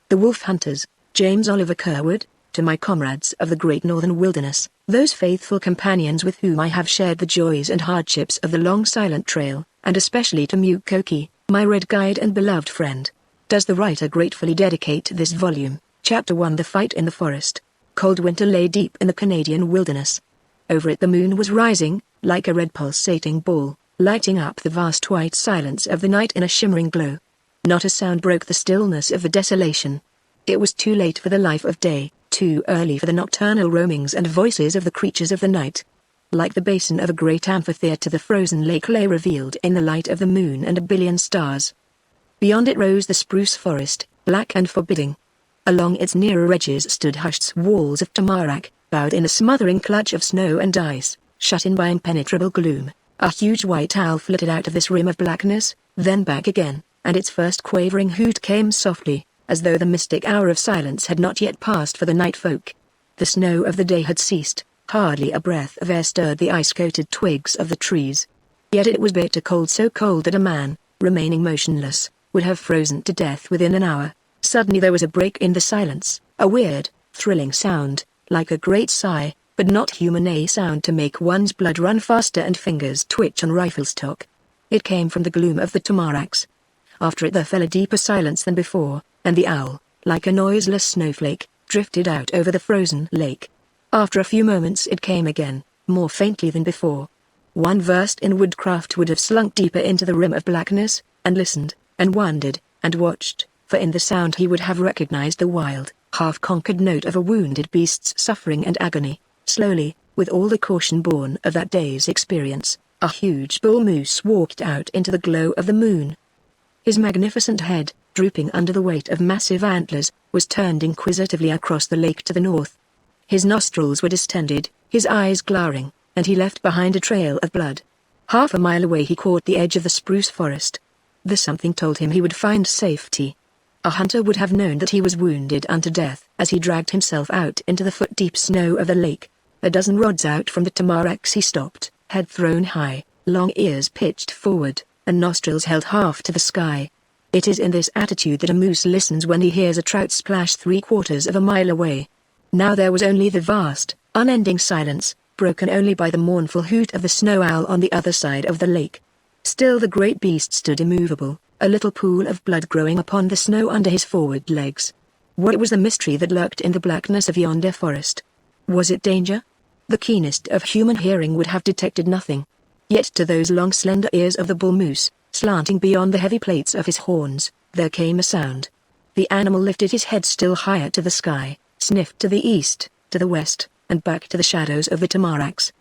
the wolf hunters, James Oliver Curwood, to my comrades of the great northern wilderness, those faithful companions with whom I have shared the joys and hardships of the long silent trail, and especially to Mukoki, my red guide and beloved friend, does the writer gratefully dedicate this volume. Chapter 1: The Fight in the Forest. Cold winter lay deep in the Canadian wilderness. Over it the moon was rising, like a red pulsating ball, lighting up the vast white silence of the night in a shimmering glow. Not a sound broke the stillness of the desolation. It was too late for the life of day, too early for the nocturnal roamings and voices of the creatures of the night. Like the basin of a great amphitheater, the frozen lake lay revealed in the light of the moon and a billion stars. Beyond it rose the spruce forest, black and forbidding. Along its nearer edges stood hushed walls of tamarack, bowed in a smothering clutch of snow and ice, shut in by impenetrable gloom. A huge white owl flitted out of this rim of blackness, then back again, and its first quavering hoot came softly, as though the mystic hour of silence had not yet passed for the night folk. The snow of the day had ceased, hardly a breath of air stirred the ice-coated twigs of the trees. Yet it was bitter cold, so cold that a man, remaining motionless, would have frozen to death within an hour. Suddenly there was a break in the silence, a weird, thrilling sound, like a great sigh, but not human, a sound to make one's blood run faster and fingers twitch on rifle stock. It came from the gloom of the tamaracks. After it there fell a deeper silence than before, and the owl, like a noiseless snowflake, drifted out over the frozen lake. After a few moments it came again, more faintly than before. One versed in woodcraft would have slunk deeper into the rim of blackness, and listened, and wondered, and watched, for in the sound he would have recognized the wild, half-conquered note of a wounded beast's suffering and agony. Slowly, with all the caution born of that day's experience, a huge bull moose walked out into the glow of the moon. His magnificent head, drooping under the weight of massive antlers, was turned inquisitively across the lake to the north. His nostrils were distended, his eyes glaring, and he left behind a trail of blood. Half a mile away he caught the edge of the spruce forest. The something told him he would find safety. A hunter would have known that he was wounded unto death as he dragged himself out into the foot-deep snow of the lake. A dozen rods out from the tamaracks he stopped, head thrown high, long ears pitched forward, and nostrils held half to the sky. It is in this attitude that a moose listens when he hears a trout splash 3/4 of a mile away. Now there was only the vast, unending silence, broken only by the mournful hoot of the snow owl on the other side of the lake. Still the great beast stood immovable, a little pool of blood growing upon the snow under his forward legs. What was the mystery that lurked in the blackness of yonder forest? Was it danger? The keenest of human hearing would have detected nothing. Yet to those long slender ears of the bull moose, slanting beyond the heavy plates of his horns, there came a sound. The animal lifted his head still higher to the sky, sniffed to the east, to the west, and back to the shadows of the tamaracks.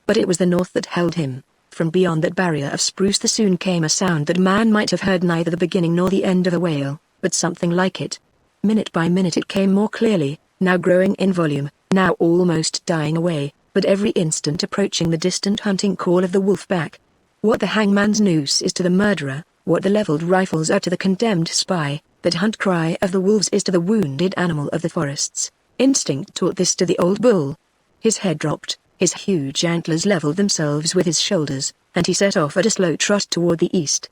But it was the north that held him. From beyond that barrier of spruce there soon came a sound that man might have heard neither the beginning nor the end of a wail, but something like it. Minute by minute it came more clearly, now growing in volume, now almost dying away, but every instant approaching the distant hunting call of the wolf pack. What the hangman's noose is to the murderer, what the leveled rifles are to the condemned spy, that hunt cry of the wolves is to the wounded animal of the forests. Instinct taught this to the old bull. His head dropped, his huge antlers leveled themselves with his shoulders, and he set off at a slow trot toward the east.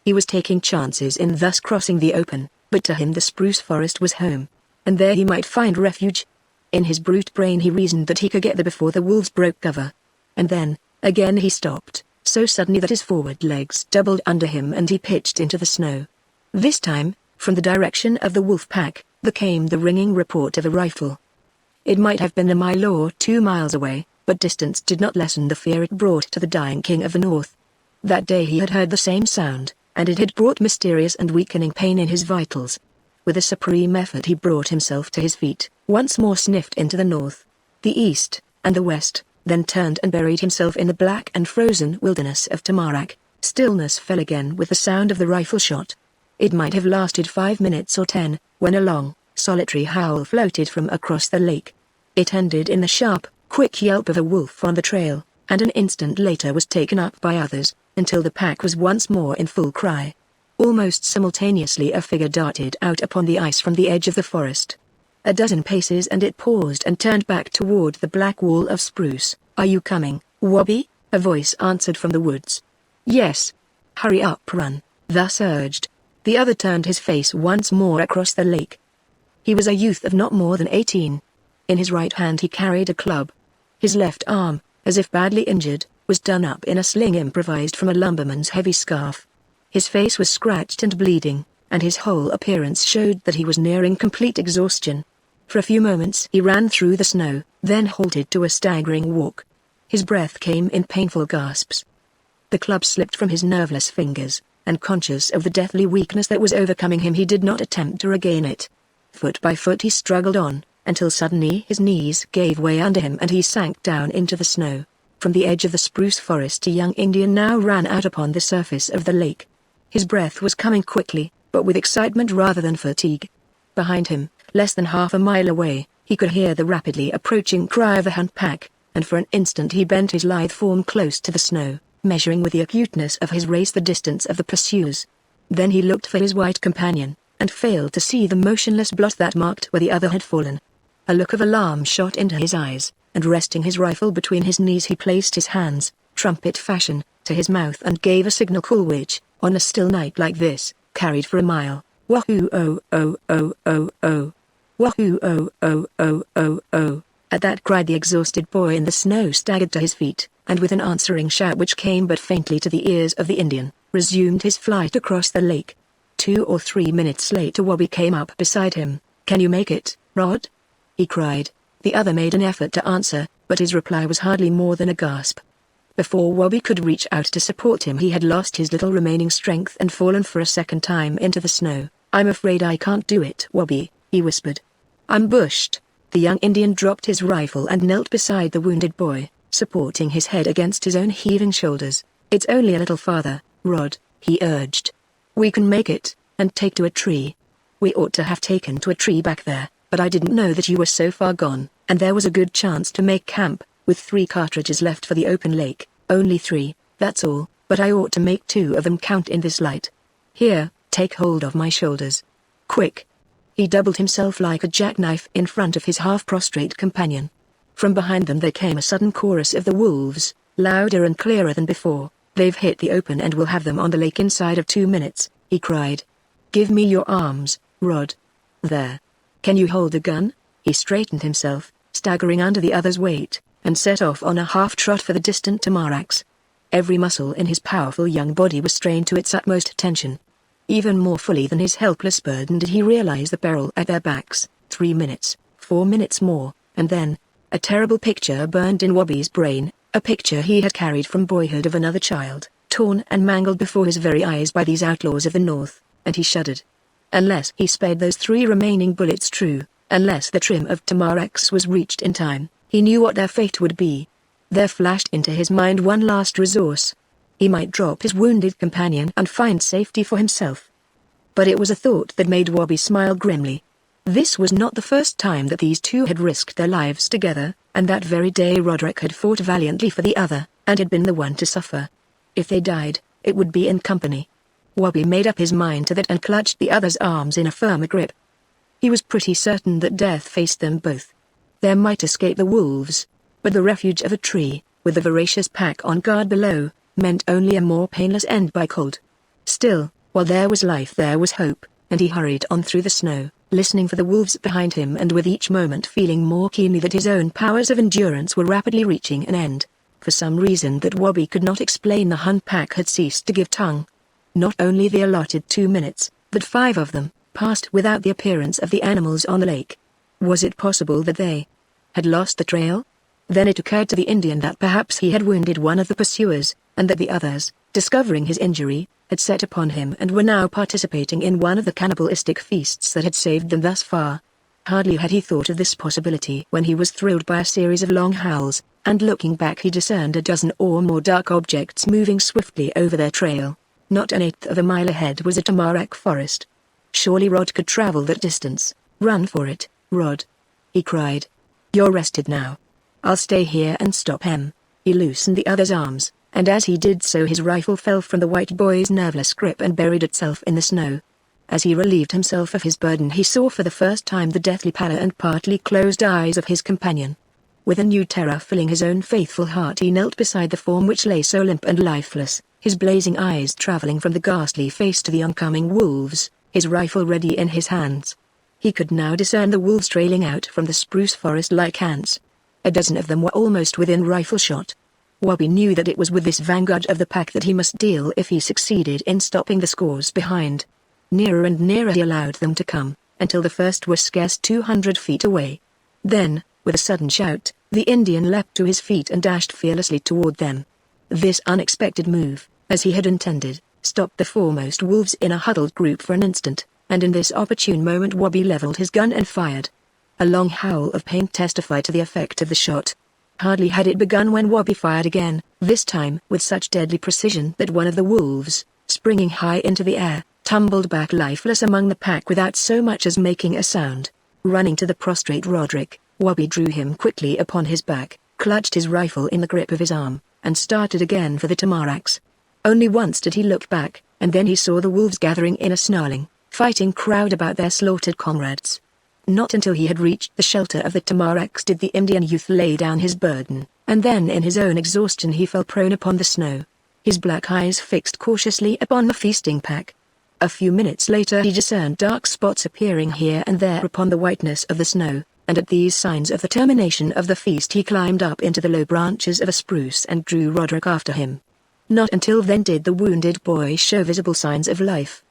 He was taking chances in thus crossing the open, but to him the spruce forest was home, and there he might find refuge. In his brute brain he reasoned that he could get there before the wolves broke cover. And then, again he stopped, so suddenly that his forward legs doubled under him and he pitched into the snow. This time, from the direction of the wolf pack, there came the ringing report of a rifle. It might have been a mile or 2 miles away, but distance did not lessen the fear it brought to the dying king of the north. That day he had heard the same sound, and it had brought mysterious and weakening pain in his vitals. With a supreme effort he brought himself to his feet, once more sniffed into the north, the east, and the west, then turned and buried himself in the black and frozen wilderness of tamarack. Stillness fell again with the sound of the rifle shot. It might have lasted 5 minutes or 10, when a long, solitary howl floated from across the lake. It ended in the sharp, quick yelp of a wolf on the trail, and an instant later was taken up by others, until the pack was once more in full cry. Almost simultaneously a figure darted out upon the ice from the edge of the forest. A dozen paces and it paused and turned back toward the black wall of spruce. "Are you coming, Wobby?" a voice answered from the woods. "Yes." "Hurry up, run," thus urged. The other turned his face once more across the lake. He was a youth of not more than 18. In his right hand he carried a club. His left arm, as if badly injured, was done up in a sling improvised from a lumberman's heavy scarf. His face was scratched and bleeding, and his whole appearance showed that he was nearing complete exhaustion. For a few moments he ran through the snow, then halted to a staggering walk. His breath came in painful gasps. The club slipped from his nerveless fingers, and conscious of the deathly weakness that was overcoming him, he did not attempt to regain it. Foot by foot he struggled on, until suddenly his knees gave way under him and he sank down into the snow. From the edge of the spruce forest a young Indian now ran out upon the surface of the lake. His breath was coming quickly, but with excitement rather than fatigue. Behind him, less than half a mile away, he could hear the rapidly approaching cry of the hunt pack, and for an instant he bent his lithe form close to the snow, measuring with the acuteness of his race the distance of the pursuers. Then he looked for his white companion, and failed to see the motionless blot that marked where the other had fallen. A look of alarm shot into his eyes, and resting his rifle between his knees he placed his hands, trumpet fashion, to his mouth and gave a signal call which, on a still night like this, carried for a mile. Wahoo oh oh oh oh oh. Wahoo oh oh oh oh oh. At that cry the exhausted boy in the snow staggered to his feet, and with an answering shout which came but faintly to the ears of the Indian, resumed his flight across the lake. 2 or 3 minutes later Wabi came up beside him. "Can you make it, Rod?" he cried. The other made an effort to answer, but his reply was hardly more than a gasp. Before Wabi could reach out to support him he had lost his little remaining strength and fallen for a second time into the snow. "I'm afraid I can't do it, Wabi," he whispered. "I'm bushed." The young Indian dropped his rifle and knelt beside the wounded boy, supporting his head against his own heaving shoulders. "It's only a little farther, Rod," he urged. "We can make it, and take to a tree. We ought to have taken to a tree back there, but I didn't know that you were so far gone, and there was a good chance to make camp, with 3 cartridges left for the open lake. Only 3, that's all, but I ought to make 2 of them count in this light. Here, take hold of my shoulders. Quick." He doubled himself like a jackknife in front of his half-prostrate companion. From behind them there came a sudden chorus of the wolves, louder and clearer than before. "They've hit the open and we'll have them on the lake inside of 2 minutes," he cried. "Give me your arms, Rod. There. Can you hold a gun?" He straightened himself, staggering under the other's weight, and set off on a half-trot for the distant tamaracks. Every muscle in his powerful young body was strained to its utmost tension. Even more fully than his helpless burden did he realize the peril at their backs. 3 minutes, 4 minutes more, and then, a terrible picture burned in Wabi's brain, a picture he had carried from boyhood of another child, torn and mangled before his very eyes by these outlaws of the north, and he shuddered. Unless he spared those 3 remaining bullets true, unless the trim of tamaracks was reached in time, he knew what their fate would be. There flashed into his mind one last resource. He might drop his wounded companion and find safety for himself. But it was a thought that made Wabi smile grimly. This was not the first time that these two had risked their lives together, and that very day Roderick had fought valiantly for the other, and had been the one to suffer. If they died, it would be in company. Wabi made up his mind to that and clutched the other's arms in a firmer grip. He was pretty certain that death faced them both. There might escape the wolves, but the refuge of a tree, with the voracious pack on guard below, meant only a more painless end by cold. Still, while there was life there was hope, and he hurried on through the snow, listening for the wolves behind him and with each moment feeling more keenly that his own powers of endurance were rapidly reaching an end. For some reason that Wabi could not explain the hunt pack had ceased to give tongue. Not only the allotted 2 minutes, but 5 of them, passed without the appearance of the animals on the lake. Was it possible that they had lost the trail? Then it occurred to the Indian that perhaps he had wounded one of the pursuers, and that the others, discovering his injury, had set upon him and were now participating in one of the cannibalistic feasts that had saved them thus far. Hardly had he thought of this possibility when he was thrilled by a series of long howls, and looking back he discerned a dozen or more dark objects moving swiftly over their trail. Not an eighth of a mile ahead was a tamarack forest. Surely Rod could travel that distance. "Run for it, Rod," he cried. "You're rested now. I'll stay here and stop him." He loosened the other's arms, and as he did so his rifle fell from the white boy's nerveless grip and buried itself in the snow. As he relieved himself of his burden he saw for the first time the deathly pallor and partly closed eyes of his companion. With a new terror filling his own faithful heart he knelt beside the form which lay so limp and lifeless, his blazing eyes traveling from the ghastly face to the oncoming wolves, his rifle ready in his hands. He could now discern the wolves trailing out from the spruce forest like ants. A dozen of them were almost within rifle shot. Wabi knew that it was with this vanguard of the pack that he must deal if he succeeded in stopping the scores behind. Nearer and nearer he allowed them to come, until the first were scarce 200 feet away. Then, with a sudden shout, the Indian leapt to his feet and dashed fearlessly toward them. This unexpected move, as he had intended, stopped the foremost wolves in a huddled group for an instant, and in this opportune moment Wabi leveled his gun and fired. A long howl of pain testified to the effect of the shot. Hardly had it begun when Wabi fired again, this time with such deadly precision that one of the wolves, springing high into the air, tumbled back lifeless among the pack without so much as making a sound. Running to the prostrate Roderick, Wabi drew him quickly upon his back, clutched his rifle in the grip of his arm, and started again for the tamaracks. Only once did he look back, and then he saw the wolves gathering in a snarling, fighting crowd about their slaughtered comrades. Not until he had reached the shelter of the tamaracks did the Indian youth lay down his burden, and then in his own exhaustion he fell prone upon the snow. His black eyes fixed cautiously upon the feasting pack. A few minutes later he discerned dark spots appearing here and there upon the whiteness of the snow, and at these signs of the termination of the feast he climbed up into the low branches of a spruce and drew Roderick after him. Not until then did the wounded boy show visible signs of life.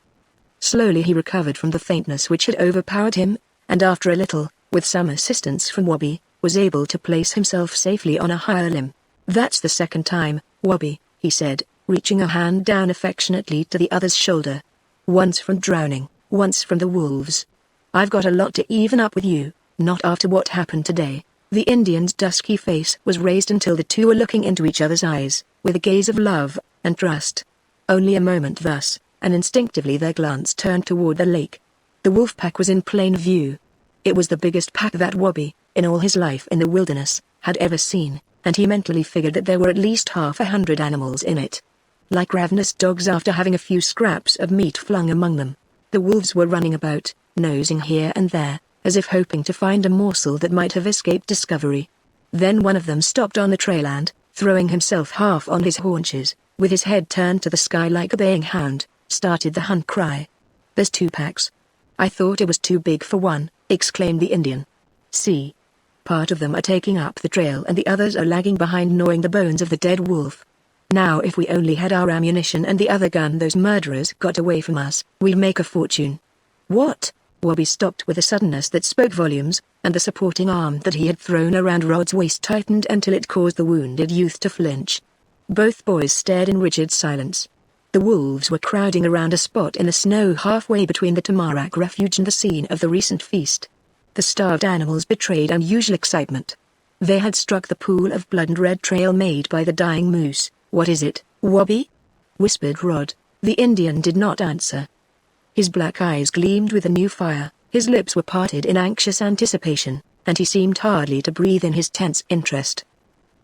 Slowly he recovered from the faintness which had overpowered him, and after a little, with some assistance from Wabi, was able to place himself safely on a higher limb. "That's the second time, Wabi," he said, reaching a hand down affectionately to the other's shoulder. "Once from drowning, once from the wolves. I've got a lot to even up with you, not after what happened today." The Indian's dusky face was raised until the two were looking into each other's eyes, with a gaze of love and trust. Only a moment thus, and instinctively their glance turned toward the lake. The wolf pack was in plain view. It was the biggest pack that Wabi, in all his life in the wilderness, had ever seen, and he mentally figured that there were at least 100 animals in it. Like ravenous dogs after having a few scraps of meat flung among them, the wolves were running about, nosing here and there, as if hoping to find a morsel that might have escaped discovery. Then one of them stopped on the trail and, throwing himself half on his haunches, with his head turned to the sky like a baying hound, started the hunt cry. "There's 2 packs. I thought it was too big for one," exclaimed the Indian. "See. Part of them are taking up the trail and the others are lagging behind gnawing the bones of the dead wolf. Now if we only had our ammunition and the other gun those murderers got away from us, we'd make a fortune." "What?" Wabi stopped with a suddenness that spoke volumes, and the supporting arm that he had thrown around Rod's waist tightened until it caused the wounded youth to flinch. Both boys stared in rigid silence. The wolves were crowding around a spot in the snow halfway between the Tamarack refuge and the scene of the recent feast. The starved animals betrayed unusual excitement. They had struck the pool of blood and red trail made by the dying moose. "What is it, Wabi?" whispered Rod. The Indian did not answer. His black eyes gleamed with a new fire, his lips were parted in anxious anticipation, and he seemed hardly to breathe in his tense interest.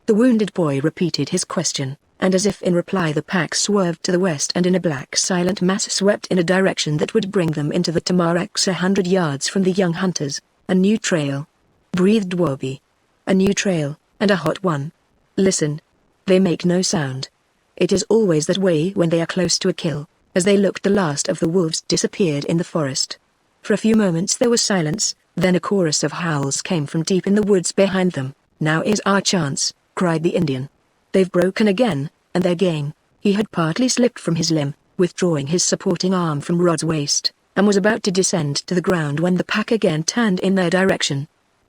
The wounded boy repeated his question, and as if in reply the pack swerved to the west and in a black silent mass swept in a direction that would bring them into the Tamaracks 100 yards from the young hunters. "A new trail," breathed Wabi. "A new trail, and a hot one. Listen. They make no sound. It is always that way when they are close to a kill." As they looked, the last of the wolves disappeared in the forest. For a few moments there was silence, then a chorus of howls came from deep in the woods behind them. "Now is our chance," cried the Indian. "They've broken again, and their game." He had partly slipped from his limb, withdrawing his supporting arm from Rod's waist, and was about to descend to the ground when the pack again turned in their direction.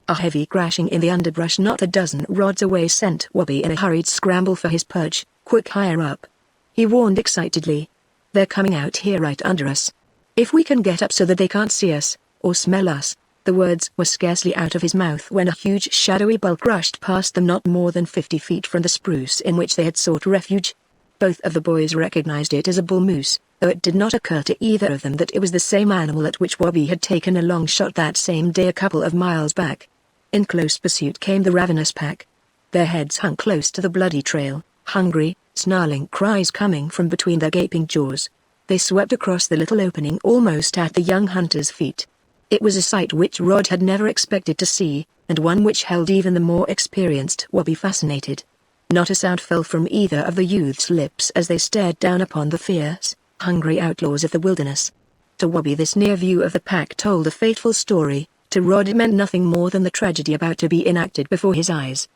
A heavy crashing in the underbrush not a dozen rods away sent Wabi in a hurried scramble for his perch. "Quick, higher up," he warned excitedly. "They're coming out here right under us. If we can get up so that they can't see us, or smell us." The words were scarcely out of his mouth when a huge shadowy bulk rushed past them not more than 50 feet from the spruce in which they had sought refuge. Both of the boys recognized it as a bull moose, though it did not occur to either of them that it was the same animal at which Wabi had taken a long shot that same day a couple of miles back. In close pursuit came the ravenous pack. Their heads hung close to the bloody trail, hungry, snarling cries coming from between their gaping jaws. They swept across the little opening almost at the young hunter's feet. It was a sight which Rod had never expected to see, and one which held even the more experienced Wabi fascinated. Not a sound fell from either of the youth's lips as they stared down upon the fierce, hungry outlaws of the wilderness. To Wabi, this near view of the pack told a fateful story. To Rod, it meant nothing more than the tragedy about to be enacted before his eyes.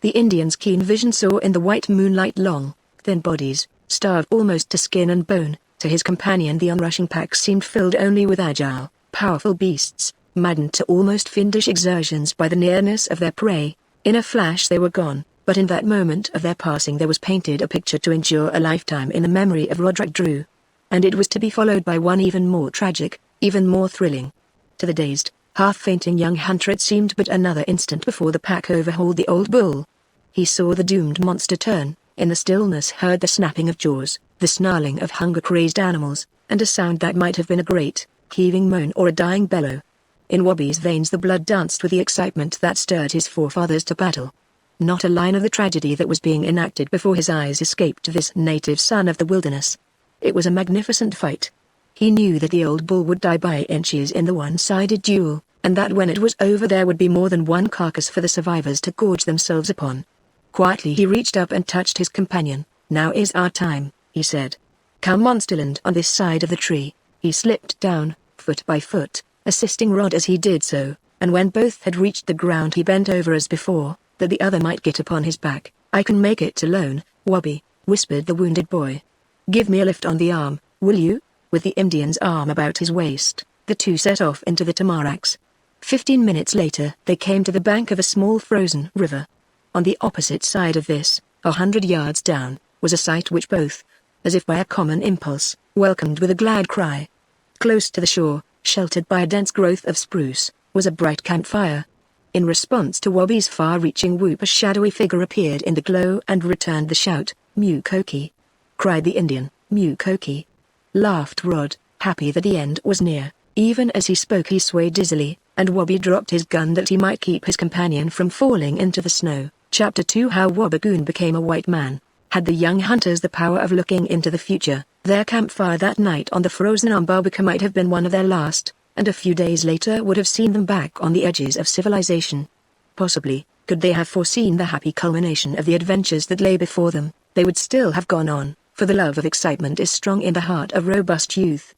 The Indian's keen vision saw in the white moonlight long, thin bodies, starved almost to skin and bone. To his companion, the onrushing pack seemed filled only with agile, powerful beasts, maddened to almost fiendish exertions by the nearness of their prey. In a flash they were gone, but in that moment of their passing there was painted a picture to endure a lifetime in the memory of Roderick Drew. And it was to be followed by one even more tragic, even more thrilling. To the dazed, half-fainting young hunter it seemed but another instant before the pack overhauled the old bull. He saw the doomed monster turn, in the stillness heard the snapping of jaws, the snarling of hunger-crazed animals, and a sound that might have been a great, heaving moan or a dying bellow. In Wabi's veins the blood danced with the excitement that stirred his forefathers to battle. Not a line of the tragedy that was being enacted before his eyes escaped this native son of the wilderness. It was a magnificent fight. He knew that the old bull would die by inches in the one-sided duel, and that when it was over there would be more than one carcass for the survivors to gorge themselves upon. Quietly he reached up and touched his companion. "Now is our time," he said. "Come on, Stilland, on this side of the tree." He slipped down, foot by foot, assisting Rod as he did so, and when both had reached the ground he bent over as before, that the other might get upon his back. "I can make it alone, Wabi," whispered the wounded boy. "Give me a lift on the arm, will you?" With the Indian's arm about his waist, the two set off into the tamaracks. 15 minutes later they came to the bank of a small frozen river. On the opposite side of this, 100 yards down, was a sight which both, as if by a common impulse, welcomed with a glad cry. Close to the shore, sheltered by a dense growth of spruce, was a bright campfire. In response to Wabi's far-reaching whoop, a shadowy figure appeared in the glow and returned the shout. "Mukoki!" cried the Indian. "Mukoki!" laughed Rod, happy that the end was near. Even as he spoke he swayed dizzily, and Wabi dropped his gun that he might keep his companion from falling into the snow. Chapter 2: How Wabigoon Became a White Man. Had the young hunters the power of looking into the future, their campfire that night on the frozen Umbabuka might have been one of their last, and a few days later would have seen them back on the edges of civilization. Possibly, could they have foreseen the happy culmination of the adventures that lay before them, they would still have gone on, for the love of excitement is strong in the heart of robust youth.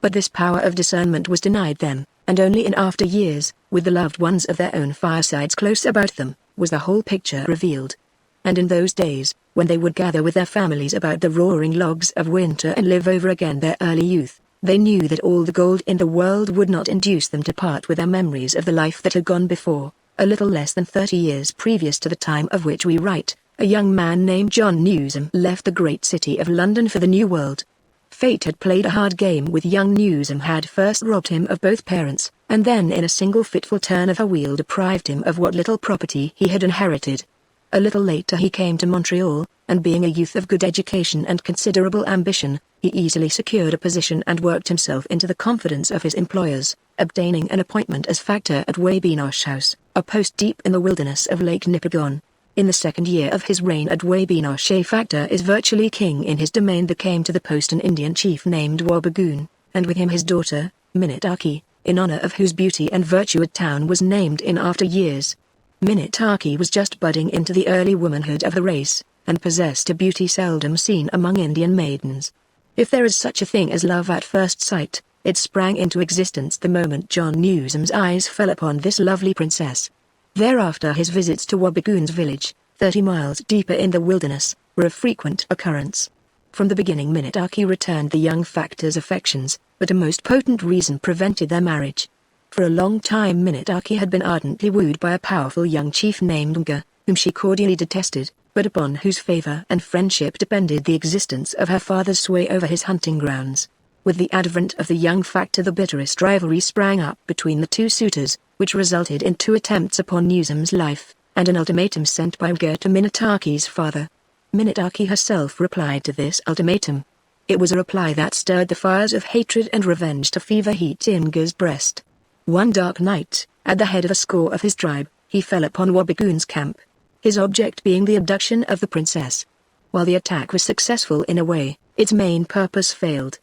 But this power of discernment was denied them, and only in after years, with the loved ones of their own firesides close about them, was the whole picture revealed. And in those days, when they would gather with their families about the roaring logs of winter and live over again their early youth, they knew that all the gold in the world would not induce them to part with their memories of the life that had gone before. A little less than 30 years previous to the time of which we write, a young man named John Newsom left the great city of London for the New World. Fate had played a hard game with young Newsom, had first robbed him of both parents, and then in a single fitful turn of her wheel deprived him of what little property he had inherited. A little later he came to Montreal, and being a youth of good education and considerable ambition, he easily secured a position and worked himself into the confidence of his employers, obtaining an appointment as factor at Wabinosh House, a post deep in the wilderness of Lake Nipigon. In the second year of his reign at Wabinosh, a factor is virtually king in his domain. There came to the post an Indian chief named Wabigoon, and with him his daughter, Minitaki, in honor of whose beauty and virtue a town was named in after years. Minitaki was just budding into the early womanhood of the race, and possessed a beauty seldom seen among Indian maidens. If there is such a thing as love at first sight, it sprang into existence the moment John Newsom's eyes fell upon this lovely princess. Thereafter his visits to Wabigoon's village, 30 miles deeper in the wilderness, were of frequent occurrence. From the beginning Minitaki returned the young factor's affections, but a most potent reason prevented their marriage. For a long time Minitaki had been ardently wooed by a powerful young chief named Nga, whom she cordially detested, but upon whose favor and friendship depended the existence of her father's sway over his hunting grounds. With the advent of the young factor the bitterest rivalry sprang up between the two suitors, which resulted in 2 attempts upon Newsom's life, and an ultimatum sent by Nga to Minitaki's father. Minitaki herself replied to this ultimatum. It was a reply that stirred the fires of hatred and revenge to fever heat in Nga's breast. One dark night, at the head of a score of his tribe, he fell upon Wabigoon's camp, his object being the abduction of the princess. While the attack was successful in a way, its main purpose failed.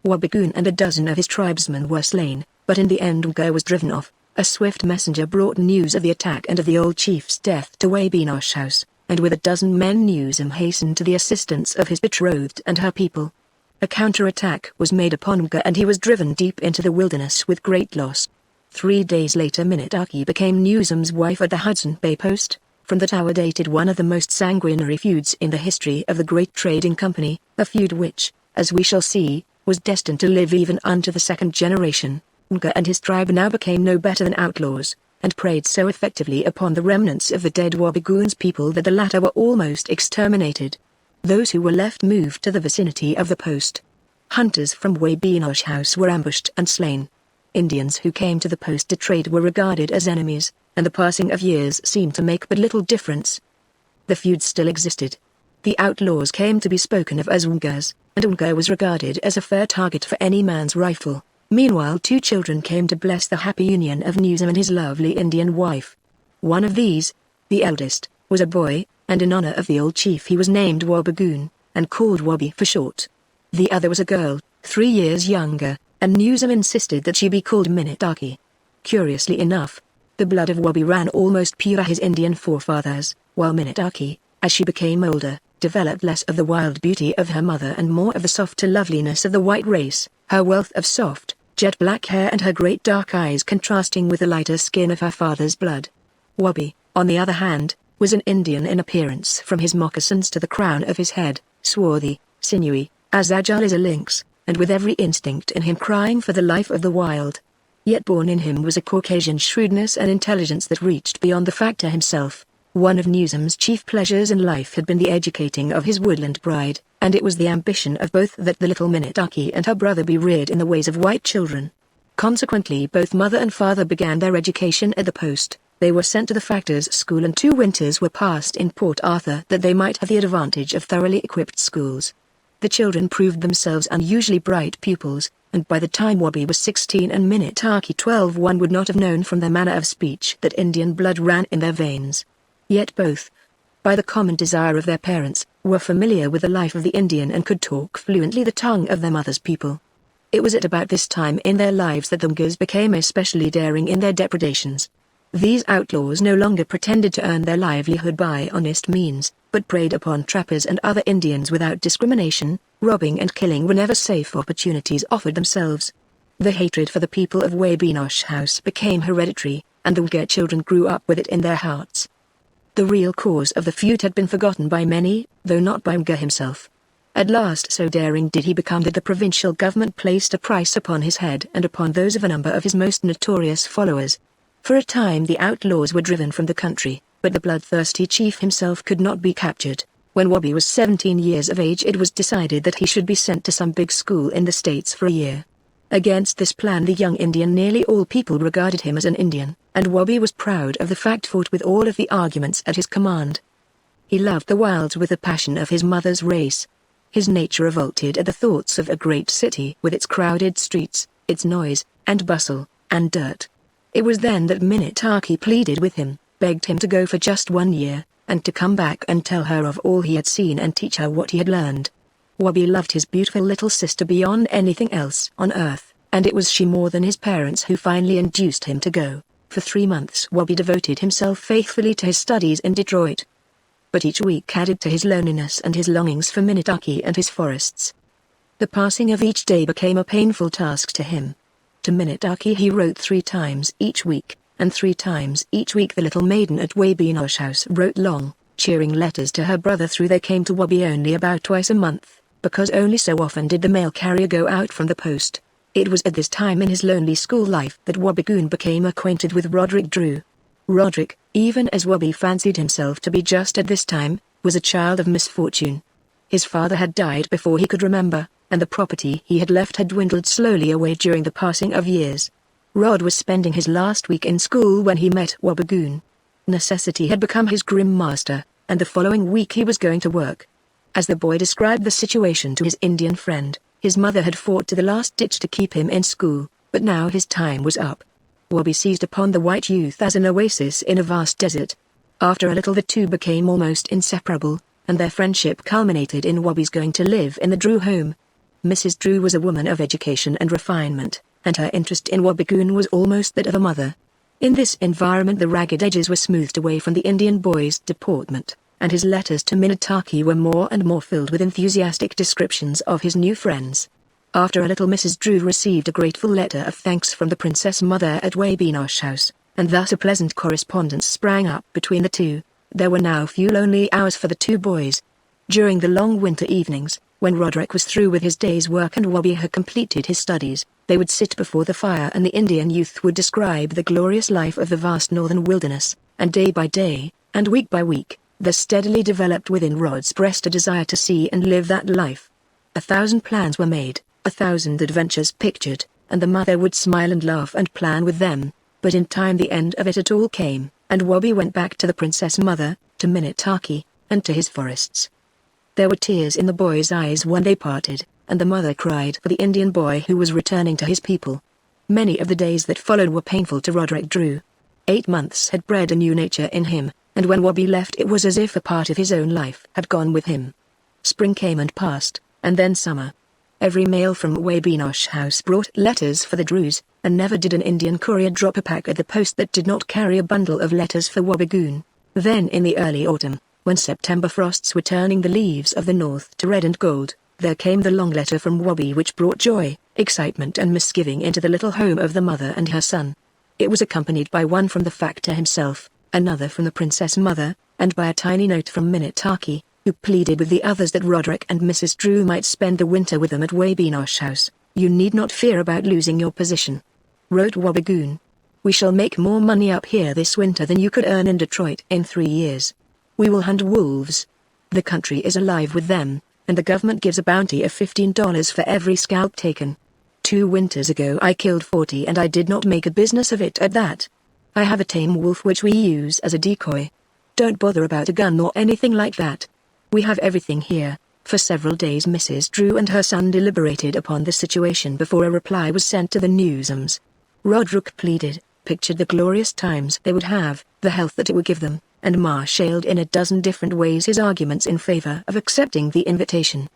Wabigoon and a dozen of his tribesmen were slain, but in the end Nga was driven off. A swift messenger brought news of the attack and of the old chief's death to Wabinosh House, and with a dozen men Newsom hastened to the assistance of his betrothed and her people. A counterattack was made upon Mga and he was driven deep into the wilderness with great loss. 3 days later Minitaki became Newsom's wife at the Hudson Bay Post. From the tower dated one of the most sanguinary feuds in the history of the Great Trading Company, a feud which, as we shall see, was destined to live even unto the second generation. Mga and his tribe now became no better than outlaws, and preyed so effectively upon the remnants of the dead Wabigoon's people that the latter were almost exterminated. Those who were left moved to the vicinity of the post. Hunters from Wabinosh House were ambushed and slain. Indians who came to the post to trade were regarded as enemies, and the passing of years seemed to make but little difference. The feud still existed. The outlaws came to be spoken of as Ungas, and Unga was regarded as a fair target for any man's rifle. Meanwhile 2 children came to bless the happy union of Newsom and his lovely Indian wife. One of these, the eldest, was a boy, and in honor of the old chief he was named Wabigoon, and called Wabi for short. The other was a girl, 3 years younger, and Newsom insisted that she be called Minitaki. Curiously enough, the blood of Wabi ran almost pure his Indian forefathers, while Minitaki, as she became older, developed less of the wild beauty of her mother and more of the softer loveliness of the white race, her wealth of soft, jet-black hair and her great dark eyes contrasting with the lighter skin of her father's blood. Wabi, on the other hand, was an Indian in appearance from his moccasins to the crown of his head, swarthy, sinewy, as agile as a lynx, and with every instinct in him crying for the life of the wild. Yet born in him was a Caucasian shrewdness and intelligence that reached beyond the factor himself. One of Newsom's chief pleasures in life had been the educating of his woodland bride, and it was the ambition of both that the little Minitaki and her brother be reared in the ways of white children. Consequently both mother and father began their education at the post. They were sent to the factor's school and 2 winters were passed in Port Arthur that they might have the advantage of thoroughly equipped schools. The children proved themselves unusually bright pupils, and by the time Wabi was 16 and Minitaki 12 one would not have known from their manner of speech that Indian blood ran in their veins. Yet both, by the common desire of their parents, were familiar with the life of the Indian and could talk fluently the tongue of their mother's people. It was at about this time in their lives that the Ungas became especially daring in their depredations. These outlaws no longer pretended to earn their livelihood by honest means, but preyed upon trappers and other Indians without discrimination, robbing and killing whenever safe opportunities offered themselves. The hatred for the people of Wabinosh House became hereditary, and the Unga children grew up with it in their hearts. The real cause of the feud had been forgotten by many, though not by Unga himself. At last so daring did he become that the provincial government placed a price upon his head and upon those of a number of his most notorious followers. For a time the outlaws were driven from the country, but the bloodthirsty chief himself could not be captured. When Wabi was 17 years of age it was decided that he should be sent to some big school in the States for a year. Against this plan the young Indian nearly all people regarded him as an Indian, and Wabi was proud of the fact, fought with all of the arguments at his command. He loved the wilds with the passion of his mother's race. His nature revolted at the thoughts of a great city with its crowded streets, its noise, and bustle, and dirt. It was then that Minitaki pleaded with him, begged him to go for just 1 year, and to come back and tell her of all he had seen and teach her what he had learned. Wabi loved his beautiful little sister beyond anything else on earth, and it was she more than his parents who finally induced him to go. For 3 months Wabi devoted himself faithfully to his studies in Detroit. But each week added to his loneliness and his longings for Minitaki and his forests. The passing of each day became a painful task to him. To Minitaki he wrote 3 times each week, and 3 times each week the little maiden at Wabinosh House wrote long, cheering letters to her brother through they came to Wabi only about twice a month, because only so often did the mail carrier go out from the post. It was at this time in his lonely school life that Wabigoon became acquainted with Roderick Drew. Roderick, even as Wabi fancied himself to be just at this time, was a child of misfortune. His father had died before he could remember, and the property he had left had dwindled slowly away during the passing of years. Rod was spending his last week in school when he met Wabigoon. Necessity had become his grim master, and the following week he was going to work. As the boy described the situation to his Indian friend, his mother had fought to the last ditch to keep him in school, but now his time was up. Wabi seized upon the white youth as an oasis in a vast desert. After a little the two became almost inseparable, and their friendship culminated in Wabi's going to live in the Drew home. Mrs. Drew was a woman of education and refinement, and her interest in Wabigoon was almost that of a mother. In this environment the ragged edges were smoothed away from the Indian boy's deportment. and his letters to Minotaki were more and more filled with enthusiastic descriptions of his new friends. After a little, Mrs. Drew received a grateful letter of thanks from the princess mother at Wabinosh House, and thus a pleasant correspondence sprang up between the two. There were now few lonely hours for the two boys. During the long winter evenings, when Roderick was through with his day's work and Wabi had completed his studies, they would sit before the fire and the Indian youth would describe the glorious life of the vast northern wilderness, and day by day, and week by week, there steadily developed within Rod's breast a desire to see and live that life. 1,000 plans were made, 1,000 adventures pictured, and the mother would smile and laugh and plan with them, but in time the end of it all came, and Wabi went back to the princess mother, to Minotaki, and to his forests. There were tears in the boy's eyes when they parted, and the mother cried for the Indian boy who was returning to his people. Many of the days that followed were painful to Roderick Drew. 8 months had bred a new nature in him, and when Wabi left it was as if a part of his own life had gone with him. Spring came and passed, and then summer. Every mail from Wabinosh House brought letters for the Drews, and never did an Indian courier drop a pack at the post that did not carry a bundle of letters for Wabigoon. Then in the early autumn, when September frosts were turning the leaves of the north to red and gold, there came the long letter from Wabi which brought joy, excitement and misgiving into the little home of the mother and her son. It was accompanied by one from the factor himself, another from the princess mother, and by a tiny note from Minotaki, who pleaded with the others that Roderick and Mrs. Drew might spend the winter with them at Wabinosh House. "You need not fear about losing your position," wrote Wabigoon. "We shall make more money up here this winter than you could earn in Detroit in 3 years. We will hunt wolves. The country is alive with them, and the government gives a bounty of $15 for every scalp taken. 2 winters ago I killed 40 and I did not make a business of it at that. I have a tame wolf which we use as a decoy. Don't bother about a gun or anything like that. We have everything here." For several days Mrs. Drew and her son deliberated upon the situation before a reply was sent to the Newsums. Roderick pleaded, pictured the glorious times they would have, the health that it would give them, and marshaled in a dozen different ways his arguments in favor of accepting the invitation.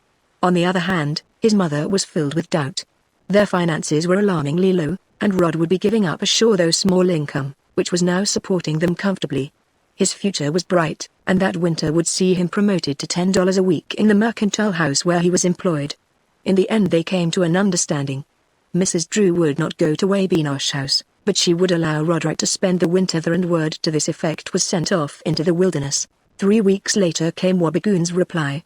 On the other hand, his mother was filled with doubt. Their finances were alarmingly low, and Rod would be giving up a sure though small income, which was now supporting them comfortably. His future was bright, and that winter would see him promoted to $10 a week in the mercantile house where he was employed. In the end they came to an understanding. Mrs. Drew would not go to Wabinosh House, but she would allow Roderick to spend the winter there, and word to this effect was sent off into the wilderness. 3 weeks later came Wabigoon's reply.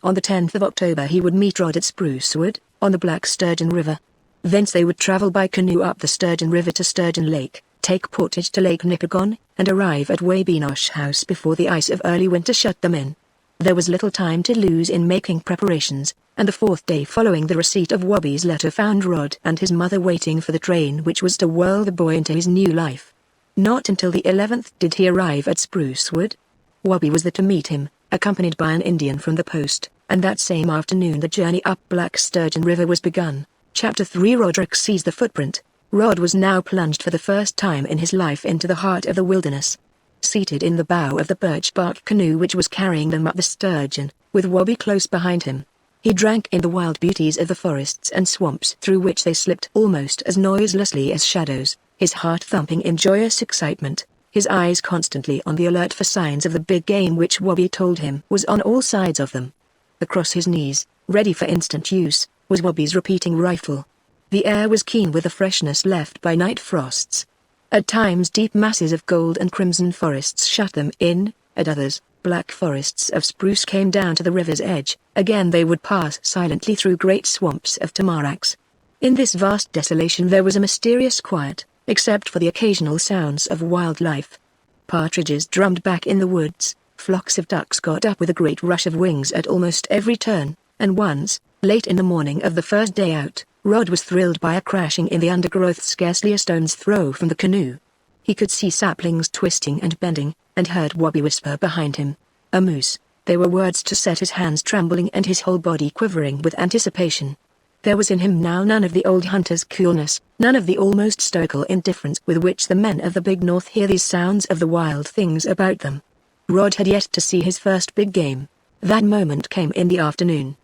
On the 10th of October he would meet Rod at Sprucewood, on the Black Sturgeon River. Thence they would travel by canoe up the Sturgeon River to Sturgeon Lake, take portage to Lake Nipigon, and arrive at Wabinosh House before the ice of early winter shut them in. There was little time to lose in making preparations, and the 4th day following the receipt of Wabi's letter found Rod and his mother waiting for the train which was to whirl the boy into his new life. Not until the 11th did he arrive at Sprucewood. Wabi was there to meet him, accompanied by an Indian from the post, and that same afternoon the journey up Black Sturgeon River was begun. Chapter 3 Roderick sees the footprint. Rod was now plunged for the first time in his life into the heart of the wilderness. Seated in the bow of the birch bark canoe which was carrying them up the Sturgeon, with Wabi close behind him, he drank in the wild beauties of the forests and swamps through which they slipped almost as noiselessly as shadows, his heart thumping in joyous excitement, his eyes constantly on the alert for signs of the big game which Wabi told him was on all sides of them. Across his knees, ready for instant use, was Wabi's repeating rifle. The air was keen with the freshness left by night frosts. At times deep masses of gold and crimson forests shut them in, at others, black forests of spruce came down to the river's edge. Again they would pass silently through great swamps of tamaracks. In this vast desolation there was a mysterious quiet, except for the occasional sounds of wildlife. Partridges drummed back in the woods, flocks of ducks got up with a great rush of wings at almost every turn, and once, late in the morning of the first day out, Rod was thrilled by a crashing in the undergrowth scarcely a stone's throw from the canoe. He could see saplings twisting and bending, and heard Wabi whisper behind him, "A moose." They were words to set his hands trembling and his whole body quivering with anticipation. There was in him now none of the old hunter's coolness, none of the almost stoical indifference with which the men of the big north hear these sounds of the wild things about them. Rod had yet to see his first big game. That moment came in the afternoon.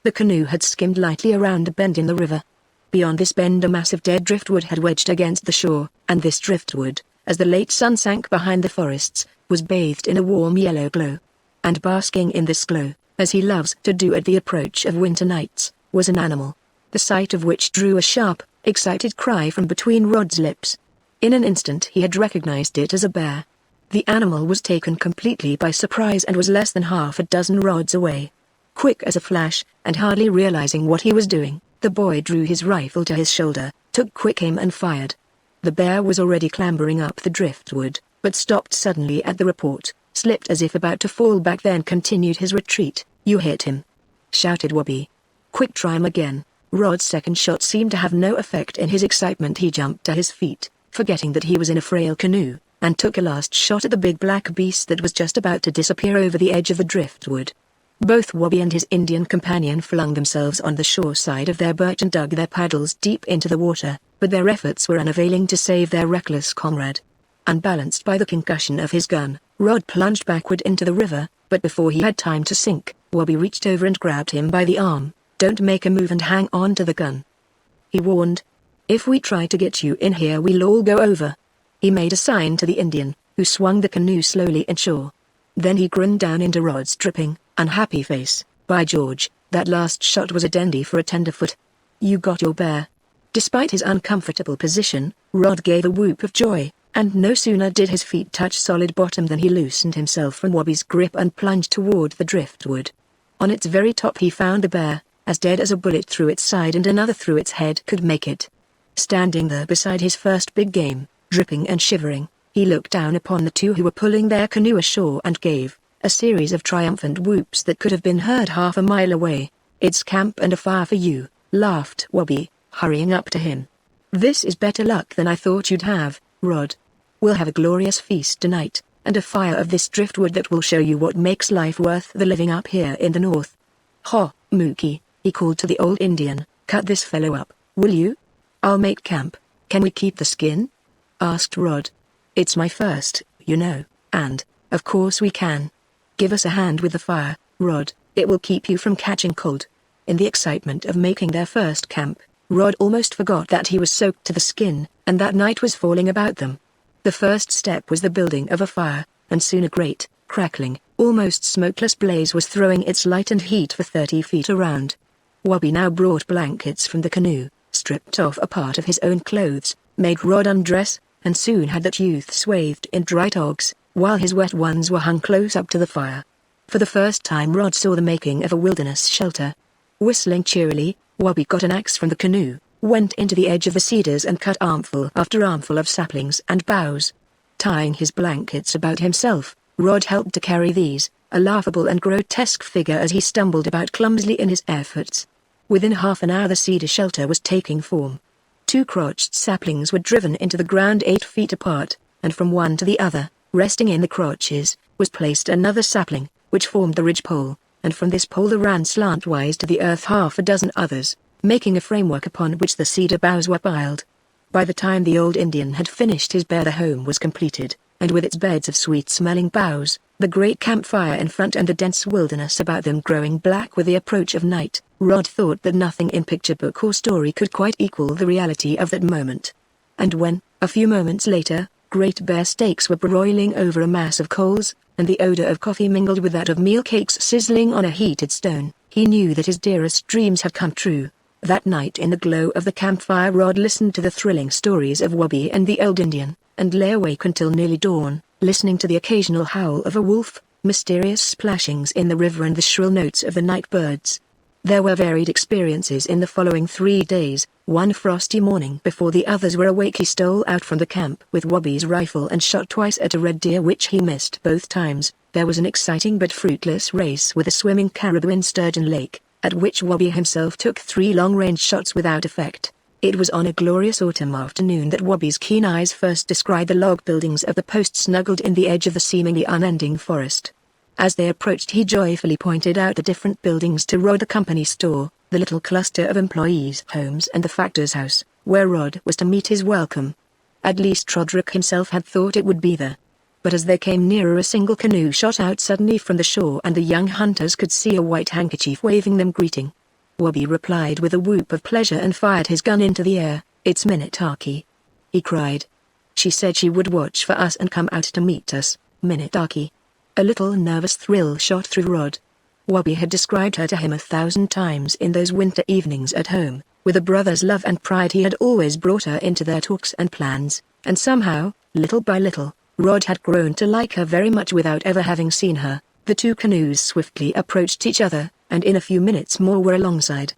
The canoe had skimmed lightly around a bend in the river. Beyond this bend a mass of dead driftwood had wedged against the shore, and this driftwood, as the late sun sank behind the forests, was bathed in a warm yellow glow. And basking in this glow, as he loves to do at the approach of winter nights, was an animal, the sight of which drew a sharp, excited cry from between Rod's lips. In an instant he had recognized it as a bear. The animal was taken completely by surprise and was less than half a dozen rods away. Quick as a flash, and hardly realizing what he was doing, the boy drew his rifle to his shoulder, took quick aim and fired. The bear was already clambering up the driftwood, but stopped suddenly at the report, slipped as if about to fall back, then continued his retreat. "You hit him!" shouted Wobby. "Quick, try him again." Rod's second shot seemed to have no effect. In his excitement he jumped to his feet, forgetting that he was in a frail canoe, and took a last shot at the big black beast that was just about to disappear over the edge of the driftwood. Both Wobby and his Indian companion flung themselves on the shore side of their birch and dug their paddles deep into the water, but their efforts were unavailing to save their reckless comrade. Unbalanced by the concussion of his gun, Rod plunged backward into the river, but before he had time to sink, Wobby reached over and grabbed him by the arm. "Don't make a move and hang on to the gun," he warned. "If we try to get you in here we'll all go over." He made a sign to the Indian, who swung the canoe slowly inshore. Then he grinned down into Rod's dripping, unhappy face. "By George, that last shot was a dandy for a tenderfoot. You got your bear." Despite his uncomfortable position, Rod gave a whoop of joy, and no sooner did his feet touch solid bottom than he loosened himself from Wobby's grip and plunged toward the driftwood. On its very top he found the bear, as dead as a bullet through its side and another through its head could make it. Standing there beside his first big game, dripping and shivering, he looked down upon the two who were pulling their canoe ashore and gave a series of triumphant whoops that could have been heard half a mile away. "It's camp and a fire for you," laughed Wobby, hurrying up to him. "This is better luck than I thought you'd have, Rod. We'll have a glorious feast tonight, and a fire of this driftwood that will show you what makes life worth the living up here in the north. Ho, Mookie," he called to the old Indian, "cut this fellow up, will you? I'll make camp." "Can we keep the skin?" asked Rod. "It's my first, you know, and, of course we can. Give us a hand with the fire, Rod, it will keep you from catching cold." In the excitement of making their first camp, Rod almost forgot that he was soaked to the skin, and that night was falling about them. The first step was the building of a fire, and soon a great, crackling, almost smokeless blaze was throwing its light and heat for 30 feet around. Wobby now brought blankets from the canoe, stripped off a part of his own clothes, made Rod undress, and soon had that youth swathed in dry togs, while his wet ones were hung close up to the fire. For the first time Rod saw the making of a wilderness shelter. Whistling cheerily, Wobby got an axe from the canoe, went into the edge of the cedars and cut armful after armful of saplings and boughs. Tying his blankets about himself, Rod helped to carry these, a laughable and grotesque figure as he stumbled about clumsily in his efforts. Within half an hour the cedar shelter was taking form. 2 crotched saplings were driven into the ground 8 feet apart, and from one to the other, resting in the crotches, was placed another sapling, which formed the ridgepole, and from this pole there ran slantwise to the earth half a dozen others, making a framework upon which the cedar boughs were piled. By the time the old Indian had finished his bear the home was completed, and with its beds of sweet-smelling boughs, the great campfire in front and the dense wilderness about them growing black with the approach of night, Rod thought that nothing in picture book or story could quite equal the reality of that moment. And when, a few moments later, great bear steaks were broiling over a mass of coals, and the odor of coffee mingled with that of meal cakes sizzling on a heated stone, he knew that his dearest dreams had come true. That night in the glow of the campfire Rod listened to the thrilling stories of Wobby and the old Indian, and lay awake until nearly dawn, listening to the occasional howl of a wolf, mysterious splashings in the river and the shrill notes of the night birds. There were varied experiences in the following 3 days. One frosty morning before the others were awake he stole out from the camp with Wobby's rifle and shot twice at a red deer which he missed both times. There was an exciting but fruitless race with a swimming caribou in Sturgeon Lake, at which Wobby himself took 3 long-range shots without effect. It was on a glorious autumn afternoon that Wobby's keen eyes first descried the log buildings of the post snuggled in the edge of the seemingly unending forest. As they approached he joyfully pointed out the different buildings to Rod: the company store, the little cluster of employees' homes and the factor's house, where Rod was to meet his welcome. At least Troderick himself had thought it would be there. But as they came nearer a single canoe shot out suddenly from the shore and the young hunters could see a white handkerchief waving them greeting. Wobby replied with a whoop of pleasure and fired his gun into the air. "It's Minnetonka," he cried. "She said she would watch for us and come out to meet us, Minnetonka." A little nervous thrill shot through Rod. Wobby had described her to him 1,000 times in those winter evenings at home. With a brother's love and pride he had always brought her into their talks and plans, and somehow, little by little, Rod had grown to like her very much without ever having seen her. The two canoes swiftly approached each other, and in a few minutes more were alongside.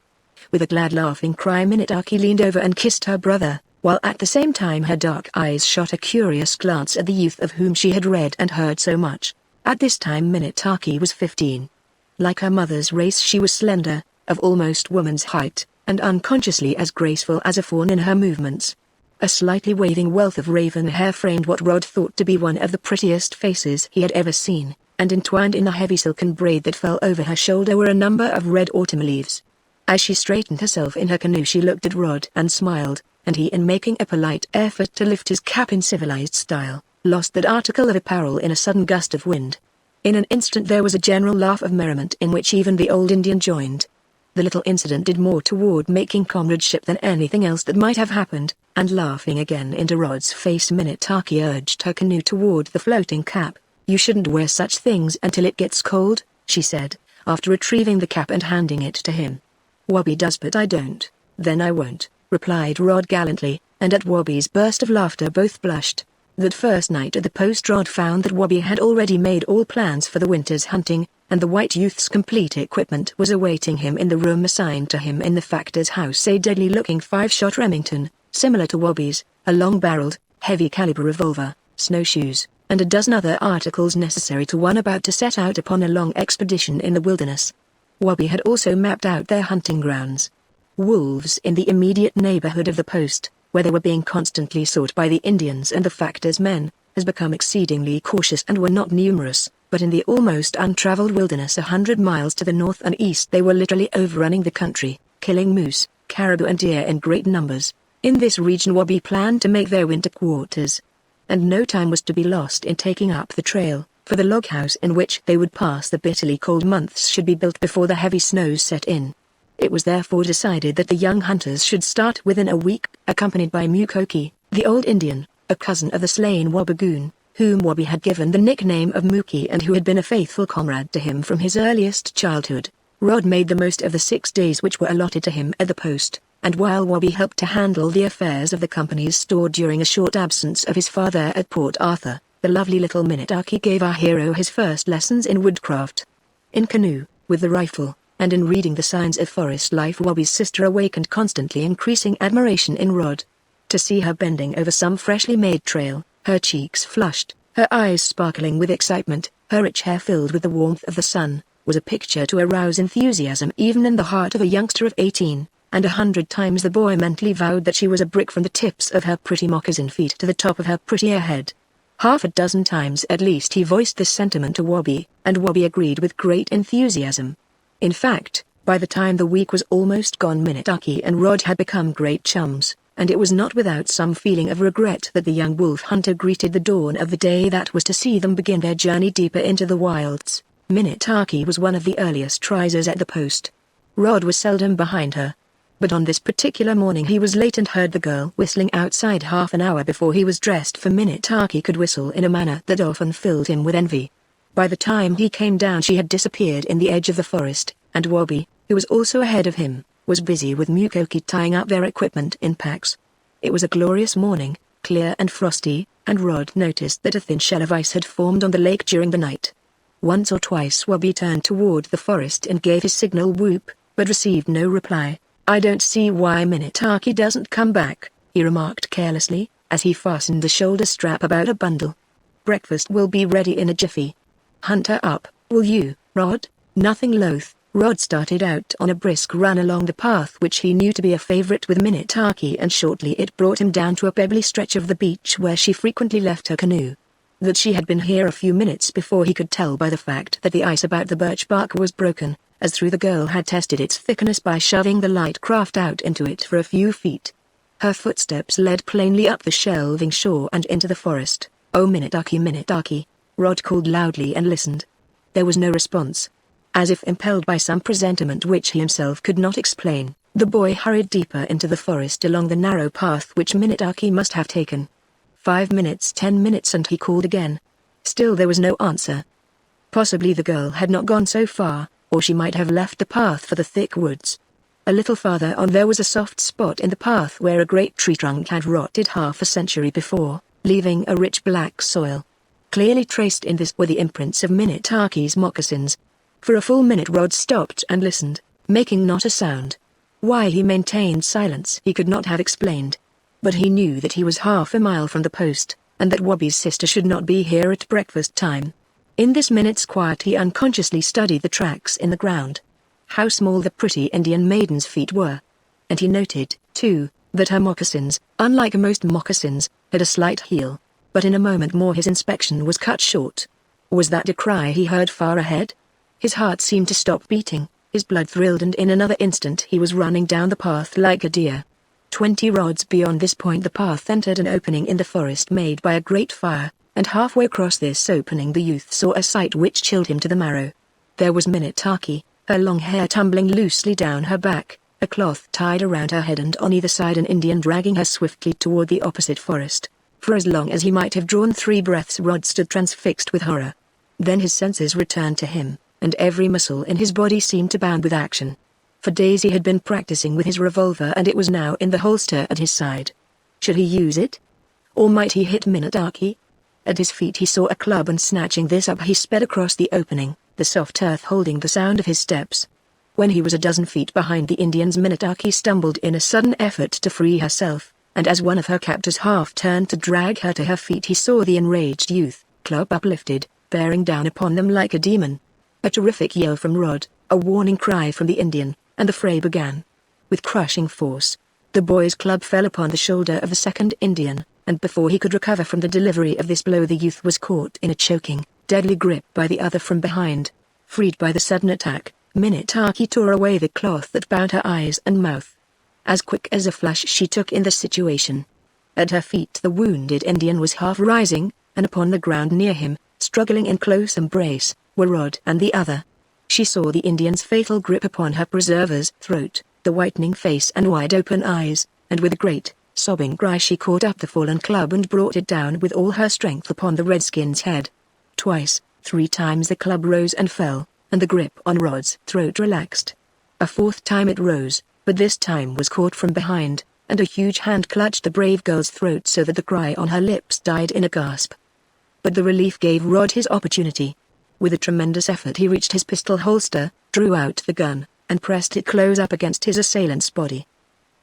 With a glad laughing cry Minitaki leaned over and kissed her brother, while at the same time her dark eyes shot a curious glance at the youth of whom she had read and heard so much. At this time Minitaki was 15. Like her mother's race she was slender, of almost woman's height, and unconsciously as graceful as a fawn in her movements. A slightly waving wealth of raven hair framed what Rod thought to be one of the prettiest faces he had ever seen, and entwined in a heavy silken braid that fell over her shoulder were a number of red autumn leaves. As she straightened herself in her canoe she looked at Rod and smiled, and he, in making a polite effort to lift his cap in civilized style, lost that article of apparel in a sudden gust of wind. In an instant there was a general laugh of merriment in which even the old Indian joined. The little incident did more toward making comradeship than anything else that might have happened, and laughing again into Rod's face Minitaki urged her canoe toward the floating cap. "You shouldn't wear such things until it gets cold," she said, after retrieving the cap and handing it to him. "Wobby does but I don't." "Then I won't," replied Rod gallantly, and at Wobby's burst of laughter both blushed. That first night at the post Rod found that Wobby had already made all plans for the winter's hunting, and the white youth's complete equipment was awaiting him in the room assigned to him in the factor's house, a deadly-looking 5-shot Remington, similar to Wobby's, a long-barreled, heavy-caliber revolver, snowshoes, and a dozen other articles necessary to one about to set out upon a long expedition in the wilderness. Wobby had also mapped out their hunting grounds. Wolves in the immediate neighborhood of the post, where they were being constantly sought by the Indians and the factor's men, has become exceedingly cautious and were not numerous, but in the almost untraveled wilderness 100 miles to the north and east they were literally overrunning the country, killing moose, caribou and deer in great numbers. In this region Wobby planned to make their winter quarters. And no time was to be lost in taking up the trail, for the log house in which they would pass the bitterly cold months should be built before the heavy snows set in. It was therefore decided that the young hunters should start within a week, accompanied by Mukoki, the old Indian, a cousin of the slain Wabagoon, whom Wobby had given the nickname of Mookie and who had been a faithful comrade to him from his earliest childhood. Rod made the most of the 6 days which were allotted to him at the post, and while Wobby helped to handle the affairs of the company's store during a short absence of his father at Port Arthur, the lovely little Minitaki gave our hero his first lessons in woodcraft. In canoe, with the rifle, and in reading the signs of forest life Wobby's sister awakened constantly increasing admiration in Rod. To see her bending over some freshly made trail, her cheeks flushed, her eyes sparkling with excitement, her rich hair filled with the warmth of the sun, was a picture to arouse enthusiasm even in the heart of a youngster of 18, and 100 times the boy mentally vowed that she was a brick from the tips of her pretty moccasin feet to the top of her prettier head. Half a dozen times at least he voiced this sentiment to Wobby, and Wobby agreed with great enthusiasm. In fact, by the time the week was almost gone Minitaki and Rod had become great chums, and it was not without some feeling of regret that the young wolf hunter greeted the dawn of the day that was to see them begin their journey deeper into the wilds. Minitaki was one of the earliest risers at the post. Rod was seldom behind her. But on this particular morning he was late and heard the girl whistling outside half an hour before he was dressed, for Minitaki could whistle in a manner that often filled him with envy. By the time he came down she had disappeared in the edge of the forest, and Wobby, who was also ahead of him, was busy with Mukoki tying up their equipment in packs. It was a glorious morning, clear and frosty, and Rod noticed that a thin shell of ice had formed on the lake during the night. Once or twice Wobby turned toward the forest and gave his signal whoop, but received no reply. "I don't see why Minitaki doesn't come back," he remarked carelessly, as he fastened the shoulder strap about a bundle. "Breakfast will be ready in a jiffy. Hunt her up, will you, Rod?" Nothing loath, Rod started out on a brisk run along the path which he knew to be a favorite with Minitaki, and shortly it brought him down to a pebbly stretch of the beach where she frequently left her canoe. That she had been here a few minutes before he could tell by the fact that the ice about the birch bark was broken, as through the girl had tested its thickness by shoving the light craft out into it for a few feet. Her footsteps led plainly up the shelving shore and into the forest. "Oh Minitaki, Minitaki," Rod called loudly and listened. There was no response. As if impelled by some presentiment which he himself could not explain, the boy hurried deeper into the forest along the narrow path which Minitaki must have taken. 5 minutes, 10 minutes, and he called again. Still there was no answer. Possibly the girl had not gone so far, or she might have left the path for the thick woods. A little farther on there was a soft spot in the path where a great tree trunk had rotted half a century before, leaving a rich black soil. Clearly traced in this were the imprints of Minetaki's moccasins. For a full minute Rod stopped and listened, making not a sound. Why he maintained silence he could not have explained. But he knew that he was half a mile from the post, and that Wabi's sister should not be here at breakfast time. In this minute's quiet he unconsciously studied the tracks in the ground. How small the pretty Indian maiden's feet were. And he noted, too, that her moccasins, unlike most moccasins, had a slight heel. But in a moment more his inspection was cut short. Was that a cry he heard far ahead? His heart seemed to stop beating, his blood thrilled, and in another instant he was running down the path like a deer. 20 rods beyond this point the path entered an opening in the forest made by a great fire, and halfway across this opening the youth saw a sight which chilled him to the marrow. There was Minetaki, her long hair tumbling loosely down her back, a cloth tied around her head, and on either side an Indian dragging her swiftly toward the opposite forest. For as long as he might have drawn 3 breaths Rod stood transfixed with horror. Then his senses returned to him, and every muscle in his body seemed to bound with action. For days he had been practicing with his revolver, and it was now in the holster at his side. Should he use it? Or might he hit Minetaki? At his feet he saw a club, and snatching this up he sped across the opening, the soft earth holding the sound of his steps. When he was a dozen feet behind the Indians Minetaki stumbled in a sudden effort to free herself, and as one of her captors half turned to drag her to her feet he saw the enraged youth, club uplifted, bearing down upon them like a demon. A terrific yell from Rod, a warning cry from the Indian, and the fray began. With crushing force, the boy's club fell upon the shoulder of the second Indian, and before he could recover from the delivery of this blow the youth was caught in a choking, deadly grip by the other from behind. Freed by the sudden attack, Minetaki tore away the cloth that bound her eyes and mouth. As quick as a flash she took in the situation. At her feet the wounded Indian was half rising, and upon the ground near him, struggling in close embrace, were Rod and the other. She saw the Indian's fatal grip upon her preserver's throat, the whitening face and wide-open eyes, and with a great, sobbing cry she caught up the fallen club and brought it down with all her strength upon the redskin's head. Twice, 3 times the club rose and fell, and the grip on Rod's throat relaxed. A 4th time it rose, but this time was caught from behind, and a huge hand clutched the brave girl's throat so that the cry on her lips died in a gasp. But the relief gave Rod his opportunity. With a tremendous effort he reached his pistol holster, drew out the gun, and pressed it close up against his assailant's body.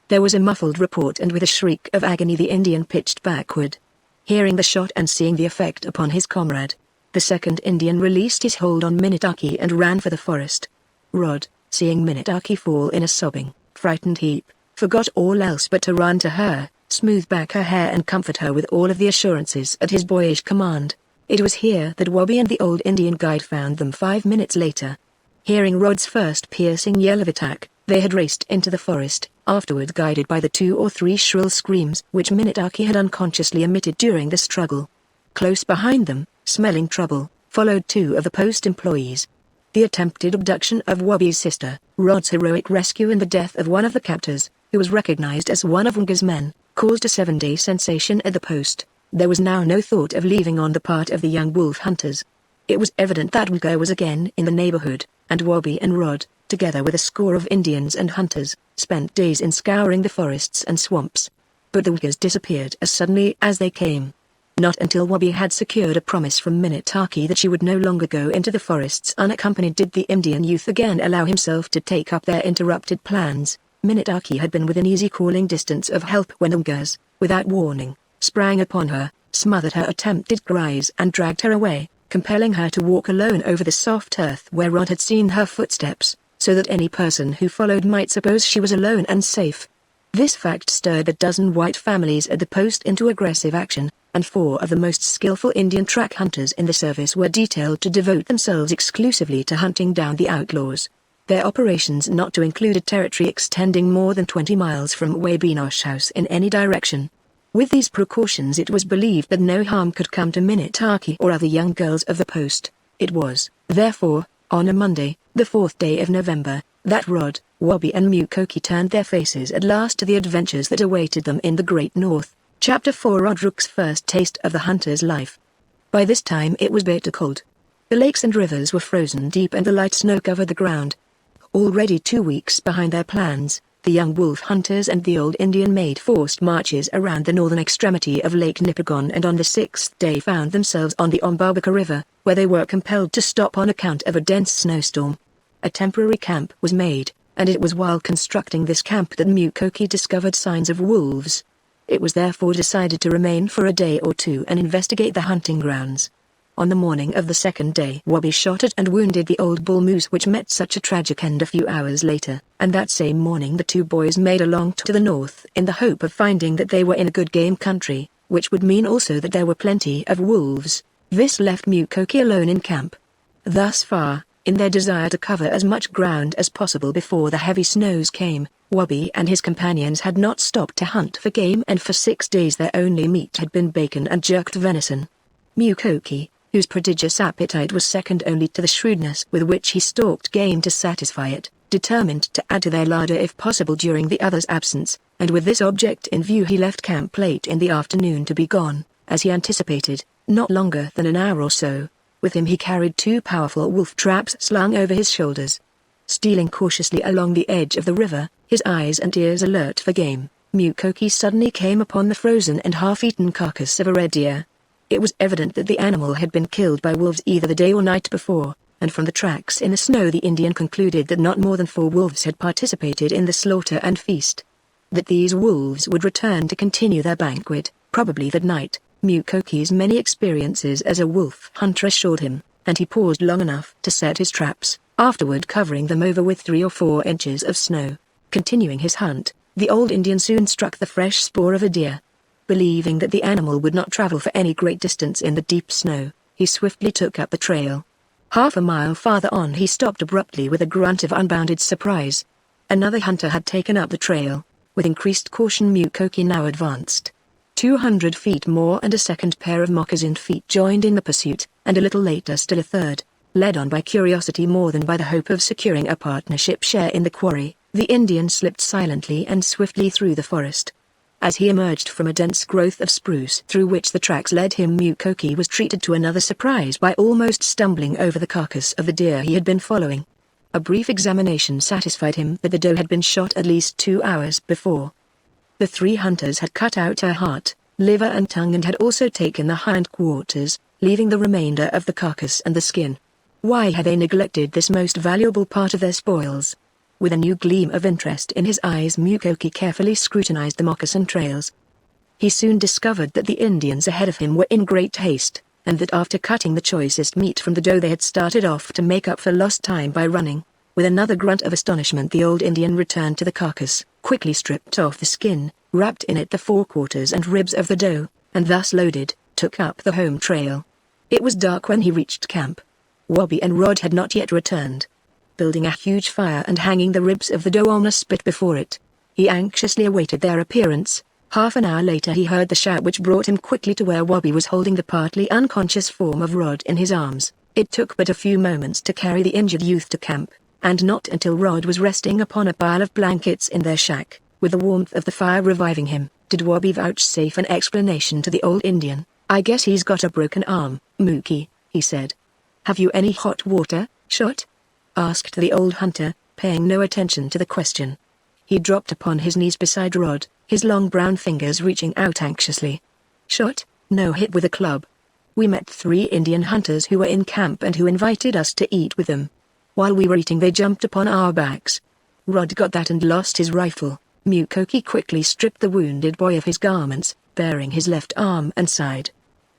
There was a muffled report, and with a shriek of agony the Indian pitched backward. Hearing the shot and seeing the effect upon his comrade, the second Indian released his hold on Minetaki and ran for the forest. Rod, seeing Minetaki fall in a sobbing, frightened heap, forgot all else but to run to her, smooth back her hair and comfort her with all of the assurances at his boyish command. It was here that Wabi and the old Indian guide found them 5 minutes later. Hearing Rod's first piercing yell of attack, they had raced into the forest, afterward guided by the 2 or 3 shrill screams which Minetaki had unconsciously emitted during the struggle. Close behind them, smelling trouble, followed 2 of the post employees. The attempted abduction of Wabi's sister, Rod's heroic rescue and the death of one of the captors, who was recognized as one of Unga's men, caused a 7-day sensation at the post. There was now no thought of leaving on the part of the young wolf hunters. It was evident that Unga was again in the neighborhood, and Wabi and Rod, together with a score of Indians and hunters, spent days in scouring the forests and swamps. But the Ungas disappeared as suddenly as they came. Not until Wabi had secured a promise from Minetaki that she would no longer go into the forests unaccompanied did the Indian youth again allow himself to take up their interrupted plans. Minetaki had been within easy calling distance of help when the Ungas, without warning, sprang upon her, smothered her attempted cries and dragged her away, compelling her to walk alone over the soft earth where Rod had seen her footsteps, so that any person who followed might suppose she was alone and safe. This fact stirred a dozen white families at the post into aggressive action, and 4 of the most skillful Indian track hunters in the service were detailed to devote themselves exclusively to hunting down the outlaws. Their operations not to include a territory extending more than 20 miles from Wabinosh House in any direction. With these precautions it was believed that no harm could come to Minetaki or other young girls of the post. It was, therefore, on a Monday, the 4th day of November, that Rod, Wabi and Mukoki turned their faces at last to the adventures that awaited them in the Great North. Chapter 4 Roderick's first taste of the hunter's life. By this time it was bitter cold. The lakes and rivers were frozen deep and the light snow covered the ground. Already 2 weeks behind their plans, the young wolf hunters and the old Indian made forced marches around the northern extremity of Lake Nipigon, and on the 6th day found themselves on the Ombabaka River, where they were compelled to stop on account of a dense snowstorm. A temporary camp was made, and it was while constructing this camp that Mukoki discovered signs of wolves. It was therefore decided to remain for a day or two and investigate the hunting grounds. On the morning of the 2nd day, Wabi shot at and wounded the old bull moose, which met such a tragic end a few hours later, and that same morning the two boys made a long tour to the north in the hope of finding that they were in a good game country, which would mean also that there were plenty of wolves. This left Mukoki alone in camp. Thus far, in their desire to cover as much ground as possible before the heavy snows came, Wabi and his companions had not stopped to hunt for game, and for 6 days their only meat had been bacon and jerked venison. Mukoki, whose prodigious appetite was second only to the shrewdness with which he stalked game to satisfy it, determined to add to their larder if possible during the others' absence, and with this object in view he left camp late in the afternoon to be gone, as he anticipated, not longer than an hour or so. With him he carried 2 powerful wolf traps slung over his shoulders. Stealing cautiously along the edge of the river, his eyes and ears alert for game, Mukoki suddenly came upon the frozen and half-eaten carcass of a red deer. It was evident that the animal had been killed by wolves either the day or night before, and from the tracks in the snow the Indian concluded that not more than 4 wolves had participated in the slaughter and feast. That these wolves would return to continue their banquet, probably that night, Mukoki's many experiences as a wolf hunter assured him, and he paused long enough to set his traps, afterward covering them over with 3 or 4 inches of snow. Continuing his hunt, the old Indian soon struck the fresh spoor of a deer. Believing that the animal would not travel for any great distance in the deep snow, he swiftly took up the trail. Half a mile farther on he stopped abruptly with a grunt of unbounded surprise. Another hunter had taken up the trail. With increased caution Mukoki now advanced. 200 feet more and a second pair of moccasined feet joined in the pursuit, and a little later still a third. Led on by curiosity more than by the hope of securing a partnership share in the quarry, the Indian slipped silently and swiftly through the forest. As he emerged from a dense growth of spruce through which the tracks led him, Mukoki was treated to another surprise by almost stumbling over the carcass of the deer he had been following. A brief examination satisfied him that the doe had been shot at least 2 hours before. The 3 hunters had cut out her heart, liver and tongue, and had also taken the hindquarters, leaving the remainder of the carcass and the skin. Why had they neglected this most valuable part of their spoils? With a new gleam of interest in his eyes, Mukoki carefully scrutinized the moccasin trails. He soon discovered that the Indians ahead of him were in great haste, and that after cutting the choicest meat from the doe they had started off to make up for lost time by running. With another grunt of astonishment the old Indian returned to the carcass, quickly stripped off the skin, wrapped in it the forequarters and ribs of the doe, and thus loaded, took up the home trail. It was dark when he reached camp. Wabi and Rod had not yet returned. Building a huge fire and hanging the ribs of the doe on a spit before it, he anxiously awaited their appearance. Half an hour later he heard the shout which brought him quickly to where Wabi was holding the partly unconscious form of Rod in his arms. It took but a few moments to carry the injured youth to camp, and not until Rod was resting upon a pile of blankets in their shack, with the warmth of the fire reviving him, did Wabi vouchsafe an explanation to the old Indian. "I guess he's got a broken arm, Mookie," he said. "Have you any hot water, shot?" asked the old hunter, paying no attention to the question. He dropped upon his knees beside Rod, his long brown fingers reaching out anxiously. "Shot? No, hit with a club. We met 3 Indian hunters who were in camp and who invited us to eat with them. While we were eating they jumped upon our backs. Rod got that and lost his rifle." Mukoki quickly stripped the wounded boy of his garments, baring his left arm and side.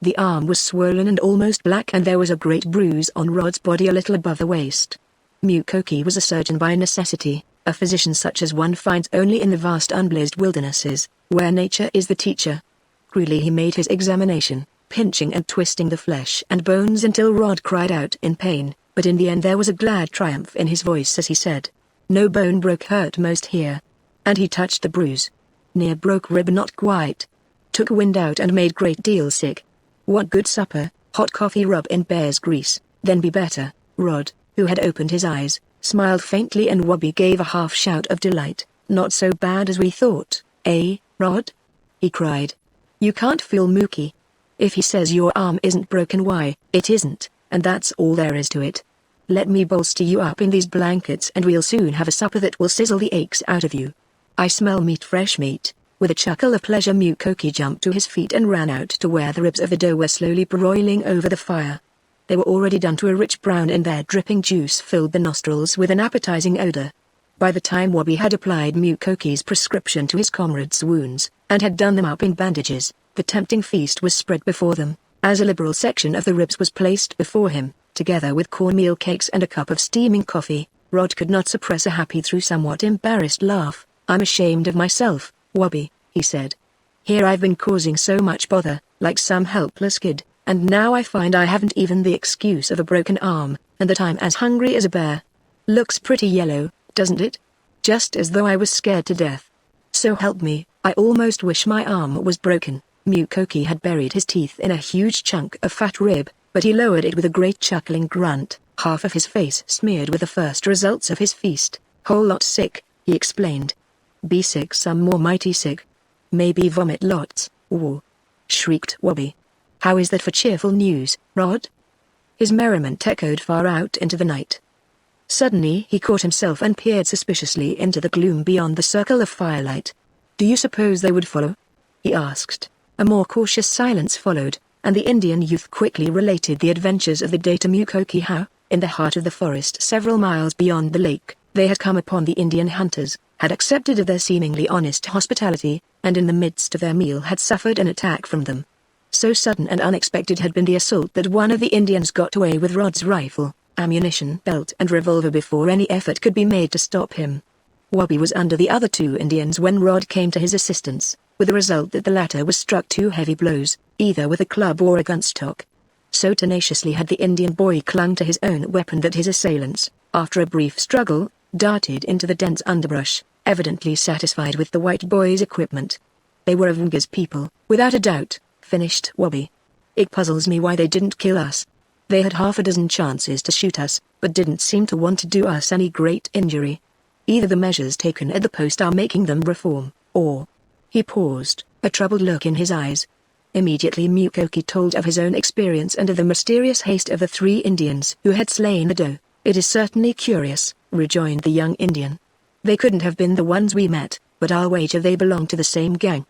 The arm was swollen and almost black, and there was a great bruise on Rod's body a little above the waist. Mukoki was a surgeon by necessity, a physician such as one finds only in the vast unblazed wildernesses, where nature is the teacher. Cruelly he made his examination, pinching and twisting the flesh and bones until Rod cried out in pain, but in the end there was a glad triumph in his voice as he said, "No bone broke, hurt most here." And he touched the bruise. "Near broke rib, not quite. Took wind out and made great deal sick. What good supper, hot coffee, rub in bear's grease, then be better." Rod, who had opened his eyes, smiled faintly, and Wabi gave a half shout of delight. "Not so bad as we thought, eh, Rod?" he cried. "You can't fool Mookie. If he says your arm isn't broken, why, it isn't. and that's all there is to it. Let me bolster you up in these blankets and we'll soon have a supper that will sizzle the aches out of you. I smell meat, fresh meat. With a chuckle of pleasure, Mukoki jumped to his feet and ran out to where the ribs of the doe were slowly broiling over the fire. They were already done to a rich brown and their dripping juice filled the nostrils with an appetizing odor. By the time Wabi had applied Mukoki's prescription to his comrade's wounds, and had done them up in bandages, the tempting feast was spread before them, as a liberal section of the ribs was placed before him, together with cornmeal cakes and a cup of steaming coffee. Rod could not suppress a happy though somewhat embarrassed laugh. "I'm ashamed of myself, Wabi," he said. "Here I've been causing so much bother, like some helpless kid, and now I find I haven't even the excuse of a broken arm, and that I'm as hungry as a bear. Looks pretty yellow, doesn't it? Just as though I was scared to death. So help me, I almost wish my arm was broken." Mukoki had buried his teeth in a huge chunk of fat rib, but he lowered it with a great chuckling grunt, half of his face smeared with the first results of his feast. "Whole lot sick," he explained. "Be sick some more, mighty sick. Maybe vomit lots, or," shrieked Wabi. "How is that for cheerful news, Rod?" His merriment echoed far out into the night. Suddenly he caught himself and peered suspiciously into the gloom beyond the circle of firelight. "Do you suppose they would follow?" he asked. A more cautious silence followed, and the Indian youth quickly related the adventures of the day to Mukoki. How, in the heart of the forest several miles beyond the lake, they had come upon the Indian hunters, had accepted of their seemingly honest hospitality, and in the midst of their meal had suffered an attack from them. So sudden and unexpected had been the assault that one of the Indians got away with Rod's rifle, ammunition belt and revolver before any effort could be made to stop him. Wabi was under the other two Indians when Rod came to his assistance, with the result that the latter was struck two heavy blows, either with a club or a gunstock. So tenaciously had the Indian boy clung to his own weapon that his assailants, after a brief struggle, darted into the dense underbrush, evidently satisfied with the white boy's equipment. "They were Avunga's people, without a doubt," finished Wabi. "It puzzles me why they didn't kill us. They had half a dozen chances to shoot us, but didn't seem to want to do us any great injury. Either the measures taken at the post are making them reform, or—" He paused, a troubled look in his eyes. Immediately Mukoki told of his own experience and of the mysterious haste of the three Indians who had slain the doe. "It is certainly curious," rejoined the young Indian. "They couldn't have been the ones we met, but I'll wager they belong to the same gang.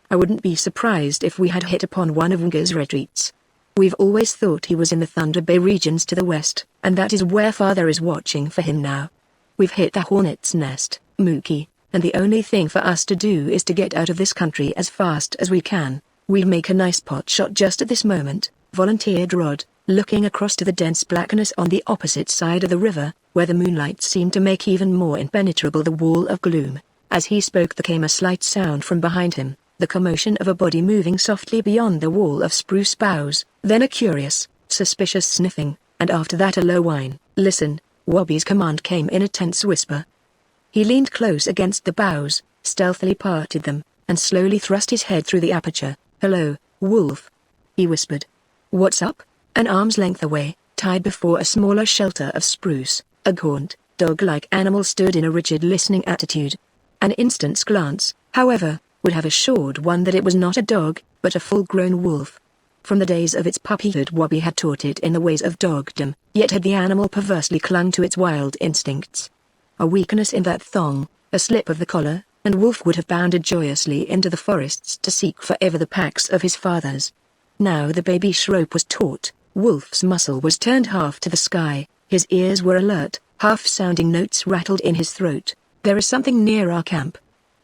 I wouldn't be surprised if we had hit upon one of Unga's retreats. We've always thought he was in the Thunder Bay regions to the west, and that is where Father is watching for him now. We've hit the hornet's nest, Mookie, and the only thing for us to do is to get out of this country as fast as we can. We'd make a nice pot shot just at this moment," volunteered Rod, looking across to the dense blackness on the opposite side of the river, where the moonlight seemed to make even more impenetrable the wall of gloom. As he spoke there came a slight sound from behind him, the commotion of a body moving softly beyond the wall of spruce boughs, then a curious, suspicious sniffing, and after that a low whine. "Listen," Wabi's command came in a tense whisper. He leaned close against the boughs, stealthily parted them, and slowly thrust his head through the aperture. "Hello, Wolf," he whispered. "What's up?" An arm's length away, tied before a smaller shelter of spruce, a gaunt, dog-like animal stood in a rigid listening attitude. An instant's glance, however, would have assured one that it was not a dog, but a full-grown wolf. From the days of its puppyhood Wabi had taught it in the ways of dogdom, yet had the animal perversely clung to its wild instincts. A weakness in that thong, a slip of the collar, and Wolf would have bounded joyously into the forests to seek forever the packs of his fathers. Now the baby rope was taut, Wolf's muzzle was turned half to the sky, his ears were alert, half-sounding notes rattled in his throat. "There is something near our camp,"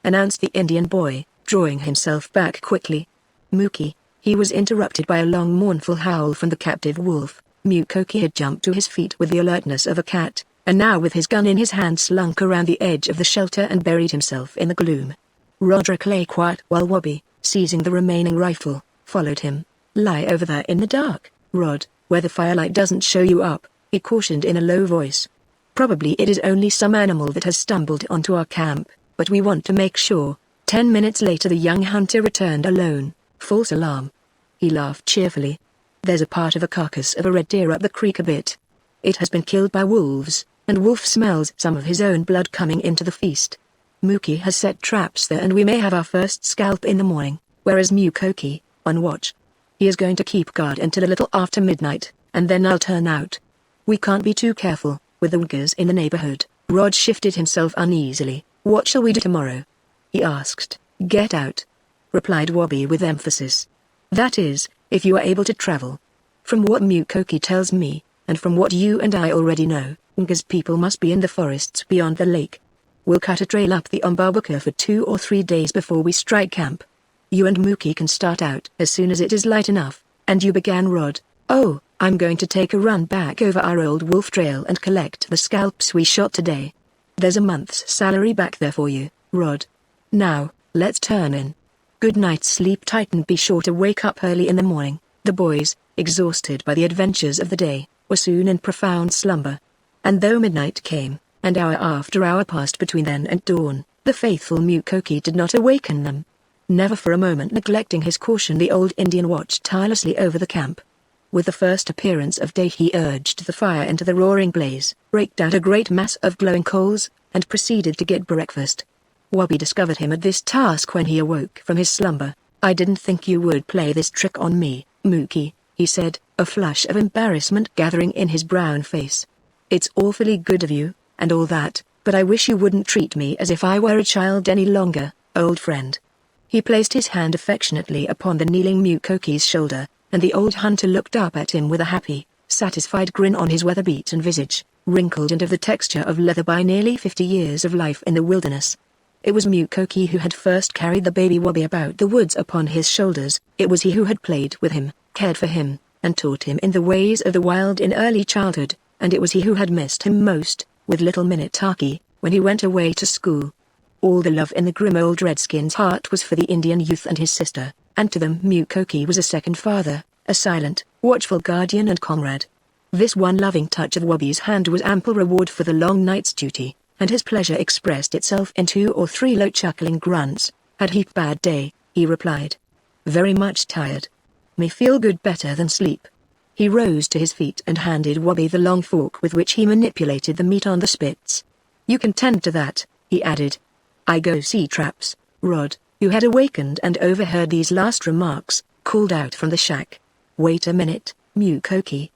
announced the Indian boy, drawing himself back quickly. "Mookie," he was interrupted by a long mournful howl from the captive wolf. Mukoki had jumped to his feet with the alertness of a cat, and now with his gun in his hand slunk around the edge of the shelter and buried himself in the gloom. Roderick lay quiet while Wabi, seizing the remaining rifle, followed him. "Lie over there in the dark, Rod, where the firelight doesn't show you up," he cautioned in a low voice. "Probably it is only some animal that has stumbled onto our camp, but we want to make sure." 10 minutes later the young hunter returned alone. "False alarm." He laughed cheerfully. "There's a part of a carcass of a red deer up the creek a bit. It has been killed by wolves, and Wolf smells some of his own blood coming into the feast. Mookie has set traps there and we may have our first scalp in the morning, whereas Mukoki, on watch. He is going to keep guard until a little after midnight, and then I'll turn out. We can't be too careful, with the Uyghurs in the neighborhood. Rod shifted himself uneasily. What shall we do tomorrow? He asked. Get out, replied Wabi with emphasis. That is, if you are able to travel. From what Mukoki tells me, and from what you and I already know, Uyghurs people must be in the forests beyond the lake. We'll cut a trail up the Umbabuka for 2 or 3 days before we strike camp. You and Mookie can start out as soon as it is light enough, and you began Rod. Oh, I'm going to take a run back over our old wolf trail and collect the scalps we shot today. There's a month's salary back there for you, Rod. Now, let's turn in. Good night's sleep tight and be sure to wake up early in the morning. The boys, exhausted by the adventures of the day, were soon in profound slumber. And though midnight came, and hour after hour passed between then and dawn, the faithful Mukoki did not awaken them. Never for a moment neglecting his caution, the old Indian watched tirelessly over the camp. With the first appearance of day he urged the fire into the roaring blaze, raked out a great mass of glowing coals, and proceeded to get breakfast. Wabi discovered him at this task when he awoke from his slumber. I didn't think you would play this trick on me, Mookie, he said, a flush of embarrassment gathering in his brown face. It's awfully good of you, and all that, but I wish you wouldn't treat me as if I were a child any longer, old friend. He placed his hand affectionately upon the kneeling Mukoki's shoulder, and the old hunter looked up at him with a happy, satisfied grin on his weather-beaten visage, wrinkled and of the texture of leather by nearly 50 years of life in the wilderness. It was Mukoki who had first carried the baby Wabi about the woods upon his shoulders. It was he who had played with him, cared for him, and taught him in the ways of the wild in early childhood, and it was he who had missed him most, with little Minutaki, when he went away to school. All the love in the grim old redskin's heart was for the Indian youth and his sister, and to them Mukoki was a second father, a silent, watchful guardian and comrade. This one loving touch of Wabi's hand was ample reward for the long night's duty, and his pleasure expressed itself in 2 or 3 low chuckling grunts. Had heap bad day, he replied. Very much tired. Me feel good better than sleep. He rose to his feet and handed Wabi the long fork with which he manipulated the meat on the spits. You can tend to that, he added. I go see traps. Rod, who had awakened and overheard these last remarks, called out from the shack. Wait a minute, Mukoki.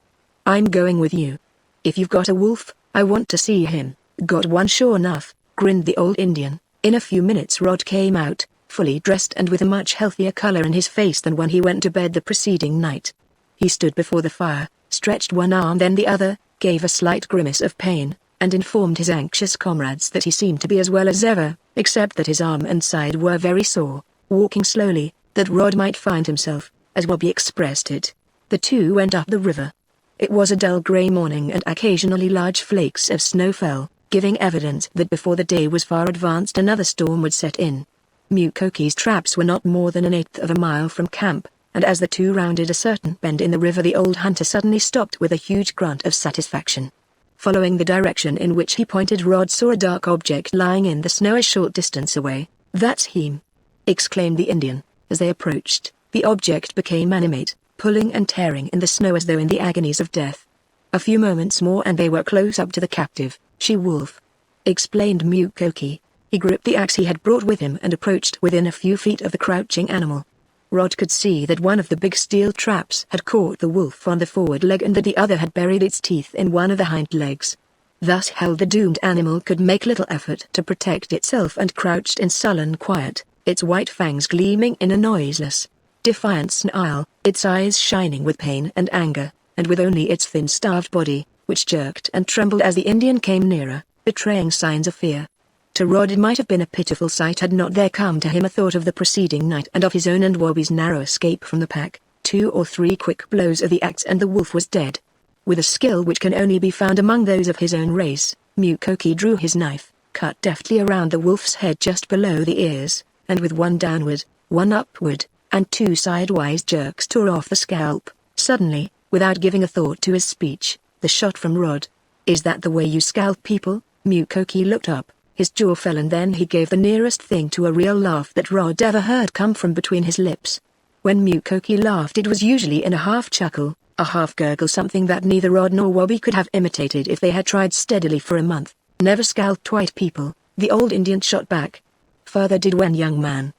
I'm going with you. If you've got a wolf, I want to see him. Got one sure enough, grinned the old Indian. In a few minutes Rod came out, fully dressed and with a much healthier color in his face than when he went to bed the preceding night. He stood before the fire, stretched one arm then the other, gave a slight grimace of pain, and informed his anxious comrades that he seemed to be as well as ever, except that his arm and side were very sore. Walking slowly, that Rod might find himself, as Wabi expressed it. The two went up the river. It was a dull grey morning and occasionally large flakes of snow fell, giving evidence that before the day was far advanced another storm would set in. Mukoki's traps were not more than 1/8 of a mile from camp, and as the two rounded a certain bend in the river the old hunter suddenly stopped with a huge grunt of satisfaction. Following the direction in which he pointed, Rod saw a dark object lying in the snow a short distance away. That's him! Exclaimed the Indian. As they approached, the object became animate, pulling and tearing in the snow as though in the agonies of death. A few moments more and they were close up to the captive, she-wolf. Explained Mukoki. He gripped the axe he had brought with him and approached within a few feet of the crouching animal. Rod could see that one of the big steel traps had caught the wolf on the forward leg and that the other had buried its teeth in one of the hind legs. Thus held the doomed animal could make little effort to protect itself and crouched in sullen quiet, its white fangs gleaming in a noiseless, defiant snarl, its eyes shining with pain and anger, and with only its thin starved body, which jerked and trembled as the Indian came nearer, betraying signs of fear. To Rod it might have been a pitiful sight had not there come to him a thought of the preceding night and of his own and Wabi's narrow escape from the pack. 2 or 3 quick blows of the axe and the wolf was dead. With a skill which can only be found among those of his own race, Mukoki drew his knife, cut deftly around the wolf's head just below the ears, and with one downward, one upward, and 2 sidewise jerks tore off the scalp. Suddenly, without giving a thought to his speech, the shot from Rod. Is that the way you scalp people? Mukoki looked up. His jaw fell and then he gave the nearest thing to a real laugh that Rod ever heard come from between his lips. When Mukoki laughed it was usually in a half chuckle, a half gurgle, something that neither Rod nor Wabi could have imitated if they had tried steadily for a month. Never scalped white people, the old Indian shot back. Further did when young man.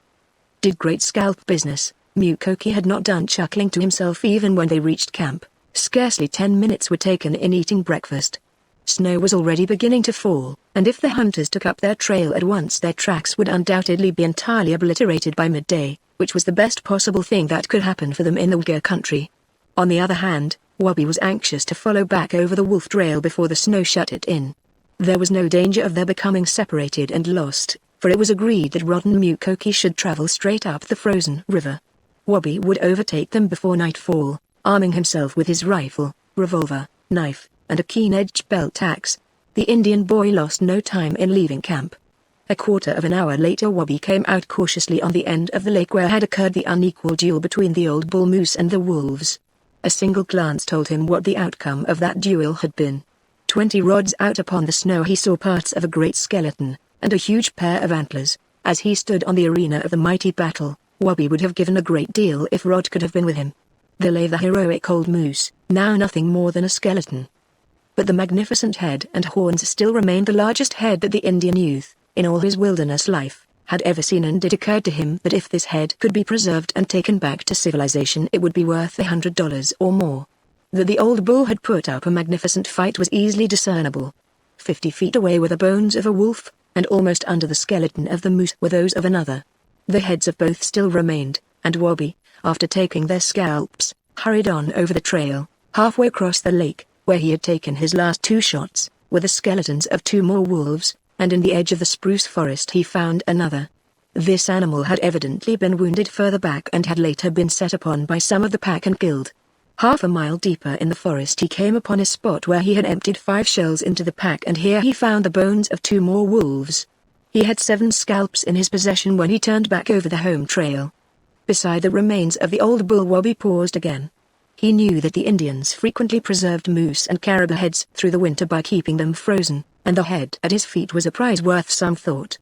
Did great scalp business. Mukoki had not done chuckling to himself even when they reached camp. Scarcely 10 minutes were taken in eating breakfast. Snow was already beginning to fall, and if the hunters took up their trail at once their tracks would undoubtedly be entirely obliterated by midday, which was the best possible thing that could happen for them in the Uyghur country. On the other hand, Wabi was anxious to follow back over the wolf trail before the snow shut it in. There was no danger of their becoming separated and lost, for it was agreed that Rod and Mukoki should travel straight up the frozen river. Wabi would overtake them before nightfall, arming himself with his rifle, revolver, knife, and a keen-edged belt axe. The Indian boy lost no time in leaving camp. A quarter of an hour later Wabi came out cautiously on the end of the lake where had occurred the unequal duel between the old bull moose and the wolves. A single glance told him what the outcome of that duel had been. 20 rods out upon the snow he saw parts of a great skeleton, and a huge pair of antlers. As he stood on the arena of the mighty battle, Wabi would have given a great deal if Rod could have been with him. There lay the heroic old moose, now nothing more than a skeleton. But the magnificent head and horns still remained the largest head that the Indian youth, in all his wilderness life, had ever seen, and it occurred to him that if this head could be preserved and taken back to civilization it would be worth $100 or more. That the old bull had put up a magnificent fight was easily discernible. 50 feet away were the bones of a wolf, and almost under the skeleton of the moose were those of another. The heads of both still remained, and Wabi, after taking their scalps, hurried on over the trail. Halfway across the lake, where he had taken his last 2 shots, were the skeletons of 2 more wolves, and in the edge of the spruce forest he found another. This animal had evidently been wounded further back and had later been set upon by some of the pack and killed. Half a mile deeper in the forest he came upon a spot where he had emptied 5 shells into the pack, and here he found the bones of 2 more wolves. He had 7 scalps in his possession when he turned back over the home trail. Beside the remains of the old bull Wabi paused again. He knew that the Indians frequently preserved moose and caribou heads through the winter by keeping them frozen, and the head at his feet was a prize worth some thought.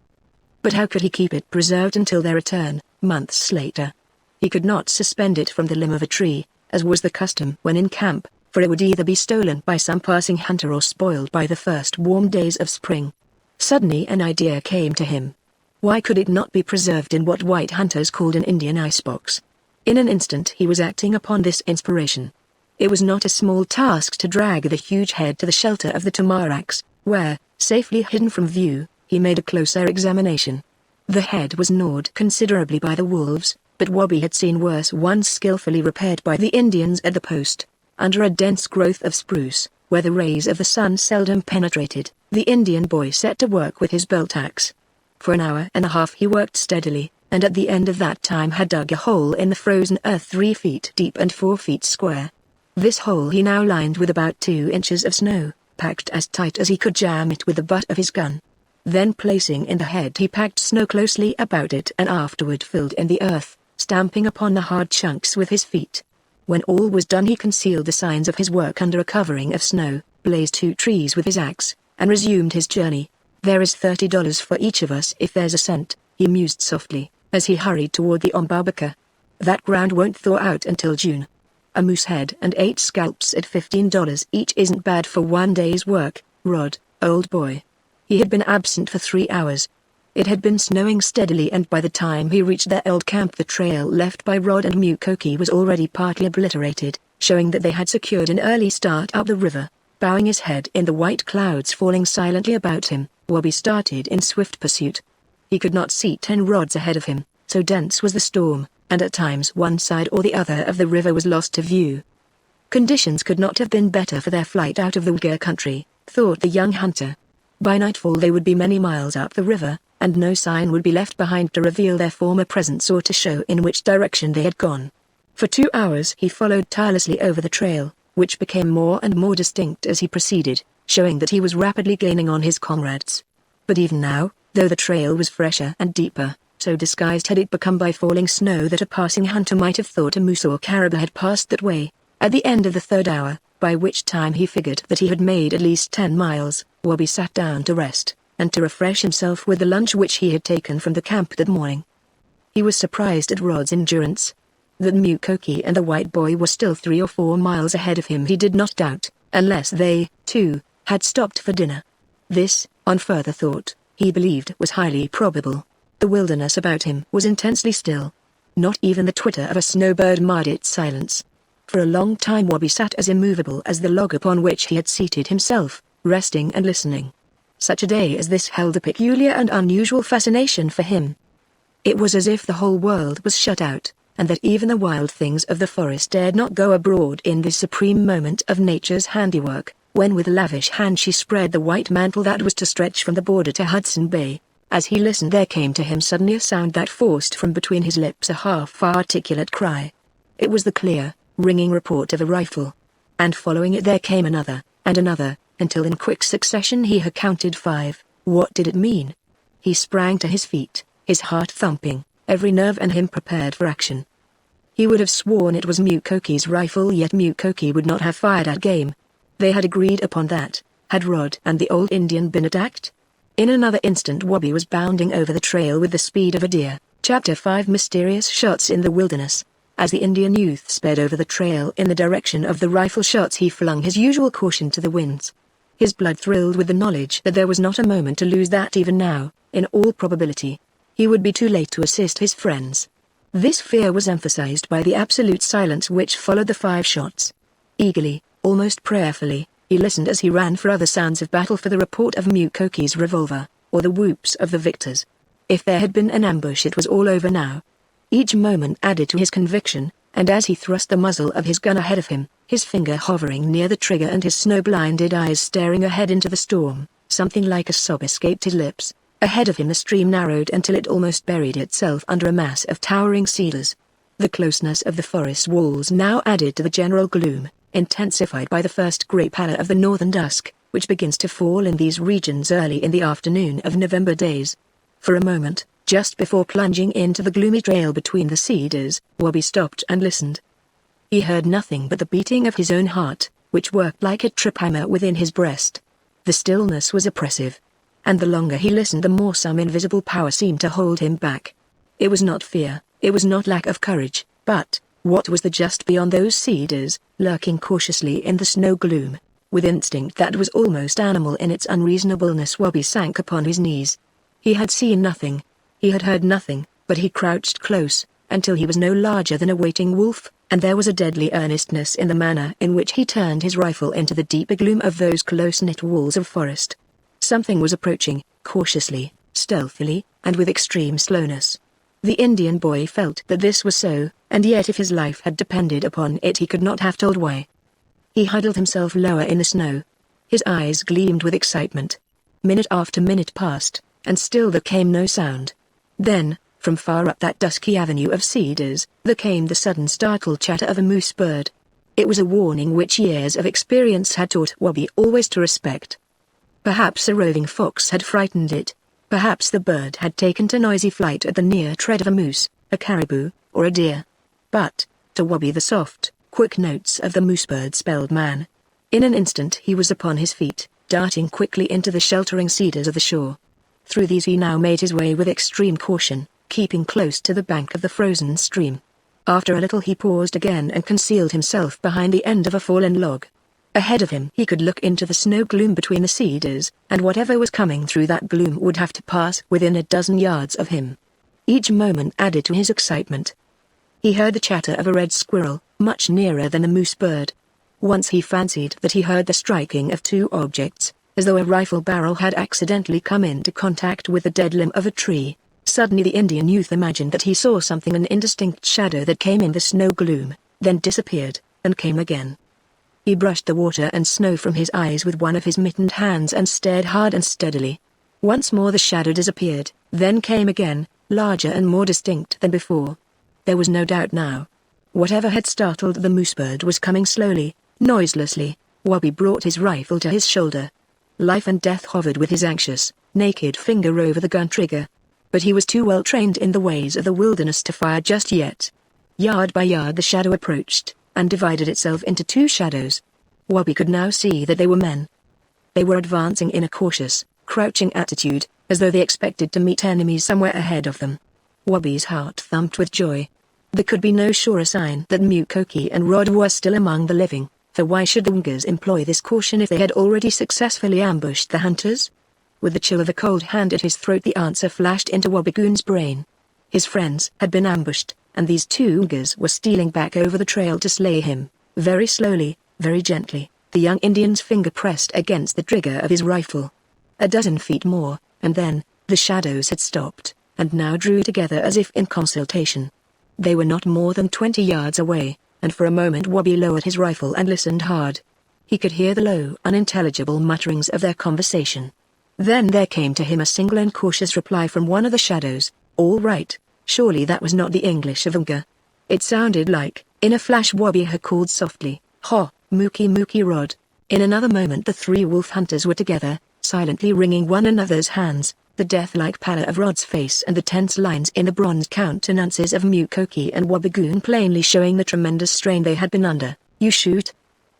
But how could he keep it preserved until their return, months later? He could not suspend it from the limb of a tree, as was the custom when in camp, for it would either be stolen by some passing hunter or spoiled by the first warm days of spring. Suddenly an idea came to him. Why could it not be preserved in what white hunters called an Indian icebox? In an instant he was acting upon this inspiration. It was not a small task to drag the huge head to the shelter of the tamaracks, where, safely hidden from view, he made a closer examination. The head was gnawed considerably by the wolves, but Wabi had seen worse ones skillfully repaired by the Indians at the post. Under a dense growth of spruce, where the rays of the sun seldom penetrated, the Indian boy set to work with his belt axe. For an hour and a half he worked steadily, and at the end of that time had dug a hole in the frozen earth 3 feet deep and 4 feet square. This hole he now lined with about 2 inches of snow, packed as tight as he could jam it with the butt of his gun. Then placing in the head he packed snow closely about it and afterward filled in the earth, stamping upon the hard chunks with his feet. When all was done he concealed the signs of his work under a covering of snow, blazed 2 trees with his axe, and resumed his journey. "There is $30 for each of us if there's a cent," he mused softly, as he hurried toward the Ombabaka. "That ground won't thaw out until June. A moose head and 8 scalps at $15 each isn't bad for one day's work, Rod, old boy." He had been absent for 3 hours. It had been snowing steadily, and by the time he reached their old camp the trail left by Rod and Mukoki was already partly obliterated, showing that they had secured an early start up the river. Bowing his head in the white clouds falling silently about him, Wabi started in swift pursuit. He could not see 10 rods ahead of him, so dense was the storm, and at times one side or the other of the river was lost to view. Conditions could not have been better for their flight out of the Uyghur country, thought the young hunter. By nightfall they would be many miles up the river, and no sign would be left behind to reveal their former presence or to show in which direction they had gone. For 2 hours he followed tirelessly over the trail, which became more and more distinct as he proceeded, showing that he was rapidly gaining on his comrades. But even now, though the trail was fresher and deeper, so disguised had it become by falling snow that a passing hunter might have thought a moose or caribou had passed that way. At the end of the 3rd hour, by which time he figured that he had made at least 10 miles, Wabi sat down to rest, and to refresh himself with the lunch which he had taken from the camp that morning. He was surprised at Rod's endurance. That Mukoki and the white boy were still 3 or 4 miles ahead of him he did not doubt, unless they, too, had stopped for dinner. This, on further thought, he believed was highly probable. The wilderness about him was intensely still. Not even the twitter of a snowbird marred its silence. For a long time Wabi sat as immovable as the log upon which he had seated himself, resting and listening. Such a day as this held a peculiar and unusual fascination for him. It was as if the whole world was shut out, and that even the wild things of the forest dared not go abroad in this supreme moment of nature's handiwork, when with lavish hand she spread the white mantle that was to stretch from the border to Hudson Bay. As he listened there came to him suddenly a sound that forced from between his lips a half-articulate cry. It was the clear, ringing report of a rifle. And following it there came another, and another, until in quick succession he had counted 5. What did it mean? He sprang to his feet, his heart thumping, every nerve in him prepared for action. He would have sworn it was Mukoki's rifle, yet Mukoki would not have fired at game. They had agreed upon that. Had Rod and the old Indian been attacked? In another instant Wabi was bounding over the trail with the speed of a deer. Chapter 5 Mysterious Shots in the Wilderness. As the Indian youth sped over the trail in the direction of the rifle shots he flung his usual caution to the winds. His blood thrilled with the knowledge that there was not a moment to lose, that even now, in all probability, he would be too late to assist his friends. This fear was emphasized by the absolute silence which followed the 5 shots. Eagerly, almost prayerfully, he listened as he ran for other sounds of battle, for the report of Mukoki's revolver, or the whoops of the victors. If there had been an ambush it was all over now. Each moment added to his conviction, and as he thrust the muzzle of his gun ahead of him, his finger hovering near the trigger and his snow-blinded eyes staring ahead into the storm, something like a sob escaped his lips. Ahead of him the stream narrowed until it almost buried itself under a mass of towering cedars. The closeness of the forest walls now added to the general gloom, intensified by the first grey pallor of the northern dusk, which begins to fall in these regions early in the afternoon of November days. For a moment, just before plunging into the gloomy trail between the cedars, Wabi stopped and listened. He heard nothing but the beating of his own heart, which worked like a trip hammer within his breast. The stillness was oppressive. And the longer he listened the more some invisible power seemed to hold him back. It was not fear, it was not lack of courage, but, what was there just beyond those cedars, lurking cautiously in the snow gloom? With instinct that was almost animal in its unreasonableness Wabi sank upon his knees. He had seen nothing. He had heard nothing, but he crouched close, until he was no larger than a waiting wolf, and there was a deadly earnestness in the manner in which he turned his rifle into the deeper gloom of those close-knit walls of forest. Something was approaching, cautiously, stealthily, and with extreme slowness. The Indian boy felt that this was so, and yet if his life had depended upon it he could not have told why. He huddled himself lower in the snow. His eyes gleamed with excitement. Minute after minute passed, and still there came no sound. Then, from far up that dusky avenue of cedars, there came the sudden startled chatter of a moose bird. It was a warning which years of experience had taught Wabi always to respect. Perhaps a roving fox had frightened it. Perhaps the bird had taken to noisy flight at the near tread of a moose, a caribou, or a deer. But, to Wabi the soft, quick notes of the moose bird spelled man. In an instant he was upon his feet, darting quickly into the sheltering cedars of the shore. Through these he now made his way with extreme caution, keeping close to the bank of the frozen stream. After a little he paused again and concealed himself behind the end of a fallen log. Ahead of him he could look into the snow gloom between the cedars, and whatever was coming through that gloom would have to pass within a dozen yards of him. Each moment added to his excitement. He heard the chatter of a red squirrel, much nearer than the moose bird. Once he fancied that he heard the striking of 2 objects, as though a rifle barrel had accidentally come into contact with the dead limb of a tree. Suddenly the Indian youth imagined that he saw something, an indistinct shadow that came in the snow gloom, then disappeared, and came again. He brushed the water and snow from his eyes with one of his mittened hands and stared hard and steadily. Once more the shadow disappeared, then came again, larger and more distinct than before. There was no doubt now. Whatever had startled the moose bird was coming slowly, noiselessly. Wabi brought his rifle to his shoulder. Life and death hovered with his anxious, naked finger over the gun trigger. But he was too well trained in the ways of the wilderness to fire just yet. Yard by yard the shadow approached, and divided itself into 2 shadows. Wabi could now see that they were men. They were advancing in a cautious, crouching attitude, as though they expected to meet enemies somewhere ahead of them. Wabi's heart thumped with joy. There could be no surer sign that Mukoki and Rod were still among the living, for why should the Woongas employ this caution if they had already successfully ambushed the hunters? With the chill of a cold hand at his throat the answer flashed into Wabigoon's brain. His friends had been ambushed, and these two Ungers were stealing back over the trail to slay him. Very slowly, very gently, the young Indian's finger pressed against the trigger of his rifle. A dozen feet more, and then, the shadows had stopped, and now drew together as if in consultation. They were not more than 20 yards away, and for a moment Wabi lowered his rifle and listened hard. He could hear the low, unintelligible mutterings of their conversation. Then there came to him a single and cautious reply from one of the shadows. "All right." Surely that was not the English of Unger. It sounded like, in a flash Wabi had called softly, "Ha, Mookie Mookie Rod." In another moment the three wolf hunters were together, silently wringing one another's hands, the death-like pallor of Rod's face and the tense lines in the bronze countenances of Mukoki and Wabigoon plainly showing the tremendous strain they had been under. "You shoot?"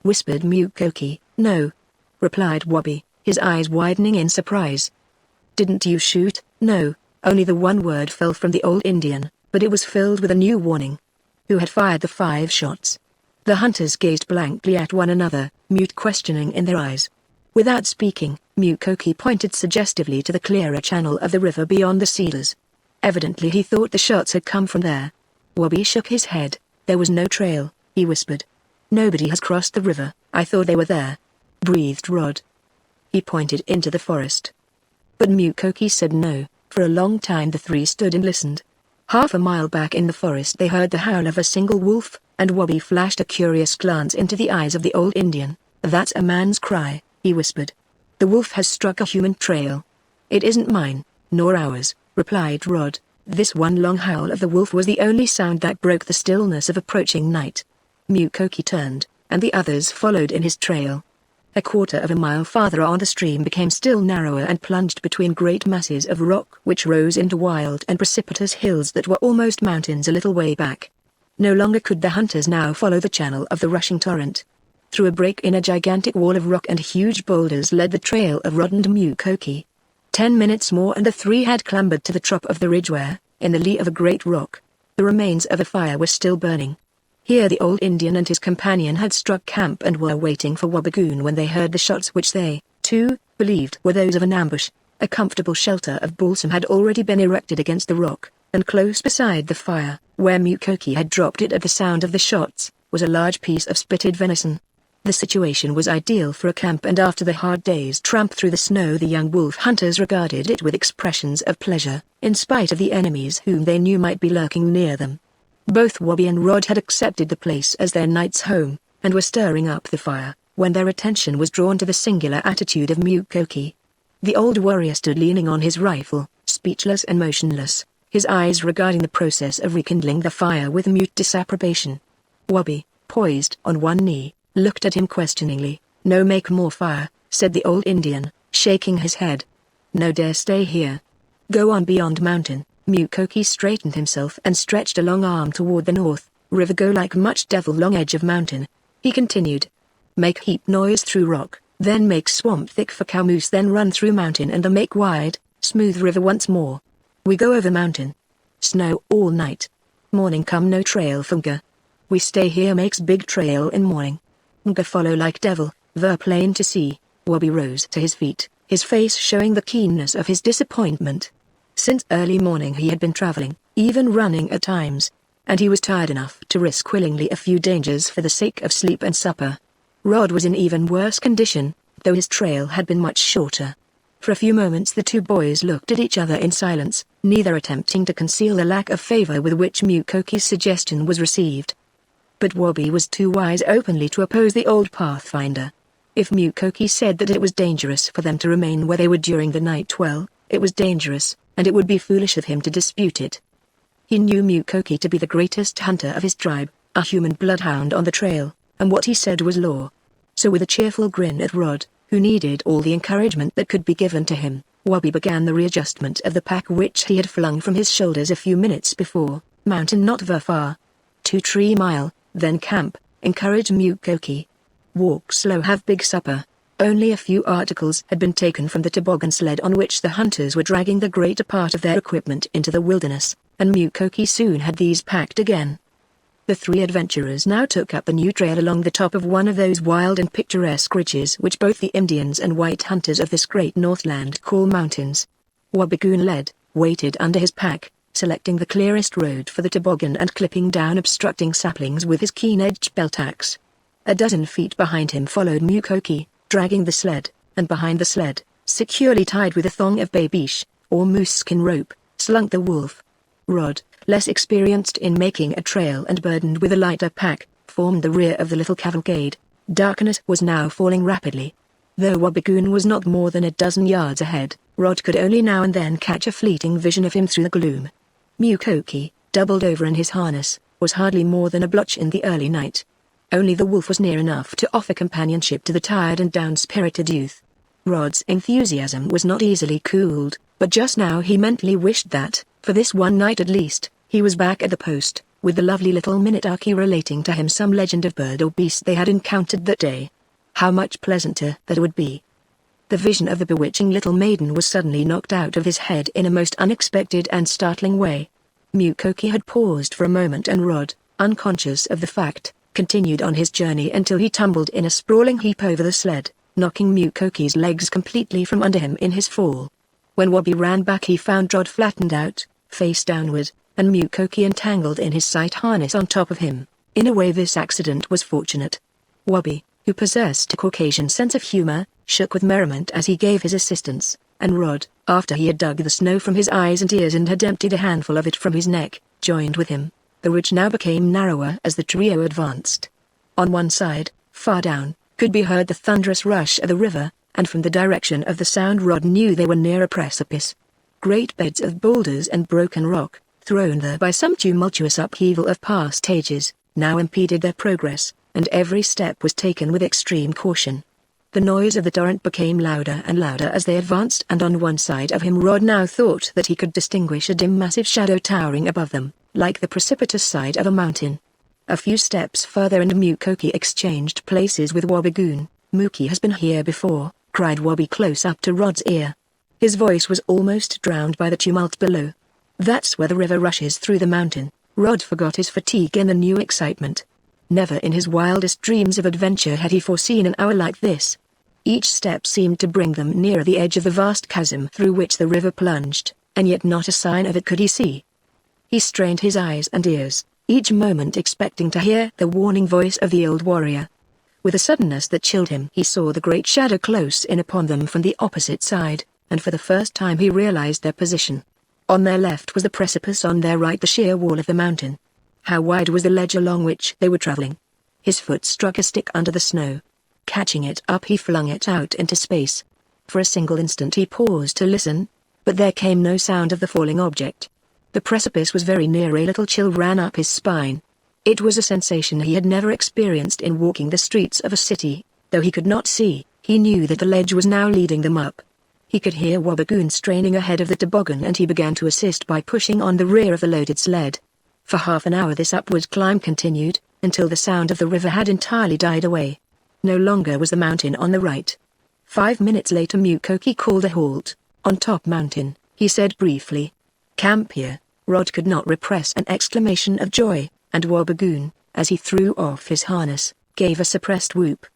whispered Mukoki. "No," replied Wabi, his eyes widening in surprise. "Didn't you shoot?" "No." Only the one word fell from the old Indian, but it was filled with a new warning. Who had fired the 5 shots? The hunters gazed blankly at one another, mute questioning in their eyes. Without speaking, Mukoki pointed suggestively to the clearer channel of the river beyond the cedars. Evidently he thought the shots had come from there. Wabi shook his head. "There was no trail," he whispered. "Nobody has crossed the river." "I thought they were there," breathed Rod. He pointed into the forest. But Mukoki said no. For a long time the three stood and listened. Half a mile back in the forest they heard the howl of a single wolf, and Wabi flashed a curious glance into the eyes of the old Indian. "That's a man's cry," he whispered. "The wolf has struck a human trail." "It isn't mine, nor ours," replied Rod. This one long howl of the wolf was the only sound that broke the stillness of approaching night. Mukoki turned, and the others followed in his trail. A quarter of a mile farther on the stream became still narrower and plunged between great masses of rock which rose into wild and precipitous hills that were almost mountains a little way back. No longer could the hunters now follow the channel of the rushing torrent. Through a break in a gigantic wall of rock and huge boulders led the trail of Rod and Mukoki. 10 minutes more and the three had clambered to the top of the ridge where, in the lee of a great rock, the remains of a fire were still burning. Here the old Indian and his companion had struck camp and were waiting for Wabigoon when they heard the shots which they, too, believed were those of an ambush. A comfortable shelter of balsam had already been erected against the rock, and close beside the fire, where Mukoki had dropped it at the sound of the shots, was a large piece of spitted venison. The situation was ideal for a camp, and after the hard day's tramp through the snow the young wolf hunters regarded it with expressions of pleasure, in spite of the enemies whom they knew might be lurking near them. Both Wabi and Rod had accepted the place as their night's home, and were stirring up the fire, when their attention was drawn to the singular attitude of Mukoki. The old warrior stood leaning on his rifle, speechless and motionless, his eyes regarding the process of rekindling the fire with mute disapprobation. Wabi, poised on one knee, looked at him questioningly. "No, make more fire," said the old Indian, shaking his head. "No, dare stay here. Go on beyond mountain." Mukoki straightened himself and stretched a long arm toward the north. "River go like much devil long edge of mountain," he continued. "Make heap noise through rock, then make swamp thick for cow moose, then run through mountain and the make wide, smooth river once more. We go over mountain. Snow all night. Morning come no trail for Nga. We stay here makes big trail in morning. Nga follow like devil, ver plain to see." Wabi rose to his feet, his face showing the keenness of his disappointment. Since early morning he had been traveling, even running at times, and he was tired enough to risk willingly a few dangers for the sake of sleep and supper. Rod was in even worse condition, though his trail had been much shorter. For a few moments the two boys looked at each other in silence, neither attempting to conceal the lack of favor with which Mukoki's suggestion was received. But Wabi was too wise openly to oppose the old pathfinder. If Mukoki said that it was dangerous for them to remain where they were during the night, well, it was dangerous, and it would be foolish of him to dispute it. He knew Mukoki to be the greatest hunter of his tribe, a human bloodhound on the trail, and what he said was law. So with a cheerful grin at Rod, who needed all the encouragement that could be given to him, Wabi began the readjustment of the pack which he had flung from his shoulders a few minutes before. "Mountain not ver far. 2-3 mile, then camp," encouraged Mukoki. "Walk slow, have big supper." Only a few articles had been taken from the toboggan sled on which the hunters were dragging the greater part of their equipment into the wilderness, and Mukoki soon had these packed again. The three adventurers now took up the new trail along the top of one of those wild and picturesque ridges which both the Indians and white hunters of this great Northland call mountains. Wabigoon led, weighted under his pack, selecting the clearest road for the toboggan and clipping down obstructing saplings with his keen-edged belt axe. A dozen feet behind him followed Mukoki, dragging the sled, and behind the sled, securely tied with a thong of babiche, or moose skin rope, slunk the wolf. Rod, less experienced in making a trail and burdened with a lighter pack, formed the rear of the little cavalcade. Darkness was now falling rapidly. Though Wabigoon was not more than a dozen yards ahead, Rod could only now and then catch a fleeting vision of him through the gloom. Mukoki, doubled over in his harness, was hardly more than a blotch in the early night. Only the wolf was near enough to offer companionship to the tired and down-spirited youth. Rod's enthusiasm was not easily cooled, but just now he mentally wished that, for this one night at least, he was back at the post, with the lovely little Minotaki relating to him some legend of bird or beast they had encountered that day. How much pleasanter that would be. The vision of the bewitching little maiden was suddenly knocked out of his head in a most unexpected and startling way. Mukoki had paused for a moment and Rod, unconscious of the fact, continued on his journey until he tumbled in a sprawling heap over the sled, knocking Mukoki's legs completely from under him in his fall. When Wabi ran back he found Rod flattened out, face downward, and Mukoki entangled in his sight harness on top of him. In a way this accident was fortunate. Wabi, who possessed a Caucasian sense of humor, shook with merriment as he gave his assistance, and Rod, after he had dug the snow from his eyes and ears and had emptied a handful of it from his neck, joined with him. The ridge now became narrower as the trio advanced. On one side, far down, could be heard the thunderous rush of the river, and from the direction of the sound Rod knew they were near a precipice. Great beds of boulders and broken rock, thrown there by some tumultuous upheaval of past ages, now impeded their progress, and every step was taken with extreme caution. The noise of the torrent became louder and louder as they advanced, and on one side of him Rod now thought that he could distinguish a dim massive shadow towering above them, like the precipitous side of a mountain. A few steps further and Mukoki exchanged places with Wabigoon. "Mookie has been here before," cried Wabi close up to Rod's ear. His voice was almost drowned by the tumult below. "That's where the river rushes through the mountain." Rod forgot his fatigue in the new excitement. Never in his wildest dreams of adventure had he foreseen an hour like this. Each step seemed to bring them nearer the edge of the vast chasm through which the river plunged, and yet not a sign of it could he see. He strained his eyes and ears, each moment expecting to hear the warning voice of the old warrior. With a suddenness that chilled him he saw the great shadow close in upon them from the opposite side, and for the first time he realized their position. On their left was the precipice, on their right the sheer wall of the mountain. How wide was the ledge along which they were traveling? His foot struck a stick under the snow. Catching it up he flung it out into space. For a single instant he paused to listen, but there came no sound of the falling object. The precipice was very near. A little chill ran up his spine. It was a sensation he had never experienced in walking the streets of a city. Though he could not see, he knew that the ledge was now leading them up. He could hear Wabigoon straining ahead of the toboggan, and he began to assist by pushing on the rear of the loaded sled. For half an hour this upward climb continued, until the sound of the river had entirely died away. No longer was the mountain on the right. 5 minutes later Mukoki called a halt. "On top mountain," he said briefly. "Camp here." Rod could not repress an exclamation of joy, and Wabigoon, as he threw off his harness, gave a suppressed whoop.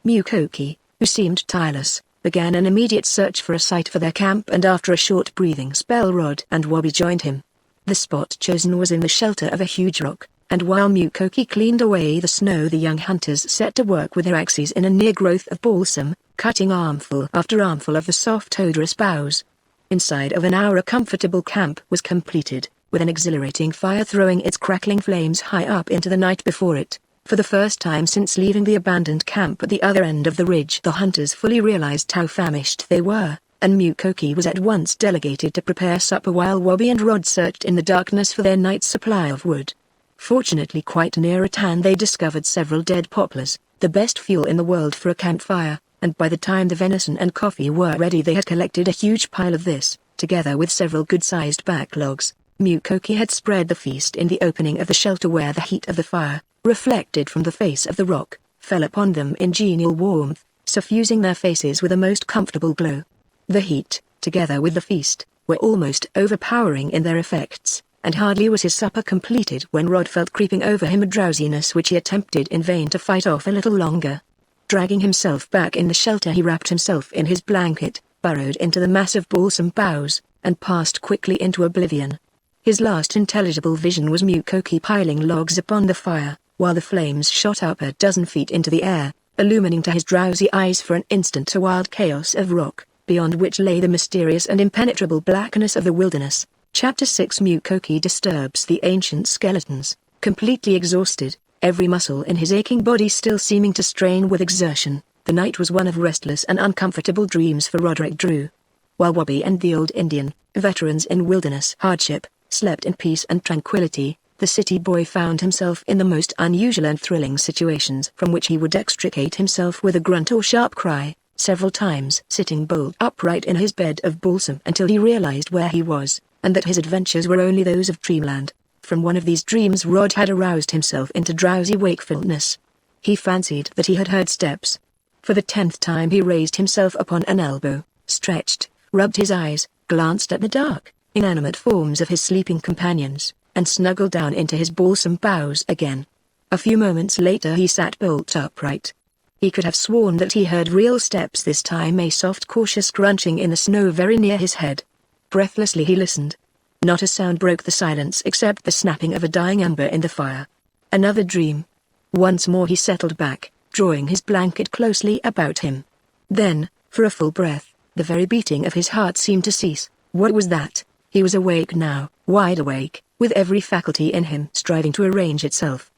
Mukoki, who seemed tireless, began an immediate search for a site for their camp, and after a short breathing spell Rod and Wabi joined him. The spot chosen was in the shelter of a huge rock, and while Mukoki cleaned away the snow the young hunters set to work with their axes in a near growth of balsam, cutting armful after armful of the soft odorous boughs. Inside of an hour a comfortable camp was completed, with an exhilarating fire throwing its crackling flames high up into the night before it. For the first time since leaving the abandoned camp at the other end of the ridge the hunters fully realized how famished they were, and Mukoki was at once delegated to prepare supper while Wabi and Rod searched in the darkness for their night's supply of wood. Fortunately quite near at hand they discovered several dead poplars, the best fuel in the world for a campfire, and by the time the venison and coffee were ready they had collected a huge pile of this, together with several good-sized backlogs. Mukoki had spread the feast in the opening of the shelter where the heat of the fire, reflected from the face of the rock, fell upon them in genial warmth, suffusing their faces with a most comfortable glow. The heat, together with the feast, were almost overpowering in their effects, and hardly was his supper completed when Rod felt creeping over him a drowsiness which he attempted in vain to fight off a little longer. Dragging himself back in the shelter he wrapped himself in his blanket, burrowed into the massive balsam boughs, and passed quickly into oblivion. His last intelligible vision was Mukoki piling logs upon the fire, while the flames shot up a dozen feet into the air, illumining to his drowsy eyes for an instant a wild chaos of rock, beyond which lay the mysterious and impenetrable blackness of the wilderness. Chapter 6. Mukoki disturbs the ancient skeletons. Completely exhausted, every muscle in his aching body still seeming to strain with exertion, the night was one of restless and uncomfortable dreams for Roderick Drew. While Wabi and the old Indian, veterans in wilderness hardship, slept in peace and tranquility, the city boy found himself in the most unusual and thrilling situations from which he would extricate himself with a grunt or sharp cry, several times sitting bolt upright in his bed of balsam until he realized where he was, and that his adventures were only those of dreamland. From one of these dreams Rod had aroused himself into drowsy wakefulness. He fancied that he had heard steps. For the 10th time he raised himself upon an elbow, stretched, rubbed his eyes, glanced at the dark, inanimate forms of his sleeping companions, and snuggled down into his balsam boughs again. A few moments later he sat bolt upright. He could have sworn that he heard real steps this time, a soft cautious crunching in the snow very near his head. Breathlessly he listened. Not a sound broke the silence except the snapping of a dying ember in the fire. Another dream. Once more he settled back, drawing his blanket closely about him. Then, for a full breath, the very beating of his heart seemed to cease. What was that? He was awake now, wide awake, with every faculty in him striving to arrange itself.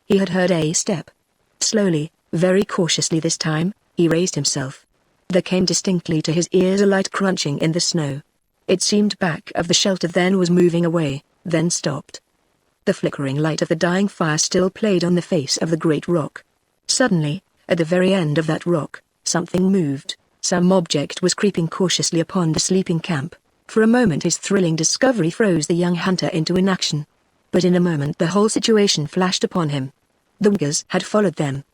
He had heard a step. Slowly, very cautiously this time, he raised himself. There came distinctly to his ears a light crunching in the snow. It seemed back of the shelter, then was moving away, then stopped. The flickering light of the dying fire still played on the face of the great rock. Suddenly, at the very end of that rock, something moved. Some object was creeping cautiously upon the sleeping camp. For a moment his thrilling discovery froze the young hunter into inaction. But in a moment the whole situation flashed upon him. The Wuggers had followed them.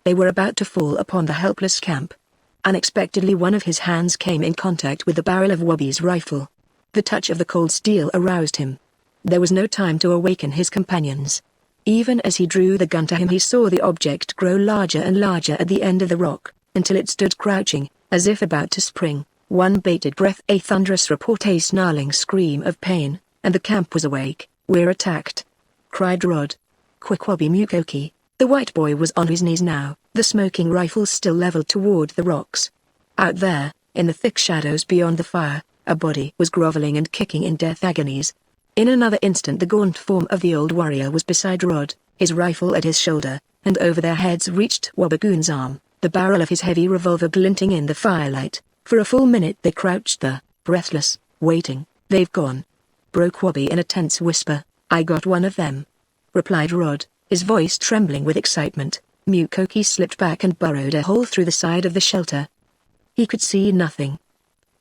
They were about to fall upon the helpless camp. Unexpectedly one of his hands came in contact with the barrel of Wabi's rifle. The touch of the cold steel aroused him. There was no time to awaken his companions. Even as he drew the gun to him he saw the object grow larger and larger at the end of the rock, until it stood crouching, as if about to spring. One bated breath, a thunderous report, a snarling scream of pain, and the camp was awake. "We're attacked!" cried Rod. "Quick, Wabi Mukoki!" The white boy was on his knees now, the smoking rifle still leveled toward the rocks. Out there, in the thick shadows beyond the fire, a body was groveling and kicking in death agonies. In another instant the gaunt form of the old warrior was beside Rod, his rifle at his shoulder, and over their heads reached Wabigoon's arm, the barrel of his heavy revolver glinting in the firelight. For a full minute they crouched there, breathless, waiting. "They've gone," broke Wabi in a tense whisper. "I got one of them," replied Rod, his voice trembling with excitement. Mukoki slipped back and burrowed a hole through the side of the shelter. He could see nothing.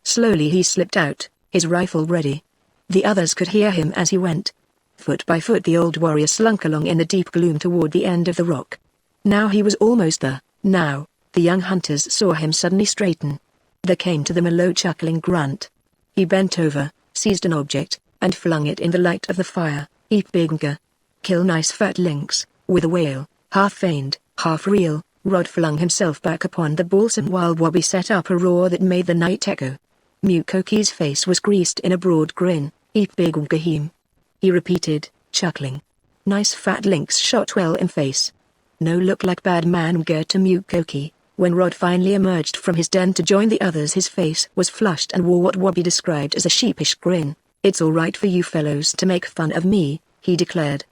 Slowly he slipped out, his rifle ready. The others could hear him as he went. Foot by foot the old warrior slunk along in the deep gloom toward the end of the rock. Now he was almost there. Now, the young hunters saw him suddenly straighten. There came to them a low chuckling grunt. He bent over, seized an object, and flung it in the light of the fire. "Eat big nga. Kill nice fat lynx." With a wail, half feigned, half real, Rod flung himself back upon the balsam while Wabi set up a roar that made the night echo. Mukoki's face was creased in a broad grin. "Eat big nga him," he repeated, chuckling. Nice fat lynx shot well in face. No look like bad man nga to Mukoki. When Rod finally emerged from his den to join the others his face was flushed and wore what Wabi described as a sheepish grin. "It's all right for you fellows to make fun of me," he declared.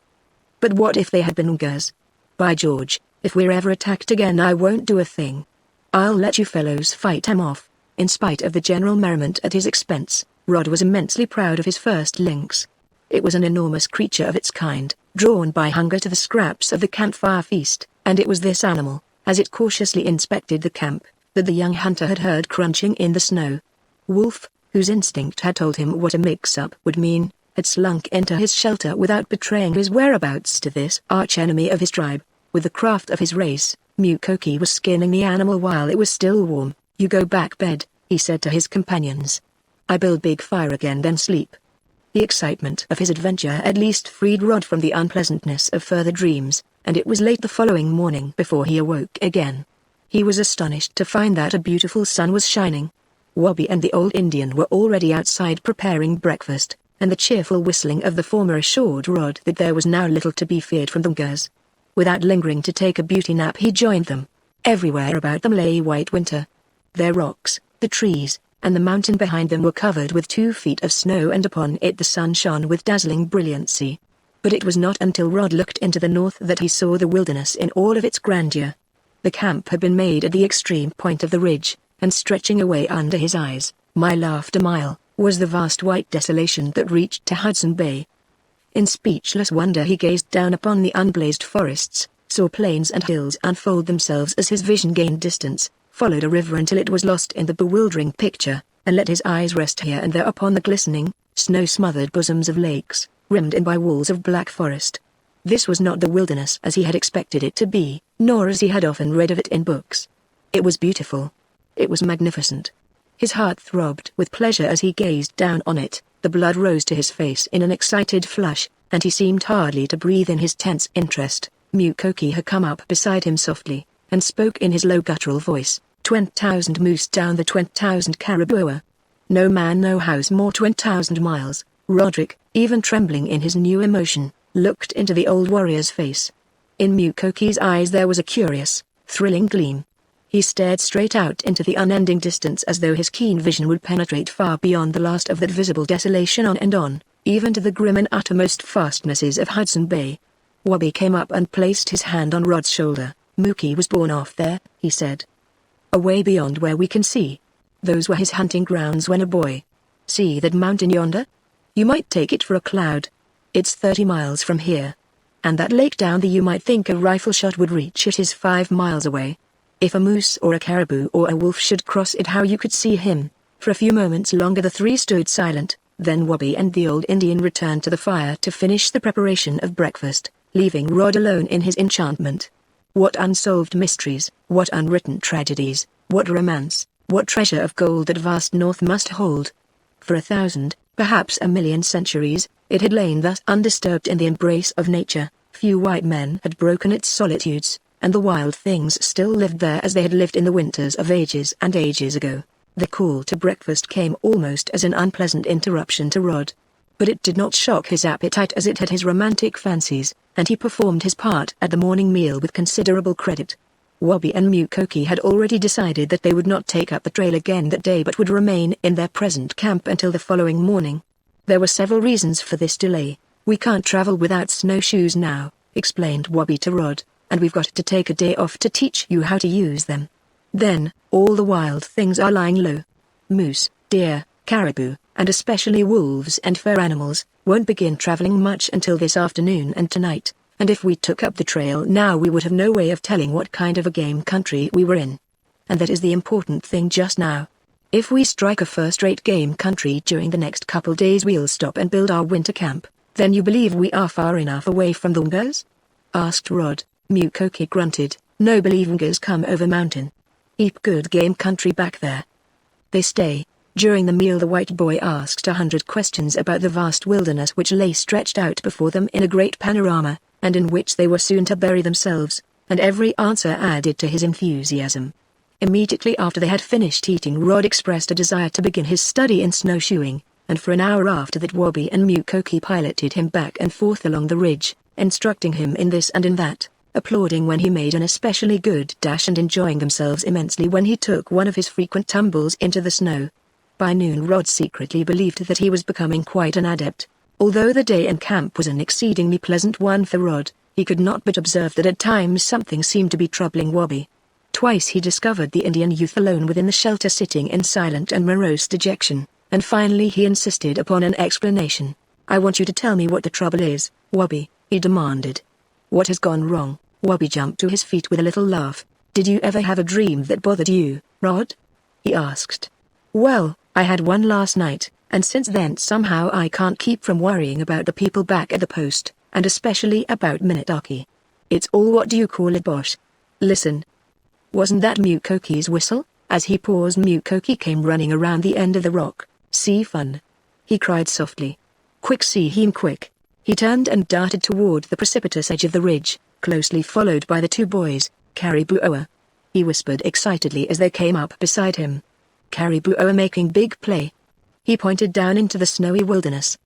"But what if they had been Ungers? By George, if we're ever attacked again I won't do a thing. I'll let you fellows fight him off." In spite of the general merriment at his expense, Rod was immensely proud of his first lynx. It was an enormous creature of its kind, drawn by hunger to the scraps of the campfire feast, and it was this animal, as it cautiously inspected the camp, that the young hunter had heard crunching in the snow. Wolf, whose instinct had told him what a mix-up would mean, had slunk into his shelter without betraying his whereabouts to this archenemy of his tribe. With the craft of his race, Mukoki was skinning the animal while it was still warm. "You go back bed," he said to his companions. "I build big fire again then sleep." The excitement of his adventure at least freed Rod from the unpleasantness of further dreams, and it was late the following morning before he awoke again. He was astonished to find that a beautiful sun was shining. Wabi and the old Indian were already outside preparing breakfast, and the cheerful whistling of the former assured Rod that there was now little to be feared from the Ngers. Without lingering to take a beauty nap, he joined them. Everywhere about them lay white winter. Their rocks, the trees, and the mountain behind them were covered with 2 feet of snow, and upon it the sun shone with dazzling brilliancy. But it was not until Rod looked into the north that he saw the wilderness in all of its grandeur. The camp had been made at the extreme point of the ridge, and stretching away under his eyes, mile after mile, was the vast white desolation that reached to Hudson Bay. In speechless wonder he gazed down upon the unblazed forests, saw plains and hills unfold themselves as his vision gained distance, followed a river until it was lost in the bewildering picture, and let his eyes rest here and there upon the glistening, snow-smothered bosoms of lakes, rimmed in by walls of black forest. This was not the wilderness as he had expected it to be, nor as he had often read of it in books. It was beautiful. It was magnificent. His heart throbbed with pleasure as he gazed down on it, the blood rose to his face in an excited flush, and he seemed hardly to breathe in his tense interest. Mukoki had come up beside him softly, and spoke in his low guttural voice, 20,000 moose down the 20,000 caribou. No man no house more 20,000 miles. Roderick, even trembling in his new emotion, looked into the old warrior's face. In Mukoki's eyes there was a curious, thrilling gleam. He stared straight out into the unending distance as though his keen vision would penetrate far beyond the last of that visible desolation on, even to the grim and uttermost fastnesses of Hudson Bay. Wabi came up and placed his hand on Rod's shoulder. Mookie was born off there, he said. Away beyond where we can see. Those were his hunting grounds when a boy. See that mountain yonder? You might take it for a cloud. It's 30 miles from here. And that lake down there, you might think a rifle shot would reach it, is 5 miles away. If a moose or a caribou or a wolf should cross it, how you could see him. For a few moments longer the three stood silent, then Wabi and the old Indian returned to the fire to finish the preparation of breakfast, leaving Rod alone in his enchantment. What unsolved mysteries, what unwritten tragedies, what romance, what treasure of gold that vast north must hold. For 1,000, perhaps 1,000,000 centuries, it had lain thus undisturbed in the embrace of nature. Few white men had broken its solitudes, and the wild things still lived there as they had lived in the winters of ages and ages ago. The call to breakfast came almost as an unpleasant interruption to Rod. But it did not shock his appetite as it had his romantic fancies, and he performed his part at the morning meal with considerable credit. Wabi and Mukoki had already decided that they would not take up the trail again that day but would remain in their present camp until the following morning. There were several reasons for this delay. We can't travel without snowshoes now, explained Wabi to Rod, and we've got to take a day off to teach you how to use them. Then, all the wild things are lying low. Moose, deer, caribou, and especially wolves and fur animals, won't begin traveling much until this afternoon and tonight, and if we took up the trail now we would have no way of telling what kind of a game country we were in. And that is the important thing just now. If we strike a first-rate game country during the next couple days, we'll stop and build our winter camp. Then you believe we are far enough away from the Ngers? Asked Rod. Mukoki grunted. No, believe Ngers come over mountain. Heap good game country back there. They stay. During the meal the white boy asked 100 questions about the vast wilderness which lay stretched out before them in a great panorama, and in which they were soon to bury themselves, and every answer added to his enthusiasm. Immediately after they had finished eating, Rod expressed a desire to begin his study in snowshoeing, and for an hour after that Wabi and Mukoki piloted him back and forth along the ridge, instructing him in this and in that, applauding when he made an especially good dash and enjoying themselves immensely when he took one of his frequent tumbles into the snow. By noon Rod secretly believed that he was becoming quite an adept. Although the day in camp was an exceedingly pleasant one for Rod, he could not but observe that at times something seemed to be troubling Wabi. Twice he discovered the Indian youth alone within the shelter sitting in silent and morose dejection, and finally he insisted upon an explanation. I want you to tell me what the trouble is, Wabi, he demanded. What has gone wrong? Wabi jumped to his feet with a little laugh. Did you ever have a dream that bothered you, Rod? He asked. Well, I had one last night, and since then somehow I can't keep from worrying about the people back at the post, and especially about Minotaki. It's all, what do you call it, boss? Listen. Wasn't that Mukoki's whistle? As he paused, Mukoki came running around the end of the rock. See fun? He cried softly. Quick, see him quick. He turned and darted toward the precipitous edge of the ridge, closely followed by the two boys. Caribou. He whispered excitedly as they came up beside him. Caribou making big play. He pointed down into the snowy wilderness.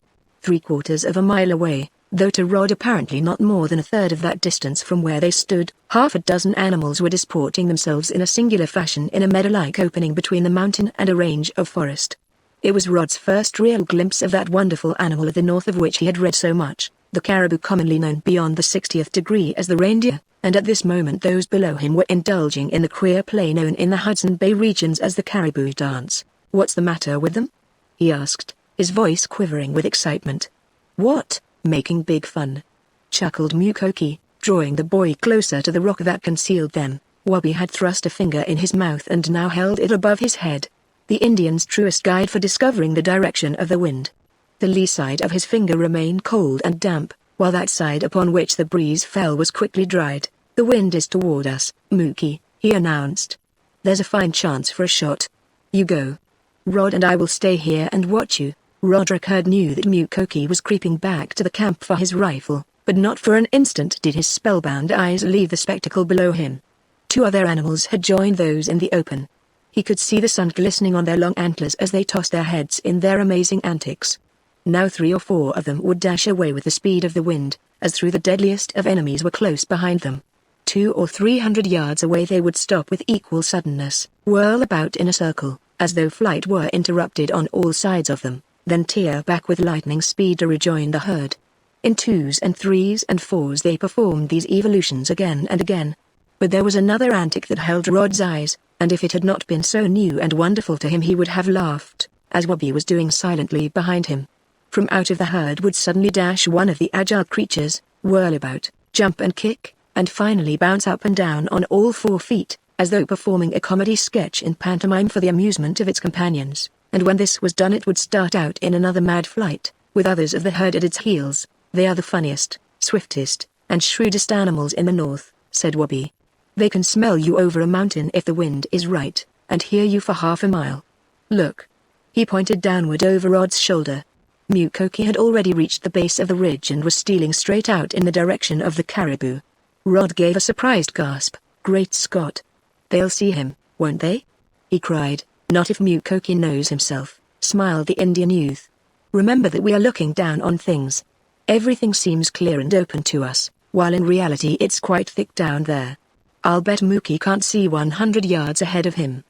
3/4 of a mile away, though to Rod apparently not more than a third of that distance from where they stood. Half a dozen animals were disporting themselves in a singular fashion in a meadow-like opening between the mountain and a range of forest. It was Rod's first real glimpse of that wonderful animal of the north of which he had read so much, the caribou, commonly known beyond the 60th degree as the reindeer, and at this moment those below him were indulging in the queer play known in the Hudson Bay regions as the caribou dance. "What's the matter with them?" he asked, his voice quivering with excitement. "What, making big fun?" chuckled Mukoki, drawing the boy closer to the rock that concealed them. Wabi had thrust a finger in his mouth and now held it above his head. The Indian's truest guide for discovering the direction of the wind. The lee side of his finger remained cold and damp, while that side upon which the breeze fell was quickly dried. "The wind is toward us, Mookie," he announced. "There's a fine chance for a shot. You go. Rod and I will stay here and watch you." Roderick Hurd knew that Mukoki was creeping back to the camp for his rifle, but not for an instant did his spellbound eyes leave the spectacle below him. 2 other animals had joined those in the open. He could see the sun glistening on their long antlers as they tossed their heads in their amazing antics. Now 3 or 4 of them would dash away with the speed of the wind, as through the deadliest of enemies were close behind them. 200 or 300 yards away they would stop with equal suddenness, whirl about in a circle, as though flight were interrupted on all sides of them, then tear back with lightning speed to rejoin the herd. In 2s and 3s and 4s they performed these evolutions again and again. But there was another antic that held Rod's eyes, and if it had not been so new and wonderful to him he would have laughed, as Wabi was doing silently behind him. From out of the herd would suddenly dash one of the agile creatures, whirl about, jump and kick, and finally bounce up and down on all 4 feet, as though performing a comedy sketch in pantomime for the amusement of its companions, and when this was done it would start out in another mad flight, with others of the herd at its heels. "They are the funniest, swiftest, and shrewdest animals in the north," said Wabi. "They can smell you over a mountain if the wind is right, and hear you for half a mile. Look." He pointed downward over Rod's shoulder. Mukoki had already reached the base of the ridge and was stealing straight out in the direction of the caribou. Rod gave a surprised gasp. "Great Scott! They'll see him, won't they?" he cried. "Not if Mukoki knows himself," smiled the Indian youth. "Remember that we are looking down on things. Everything seems clear and open to us, while in reality it's quite thick down there. I'll bet Mookie can't see 100 yards ahead of him.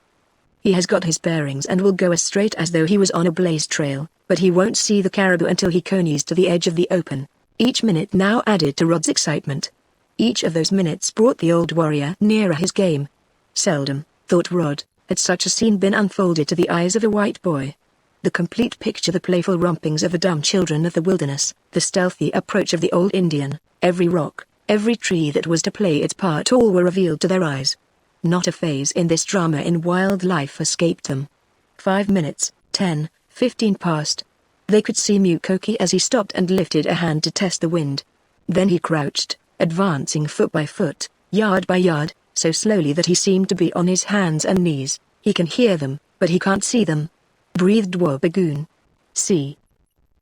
He has got his bearings and will go as straight as though he was on a blaze trail, but he won't see the caribou until he conies to the edge of the open." Each minute now added to Rod's excitement. Each of those minutes brought the old warrior nearer his game. Seldom, thought Rod, had such a scene been unfolded to the eyes of a white boy. The complete picture, the playful rompings of the dumb children of the wilderness, the stealthy approach of the old Indian, every rock, every tree that was to play its part, all were revealed to their eyes. Not a phase in this drama in wild life escaped them. 5 minutes, 10, 15 passed. They could see Mukoki as he stopped and lifted a hand to test the wind. Then he crouched, advancing foot by foot, yard by yard, so slowly that he seemed to be on his hands and knees. "He can hear them, but he can't see them," breathed Wabigoon. "See."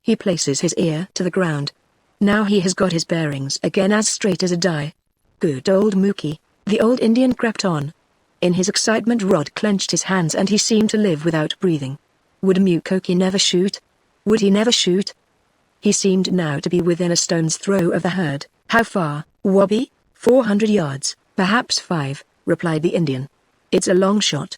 He places his ear to the ground. Now he has got his bearings again, as straight as a die. "Good old Mookie," the old Indian crept on. In his excitement Rod clenched his hands and he seemed to live without breathing. Would Mukoki never shoot? Would he never shoot? He seemed now to be within a stone's throw of the herd. "How far, Wabi?" 400 yards, perhaps 5, replied the Indian. "It's a long shot."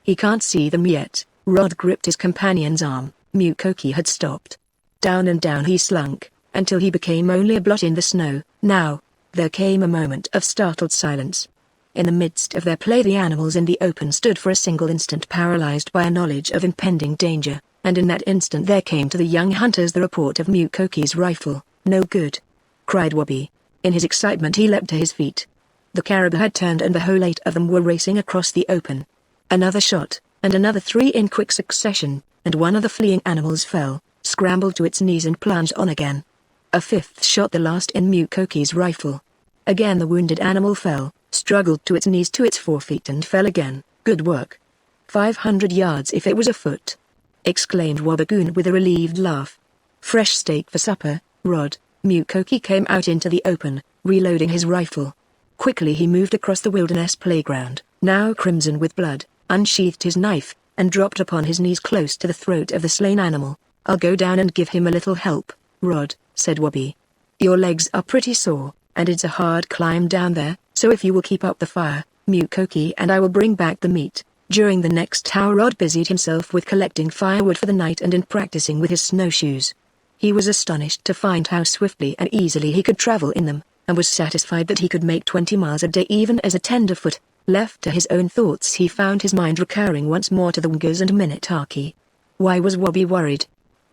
"He can't see them yet." Rod gripped his companion's arm. Mukoki had stopped. Down and down he slunk, until he became only a blot in the snow. Now, there came a moment of startled silence. In the midst of their play the animals in the open stood for a single instant paralyzed by a knowledge of impending danger, and in that instant there came to the young hunters the report of Mukoki's rifle. "No good!" cried Wabi. In his excitement he leapt to his feet. The caribou had turned and the whole 8 of them were racing across the open. Another shot, and another 3 in quick succession, and one of the fleeing animals fell, scrambled to its knees and plunged on again. A 5th shot, the last in Mukoki's rifle. Again the wounded animal fell, struggled to its knees to its 4 feet and fell again. "Good work. 500 yards if it was afoot," exclaimed Wabigoon with a relieved laugh. "Fresh steak for supper, Rod." Mukoki came out into the open, reloading his rifle. Quickly he moved across the wilderness playground, now crimson with blood, unsheathed his knife, and dropped upon his knees close to the throat of the slain animal. "I'll go down and give him a little help," Rod, said Wabi. Your legs are pretty sore, and it's a hard climb down there, so if you will keep up the fire, Mukoki and I will bring back the meat. During the next hour Rod busied himself with collecting firewood for the night and in practicing with his snowshoes. He was astonished to find how swiftly and easily he could travel in them, and was satisfied that he could make 20 miles a day even as a tenderfoot. Left to his own thoughts he found his mind recurring once more to the Wingers and Minitaki. Why was Wabi worried?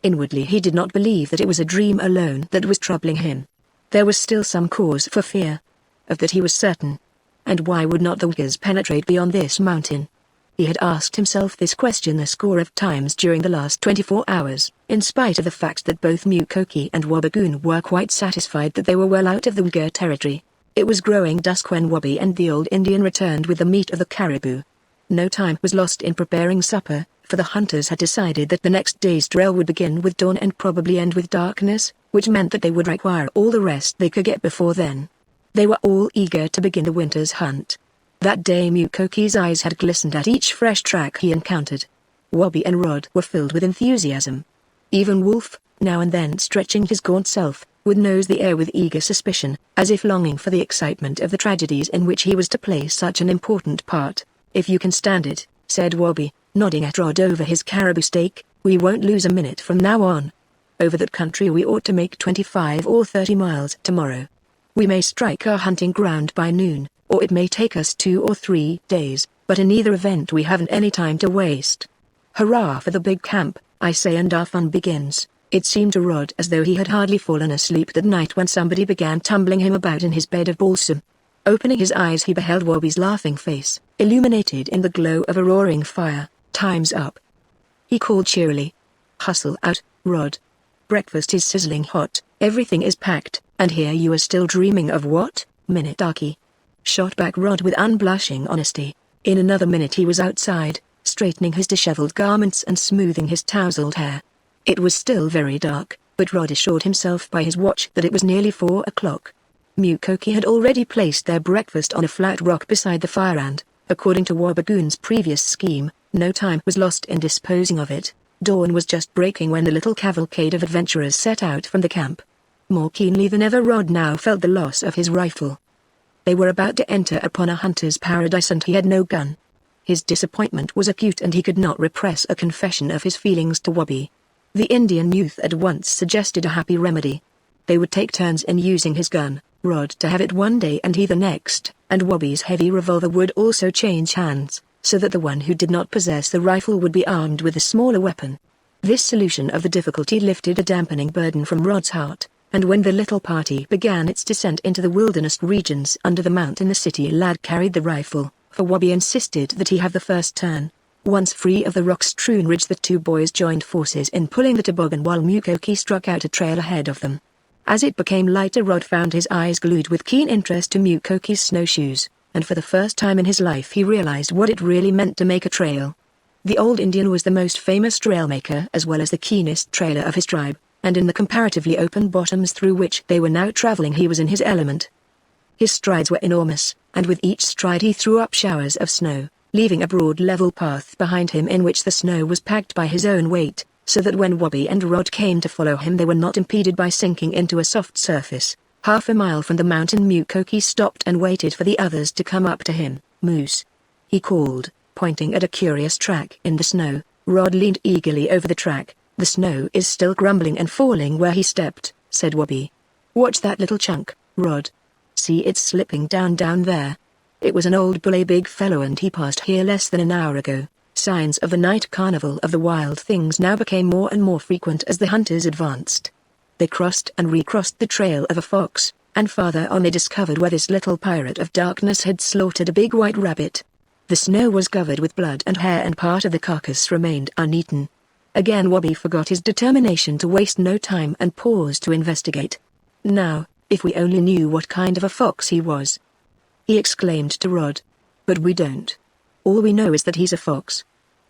Inwardly he did not believe that it was a dream alone that was troubling him. There was still some cause for fear. Of that he was certain. And why would not the Wingers penetrate beyond this mountain? He had asked himself this question a score of times during the last 24 hours, in spite of the fact that both Mukoki and Wabigoon were quite satisfied that they were well out of the Winger territory. It was growing dusk when Wabi and the old Indian returned with the meat of the caribou. No time was lost in preparing supper, for the hunters had decided that the next day's trail would begin with dawn and probably end with darkness, which meant that they would require all the rest they could get before then. They were all eager to begin the winter's hunt. That day Mukoki's eyes had glistened at each fresh track he encountered. Wabi and Rod were filled with enthusiasm. Even Wolf, now and then stretching his gaunt self, would nose the air with eager suspicion, as if longing for the excitement of the tragedies in which he was to play such an important part. If you can stand it, said Wabi, nodding at Rod over his caribou steak, we won't lose a minute from now on. Over that country we ought to make 25 or 30 miles tomorrow. We may strike our hunting ground by noon, or it may take us 2 or 3 days, but in either event we haven't any time to waste. Hurrah for the big camp, I say, and our fun begins. It seemed to Rod as though he had hardly fallen asleep that night when somebody began tumbling him about in his bed of balsam. Opening his eyes he beheld Wabi's laughing face, illuminated in the glow of a roaring fire. Time's up, he called cheerily. Hustle out, Rod. Breakfast is sizzling hot, everything is packed, and here you are still dreaming of what, Minitaki? Shot back Rod with unblushing honesty. In another minute he was outside, straightening his disheveled garments and smoothing his tousled hair. It was still very dark, but Rod assured himself by his watch that it was nearly 4 o'clock. Mukoki had already placed their breakfast on a flat rock beside the fire and, according to Wabigoon's previous scheme, no time was lost in disposing of it. Dawn was just breaking when the little cavalcade of adventurers set out from the camp. More keenly than ever Rod now felt the loss of his rifle. They were about to enter upon a hunter's paradise and he had no gun. His disappointment was acute and he could not repress a confession of his feelings to Wabi. The Indian youth at once suggested a happy remedy. They would take turns in using his gun, Rod to have it one day and he the next, and Wabi's heavy revolver would also change hands, so that the one who did not possess the rifle would be armed with a smaller weapon. This solution of the difficulty lifted a dampening burden from Rod's heart, and when the little party began its descent into the wilderness regions under the mountain the city lad carried the rifle, for Wabi insisted that he have the first turn. Once free of the rock-strewn ridge the two boys joined forces in pulling the toboggan while Mukoki struck out a trail ahead of them. As it became lighter Rod found his eyes glued with keen interest to Mukoki's snowshoes, and for the first time in his life he realized what it really meant to make a trail. The old Indian was the most famous trailmaker as well as the keenest trailer of his tribe, and in the comparatively open bottoms through which they were now traveling he was in his element. His strides were enormous, and with each stride he threw up showers of snow, leaving a broad level path behind him in which the snow was packed by his own weight, so that when Wabi and Rod came to follow him they were not impeded by sinking into a soft surface. Half a mile from the mountain Mukoki stopped and waited for the others to come up to him. Moose, he called, pointing at a curious track in the snow. Rod leaned eagerly over the track. The snow is still grumbling and falling where he stepped, said Wabi. Watch that little chunk, Rod. See, it's slipping down there. It was an old bull, a big fellow, and he passed here less than an hour ago. Signs of the night carnival of the wild things now became more and more frequent as the hunters advanced. They crossed and recrossed the trail of a fox, and farther on they discovered where this little pirate of darkness had slaughtered a big white rabbit. The snow was covered with blood and hair and part of the carcass remained uneaten. Again Wabi forgot his determination to waste no time and paused to investigate. Now, if we only knew what kind of a fox he was, he exclaimed to Rod. But we don't. All we know is that he's a fox.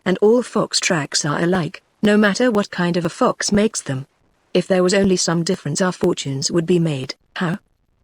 And all fox tracks are alike, no matter what kind of a fox makes them. If there was only some difference our fortunes would be made. How?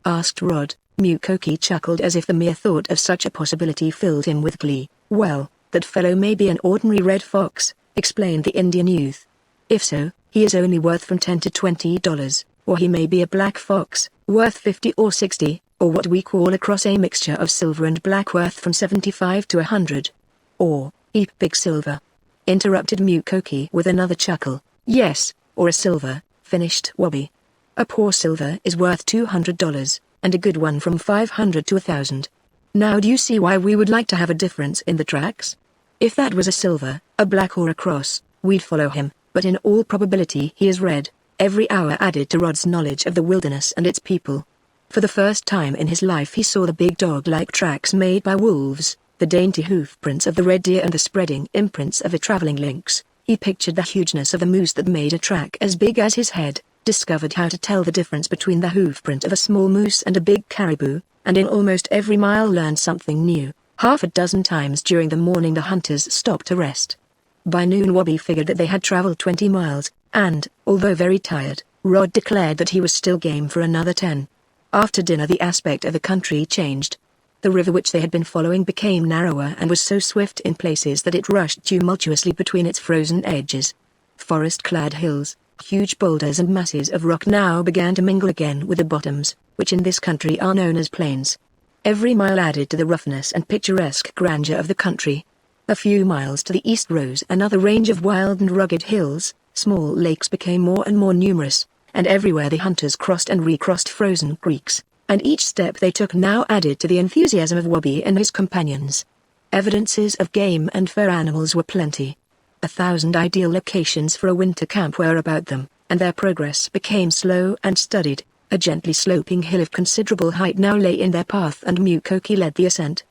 Asked Rod. Mukoki chuckled as if the mere thought of such a possibility filled him with glee. Well, that fellow may be an ordinary red fox, explained the Indian youth. If so, He is only worth from $10 to $20, or he may be a black fox, worth 50 or 60, or what we call a cross, a mixture of silver and black, worth from 75 to 100. Or, heap big silver," interrupted Mukoki with another chuckle. "Yes, or a silver," finished Wabi. "A poor silver is worth $200, and a good one from 500 to 1,000. Now do you see why we would like to have a difference in the tracks? If that was a silver, a black or a cross, we'd follow him, but in all probability he is red." Every hour added to Rod's knowledge of the wilderness and its people. For the first time in his life he saw the big dog-like tracks made by wolves, the dainty hoofprints of the red deer and the spreading imprints of a traveling lynx. He pictured the hugeness of a moose that made a track as big as his head, discovered how to tell the difference between the hoofprint of a small moose and a big caribou, and in almost every mile learned something new. Half a dozen times during the morning the hunters stopped to rest. By noon Wabi figured that they had traveled 20 miles, and, although very tired, Rod declared that he was still game for another 10. After dinner the aspect of the country changed. The river which they had been following became narrower and was so swift in places that it rushed tumultuously between its frozen edges. Forest-clad hills, huge boulders and masses of rock now began to mingle again with the bottoms, which in this country are known as plains. Every mile added to the roughness and picturesque grandeur of the country. A few miles to the east rose another range of wild and rugged hills. Small lakes became more and more numerous, and everywhere the hunters crossed and recrossed frozen creeks, and each step they took now added to the enthusiasm of Wabi and his companions. Evidences of game and fur animals were plenty. 1,000 ideal locations for a winter camp were about them, and their progress became slow and studied. A gently sloping hill of considerable height now lay in their path and Mukoki led the ascent.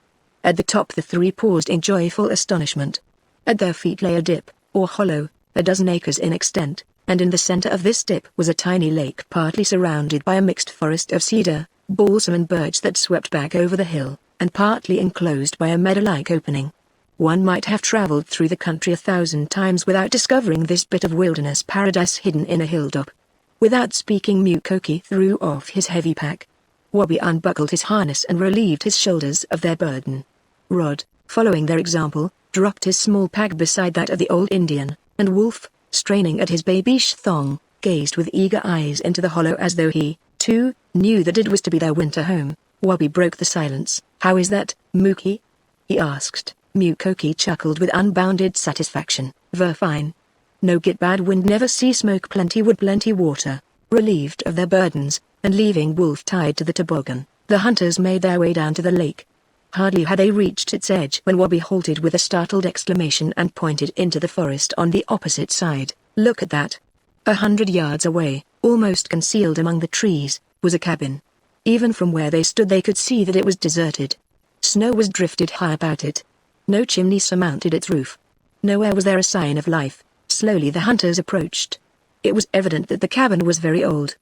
At the top the three paused in joyful astonishment. At their feet lay a dip, or hollow, a dozen acres in extent, and in the center of this dip was a tiny lake partly surrounded by a mixed forest of cedar, balsam and birch that swept back over the hill, and partly enclosed by a meadow-like opening. One might have traveled through the country 1,000 times without discovering this bit of wilderness paradise hidden in a hilltop. Without speaking Mukoki threw off his heavy pack. Wabi unbuckled his harness and relieved his shoulders of their burden. Rod, following their example, dropped his small pack beside that of the old Indian, and Wolf, straining at his babyish thong, gazed with eager eyes into the hollow as though he, too, knew that it was to be their winter home. Wabi broke the silence. "How is that, Mookie?" he asked. Mukoki chuckled with unbounded satisfaction. "Ver fine. No get bad wind, never see smoke, plenty wood, plenty water." Relieved of their burdens, and leaving Wolf tied to the toboggan, the hunters made their way down to the lake. Hardly had they reached its edge when Wabi halted with a startled exclamation and pointed into the forest on the opposite side. "Look at that." 100 yards away, almost concealed among the trees, was a cabin. Even from where they stood they could see that it was deserted. Snow was drifted high about it. No chimney surmounted its roof. Nowhere was there a sign of life. Slowly the hunters approached. It was evident that the cabin was very old.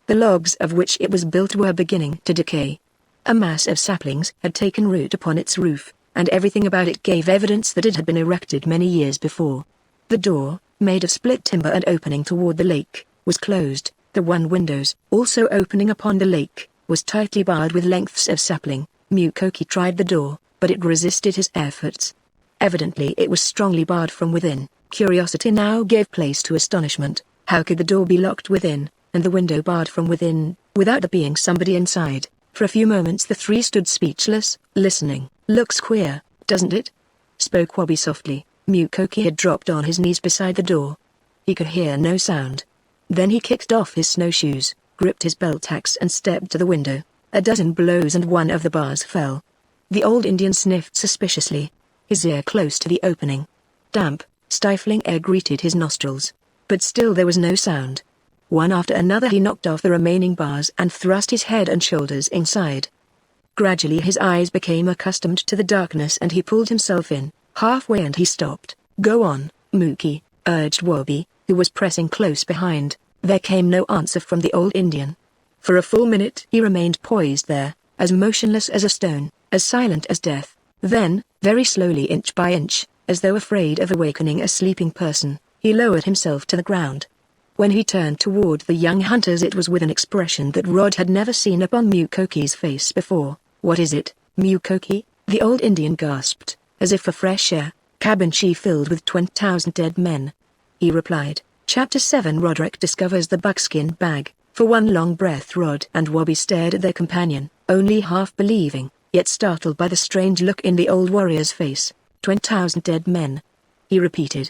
The logs of which it was built were beginning to decay. A mass of saplings had taken root upon its roof, and everything about it gave evidence that it had been erected many years before. The door, made of split timber and opening toward the lake, was closed. The one windows, also opening upon the lake, was tightly barred with lengths of sapling. Mukoki tried the door, but it resisted his efforts. Evidently it was strongly barred from within. Curiosity now gave place to astonishment. How could the door be locked within, and the window barred from within, without there being somebody inside? For a few moments the three stood speechless, listening. "Looks queer, doesn't it?" spoke Wabi softly. Mukoki had dropped on his knees beside the door. He could hear no sound. Then he kicked off his snowshoes, gripped his belt axe and stepped to the window. A dozen blows and one of the bars fell. The old Indian sniffed suspiciously, his ear close to the opening. Damp, stifling air greeted his nostrils. But still there was no sound. One after another he knocked off the remaining bars and thrust his head and shoulders inside. Gradually his eyes became accustomed to the darkness and he pulled himself in. Halfway and he stopped. "Go on, Mookie," urged Wabi, who was pressing close behind. There came no answer from the old Indian. For a full minute he remained poised there, as motionless as a stone, as silent as death. Then, very slowly, inch by inch, as though afraid of awakening a sleeping person, he lowered himself to the ground. When he turned toward the young hunters it was with an expression that Rod had never seen upon Mukoki's face before. "What is it, Mukoki?" the old Indian gasped, as if for fresh air. "Cabin she filled with 20,000 dead men," he replied. Chapter 7. Roderick discovers the buckskin bag. For one long breath Rod and Wobby stared at their companion, only half believing, yet startled by the strange look in the old warrior's face. 20,000 dead men, he repeated,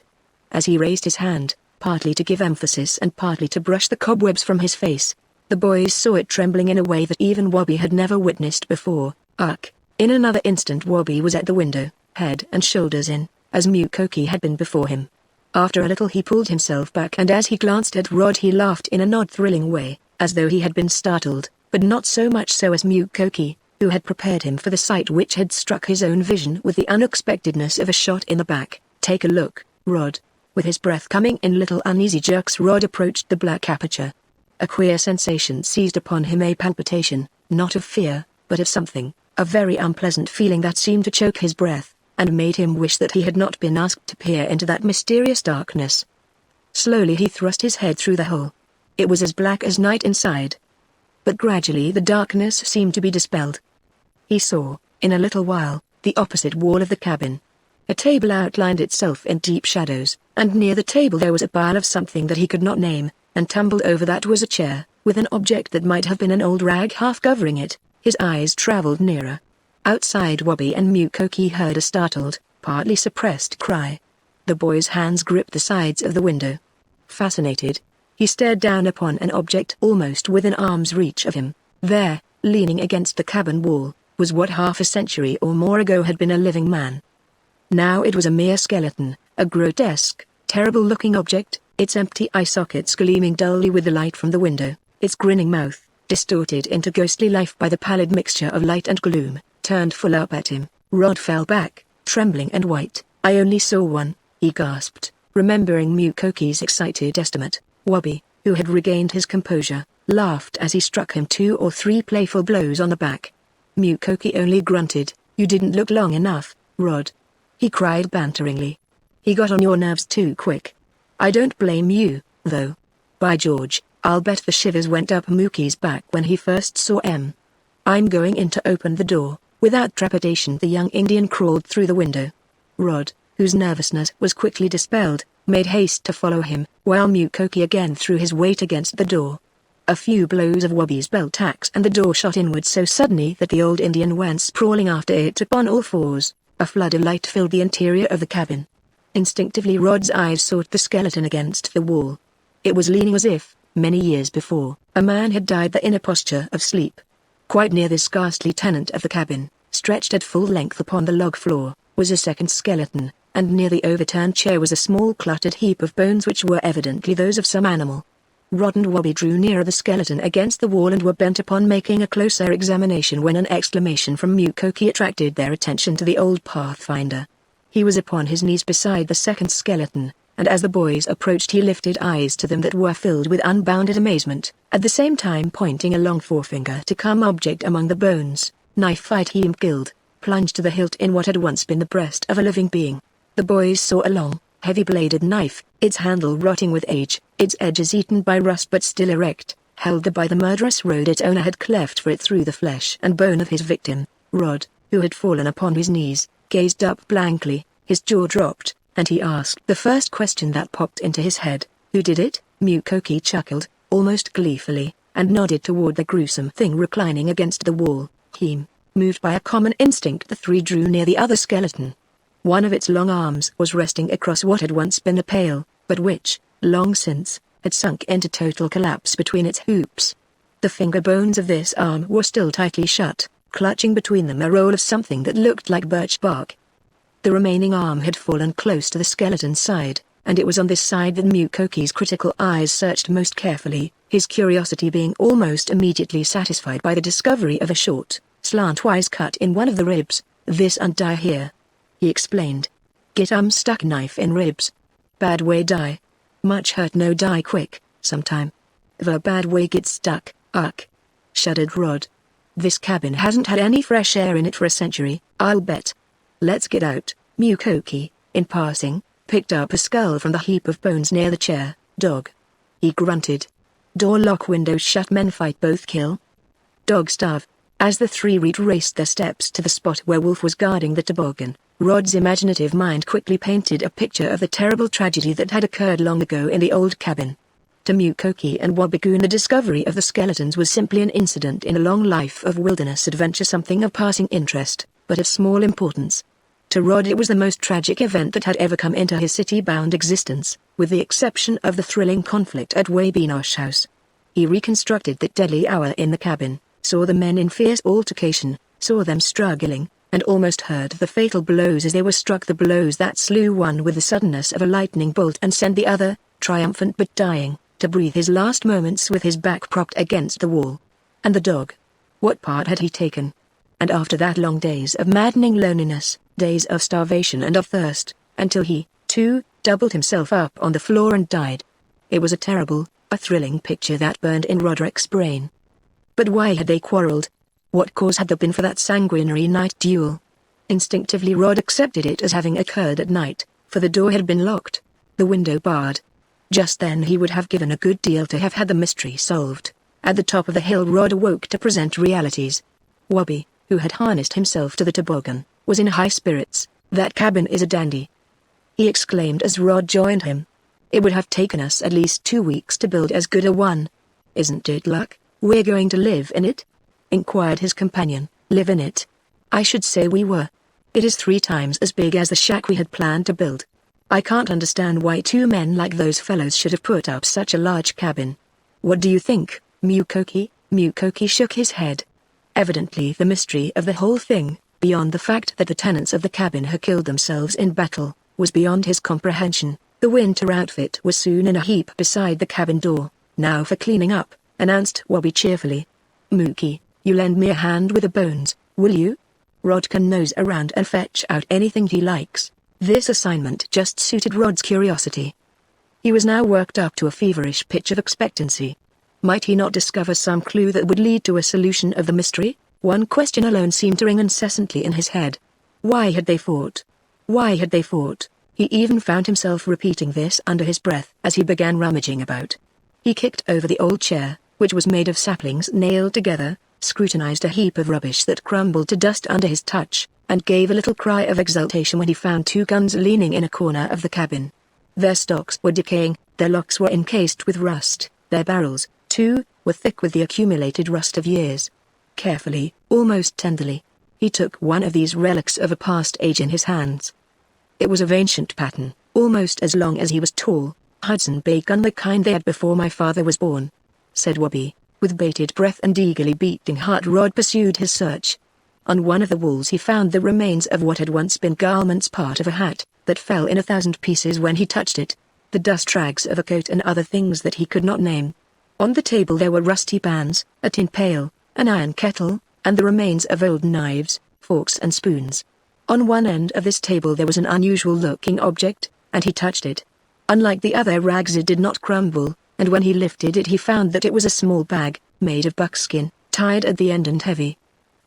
as he raised his hand, partly to give emphasis and partly to brush the cobwebs from his face. The boys saw it trembling in a way that even Wobby had never witnessed before. Ugh! In another instant Wobby was at the window, head and shoulders in, as Mukoki had been before him. After a little he pulled himself back, and as he glanced at Rod he laughed in an odd thrilling way, as though he had been startled, but not so much so as Mukoki, who had prepared him for the sight which had struck his own vision with the unexpectedness of a shot in the back. Take a look, Rod. With his breath coming in little uneasy jerks Rod approached the black aperture. A queer sensation seized upon him, a palpitation, not of fear, but of something, a very unpleasant feeling that seemed to choke his breath, and made him wish that he had not been asked to peer into that mysterious darkness. Slowly he thrust his head through the hole. It was as black as night inside. But gradually the darkness seemed to be dispelled. He saw, in a little while, the opposite wall of the cabin. A table outlined itself in deep shadows, and near the table there was a pile of something that he could not name, and tumbled over that was a chair, with an object that might have been an old rag half covering it. His eyes traveled nearer. Outside Wobby and Mukoki heard a startled, partly suppressed cry. The boy's hands gripped the sides of the window. Fascinated, he stared down upon an object almost within arm's reach of him. There, leaning against the cabin wall, was what half a century or more ago had been a living man. Now it was a mere skeleton, a grotesque, terrible-looking object, its empty eye sockets gleaming dully with the light from the window, its grinning mouth, distorted into ghostly life by the pallid mixture of light and gloom, turned full up at him. Rod fell back, trembling and white. I only saw one, he gasped, remembering Mukoki's excited estimate. Wobby, who had regained his composure, laughed as he struck him 2 or 3 playful blows on the back. Mukoki only grunted. You didn't look long enough, Rod, he cried banteringly. He got on your nerves too quick. I don't blame you, though. By George, I'll bet the shivers went up Mookie's back when he first saw M. I'm going in to open the door. Without trepidation the young Indian crawled through the window. Rod, whose nervousness was quickly dispelled, made haste to follow him, while Mukoki again threw his weight against the door. A few blows of Wobby's belt axe and the door shot inward so suddenly that the old Indian went sprawling after it upon all fours. A flood of light filled the interior of the cabin. Instinctively Rod's eyes sought the skeleton against the wall. It was leaning as if, many years before, a man had died there in a posture of sleep. Quite near this ghastly tenant of the cabin, stretched at full length upon the log floor, was a second skeleton, and near the overturned chair was a small cluttered heap of bones which were evidently those of some animal. Rod and Wobby drew nearer the skeleton against the wall and were bent upon making a closer examination when an exclamation from Mukoki attracted their attention to the old pathfinder. He was upon his knees beside the second skeleton, and as the boys approached he lifted eyes to them that were filled with unbounded amazement, at the same time pointing a long forefinger to some object among the bones. Knife fight he killed, plunged to the hilt in what had once been the breast of a living being. The boys saw a long, heavy-bladed knife, its handle rotting with age, its edges eaten by rust but still erect, held there by the murderous road its owner had cleft for it through the flesh and bone of his victim. Rod, who had fallen upon his knees, gazed up blankly, his jaw dropped, and he asked the first question that popped into his head. Who did it? Mukoki chuckled, almost gleefully, and nodded toward the gruesome thing reclining against the wall. Moved by a common instinct the three drew near the other skeleton. One of its long arms was resting across what had once been a pail, but which, long since, had sunk into total collapse between its hoops. The finger bones of this arm were still tightly shut, clutching between them a roll of something that looked like birch bark. The remaining arm had fallen close to the skeleton's side, and it was on this side that Mukoki's critical eyes searched most carefully, his curiosity being almost immediately satisfied by the discovery of a short, slantwise cut in one of the ribs. This die here, he explained. Get stuck knife in ribs. Bad way die. Much hurt no die quick, sometime. The bad way get stuck, shuddered Rod. This cabin hasn't had any fresh air in it for a century, I'll bet. Let's get out. Mukoki, in passing, picked up a skull from the heap of bones near the chair. Dog, he grunted. Door lock, windows shut, men fight both kill. Dog starve. As the three retraced their steps to the spot where Wolf was guarding the toboggan, Rod's imaginative mind quickly painted a picture of the terrible tragedy that had occurred long ago in the old cabin. To Mukoki and Wabigoon, the discovery of the skeletons was simply an incident in a long life of wilderness adventure, something of passing interest, but of small importance. To Rod it was the most tragic event that had ever come into his city-bound existence, with the exception of the thrilling conflict at Wabinosh House. He reconstructed that deadly hour in the cabin, saw the men in fierce altercation, saw them struggling, and almost heard the fatal blows as they were struck, the blows that slew one with the suddenness of a lightning bolt and sent the other, triumphant but dying, to breathe his last moments with his back propped against the wall. And the dog? What part had he taken? And after that, long days of maddening loneliness, days of starvation and of thirst, until he, too, doubled himself up on the floor and died. It was a terrible, a thrilling picture that burned in Roderick's brain. But why had they quarreled? What cause had there been for that sanguinary night duel? Instinctively Rod accepted it as having occurred at night, for the door had been locked, the window barred. Just then he would have given a good deal to have had the mystery solved. At the top of the hill Rod awoke to present realities. Wabi, who had harnessed himself to the toboggan, was in high spirits. "That cabin is a dandy," he exclaimed as Rod joined him. "It would have taken us at least 2 weeks to build as good a one. Isn't it luck? We're going to live in it?" inquired his companion. "Live in it? I should say we were. It is 3 times as big as the shack we had planned to build. I can't understand why 2 men like those fellows should have put up such a large cabin. What do you think, Mukoki?" Mukoki shook his head. Evidently the mystery of the whole thing, beyond the fact that the tenants of the cabin had killed themselves in battle, was beyond his comprehension. The winter outfit was soon in a heap beside the cabin door. "Now for cleaning up," announced Wabi cheerfully. "Mookie, you lend me a hand with the bones, will you? Rod can nose around and fetch out anything he likes." This assignment just suited Rod's curiosity. He was now worked up to a feverish pitch of expectancy. Might he not discover some clue that would lead to a solution of the mystery? One question alone seemed to ring incessantly in his head. Why had they fought? Why had they fought? He even found himself repeating this under his breath as he began rummaging about. He kicked over the old chair, which was made of saplings nailed together, scrutinized a heap of rubbish that crumbled to dust under his touch, and gave a little cry of exultation when he found 2 guns leaning in a corner of the cabin. Their stocks were decaying, their locks were encased with rust, their barrels, too, were thick with the accumulated rust of years. Carefully, almost tenderly, he took one of these relics of a past age in his hands. It was of ancient pattern, almost as long as he was tall, Hudson Bay gun, the kind they had before my father was born, said Wabi. With bated breath and eagerly beating heart Rod pursued his search. On one of the walls he found the remains of what had once been Garment's part of a hat, that fell in 1,000 pieces when he touched it, the dust rags of a coat and other things that he could not name. On the table there were rusty pans, a tin pail, an iron kettle, and the remains of old knives, forks and spoons. On one end of this table there was an unusual-looking object, and he touched it. Unlike the other rags it did not crumble, and when he lifted it he found that it was a small bag, made of buckskin, tied at the end and heavy.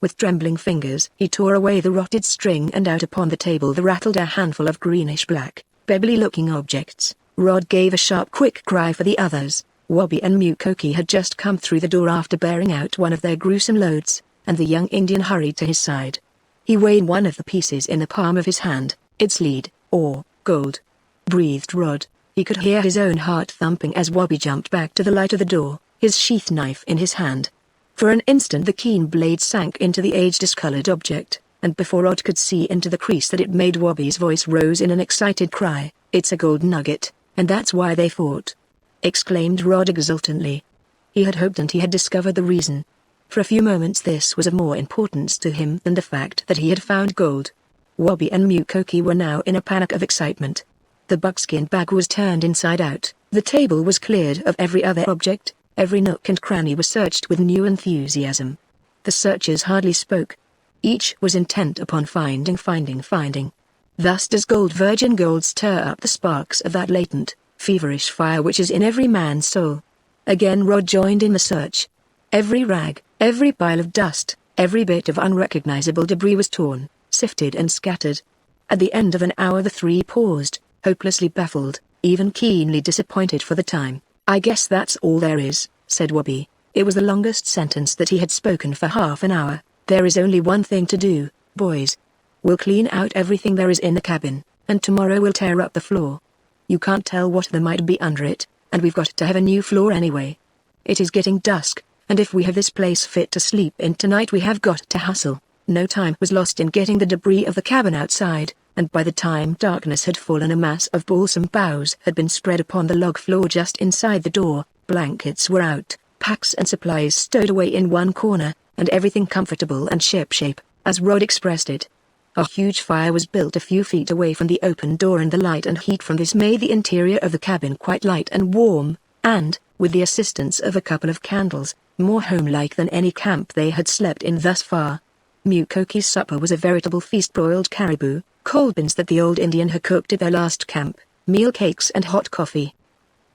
With trembling fingers he tore away the rotted string, and out upon the table there rattled a handful of greenish-black, pebbly-looking objects. Rod gave a sharp quick cry for the others. Wabi and Mukoki had just come through the door after bearing out one of their gruesome loads, and the young Indian hurried to his side. He weighed one of the pieces in the palm of his hand. "It's lead, or gold," breathed Rod. He could hear his own heart thumping as Wabi jumped back to the light of the door, his sheath knife in his hand. For an instant the keen blade sank into the age-discolored object, and before Rod could see into the crease that it made, Wabi's voice rose in an excited cry. "It's a gold nugget, and that's why they fought," exclaimed Rod exultantly. He had hoped and he had discovered the reason. For a few moments this was of more importance to him than the fact that he had found gold. Wabi and Mukoki were now in a panic of excitement. The buckskin bag was turned inside out, the table was cleared of every other object, every nook and cranny was searched with new enthusiasm. The searchers hardly spoke. Each was intent upon finding. Thus does virgin gold stir up the sparks of that latent, feverish fire which is in every man's soul. Again Rod joined in the search. Every rag, every pile of dust, every bit of unrecognizable debris was torn, sifted and scattered. At the end of an hour the 3 paused, hopelessly baffled, even keenly disappointed for the time. "I guess that's all there is," said Wabi. It was the longest sentence that he had spoken for half an hour. "There is only one thing to do, boys. We'll clean out everything there is in the cabin, and tomorrow we'll tear up the floor. You can't tell what there might be under it, and we've got to have a new floor anyway. It is getting dusk, and if we have this place fit to sleep in tonight we have got to hustle." No time was lost in getting the debris of the cabin outside, and by the time darkness had fallen a mass of balsam boughs had been spread upon the log floor just inside the door, blankets were out, packs and supplies stowed away in one corner, and everything comfortable and shipshape, as Rod expressed it. A huge fire was built a few feet away from the open door, and the light and heat from this made the interior of the cabin quite light and warm, and, with the assistance of a couple of candles, more homelike than any camp they had slept in thus far. Mukoki's supper was a veritable feast: broiled caribou, cold beans that the old Indian had cooked at their last camp, meal cakes and hot coffee.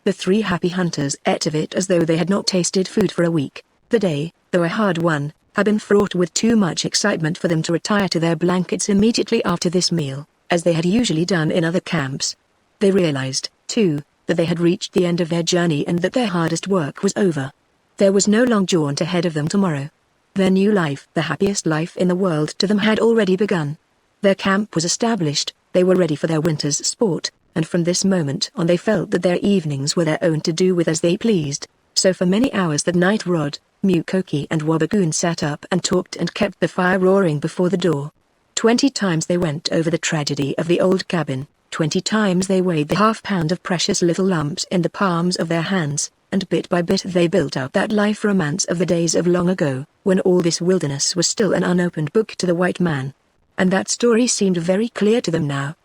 The three happy hunters ate of it as though they had not tasted food for a week. The day, though a hard one, had been fraught with too much excitement for them to retire to their blankets immediately after this meal, as they had usually done in other camps. They realized, too, that they had reached the end of their journey and that their hardest work was over. There was no long jaunt ahead of them tomorrow. Their new life, the happiest life in the world to them, had already begun. Their camp was established, they were ready for their winter's sport, and from this moment on they felt that their evenings were their own to do with as they pleased. So for many hours that night Rod, Mukoki and Wabigoon sat up and talked and kept the fire roaring before the door. 20 times they went over the tragedy of the old cabin, 20 times they weighed the half-pound of precious little lumps in the palms of their hands, and bit by bit they built up that life romance of the days of long ago, when all this wilderness was still an unopened book to the white man. And that story seemed very clear to them now.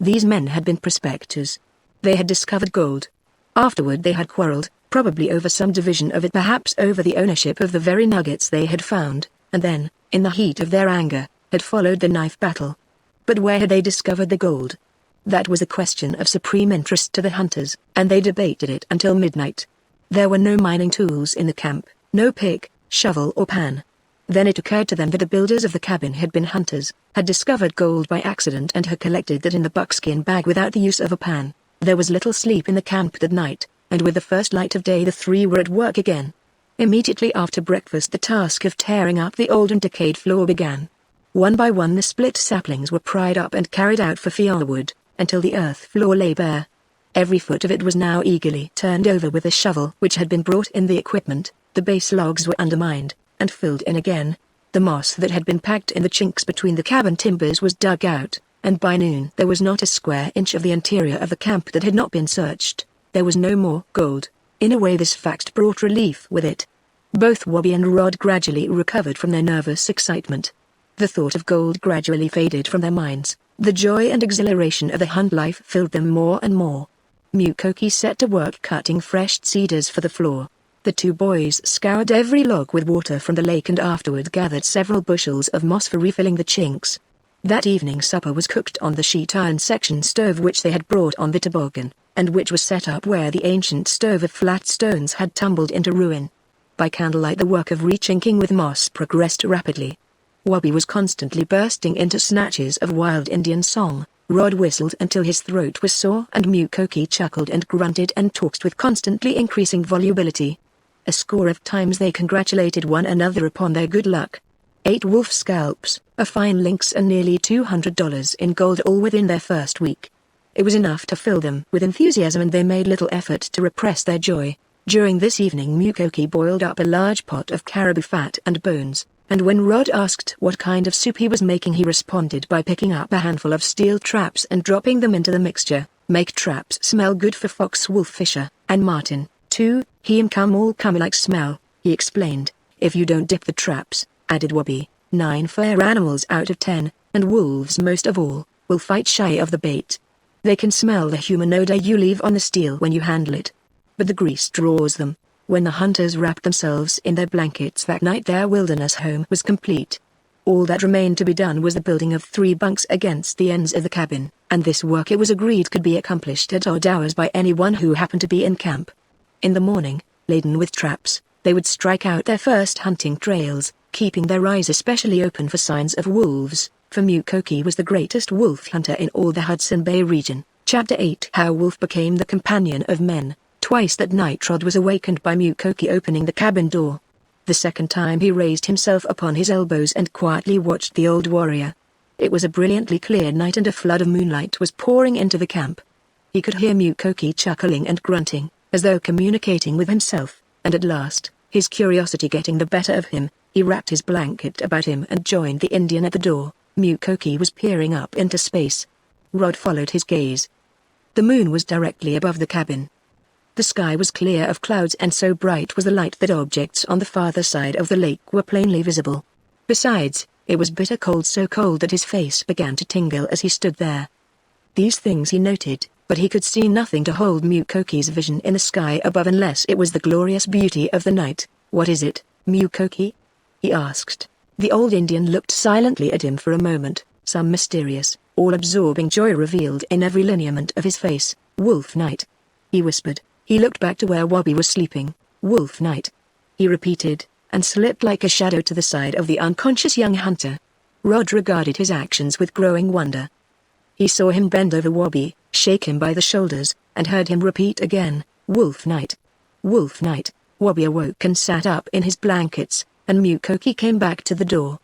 These men had been prospectors. They had discovered gold. Afterward they had quarreled, probably over some division of it, perhaps over the ownership of the very nuggets they had found, and then, in the heat of their anger, had followed the knife battle. But where had they discovered the gold? That was a question of supreme interest to the hunters, and they debated it until midnight. There were no mining tools in the camp, no pick, shovel or pan. Then it occurred to them that the builders of the cabin had been hunters, had discovered gold by accident and had collected it in the buckskin bag without the use of a pan. There was little sleep in the camp that night, and with the first light of day the three were at work again. Immediately after breakfast the task of tearing up the old and decayed floor began. One by one the split saplings were pried up and carried out for firewood, until the earth floor lay bare. Every foot of it was now eagerly turned over with a shovel which had been brought in the equipment. The base logs were undermined, and filled in again. The moss that had been packed in the chinks between the cabin timbers was dug out, and by noon there was not a square inch of the interior of the camp that had not been searched. There was no more gold. In a way this fact brought relief with it. Both Wabi and Rod gradually recovered from their nervous excitement. The thought of gold gradually faded from their minds. The joy and exhilaration of the hunt life filled them more and more. Mukoki set to work cutting fresh cedars for the floor. The two boys scoured every log with water from the lake and afterward gathered several bushels of moss for refilling the chinks. That evening supper was cooked on the sheet iron section stove which they had brought on the toboggan, and which was set up where the ancient stove of flat stones had tumbled into ruin. By candlelight the work of rechinking with moss progressed rapidly. Wabi was constantly bursting into snatches of wild Indian song. Rod whistled until his throat was sore, and Mukoki chuckled and grunted and talked with constantly increasing volubility. A score of times they congratulated one another upon their good luck. 8 wolf scalps, a fine lynx and nearly $200 in gold, all within their first week. It was enough to fill them with enthusiasm, and they made little effort to repress their joy. During this evening Mukoki boiled up a large pot of caribou fat and bones, and when Rod asked what kind of soup he was making he responded by picking up a handful of steel traps and dropping them into the mixture. Make traps smell good for fox, wolf, fisher, and marten, too. Him come all come like smell, he explained. If you don't dip the traps, added Wabi, 9 fair animals out of 10, and wolves most of all, will fight shy of the bait. They can smell the human odor you leave on the steel when you handle it. But the grease draws them. When the hunters wrapped themselves in their blankets that night their wilderness home was complete. All that remained to be done was the building of 3 bunks against the ends of the cabin, and this work it was agreed could be accomplished at odd hours by anyone who happened to be in camp. In the morning, laden with traps, they would strike out their first hunting trails, keeping their eyes especially open for signs of wolves, for Mukoki was the greatest wolf hunter in all the Hudson Bay region. Chapter 8: How Wolf Became the Companion of Men. Twice that night Rod was awakened by Mukoki opening the cabin door. The second time he raised himself upon his elbows and quietly watched the old warrior. It was a brilliantly clear night and a flood of moonlight was pouring into the camp. He could hear Mukoki chuckling and grunting, as though communicating with himself, and at last, his curiosity getting the better of him, he wrapped his blanket about him and joined the Indian at the door. Mukoki was peering up into space. Rod followed his gaze. The moon was directly above the cabin. The sky was clear of clouds and so bright was the light that objects on the farther side of the lake were plainly visible. Besides, it was bitter cold, so cold that his face began to tingle as he stood there. These things he noted, but he could see nothing to hold Mukoki's vision in the sky above unless it was the glorious beauty of the night. "What is it, Mukoki?" he asked. The old Indian looked silently at him for a moment, some mysterious, all-absorbing joy revealed in every lineament of his face. "Wolf Night," he whispered. He looked back to where Wabi was sleeping. "Wolf Night," he repeated, and slipped like a shadow to the side of the unconscious young hunter. Rod regarded his actions with growing wonder. He saw him bend over Wabi, shake him by the shoulders, and heard him repeat again, "Wolf Night. Wolf Night." Wabi awoke and sat up in his blankets, and Mukoki came back to the door.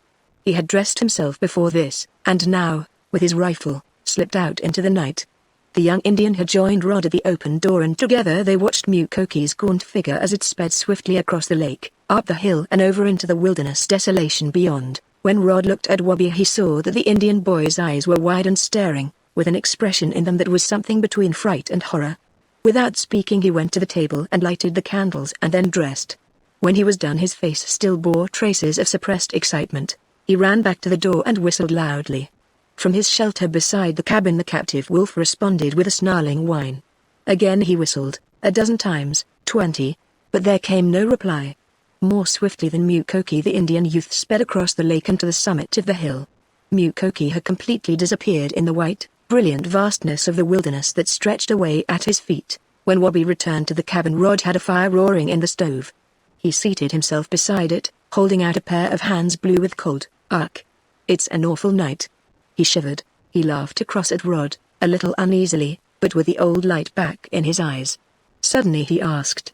He had dressed himself before this, and now, with his rifle, slipped out into the night. The young Indian had joined Rod at the open door and together they watched Mukoki's gaunt figure as it sped swiftly across the lake, up the hill and over into the wilderness desolation beyond. When Rod looked at Wabi he saw that the Indian boy's eyes were wide and staring, with an expression in them that was something between fright and horror. Without speaking he went to the table and lighted the candles and then dressed. When he was done his face still bore traces of suppressed excitement. He ran back to the door and whistled loudly. From his shelter beside the cabin the captive wolf responded with a snarling whine. Again he whistled, a dozen times, 20, but there came no reply. More swiftly than Mukoki the Indian youth sped across the lake and to the summit of the hill. Mukoki had completely disappeared in the white, brilliant vastness of the wilderness that stretched away at his feet. When Wabi returned to the cabin Rod had a fire roaring in the stove. He seated himself beside it, holding out a pair of hands blue with cold. "Ugh. It's an awful night." He shivered. He laughed across at Rod, a little uneasily, but with the old light back in his eyes. Suddenly he asked,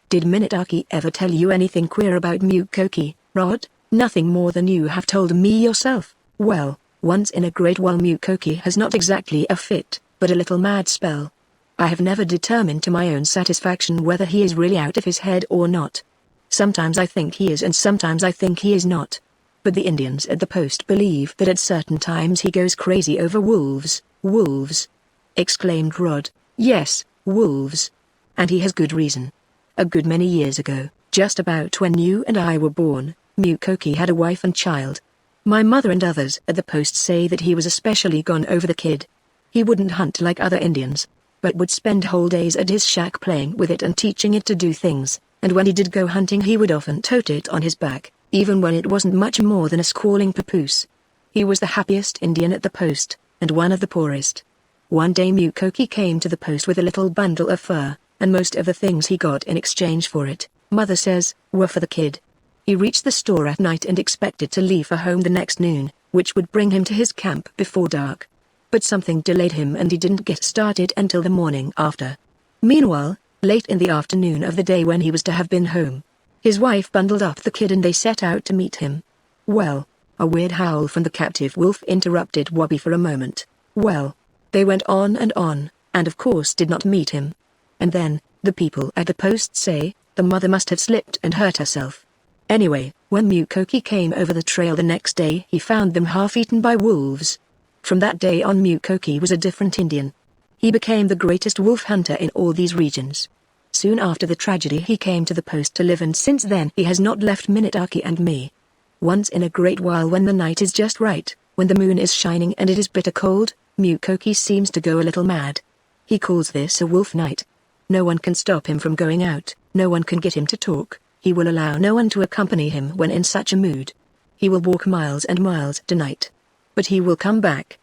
"Did Minutaki ever tell you anything queer about Mukoki, Rod?" "Nothing more than you have told me yourself." "Well, once in a great while Mukoki has not exactly a fit, but a little mad spell. I have never determined to my own satisfaction whether he is really out of his head or not. Sometimes I think he is and sometimes I think he is not. But the Indians at the post believe that at certain times he goes crazy over wolves." "Wolves?" exclaimed Rod. "Yes, wolves. And he has good reason. A good many years ago, just about when you and I were born, Mukoki had a wife and child. My mother and others at the post say that he was especially gone over the kid. He wouldn't hunt like other Indians, but would spend whole days at his shack playing with it and teaching it to do things, and when he did go hunting he would often tote it on his back, even when it wasn't much more than a squalling papoose. He was the happiest Indian at the post, and one of the poorest. One day Mukoki came to the post with a little bundle of fur, and most of the things he got in exchange for it, Mother says, were for the kid. He reached the store at night and expected to leave for home the next noon, which would bring him to his camp before dark. But something delayed him and he didn't get started until the morning after. Meanwhile, late in the afternoon of the day when he was to have been home, his wife bundled up the kid and they set out to meet him. Well, a weird howl from the captive wolf interrupted Wabi for a moment. Well, they went on, and of course did not meet him. And then, the people at the post say, the mother must have slipped and hurt herself. Anyway, when Mukoki came over the trail the next day he found them half-eaten by wolves. From that day on Mukoki was a different Indian. He became the greatest wolf hunter in all these regions. Soon after the tragedy he came to the post to live and since then he has not left Minutaki and me. Once in a great while when the night is just right, when the moon is shining and it is bitter cold, Mukoki seems to go a little mad. He calls this a wolf night. No one can stop him from going out, no one can get him to talk, he will allow no one to accompany him when in such a mood. He will walk miles and miles tonight. But he will come back.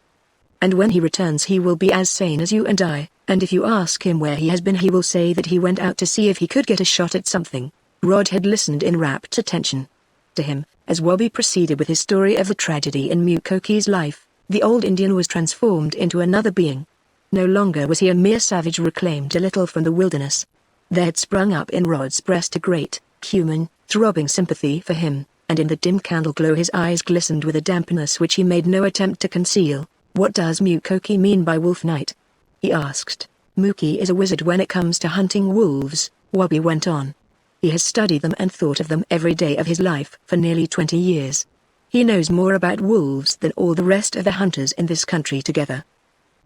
And when he returns he will be as sane as you and I, and if you ask him where he has been he will say that he went out to see if he could get a shot at something. Rod had listened in rapt attention to him, as Wabi proceeded with his story of the tragedy in Mukoki's life. The old Indian was transformed into another being. No longer was he a mere savage reclaimed a little from the wilderness. There had sprung up in Rod's breast a great, human, throbbing sympathy for him, and in the dim candle glow his eyes glistened with a dampness which he made no attempt to conceal. "What does Mukoki mean by wolf night?" he asked. "Mookie is a wizard when it comes to hunting wolves," Wabi went on. "He has studied them and thought of them every day of his life for nearly 20 years. He knows more about wolves than all the rest of the hunters in this country together.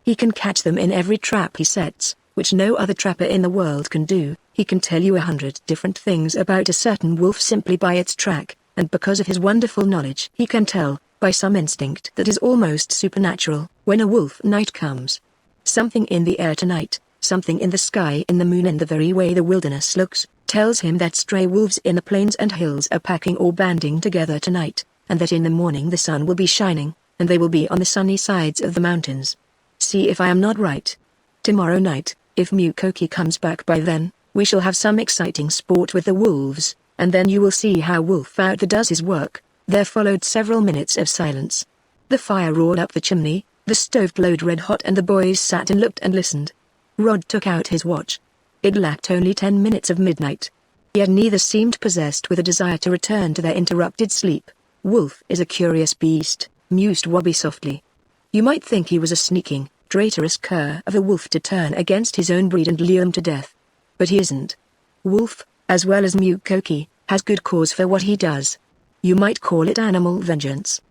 He can catch them in every trap he sets, which no other trapper in the world can do. He can tell you 100 different things about a certain wolf simply by its track, and because of his wonderful knowledge he can tell, by some instinct that is almost supernatural, when a wolf night comes. Something in the air tonight, something in the sky, in the moon, and the very way the wilderness looks, tells him that stray wolves in the plains and hills are packing or banding together tonight, and that in the morning the sun will be shining, and they will be on the sunny sides of the mountains. See if I am not right. Tomorrow night, if Mukoki comes back by then, we shall have some exciting sport with the wolves, and then you will see how Wolf Out does his work." There followed several minutes of silence. The fire roared up the chimney, the stove glowed red hot, and the boys sat and looked and listened. Rod took out his watch. It lacked only 10 minutes of midnight. Yet neither seemed possessed with a desire to return to their interrupted sleep. "Wolf is a curious beast," mused Wabi softly. "You might think he was a sneaking, traitorous cur of a wolf to turn against his own breed and lure them to death. But he isn't. Wolf, as well as Mukoki, has good cause for what he does. You might call it animal vengeance.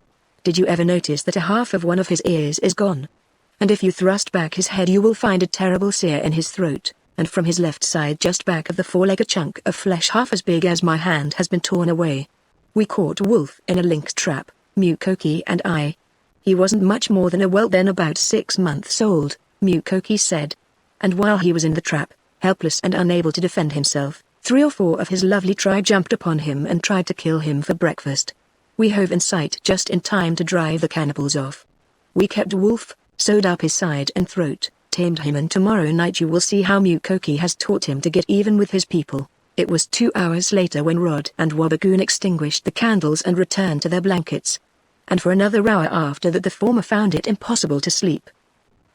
Did you ever notice that a half of one of his ears is gone? And if you thrust back his head you will find a terrible sear in his throat, and from his left side just back of the foreleg a chunk of flesh half as big as my hand has been torn away. We caught Wolf in a lynx trap, Mukoki and I. He wasn't much more than a whelp then, about 6 months old," Mukoki said. "And while he was in the trap, helpless and unable to defend himself, 3 or 4 of his lovely tribe jumped upon him and tried to kill him for breakfast. We hove in sight just in time to drive the cannibals off. We kept Wolf, sewed up his side and throat, tamed him, and tomorrow night you will see how Mukoki has taught him to get even with his people." It was 2 hours later when Rod and Wabagoon extinguished the candles and returned to their blankets. And for another hour after that the former found it impossible to sleep.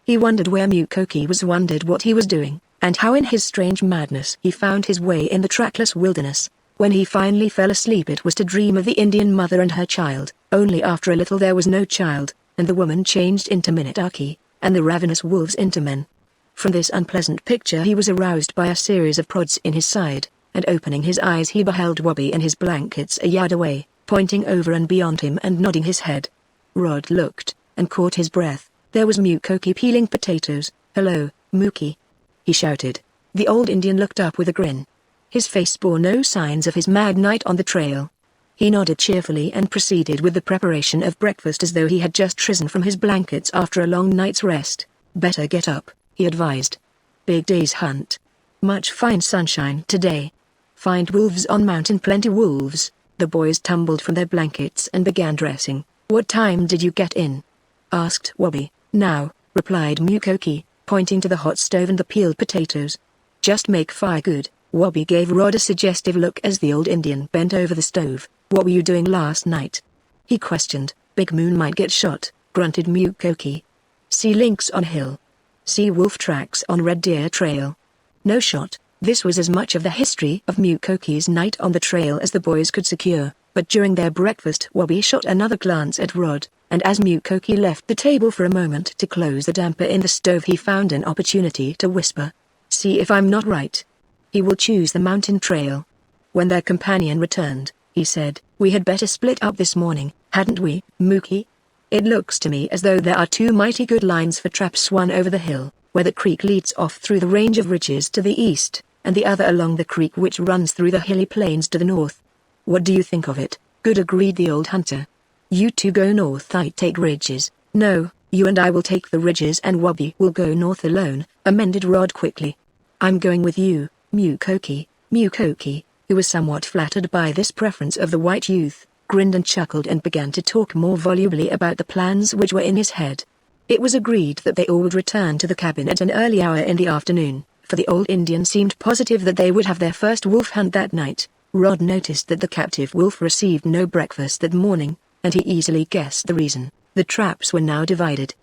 He wondered where Mukoki was, wondered what he was doing, and how in his strange madness he found his way in the trackless wilderness. When he finally fell asleep it was to dream of the Indian mother and her child. Only after a little there was no child, and the woman changed into Minutaki, and the ravenous wolves into men. From this unpleasant picture he was aroused by a series of prods in his side, and opening his eyes he beheld Wabi in his blankets a yard away, pointing over and beyond him and nodding his head. Rod looked, and caught his breath. There was Mukoki peeling potatoes. "Hello, Mookie," he shouted. The old Indian looked up with a grin. His face bore no signs of his mad night on the trail. He nodded cheerfully and proceeded with the preparation of breakfast as though he had just risen from his blankets after a long night's rest. "Better get up," he advised. "Big day's hunt. Much fine sunshine today. Find wolves on mountain, plenty wolves." The boys tumbled from their blankets and began dressing. "What time did you get in?" asked Wabi. "Now," replied Mukoki, pointing to the hot stove and the peeled potatoes. "Just make fire good." Wabi gave Rod a suggestive look as the old Indian bent over the stove. "What were you doing last night?" he questioned. "Big Moon might get shot," grunted Mukoki. "See lynx on hill. See wolf tracks on red deer trail. No shot." This was as much of the history of Mukoki's night on the trail as the boys could secure, but during their breakfast Wabi shot another glance at Rod, and as Mukoki left the table for a moment to close the damper in the stove he found an opportunity to whisper, "See if I'm not right. He will choose the mountain trail." When their companion returned, he said, "We had better split up this morning, hadn't we, Mookie? It looks to me as though there are 2 mighty good lines for traps, one over the hill, where the creek leads off through the range of ridges to the east, and the other along the creek which runs through the hilly plains to the north. What do you think of it?" "Good," agreed the old hunter. "You 2 go north, I take ridges." "No, you and I will take the ridges and Wabi will go north alone," amended Rod quickly. "I'm going with you, Mukoki." Mukoki, who was somewhat flattered by this preference of the white youth, grinned and chuckled and began to talk more volubly about the plans which were in his head. It was agreed that they all would return to the cabin at an early hour in the afternoon, for the old Indian seemed positive that they would have their first wolf hunt that night. Rod noticed that the captive wolf received no breakfast that morning, and he easily guessed the reason. The traps were now divided.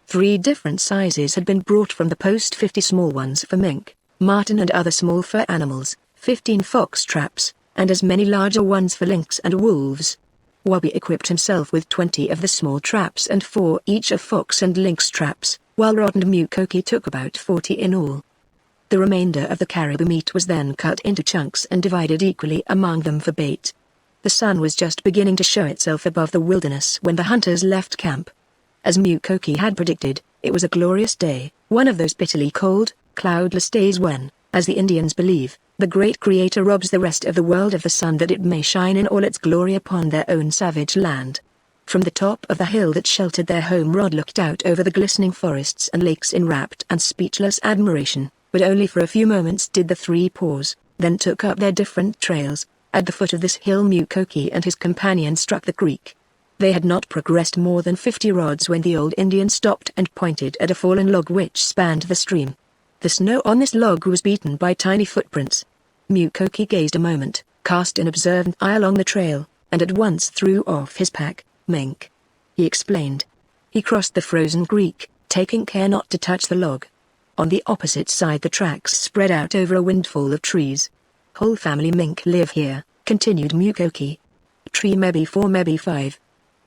3 different sizes had been brought from the post, 50 small ones for mink, marten and other small fur animals, 15 fox traps, and as many larger ones for lynx and wolves. Wabi equipped himself with 20 of the small traps and 4 each of fox and lynx traps, while Rod and Mukoki took about 40 in all. The remainder of the caribou meat was then cut into chunks and divided equally among them for bait. The sun was just beginning to show itself above the wilderness when the hunters left camp. As Mukoki had predicted, it was a glorious day, one of those bitterly cold, cloudless days when, as the Indians believe, the great Creator robs the rest of the world of the sun that it may shine in all its glory upon their own savage land. From the top of the hill that sheltered their home, Rod looked out over the glistening forests and lakes in rapt and speechless admiration, but only for a few moments did the three pause, then took up their different trails. At the foot of this hill Mukoki and his companion struck the creek. They had not progressed more than 50 rods when the old Indian stopped and pointed at a fallen log which spanned the stream. The snow on this log was beaten by tiny footprints. Mukoki gazed a moment, cast an observant eye along the trail, and at once threw off his pack, mink. He explained. He crossed the frozen creek, taking care not to touch the log. On the opposite side the tracks spread out over a windfall of trees. Whole family mink live here, continued Mukoki. Tree maybe 4 maybe 5.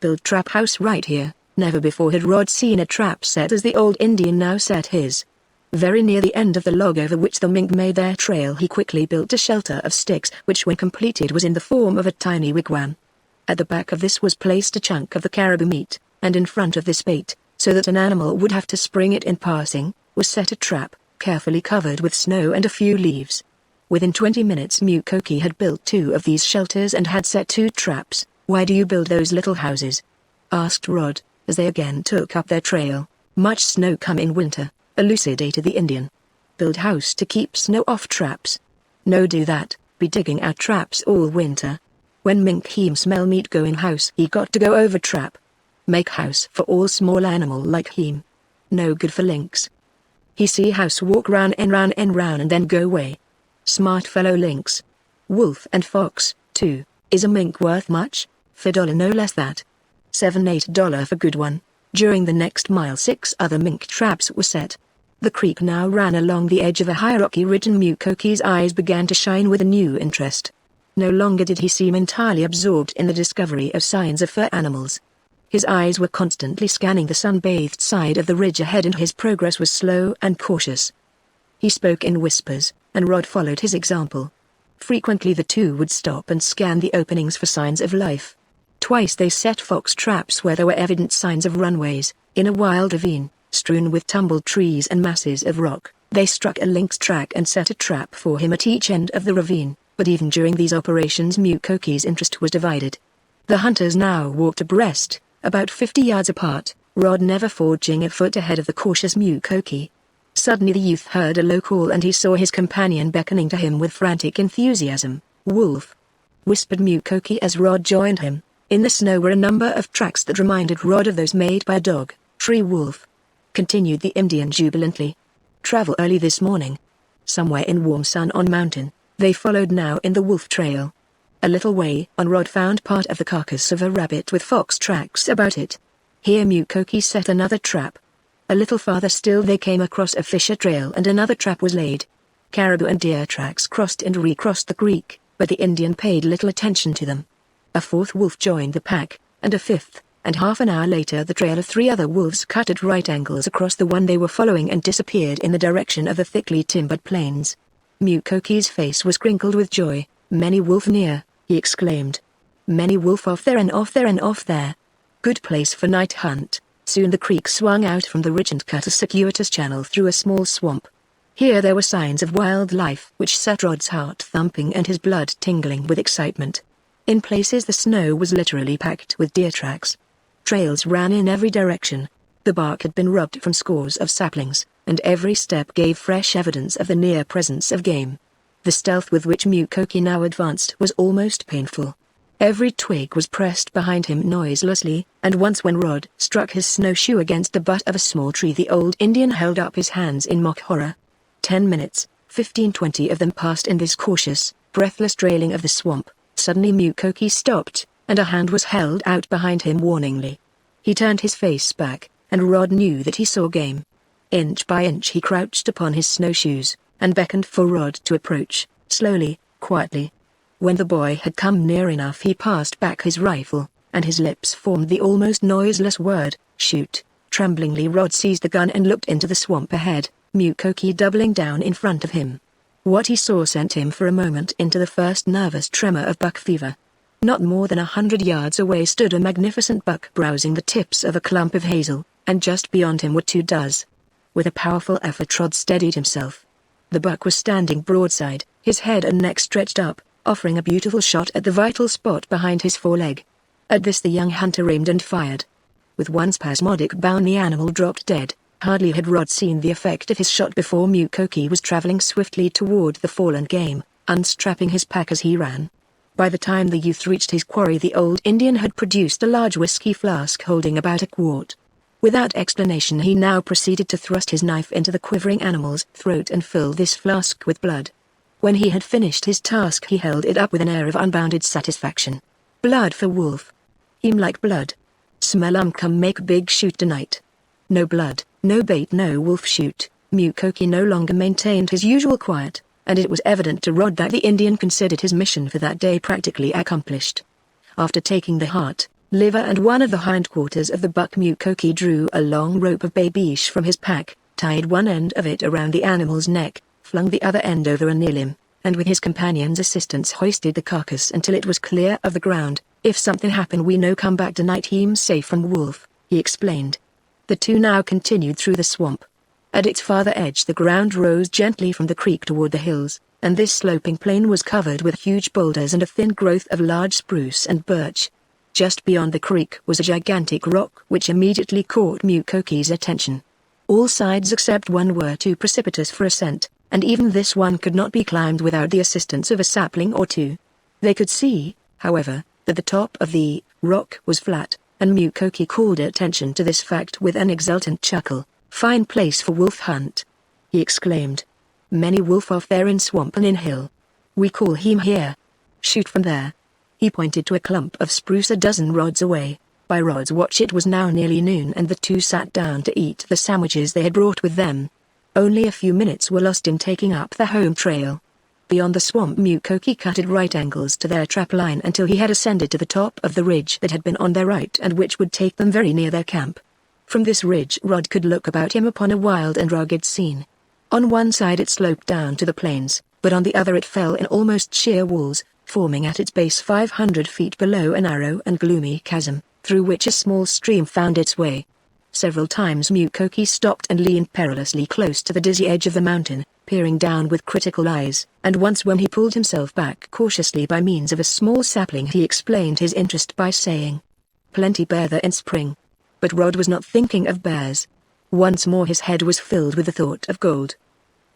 Build trap house right here. Never before had Rod seen a trap set as the old Indian now set his. Very near the end of the log over which the mink made their trail he quickly built a shelter of sticks which when completed was in the form of a tiny wigwam. At the back of this was placed a chunk of the caribou meat, and in front of this bait, so that an animal would have to spring it in passing, was set a trap, carefully covered with snow and a few leaves. Within 20 minutes Mukoki had built 2 of these shelters and had set 2 traps. "Why do you build those little houses?" asked Rod, as they again took up their trail. "Much snow come in winter," elucidated the Indian. "Build house to keep snow off traps." "No do that, be digging out traps all winter. When mink him smell meat go in house he got to go over trap. Make house for all small animal like him. No good for lynx. He see house walk round and then go away. Smart fellow lynx. Wolf and fox, too. Is a mink worth much? $4 no less that. $7-8 for good one." During the next mile 6 other mink traps were set. The creek now ran along the edge of a high rocky ridge and Mukoki's eyes began to shine with a new interest. No longer did he seem entirely absorbed in the discovery of signs of fur animals. His eyes were constantly scanning the sun-bathed side of the ridge ahead and his progress was slow and cautious. He spoke in whispers, and Rod followed his example. Frequently the two would stop and scan the openings for signs of life. Twice they set fox traps where there were evident signs of runways. In a wild ravine, strewn with tumbled trees and masses of rock, they struck a lynx track and set a trap for him at each end of the ravine, but even during these operations Mukoki's interest was divided. The hunters now walked abreast, about 50 yards apart, Rod never forging a foot ahead of the cautious Mukoki. Suddenly the youth heard a low call and he saw his companion beckoning to him with frantic enthusiasm. "Wolf!" whispered Mukoki as Rod joined him. In the snow were a number of tracks that reminded Rod of those made by a dog. "Tree wolf," continued the Indian jubilantly. "Travel early this morning. Somewhere in warm sun on mountain." They followed now in the wolf trail. A little way on Rod found part of the carcass of a rabbit with fox tracks about it. Here Mukoki set another trap. A little farther still they came across a fisher trail and another trap was laid. Caribou and deer tracks crossed and recrossed the creek, but the Indian paid little attention to them. A 4th wolf joined the pack, and a 5th, and half an hour later the trail of 3 other wolves cut at right angles across the one they were following and disappeared in the direction of the thickly timbered plains. Mukoki's face was crinkled with joy. "Many wolf near," he exclaimed. "Many wolf off there and off there and off there. Good place for night hunt." Soon the creek swung out from the ridge and cut a circuitous channel through a small swamp. Here there were signs of wildlife which set Rod's heart thumping and his blood tingling with excitement. In places the snow was literally packed with deer tracks. Trails ran in every direction. The bark had been rubbed from scores of saplings, and every step gave fresh evidence of the near presence of game. The stealth with which Mukoki now advanced was almost painful. Every twig was pressed behind him noiselessly, and once when Rod struck his snowshoe against the butt of a small tree the old Indian held up his hands in mock horror. 10 minutes, 15-20 of them passed in this cautious, breathless trailing of the swamp. Suddenly Mukoki stopped, and a hand was held out behind him warningly. He turned his face back, and Rod knew that he saw game. Inch by inch he crouched upon his snowshoes, and beckoned for Rod to approach, slowly, quietly. When the boy had come near enough he passed back his rifle, and his lips formed the almost noiseless word, "Shoot." Tremblingly Rod seized the gun and looked into the swamp ahead, Mukoki doubling down in front of him. What he saw sent him for a moment into the first nervous tremor of buck fever. Not more than 100 yards away stood a magnificent buck browsing the tips of a clump of hazel, and just beyond him were 2 does. With a powerful effort Rod steadied himself. The buck was standing broadside, his head and neck stretched up, offering a beautiful shot at the vital spot behind his foreleg. At this the young hunter aimed and fired. With one spasmodic bound the animal dropped dead. Hardly had Rod seen the effect of his shot before Mukoki was traveling swiftly toward the fallen game, unstrapping his pack as he ran. By the time the youth reached his quarry the old Indian had produced a large whiskey flask holding about a quart. Without explanation he now proceeded to thrust his knife into the quivering animal's throat and fill this flask with blood. When he had finished his task he held it up with an air of unbounded satisfaction. "Blood for wolf. Like blood. Smell come make big shoot tonight. No blood, no bait, no wolf shoot." Mukoki no longer maintained his usual quiet, and it was evident to Rod that the Indian considered his mission for that day practically accomplished. After taking the heart, liver and one of the hindquarters of the buck, Mukoki drew a long rope of babeesh from his pack, tied one end of it around the animal's neck, flung the other end over a near limb, and with his companion's assistance hoisted the carcass until it was clear of the ground. "If something happen we no come back tonight him safe from wolf," he explained. The two now continued through the swamp. At its farther edge the ground rose gently from the creek toward the hills, and this sloping plain was covered with huge boulders and a thin growth of large spruce and birch. Just beyond the creek was a gigantic rock which immediately caught Mukoki's attention. All sides except one were too precipitous for ascent, and even this one could not be climbed without the assistance of a sapling or 2. They could see, however, that the top of the rock was flat, and Mukoki called attention to this fact with an exultant chuckle. "Fine place for wolf hunt," he exclaimed. "Many wolf off there in swamp and in hill. We call him here. Shoot from there." He pointed to a clump of spruce a dozen rods away. By Rod's watch it was now nearly noon and the two sat down to eat the sandwiches they had brought with them. Only a few minutes were lost in taking up the home trail. Beyond the swamp Mukoki cut at right angles to their trap line until he had ascended to the top of the ridge that had been on their right and which would take them very near their camp. From this ridge Rod could look about him upon a wild and rugged scene. On one side it sloped down to the plains, but on the other it fell in almost sheer walls, forming at its base 500 feet below a narrow and gloomy chasm, through which a small stream found its way. Several times Mukoki stopped and leaned perilously close to the dizzy edge of the mountain, peering down with critical eyes, and once when he pulled himself back cautiously by means of a small sapling he explained his interest by saying, "Plenty bear there in spring." But Rod was not thinking of bears. Once more his head was filled with the thought of gold.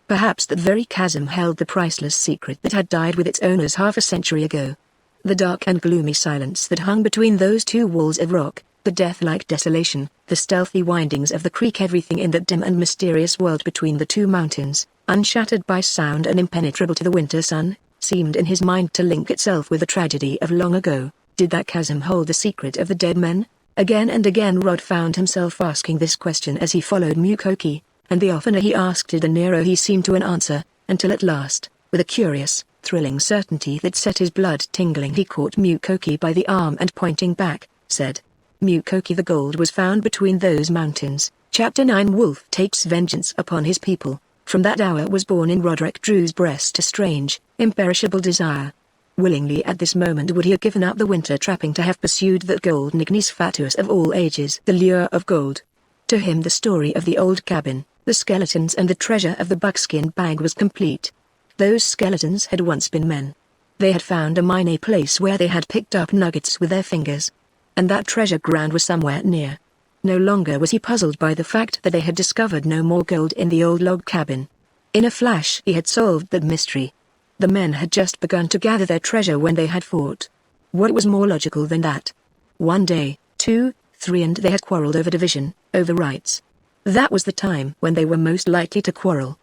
Perhaps that very chasm held the priceless secret that had died with its owners half a century ago. The dark and gloomy silence that hung between those two walls of rock, the death-like desolation, the stealthy windings of the creek, everything in that dim and mysterious world between the two mountains, unshattered by sound and impenetrable to the winter sun, seemed in his mind to link itself with the tragedy of long ago. Did that chasm hold the secret of the dead men? Again and again Rod found himself asking this question as he followed Mukoki, and the oftener he asked it the nearer he seemed to an answer, until at last, with a curious, thrilling certainty that set his blood tingling, he caught Mukoki by the arm and pointing back, said, "Mukoki, the gold was found between those mountains." Chapter 9 Wolf takes vengeance upon his people. From that hour was born in Roderick Drew's breast a strange, imperishable desire. Willingly at this moment would he have given up the winter trapping to have pursued that gold, ignis fatuus of all ages, the lure of gold. To him the story of the old cabin, the skeletons and the treasure of the buckskin bag was complete. Those skeletons had once been men. They had found a mine, a place where they had picked up nuggets with their fingers. And that treasure ground was somewhere near. No longer was he puzzled by the fact that they had discovered no more gold in the old log cabin. In a flash he had solved that mystery. The men had just begun to gather their treasure when they had fought. What was more logical than that? 1 day, 2, 3, and they had quarreled over division, over rights. That was the time when they were most likely to quarrel.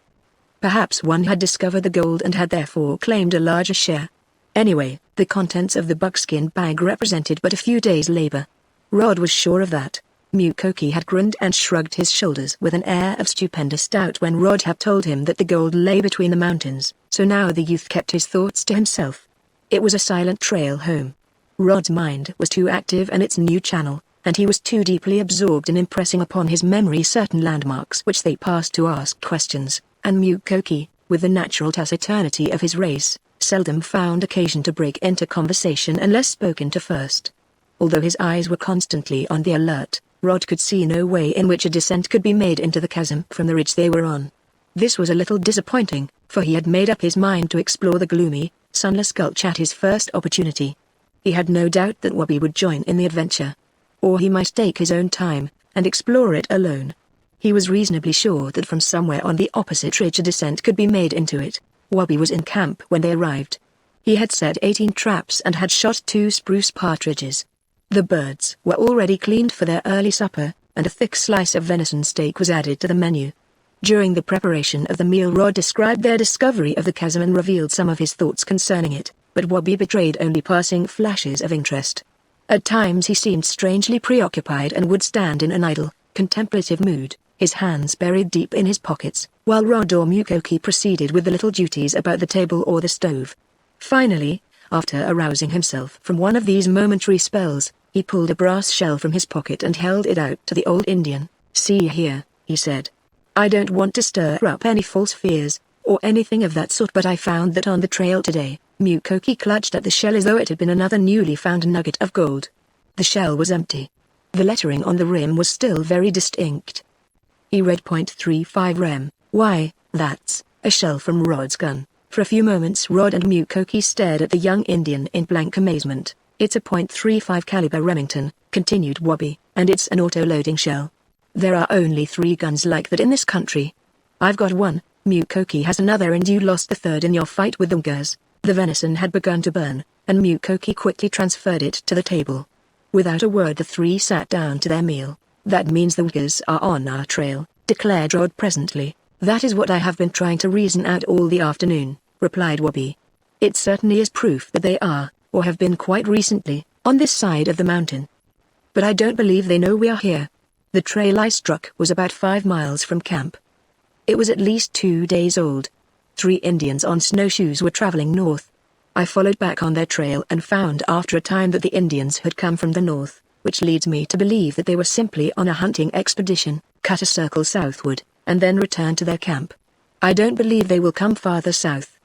Perhaps one had discovered the gold and had therefore claimed a larger share. Anyway, the contents of the buckskin bag represented but a few days' labor. Rod was sure of that. Mukoki had grinned and shrugged his shoulders with an air of stupendous doubt when Rod had told him that the gold lay between the mountains, so now the youth kept his thoughts to himself. It was a silent trail home. Rod's mind was too active in its new channel, and he was too deeply absorbed in impressing upon his memory certain landmarks which they passed to ask questions, and Mukoki, with the natural taciturnity of his race, seldom found occasion to break into conversation unless spoken to first. Although his eyes were constantly on the alert, Rod could see no way in which a descent could be made into the chasm from the ridge they were on. This was a little disappointing, for he had made up his mind to explore the gloomy, sunless gulch at his first opportunity. He had no doubt that Wabi would join in the adventure. Or he might take his own time, and explore it alone. He was reasonably sure that from somewhere on the opposite ridge a descent could be made into it. Wabi was in camp when they arrived. He had set 18 traps and had shot 2 spruce partridges. The birds were already cleaned for their early supper, and a thick slice of venison steak was added to the menu. During the preparation of the meal, Rod described their discovery of the chasm and revealed some of his thoughts concerning it, but Wabi betrayed only passing flashes of interest. At times he seemed strangely preoccupied and would stand in an idle, contemplative mood, his hands buried deep in his pockets, while Rod or Mukoki proceeded with the little duties about the table or the stove. Finally, after arousing himself from one of these momentary spells, he pulled a brass shell from his pocket and held it out to the old Indian. "See here," he said. "I don't want to stir up any false fears, or anything of that sort, but I found that on the trail today." Mukoki clutched at the shell as though it had been another newly found nugget of gold. The shell was empty. The lettering on the rim was still very distinct. He read .35 rem. "Why, that's a shell from Rod's gun." For a few moments Rod and Mukoki stared at the young Indian in blank amazement. "It's a .35 caliber Remington," continued Wabi, "and it's an auto-loading shell. There are only 3 guns like that in this country. I've got one, Mukoki has another, and you lost the third in your fight with the Woogers." The venison had begun to burn, and Mukoki quickly transferred it to the table. Without a word the 3 sat down to their meal. "That means the Woogers are on our trail," declared Rod presently. "That is what I have been trying to reason out all the afternoon," replied Wabi. "It certainly is proof that they are, or have been quite recently, on this side of the mountain. But I don't believe they know we are here." The trail I struck was about 5 miles from camp. It was at least 2 days old. 3 Indians on snowshoes were traveling north. I followed back on their trail and found after a time that the Indians had come from the north, which leads me to believe that they were simply on a hunting expedition, cut a circle southward, and then returned to their camp. I don't believe they will come farther south.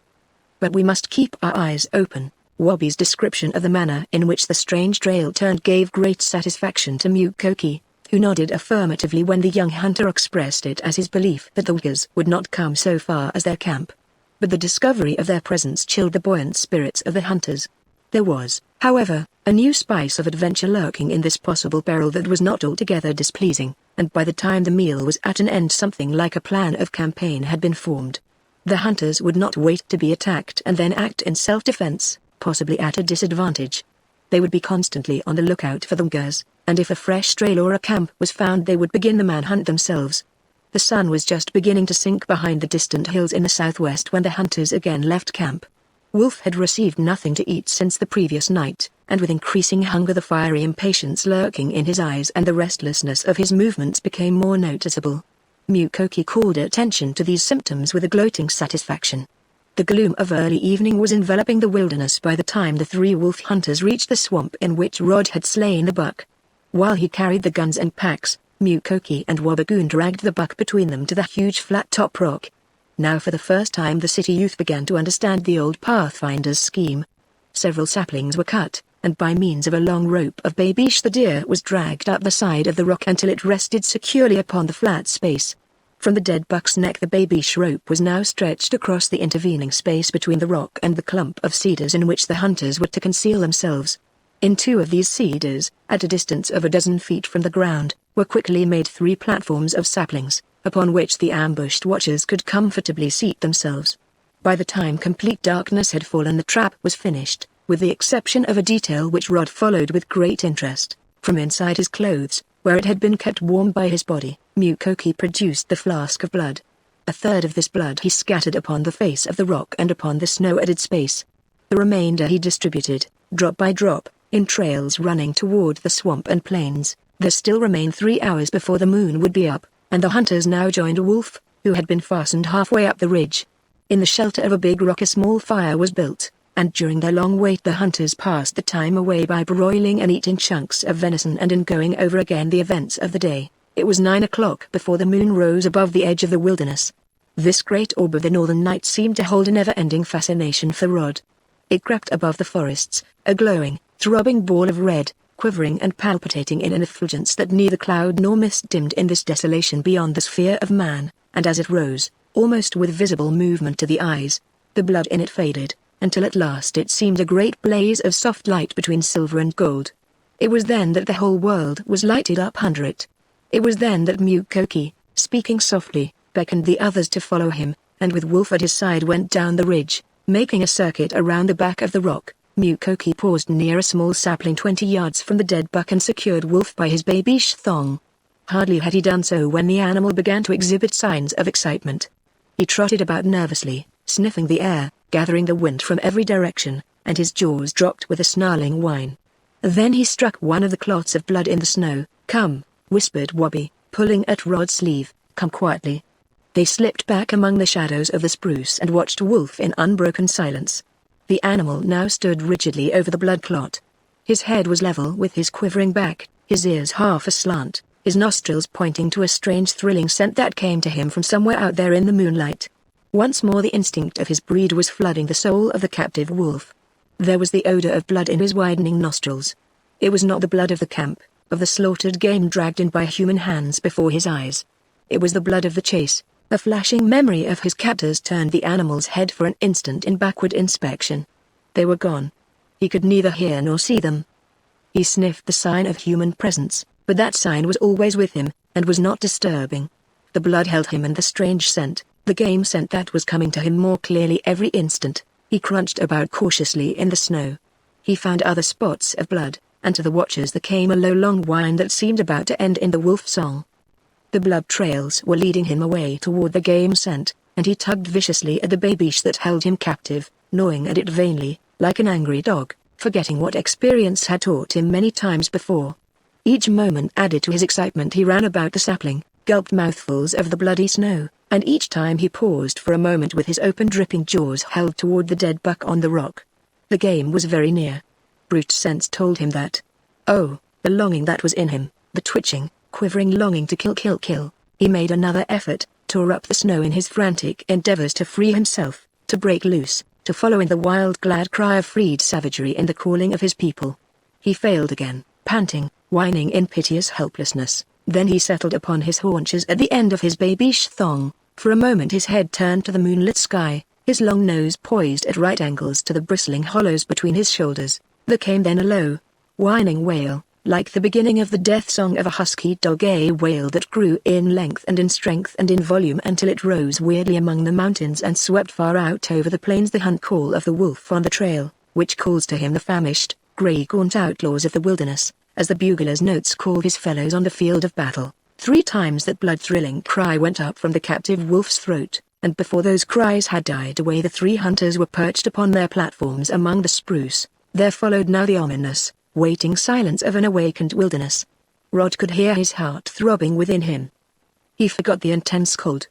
But we must keep our eyes open. Wabi's description of the manner in which the strange trail turned gave great satisfaction to Mukoki, who nodded affirmatively when the young hunter expressed it as his belief that the Woogers would not come so far as their camp. But the discovery of their presence chilled the buoyant spirits of the hunters. There was, however, a new spice of adventure lurking in this possible peril that was not altogether displeasing, and by the time the meal was at an end something like a plan of campaign had been formed. The hunters would not wait to be attacked and then act in self-defense, possibly at a disadvantage. They would be constantly on the lookout for the Woogers, and if a fresh trail or a camp was found they would begin the manhunt themselves. The sun was just beginning to sink behind the distant hills in the southwest when the hunters again left camp. Wolf had received nothing to eat since the previous night, and with increasing hunger the fiery impatience lurking in his eyes and the restlessness of his movements became more noticeable. Mukoki called attention to these symptoms with a gloating satisfaction. The gloom of early evening was enveloping the wilderness by the time the 3 wolf hunters reached the swamp in which Rod had slain the buck. While he carried the guns and packs, Mukoki and Wabigoon dragged the buck between them to the huge flat-top rock. Now for the first time the city youth began to understand the old Pathfinder's scheme. Several saplings were cut, and by means of a long rope of babeesh the deer was dragged up the side of the rock until it rested securely upon the flat space. From the dead buck's neck the babeesh rope was now stretched across the intervening space between the rock and the clump of cedars in which the hunters were to conceal themselves. In 2 of these cedars, at a distance of a dozen feet from the ground, were quickly made 3 platforms of saplings, upon which the ambushed watchers could comfortably seat themselves. By the time complete darkness had fallen the trap was finished, with the exception of a detail which Rod followed with great interest. From inside his clothes, where it had been kept warm by his body, Mukoki produced the flask of blood. A third of this blood he scattered upon the face of the rock and upon the snow-added space. The remainder he distributed, drop by drop, in trails running toward the swamp and plains. There still remained 3 hours before the moon would be up, and the hunters now joined a wolf, who had been fastened halfway up the ridge. In the shelter of a big rock a small fire was built. and during their long wait the hunters passed the time away by broiling and eating chunks of venison and in going over again the events of the day. It was 9 o'clock before the moon rose above the edge of the wilderness. This great orb of the northern night seemed to hold a never-ending fascination for Rod. It crept above the forests, a glowing, throbbing ball of red, quivering and palpitating in an effulgence that neither cloud nor mist dimmed in this desolation beyond the sphere of man, and as it rose, almost with visible movement to the eyes, the blood in it faded, until at last it seemed a great blaze of soft light between silver and gold. It was then that the whole world was lighted up under it. It was then that Mukoki, speaking softly, beckoned the others to follow him, and with Wolf at his side went down the ridge, making a circuit around the back of the rock. Mukoki paused near a small sapling 20 yards from the dead buck and secured Wolf by his babyish thong. Hardly had he done so when the animal began to exhibit signs of excitement. He trotted about nervously, sniffing the air, gathering the wind from every direction, and his jaws dropped with a snarling whine. Then he struck one of the clots of blood in the snow. "Come," whispered Wabi, pulling at Rod's sleeve, "come quietly." They slipped back among the shadows of the spruce and watched Wolf in unbroken silence. The animal now stood rigidly over the blood clot. His head was level with his quivering back, his ears half aslant, his nostrils pointing to a strange thrilling scent that came to him from somewhere out there in the moonlight. Once more the instinct of his breed was flooding the soul of the captive wolf. There was the odor of blood in his widening nostrils. It was not the blood of the camp, of the slaughtered game dragged in by human hands before his eyes. It was the blood of the chase. A flashing memory of his captors turned the animal's head for an instant in backward inspection. They were gone. He could neither hear nor see them. He sniffed the sign of human presence, but that sign was always with him, and was not disturbing. The blood held him and the strange scent, the game scent that was coming to him more clearly every instant. He crunched about cautiously in the snow. He found other spots of blood, and to the watchers there came a low long whine that seemed about to end in the wolf song. The blood trails were leading him away toward the game scent, and he tugged viciously at the babiche that held him captive, gnawing at it vainly, like an angry dog, forgetting what experience had taught him many times before. Each moment added to his excitement. He ran about the sapling, gulped mouthfuls of the bloody snow, and each time he paused for a moment with his open dripping jaws held toward the dead buck on the rock. The game was very near. Brute sense told him that. Oh, the longing that was in him, the twitching, quivering longing to kill. He made another effort, tore up the snow in his frantic endeavors to free himself, to break loose, to follow in the wild glad cry of freed savagery in the calling of his people. He failed again, panting, whining in piteous helplessness. Then he settled upon his haunches at the end of his babiche thong. For a moment his head turned to the moonlit sky, his long nose poised at right angles to the bristling hollows between his shoulders. There came then a low, whining wail, like the beginning of the death song of a husky dog, a wail that grew in length and in strength and in volume until it rose weirdly among the mountains and swept far out over the plains, the hunt call of the wolf on the trail, which calls to him the famished, grey gaunt outlaws of the wilderness, as the bugler's notes call his fellows on the field of battle. 3 times that blood-thrilling cry went up from the captive wolf's throat, and before those cries had died away the 3 hunters were perched upon their platforms among the spruce. There followed now the ominous, waiting silence of an awakened wilderness. Rod could hear his heart throbbing within him. He forgot the intense cold.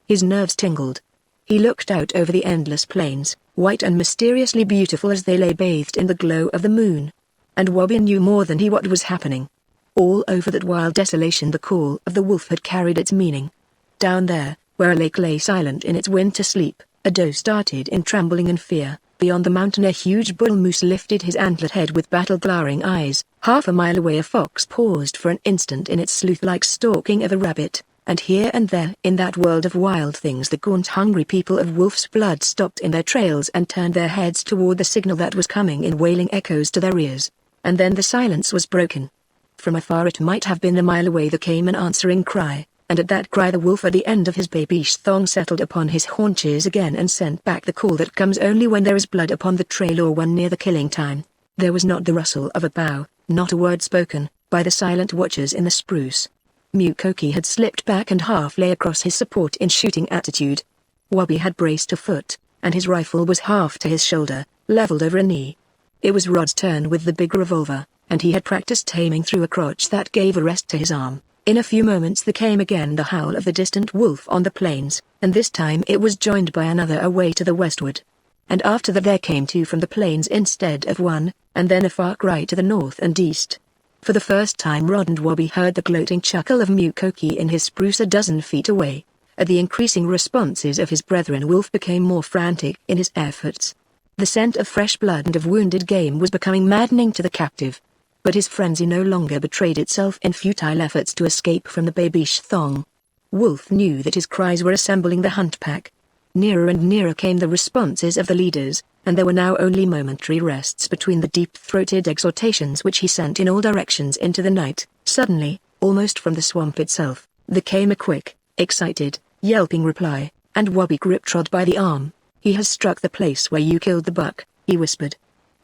His nerves tingled. He looked out over the endless plains, white and mysteriously beautiful as they lay bathed in the glow of the moon. And Wabi knew more than he what was happening. All over that wild desolation the call of the wolf had carried its meaning. Down there, where a lake lay silent in its winter sleep, a doe started in trembling and fear. Beyond the mountain a huge bull moose lifted his antlered head with battle-glaring eyes. Half a mile away a fox paused for an instant in its sleuth-like stalking of a rabbit, and here and there in that world of wild things the gaunt hungry people of wolf's blood stopped in their trails and turned their heads toward the signal that was coming in wailing echoes to their ears. And then the silence was broken. From afar it might have been a mile away there came an answering cry. And at that cry the wolf at the end of his babiche thong settled upon his haunches again and sent back the call that comes only when there is blood upon the trail or when near the killing time. There was not the rustle of a bough, not a word spoken, by the silent watchers in the spruce. Mukoki had slipped back and half lay across his support in shooting attitude. Wabi had braced a foot, and his rifle was half to his shoulder, leveled over a knee. It was Rod's turn with the big revolver, and he had practiced aiming through a crotch that gave a rest to his arm. In a few moments there came again the howl of the distant wolf on the plains, and this time it was joined by another away to the westward. and after that there came two from the plains instead of one, and then a far cry to the north and east. For the first time Rod and Wabi heard the gloating chuckle of Mukoki in his spruce a dozen feet away. At the increasing responses of his brethren, Wolf became more frantic in his efforts. The scent of fresh blood and of wounded game was becoming maddening to the captive. But his frenzy no longer betrayed itself in futile efforts to escape from the babiche thong. Wolf knew that his cries were assembling the hunt pack. Nearer and nearer came the responses of the leaders, and there were now only momentary rests between the deep-throated exhortations which he sent in all directions into the night. Suddenly, almost from the swamp itself, there came a quick, excited, yelping reply, and Wabi gripped Rod by the arm. "He has struck the place where you killed the buck," he whispered.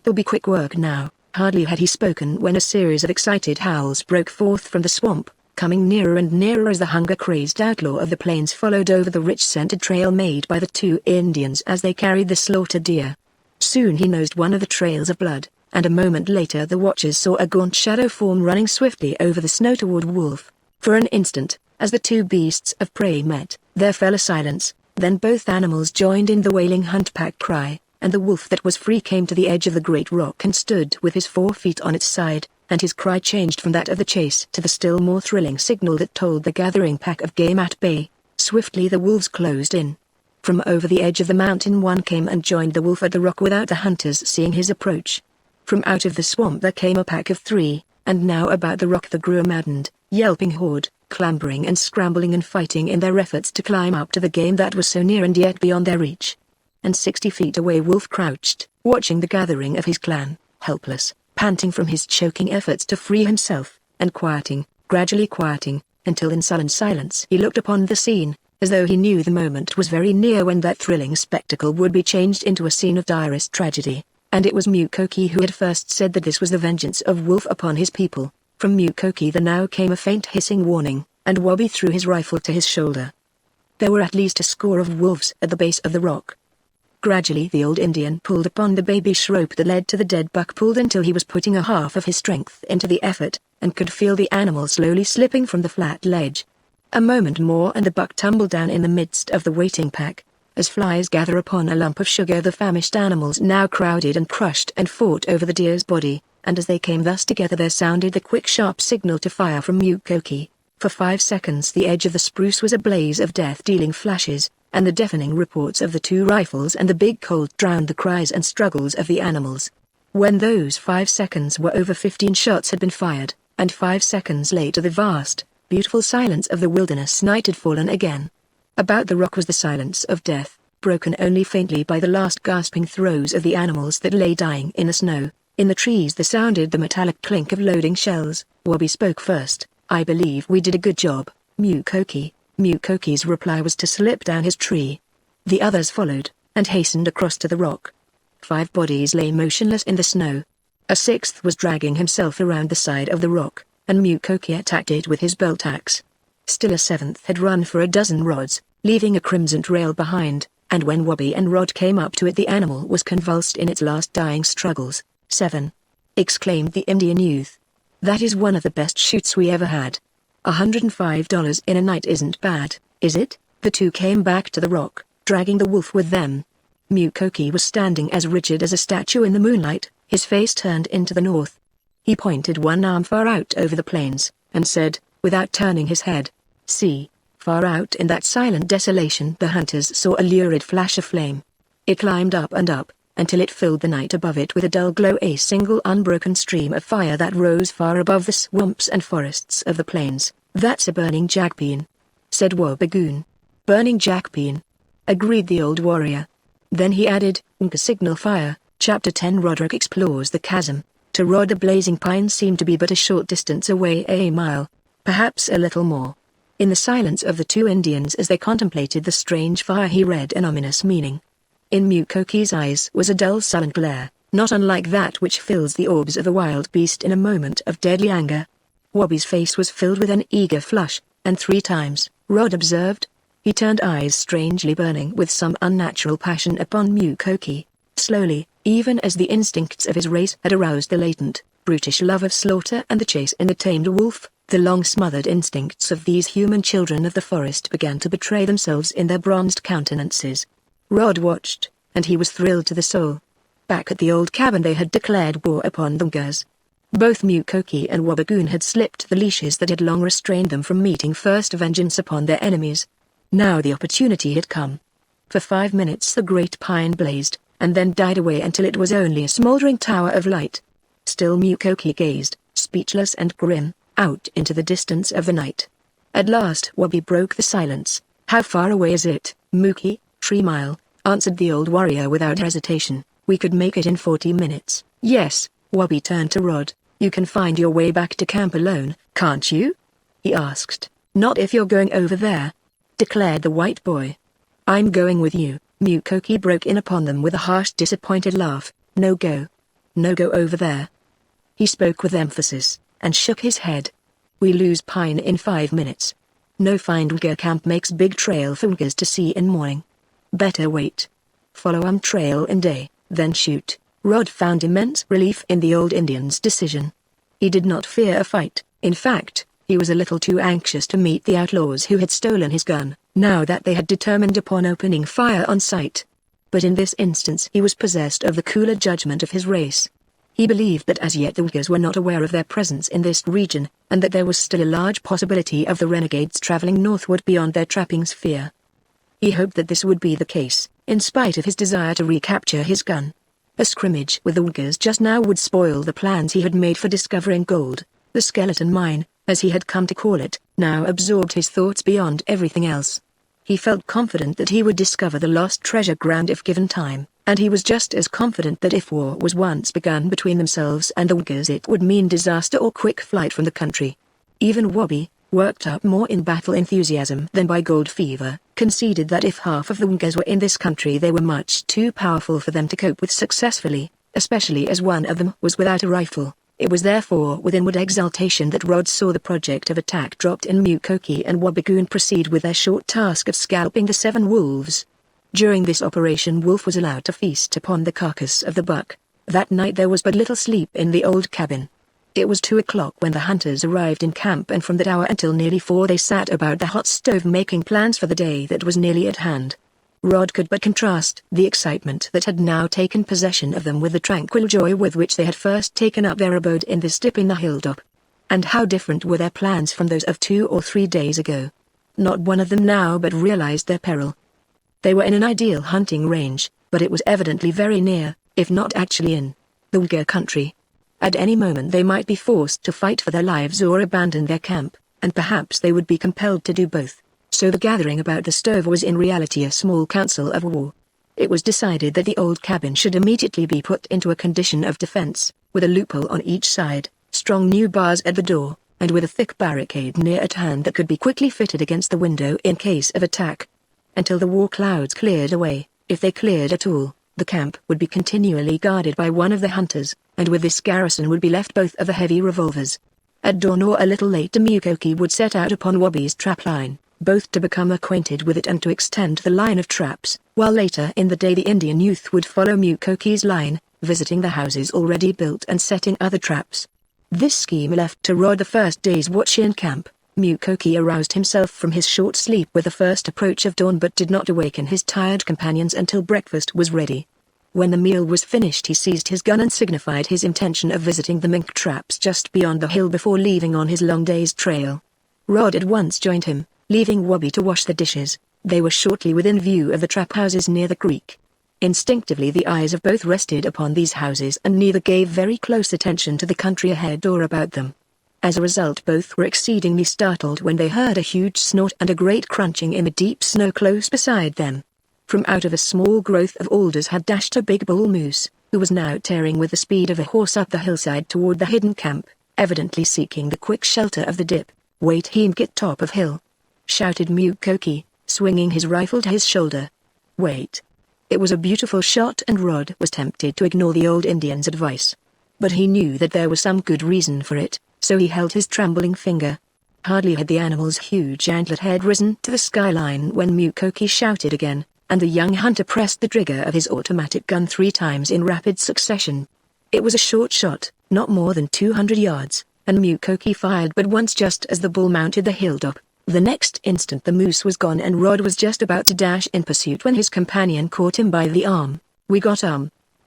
"There'll be quick work now." Hardly had he spoken when a series of excited howls broke forth from the swamp, coming nearer and nearer as the hunger-crazed outlaw of the plains followed over the rich-scented trail made by the two Indians as they carried the slaughtered deer. Soon he nosed one of the trails of blood, and a moment later the watchers saw a gaunt shadow form running swiftly over the snow toward Wolf. For an instant, as the two beasts of prey met, there fell a silence, then both animals joined in the wailing hunt pack cry, and the wolf that was free came to the edge of the great rock and stood with his 4 feet on its side, and his cry changed from that of the chase to the still more thrilling signal that told the gathering pack of game at bay. Swiftly the wolves closed in. From over the edge of the mountain one came and joined the wolf at the rock without the hunters seeing his approach. From out of the swamp there came a pack of 3, and now about the rock there grew a maddened, yelping horde, clambering and scrambling and fighting in their efforts to climb up to the game that was so near and yet beyond their reach. And 60 feet away Wolf crouched, watching the gathering of his clan, helpless, panting from his choking efforts to free himself, and quieting, gradually quieting, until in sullen silence he looked upon the scene, as though he knew the moment was very near when that thrilling spectacle would be changed into a scene of direst tragedy. And it was Mukoki who had first said that this was the vengeance of Wolf upon his people. From Mukoki there now came a faint hissing warning, and Wabi threw his rifle to his shoulder. There were at least a score of wolves at the base of the rock. Gradually the old Indian pulled upon the babiche rope that led to the dead buck, pulled until he was putting a half of his strength into the effort, and could feel the animal slowly slipping from the flat ledge. A moment more and the buck tumbled down in the midst of the waiting pack. As flies gather upon a lump of sugar, the famished animals now crowded and crushed and fought over the deer's body, and as they came thus together there sounded the quick sharp signal to fire from Mukoki. For 5 seconds the edge of the spruce was a blaze of death-dealing flashes, and the deafening reports of the 2 rifles and the big Colt drowned the cries and struggles of the animals. When those 5 seconds were over, 15 shots had been fired, and 5 seconds later the vast, beautiful silence of the wilderness night had fallen again. About the rock was the silence of death, broken only faintly by the last gasping throes of the animals that lay dying in the snow. In the trees there sounded the metallic clink of loading shells. Wabi spoke first. "I believe we did a good job, Mukoki." Mukoki's reply was to slip down his tree. The others followed, and hastened across to the rock. 5 bodies lay motionless in the snow. A 6th was dragging himself around the side of the rock, and Mukoki attacked it with his belt axe. Still a 7th had run for a dozen rods, leaving a crimson trail behind, and when Wabi and Rod came up to it the animal was convulsed in its last dying struggles. "7!" exclaimed the Indian youth. "That is one of the best shoots we ever had. $105 in a night isn't bad, is it?" The 2 came back to the rock, dragging the wolf with them. Mukoki was standing as rigid as a statue in the moonlight, his face turned into the north. He pointed one arm far out over the plains, and said, without turning his head, "See." Far out in that silent desolation the hunters saw a lurid flash of flame. It climbed up and up, until it filled the night above it with a dull glow, a single unbroken stream of fire that rose far above the swamps and forests of the plains. "That's a burning jackpine," said Wabigoon. "Burning jackpine," agreed the old warrior. Then he added, "Nka signal fire." Chapter 10 Roderick explores the chasm. To Rod the blazing pine seemed to be but a short distance away, a mile, perhaps a little more. In the silence of the 2 Indians as they contemplated the strange fire he read an ominous meaning. In Mukoki's eyes was a dull sullen glare, not unlike that which fills the orbs of a wild beast in a moment of deadly anger. Wabi's face was filled with an eager flush, and 3 times, Rod observed, he turned eyes strangely burning with some unnatural passion upon Mukoki. Slowly, even as the instincts of his race had aroused the latent, brutish love of slaughter and the chase in the tamed wolf, the long-smothered instincts of these human children of the forest began to betray themselves in their bronzed countenances. Rod watched, and he was thrilled to the soul. Back at the old cabin they had declared war upon the Ngers. Both Mukoki and Wabigoon had slipped the leashes that had long restrained them from meeting first vengeance upon their enemies. Now the opportunity had come. For 5 minutes the great pine blazed, and then died away until it was only a smouldering tower of light. Still Mukoki gazed, speechless and grim, out into the distance of the night. At last Wabi broke the silence. "How far away is it, Muki?" "3 miles," answered the old warrior without hesitation. "We could make it in 40 minutes. "Yes." Wabi turned to Rod. "You can find your way back to camp alone, can't you?" he asked. "Not if you're going over there," declared the white boy. "I'm going with you." Mukoki broke in upon them with a harsh disappointed laugh. "No go. No go over there." He spoke with emphasis, and shook his head. "We lose Pine in 5 minutes. No find Ngers camp makes big trail for Ngers to see in morning. Better wait. Follow trail in day, then shoot." Rod found immense relief in the old Indian's decision. He did not fear a fight. In fact, he was a little too anxious to meet the outlaws who had stolen his gun, now that they had determined upon opening fire on sight. But in this instance he was possessed of the cooler judgment of his race. He believed that as yet the Ngers were not aware of their presence in this region, and that there was still a large possibility of the renegades traveling northward beyond their trapping sphere. He hoped that this would be the case, in spite of his desire to recapture his gun. A scrimmage with the Ngers just now would spoil the plans he had made for discovering gold. The skeleton mine, as he had come to call it, now absorbed his thoughts beyond everything else. He felt confident that he would discover the lost treasure ground if given time, and he was just as confident that if war was once begun between themselves and the Ngers it would mean disaster or quick flight from the country. Even Wabi, worked up more in battle enthusiasm than by gold fever, conceded that if half of the Ngers were in this country they were much too powerful for them to cope with successfully, especially as one of them was without a rifle. It was therefore with inward exultation that Rod saw the project of attack dropped and Mukoki and Wabigoon proceed with their short task of scalping the 7 wolves. During this operation Wolf was allowed to feast upon the carcass of the buck. That night there was but little sleep in the old cabin. It was 2 o'clock when the hunters arrived in camp, and from that hour until nearly 4 they sat about the hot stove making plans for the day that was nearly at hand. Rod could but contrast the excitement that had now taken possession of them with the tranquil joy with which they had first taken up their abode in this dip in the hilltop. And how different were their plans from those of 2 or 3 days ago. Not one of them now but realized their peril. They were in an ideal hunting range, but it was evidently very near, if not actually in, the Ngers country. At any moment they might be forced to fight for their lives or abandon their camp, and perhaps they would be compelled to do both. So the gathering about the stove was in reality a small council of war. It was decided that the old cabin should immediately be put into a condition of defense, with a loophole on each side, strong new bars at the door, and with a thick barricade near at hand that could be quickly fitted against the window in case of attack. Until the war clouds cleared away, if they cleared at all, the camp would be continually guarded by one of the hunters, and with this garrison would be left both of the heavy revolvers. At dawn or a little later Mukoki would set out upon Wabi's trap line, both to become acquainted with it and to extend the line of traps, while later in the day the Indian youth would follow Mukoki's line, visiting the houses already built and setting other traps. This scheme left to Rod the first day's watch in camp. Mukoki aroused himself from his short sleep with the first approach of dawn but did not awaken his tired companions until breakfast was ready. When the meal was finished he seized his gun and signified his intention of visiting the mink traps just beyond the hill before leaving on his long day's trail. Rod at once joined him, leaving Wabi to wash the dishes. They were shortly within view of the trap houses near the creek. Instinctively the eyes of both rested upon these houses and neither gave very close attention to the country ahead or about them. As a result both were exceedingly startled when they heard a huge snort and a great crunching in the deep snow close beside them. From out of a small growth of alders had dashed a big bull moose, who was now tearing with the speed of a horse up the hillside toward the hidden camp, evidently seeking the quick shelter of the dip. "Wait him get top of hill," shouted Mukoki, swinging his rifle to his shoulder. "Wait." It was a beautiful shot and Rod was tempted to ignore the old Indian's advice. But he knew that there was some good reason for it, so he held his trembling finger. Hardly had the animal's huge antlered head risen to the skyline when Mukoki shouted again, and the young hunter pressed the trigger of his automatic gun 3 times in rapid succession. It was a short shot, not more than 200 yards, and Mukoki fired but once just as the bull mounted the hilltop. The next instant the moose was gone and Rod was just about to dash in pursuit when his companion caught him by the arm. "We got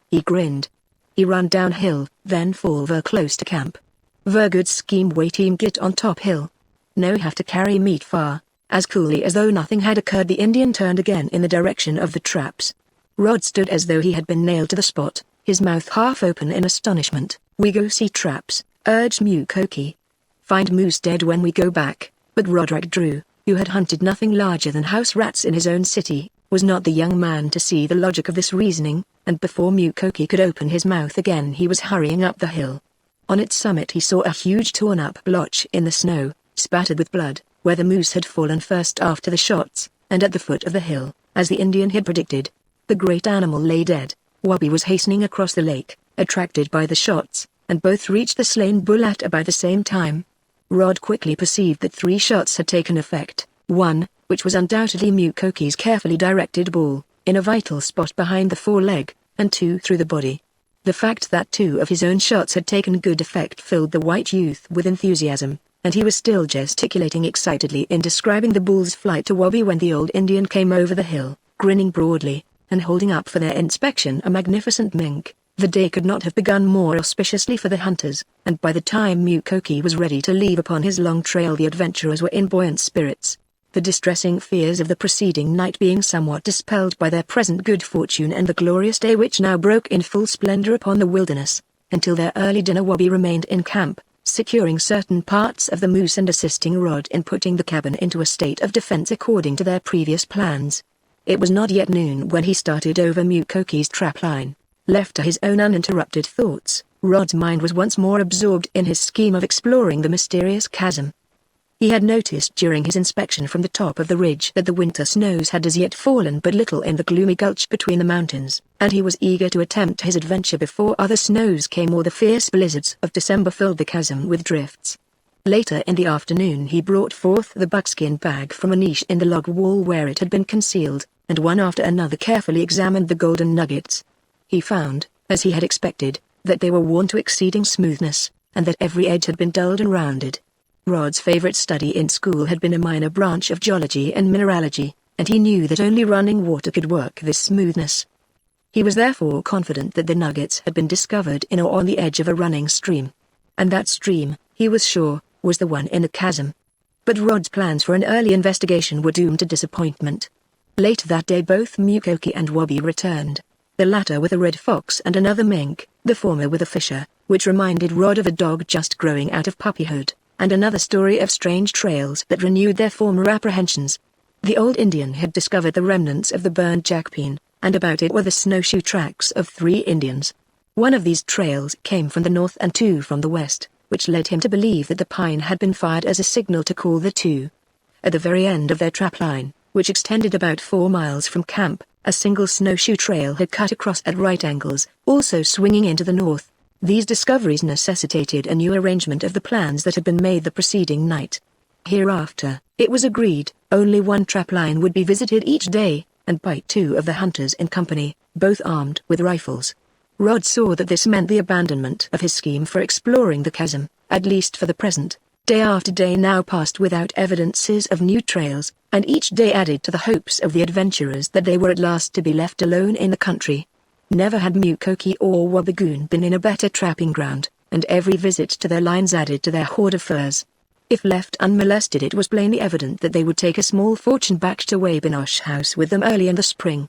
He grinned. He ran downhill, then fall ver close to camp. Ver good scheme, wait him get on top hill. No have to carry meat far." As coolly as though nothing had occurred, the Indian turned again in the direction of the traps. Rod stood as though he had been nailed to the spot, his mouth half open in astonishment. "We go see traps," urged Mukoki. "Find moose dead when we go back." But Roderick Drew, who had hunted nothing larger than house rats in his own city, was not the young man to see the logic of this reasoning, and before Mukoki could open his mouth again he was hurrying up the hill. On its summit he saw a huge torn-up blotch in the snow, spattered with blood, where the moose had fallen first after the shots, and at the foot of the hill, as the Indian had predicted. The great animal lay dead. Wabi was hastening across the lake, attracted by the shots, and both reached the slain bull at about the same time. Rod quickly perceived that 3 shots had taken effect, one, which was undoubtedly Mukoki's carefully directed ball, in a vital spot behind the foreleg, and 2 through the body. The fact that 2 of his own shots had taken good effect filled the white youth with enthusiasm, and he was still gesticulating excitedly in describing the bull's flight to Wabi when the old Indian came over the hill, grinning broadly, and holding up for their inspection a magnificent mink. The day could not have begun more auspiciously for the hunters, and by the time Mukoki was ready to leave upon his long trail the adventurers were in buoyant spirits, the distressing fears of the preceding night being somewhat dispelled by their present good fortune and the glorious day which now broke in full splendor upon the wilderness. Until their early dinner Wabi remained in camp, securing certain parts of the moose and assisting Rod in putting the cabin into a state of defense according to their previous plans. It was not yet noon when he started over Mukoki's trapline. Left to his own uninterrupted thoughts, Rod's mind was once more absorbed in his scheme of exploring the mysterious chasm. He had noticed during his inspection from the top of the ridge that the winter snows had as yet fallen but little in the gloomy gulch between the mountains, and he was eager to attempt his adventure before other snows came or the fierce blizzards of December filled the chasm with drifts. Later in the afternoon he brought forth the buckskin bag from a niche in the log wall where it had been concealed, and one after another carefully examined the golden nuggets. He found, as he had expected, that they were worn to exceeding smoothness, and that every edge had been dulled and rounded. Rod's favorite study in school had been a minor branch of geology and mineralogy, and he knew that only running water could work this smoothness. He was therefore confident that the nuggets had been discovered in or on the edge of a running stream. And that stream, he was sure, was the one in the chasm. But Rod's plans for an early investigation were doomed to disappointment. Later that day both Mukoki and Wabi returned, the latter with a red fox and another mink, the former with a fisher, which reminded Rod of a dog just growing out of puppyhood, and another story of strange trails that renewed their former apprehensions. The old Indian had discovered the remnants of the burned jackpine, and about it were the snowshoe tracks of 3 Indians. One of these trails came from the north and 2 from the west, which led him to believe that the pine had been fired as a signal to call the 2. At the very end of their trapline, which extended about 4 miles from camp, a single snowshoe trail had cut across at right angles, also swinging into the north. These discoveries necessitated a new arrangement of the plans that had been made the preceding night. Hereafter, it was agreed, only one trapline would be visited each day, and by 2 of the hunters in company, both armed with rifles. Rod saw that this meant the abandonment of his scheme for exploring the chasm, at least for the present. Day after day now passed without evidences of new trails, and each day added to the hopes of the adventurers that they were at last to be left alone in the country. Never had Mukoki or Wabigoon been in a better trapping ground, and every visit to their lines added to their hoard of furs. If left unmolested it was plainly evident that they would take a small fortune back to Wabinosh House with them early in the spring.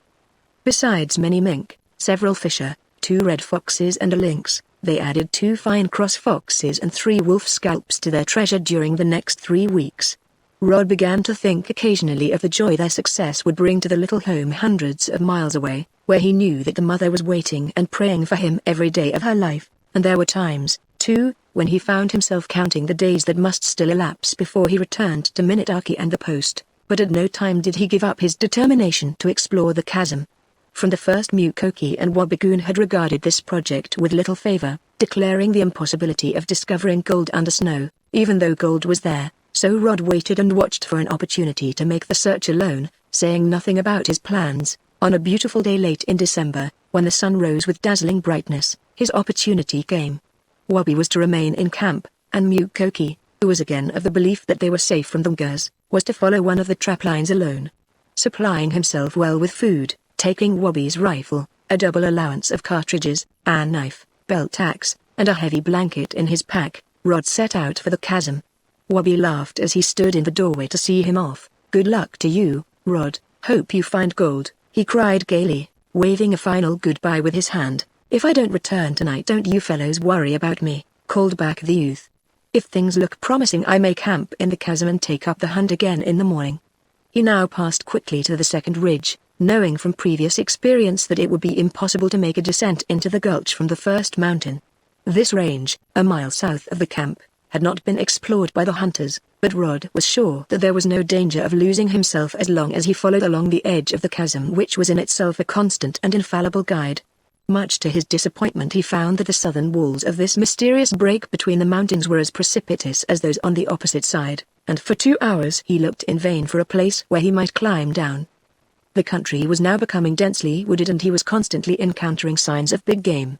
Besides many mink, several fisher, 2 red foxes and a lynx, they added 2 fine cross foxes and 3 wolf scalps to their treasure during the next 3 weeks. Rod began to think occasionally of the joy their success would bring to the little home hundreds of miles away, where he knew that the mother was waiting and praying for him every day of her life, and there were times, too, when he found himself counting the days that must still elapse before he returned to Minitaki and the post, but at no time did he give up his determination to explore the chasm. From the first Mukoki and Wabigoon had regarded this project with little favor, declaring the impossibility of discovering gold under snow, even though gold was there, so Rod waited and watched for an opportunity to make the search alone, saying nothing about his plans. On a beautiful day late in December, when the sun rose with dazzling brightness, his opportunity came. Wabi was to remain in camp, and Mukoki, who was again of the belief that they were safe from the Ngurs, was to follow one of the trap lines alone. Supplying himself well with food, taking Wobby's rifle, a double allowance of cartridges, a knife, belt axe, and a heavy blanket in his pack, Rod set out for the chasm. Wobby laughed as he stood in the doorway to see him off. "Good luck to you, Rod, hope you find gold," he cried gaily, waving a final goodbye with his hand. "If I don't return tonight, don't you fellows worry about me," called back the youth. "If things look promising, I may camp in the chasm and take up the hunt again in the morning." He now passed quickly to the second ridge, knowing from previous experience that it would be impossible to make a descent into the gulch from the first mountain. This range, a mile south of the camp, had not been explored by the hunters, but Rod was sure that there was no danger of losing himself as long as he followed along the edge of the chasm, which was in itself a constant and infallible guide. Much to his disappointment, he found that the southern walls of this mysterious break between the mountains were as precipitous as those on the opposite side, and for 2 hours he looked in vain for a place where he might climb down. The country was now becoming densely wooded and he was constantly encountering signs of big game.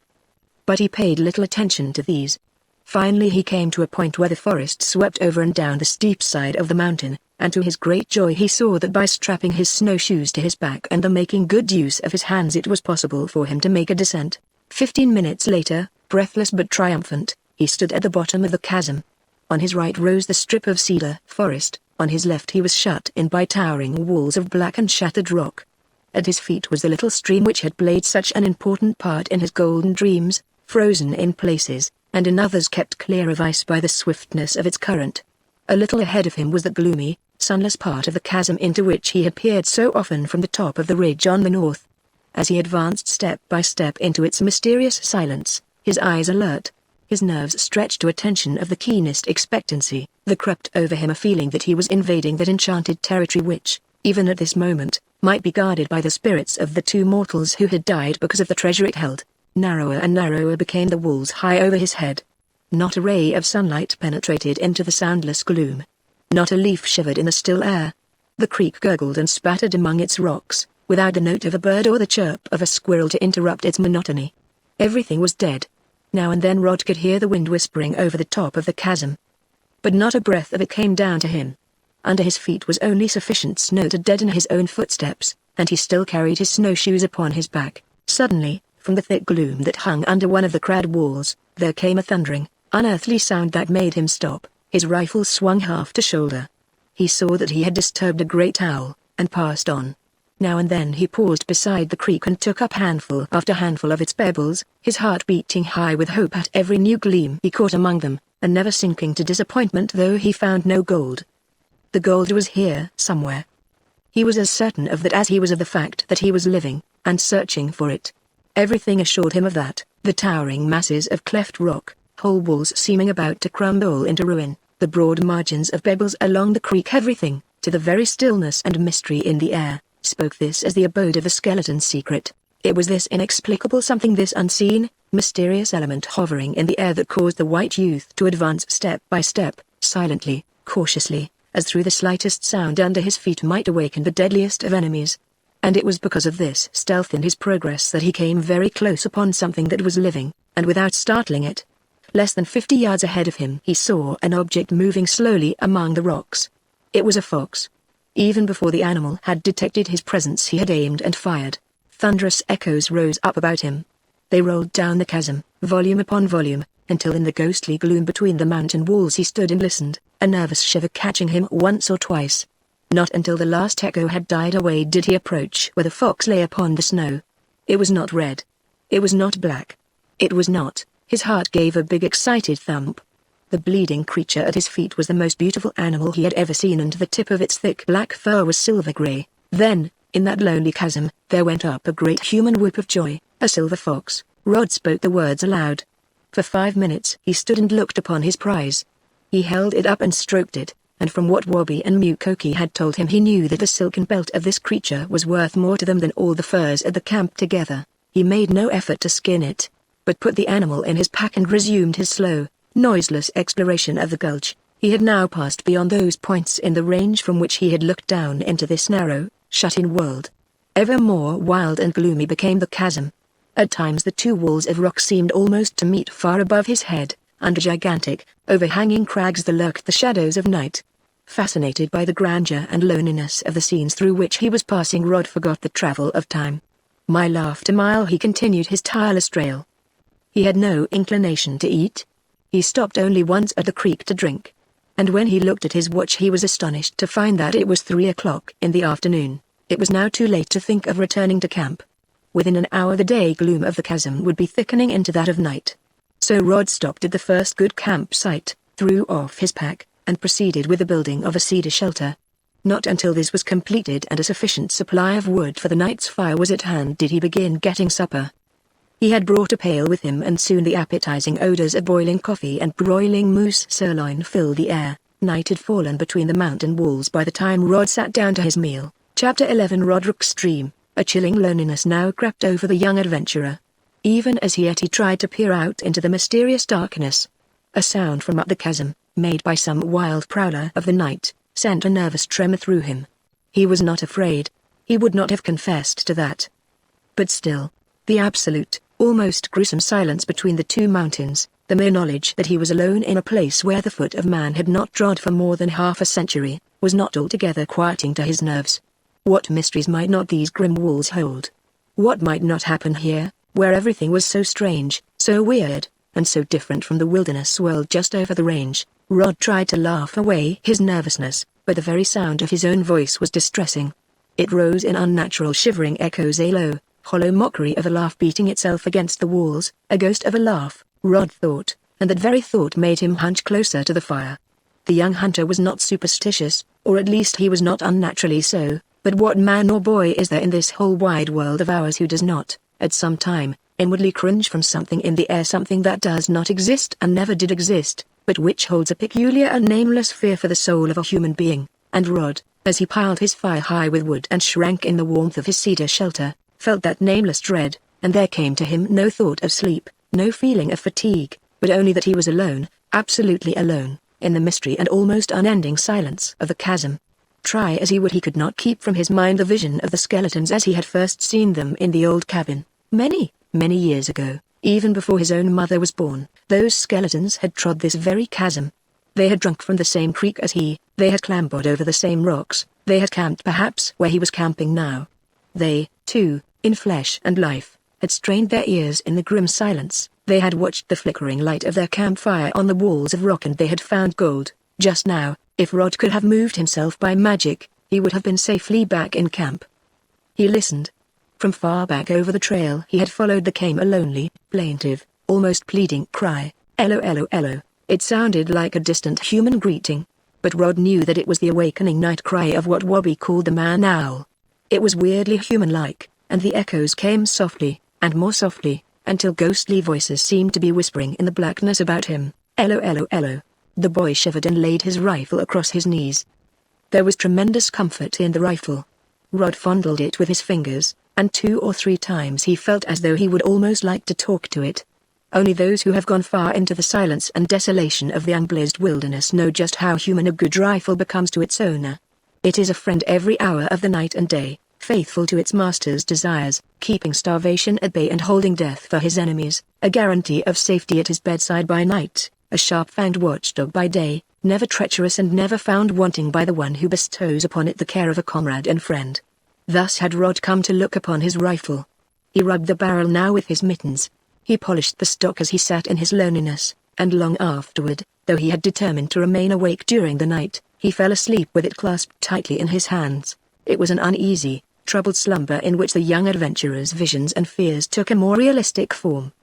But he paid little attention to these. Finally he came to a point where the forest swept over and down the steep side of the mountain, and to his great joy he saw that by strapping his snowshoes to his back and making good use of his hands it was possible for him to make a descent. 15 minutes later, breathless but triumphant, he stood at the bottom of the chasm. On his right rose the strip of cedar forest, on his left he was shut in by towering walls of black and shattered rock. At his feet was the little stream which had played such an important part in his golden dreams, frozen in places, and in others kept clear of ice by the swiftness of its current. A little ahead of him was the gloomy, sunless part of the chasm into which he had peered so often from the top of the ridge on the north. As he advanced step by step into its mysterious silence, his eyes alert, his nerves stretched to a tension of the keenest expectancy, there crept over him a feeling that he was invading that enchanted territory which, even at this moment, might be guarded by the spirits of the two mortals who had died because of the treasure it held. Narrower and narrower became the walls high over his head. Not a ray of sunlight penetrated into the soundless gloom. Not a leaf shivered in the still air. The creek gurgled and spattered among its rocks, without the note of a bird or the chirp of a squirrel to interrupt its monotony. Everything was dead. Now and then Rod could hear the wind whispering over the top of the chasm. But not a breath of it came down to him. Under his feet was only sufficient snow to deaden his own footsteps, and he still carried his snowshoes upon his back. Suddenly, from the thick gloom that hung under one of the crag walls, there came a thundering, unearthly sound that made him stop. His rifle swung half to shoulder. He saw that he had disturbed a great owl, and passed on. Now and then he paused beside the creek and took up handful after handful of its pebbles, his heart beating high with hope at every new gleam he caught among them, and never sinking to disappointment though he found no gold. The gold was here somewhere. He was as certain of that as he was of the fact that he was living, and searching for it. Everything assured him of that, the towering masses of cleft rock, whole walls seeming about to crumble into ruin, the broad margins of pebbles along the creek, everything, to the very stillness and mystery in the air, spoke this as the abode of a skeleton's secret. It was this inexplicable something, this unseen, mysterious element hovering in the air that caused the white youth to advance step by step, silently, cautiously, as through the slightest sound under his feet might awaken the deadliest of enemies. And it was because of this stealth in his progress that he came very close upon something that was living, and without startling it. Less than 50 yards ahead of him he saw an object moving slowly among the rocks. It was a fox. Even before the animal had detected his presence he had aimed and fired. Thunderous echoes rose up about him. They rolled down the chasm, volume upon volume, until in the ghostly gloom between the mountain walls he stood and listened, a nervous shiver catching him once or twice. Not until the last echo had died away did he approach where the fox lay upon the snow. It was not red. It was not black. It was not. His heart gave a big excited thump. The bleeding creature at his feet was the most beautiful animal he had ever seen, and the tip of its thick black fur was silver grey. Then, in that lonely chasm, there went up a great human whoop of joy, a silver fox. Rod spoke the words aloud. For 5 minutes he stood and looked upon his prize. He held it up and stroked it, and from what Wobby and Mukoki had told him he knew that the silken belt of this creature was worth more to them than all the furs at the camp together. He made no effort to skin it, but put the animal in his pack and resumed his slow, noiseless exploration of the gulch. He had now passed beyond those points in the range from which he had looked down into this narrow, shut-in world. Ever more wild and gloomy became the chasm. At times the two walls of rock seemed almost to meet far above his head. Under gigantic, overhanging crags there lurked the shadows of night. Fascinated by the grandeur and loneliness of the scenes through which he was passing, Rod forgot the travel of time. Mile after mile he continued his tireless trail. He had no inclination to eat. He stopped only once at the creek to drink. And when he looked at his watch he was astonished to find that it was 3 o'clock in the afternoon. It was now too late to think of returning to camp. Within an hour the day gloom of the chasm would be thickening into that of night. So Rod stopped at the first good campsite, threw off his pack, and proceeded with the building of a cedar shelter. Not until this was completed and a sufficient supply of wood for the night's fire was at hand did he begin getting supper. He had brought a pail with him, and soon the appetizing odors of boiling coffee and broiling moose sirloin filled the air. Night had fallen between the mountain walls by the time Rod sat down to his meal. Chapter 11 Roderick's Dream. A chilling loneliness now crept over the young adventurer. Even as he ate he tried to peer out into the mysterious darkness. A sound from up the chasm, made by some wild prowler of the night, sent a nervous tremor through him. He was not afraid. He would not have confessed to that. But still, the absolute, almost gruesome silence between the two mountains, the mere knowledge that he was alone in a place where the foot of man had not trod for more than half a century, was not altogether quieting to his nerves. What mysteries might not these grim walls hold? What might not happen here, where everything was so strange, so weird, and so different from the wilderness world just over the range? Rod tried to laugh away his nervousness, but the very sound of his own voice was distressing. It rose in unnatural shivering echoes, a low, hollow mockery of a laugh beating itself against the walls, a ghost of a laugh, Rod thought, and that very thought made him hunch closer to the fire. The young hunter was not superstitious, or at least he was not unnaturally so, but what man or boy is there in this whole wide world of ours who does not, at some time, inwardly cringe from something in the air, something that does not exist and never did exist, but which holds a peculiar and nameless fear for the soul of a human being? And Rod, as he piled his fire high with wood and shrank in the warmth of his cedar shelter, felt that nameless dread, and there came to him no thought of sleep, no feeling of fatigue, but only that he was alone, absolutely alone, in the mystery and almost unending silence of the chasm. Try as he would, he could not keep from his mind the vision of the skeletons as he had first seen them in the old cabin. Many, many years ago, even before his own mother was born, those skeletons had trod this very chasm. They had drunk from the same creek as he, they had clambered over the same rocks, they had camped perhaps where he was camping now. They, too, in flesh and life, had strained their ears in the grim silence. They had watched the flickering light of their campfire on the walls of rock, and they had found gold. Just now, if Rod could have moved himself by magic, he would have been safely back in camp. He listened. From far back over the trail he had followed there came a lonely, plaintive, almost pleading cry. Ello, ello, ello. It sounded like a distant human greeting, but Rod knew that it was the awakening night cry of what Wabi called the man-owl. It was weirdly human-like, and the echoes came softly, and more softly, until ghostly voices seemed to be whispering in the blackness about him. Ello, ello, ello. The boy shivered and laid his rifle across his knees. There was tremendous comfort in the rifle. Rod fondled it with his fingers, and 2 or 3 times he felt as though he would almost like to talk to it. Only those who have gone far into the silence and desolation of the unblazed wilderness know just how human a good rifle becomes to its owner. It is a friend every hour of the night and day, faithful to its master's desires, keeping starvation at bay and holding death for his enemies, a guarantee of safety at his bedside by night, a sharp-fanged watchdog by day, never treacherous and never found wanting by the one who bestows upon it the care of a comrade and friend. Thus had Rod come to look upon his rifle. He rubbed the barrel now with his mittens. He polished the stock as he sat in his loneliness, and long afterward, though he had determined to remain awake during the night, he fell asleep with it clasped tightly in his hands. It was an uneasy, troubled slumber in which the young adventurer's visions and fears took a more realistic form.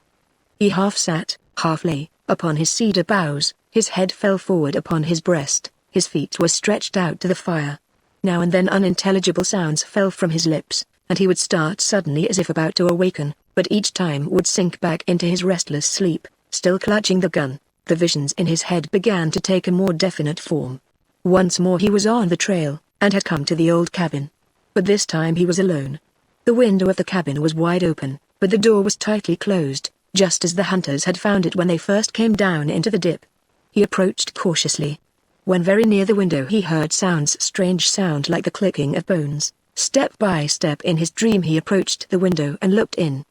He half sat, half lay, upon his cedar boughs, his head fell forward upon his breast, his feet were stretched out to the fire. Now and then unintelligible sounds fell from his lips, and he would start suddenly as if about to awaken, but each time would sink back into his restless sleep, still clutching the gun. The visions in his head began to take a more definite form. Once more he was on the trail, and had come to the old cabin. But this time he was alone. The window of the cabin was wide open, but the door was tightly closed, just as the hunters had found it when they first came down into the dip. He approached cautiously. When very near the window he heard strange sound like the clicking of bones. Step by step in his dream he approached the window and looked in.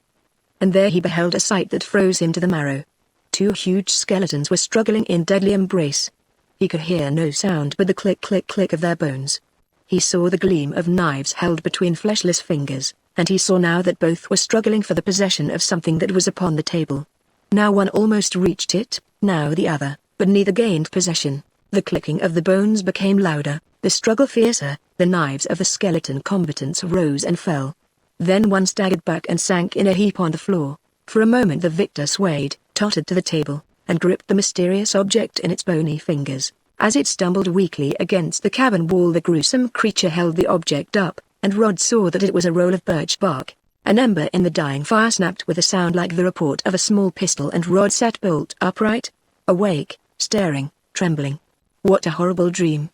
And there he beheld a sight that froze him to the marrow. 2 huge skeletons were struggling in deadly embrace. He could hear no sound but the click-click-click of their bones. He saw the gleam of knives held between fleshless fingers, and he saw now that both were struggling for the possession of something that was upon the table. Now one almost reached it, now the other, but neither gained possession. The clicking of the bones became louder, the struggle fiercer, the knives of the skeleton combatants rose and fell. Then one staggered back and sank in a heap on the floor. For a moment the victor swayed, tottered to the table, and gripped the mysterious object in its bony fingers. As it stumbled weakly against the cabin wall, the gruesome creature held the object up, and Rod saw that it was a roll of birch bark. An ember in the dying fire snapped with a sound like the report of a small pistol, and Rod sat bolt upright, awake, staring, trembling. What a horrible dream.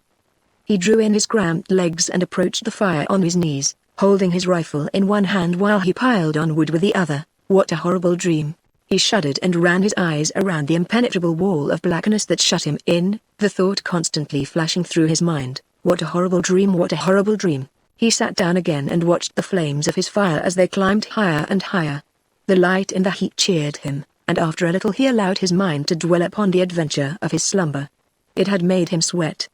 He drew in his cramped legs and approached the fire on his knees, holding his rifle in one hand while he piled on wood with the other. What a horrible dream. He shuddered and ran his eyes around the impenetrable wall of blackness that shut him in, the thought constantly flashing through his mind, what a horrible dream, what a horrible dream. He sat down again and watched the flames of his fire as they climbed higher and higher. The light and the heat cheered him, and after a little he allowed his mind to dwell upon the adventure of his slumber. It had made him sweat.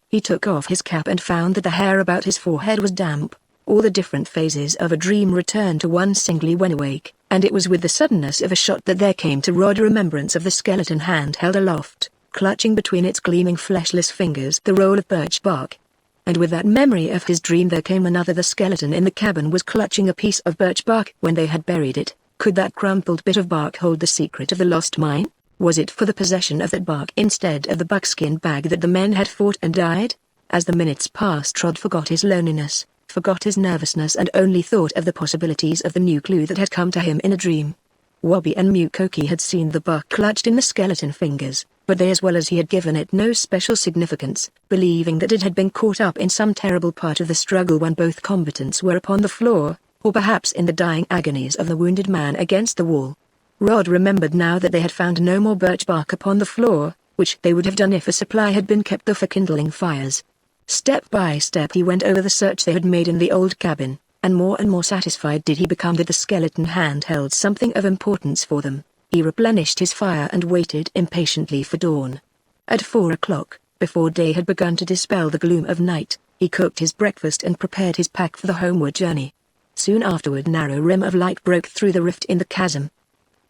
He took off his cap and found that the hair about his forehead was damp. All the different phases of a dream returned to one singly when awake, and it was with the suddenness of a shot that there came to Rod remembrance of the skeleton hand held aloft, clutching between its gleaming fleshless fingers the roll of birch bark. And with that memory of his dream there came another. The skeleton in the cabin was clutching a piece of birch bark when they had buried it. Could that crumpled bit of bark hold the secret of the lost mine? Was it for the possession of that bark instead of the buckskin bag that the men had fought and died? As the minutes passed, Rod forgot his loneliness, forgot his nervousness, and only thought of the possibilities of the new clue that had come to him in a dream. Wabi and Mukoki had seen the bark clutched in the skeleton fingers, but they as well as he had given it no special significance, believing that it had been caught up in some terrible part of the struggle when both combatants were upon the floor, or perhaps in the dying agonies of the wounded man against the wall. Rod remembered now that they had found no more birch bark upon the floor, which they would have done if a supply had been kept there for kindling fires. Step by step he went over the search they had made in the old cabin, and more satisfied did he become that the skeleton hand held something of importance for them. He replenished his fire and waited impatiently for dawn. At 4 o'clock, before day had begun to dispel the gloom of night, he cooked his breakfast and prepared his pack for the homeward journey. Soon afterward a narrow rim of light broke through the rift in the chasm.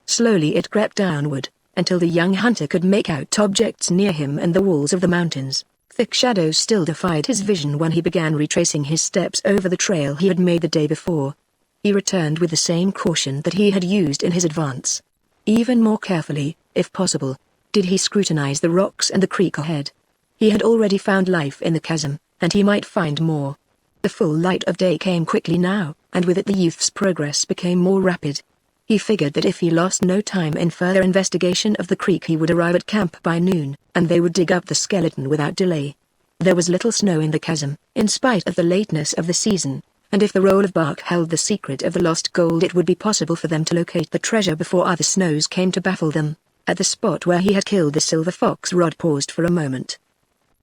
Slowly it crept downward, until the young hunter could make out objects near him and the walls of the mountains. Thick shadows still defied his vision when he began retracing his steps over the trail he had made the day before. He returned with the same caution that he had used in his advance. Even more carefully, if possible, did he scrutinize the rocks and the creek ahead. He had already found life in the chasm, and he might find more. The full light of day came quickly now, and with it the youth's progress became more rapid. He figured that if he lost no time in further investigation of the creek he would arrive at camp by noon, and they would dig up the skeleton without delay. There was little snow in the chasm, in spite of the lateness of the season, and if the roll of bark held the secret of the lost gold it would be possible for them to locate the treasure before other snows came to baffle them. At the spot where he had killed the silver fox, Rod paused for a moment.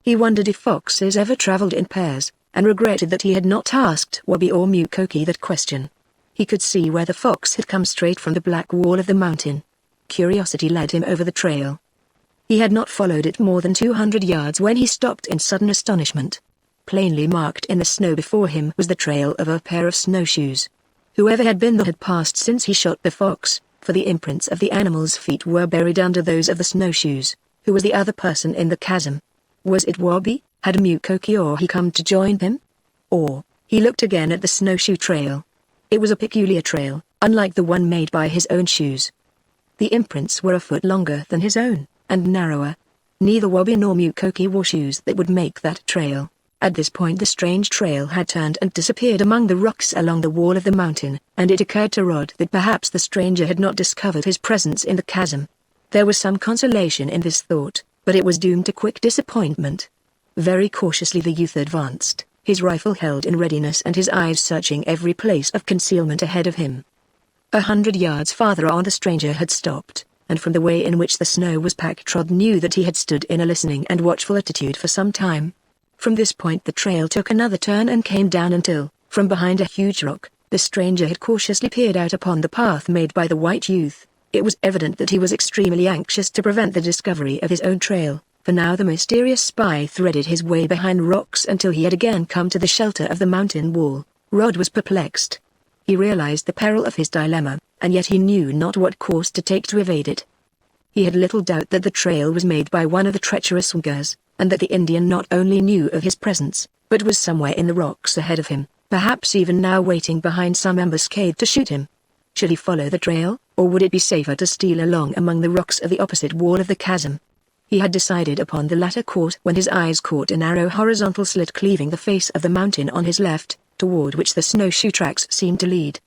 He wondered if foxes ever traveled in pairs, and regretted that he had not asked Wabi or Mukoki that question. He could see where the fox had come straight from the black wall of the mountain. Curiosity led him over the trail. He had not followed it more than 200 yards when he stopped in sudden astonishment. Plainly marked in the snow before him was the trail of a pair of snowshoes. Whoever had been there had passed since he shot the fox, for the imprints of the animal's feet were buried under those of the snowshoes. Who was the other person in the chasm? Was it Wabi? Had Mukoki or he come to join him? Or, he looked again at the snowshoe trail. It was a peculiar trail, unlike the one made by his own shoes. The imprints were a foot longer than his own, and narrower. Neither Wabi nor Mukoki wore shoes that would make that trail. At this point the strange trail had turned and disappeared among the rocks along the wall of the mountain, and it occurred to Rod that perhaps the stranger had not discovered his presence in the chasm. There was some consolation in this thought, but it was doomed to quick disappointment. Very cautiously the youth advanced, his rifle held in readiness and his eyes searching every place of concealment ahead of him. 100 yards farther on the stranger had stopped, and from the way in which the snow was packed Rod knew that he had stood in a listening and watchful attitude for some time. From this point the trail took another turn and came down until, from behind a huge rock, the stranger had cautiously peered out upon the path made by the white youth. It was evident that he was extremely anxious to prevent the discovery of his own trail, For now the mysterious spy threaded his way behind rocks until he had again come to the shelter of the mountain wall. Rod was perplexed. He realized the peril of his dilemma, and yet he knew not what course to take to evade it. He had little doubt that the trail was made by one of the treacherous Wungers, and that the Indian not only knew of his presence, but was somewhere in the rocks ahead of him, perhaps even now waiting behind some ambuscade to shoot him. Should he follow the trail, or would it be safer to steal along among the rocks at the opposite wall of the chasm? He had decided upon the latter course when his eyes caught a narrow horizontal slit cleaving the face of the mountain on his left, toward which the snowshoe tracks seemed to lead.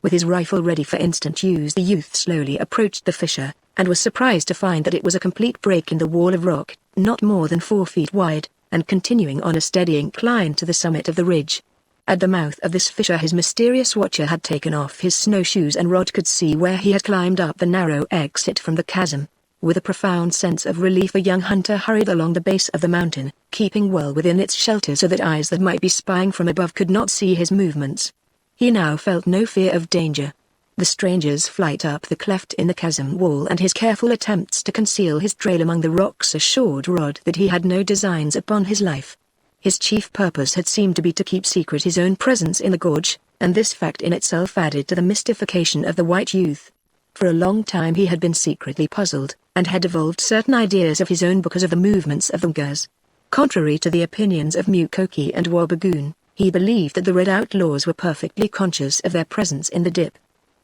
With his rifle ready for instant use, the youth slowly approached the fissure, and was surprised to find that it was a complete break in the wall of rock, not more than 4 feet wide, and continuing on a steady incline to the summit of the ridge. At the mouth of this fissure his mysterious watcher had taken off his snowshoes, and Rod could see where he had climbed up the narrow exit from the chasm. With a profound sense of relief the young hunter hurried along the base of the mountain, keeping well within its shelter so that eyes that might be spying from above could not see his movements. He now felt no fear of danger. The stranger's flight up the cleft in the chasm wall and his careful attempts to conceal his trail among the rocks assured Rod that he had no designs upon his life. His chief purpose had seemed to be to keep secret his own presence in the gorge, and this fact in itself added to the mystification of the white youth. For a long time he had been secretly puzzled, and had evolved certain ideas of his own because of the movements of the Wungers. Contrary to the opinions of Mukoki and Wabigoon, he believed that the Red Outlaws were perfectly conscious of their presence in the dip.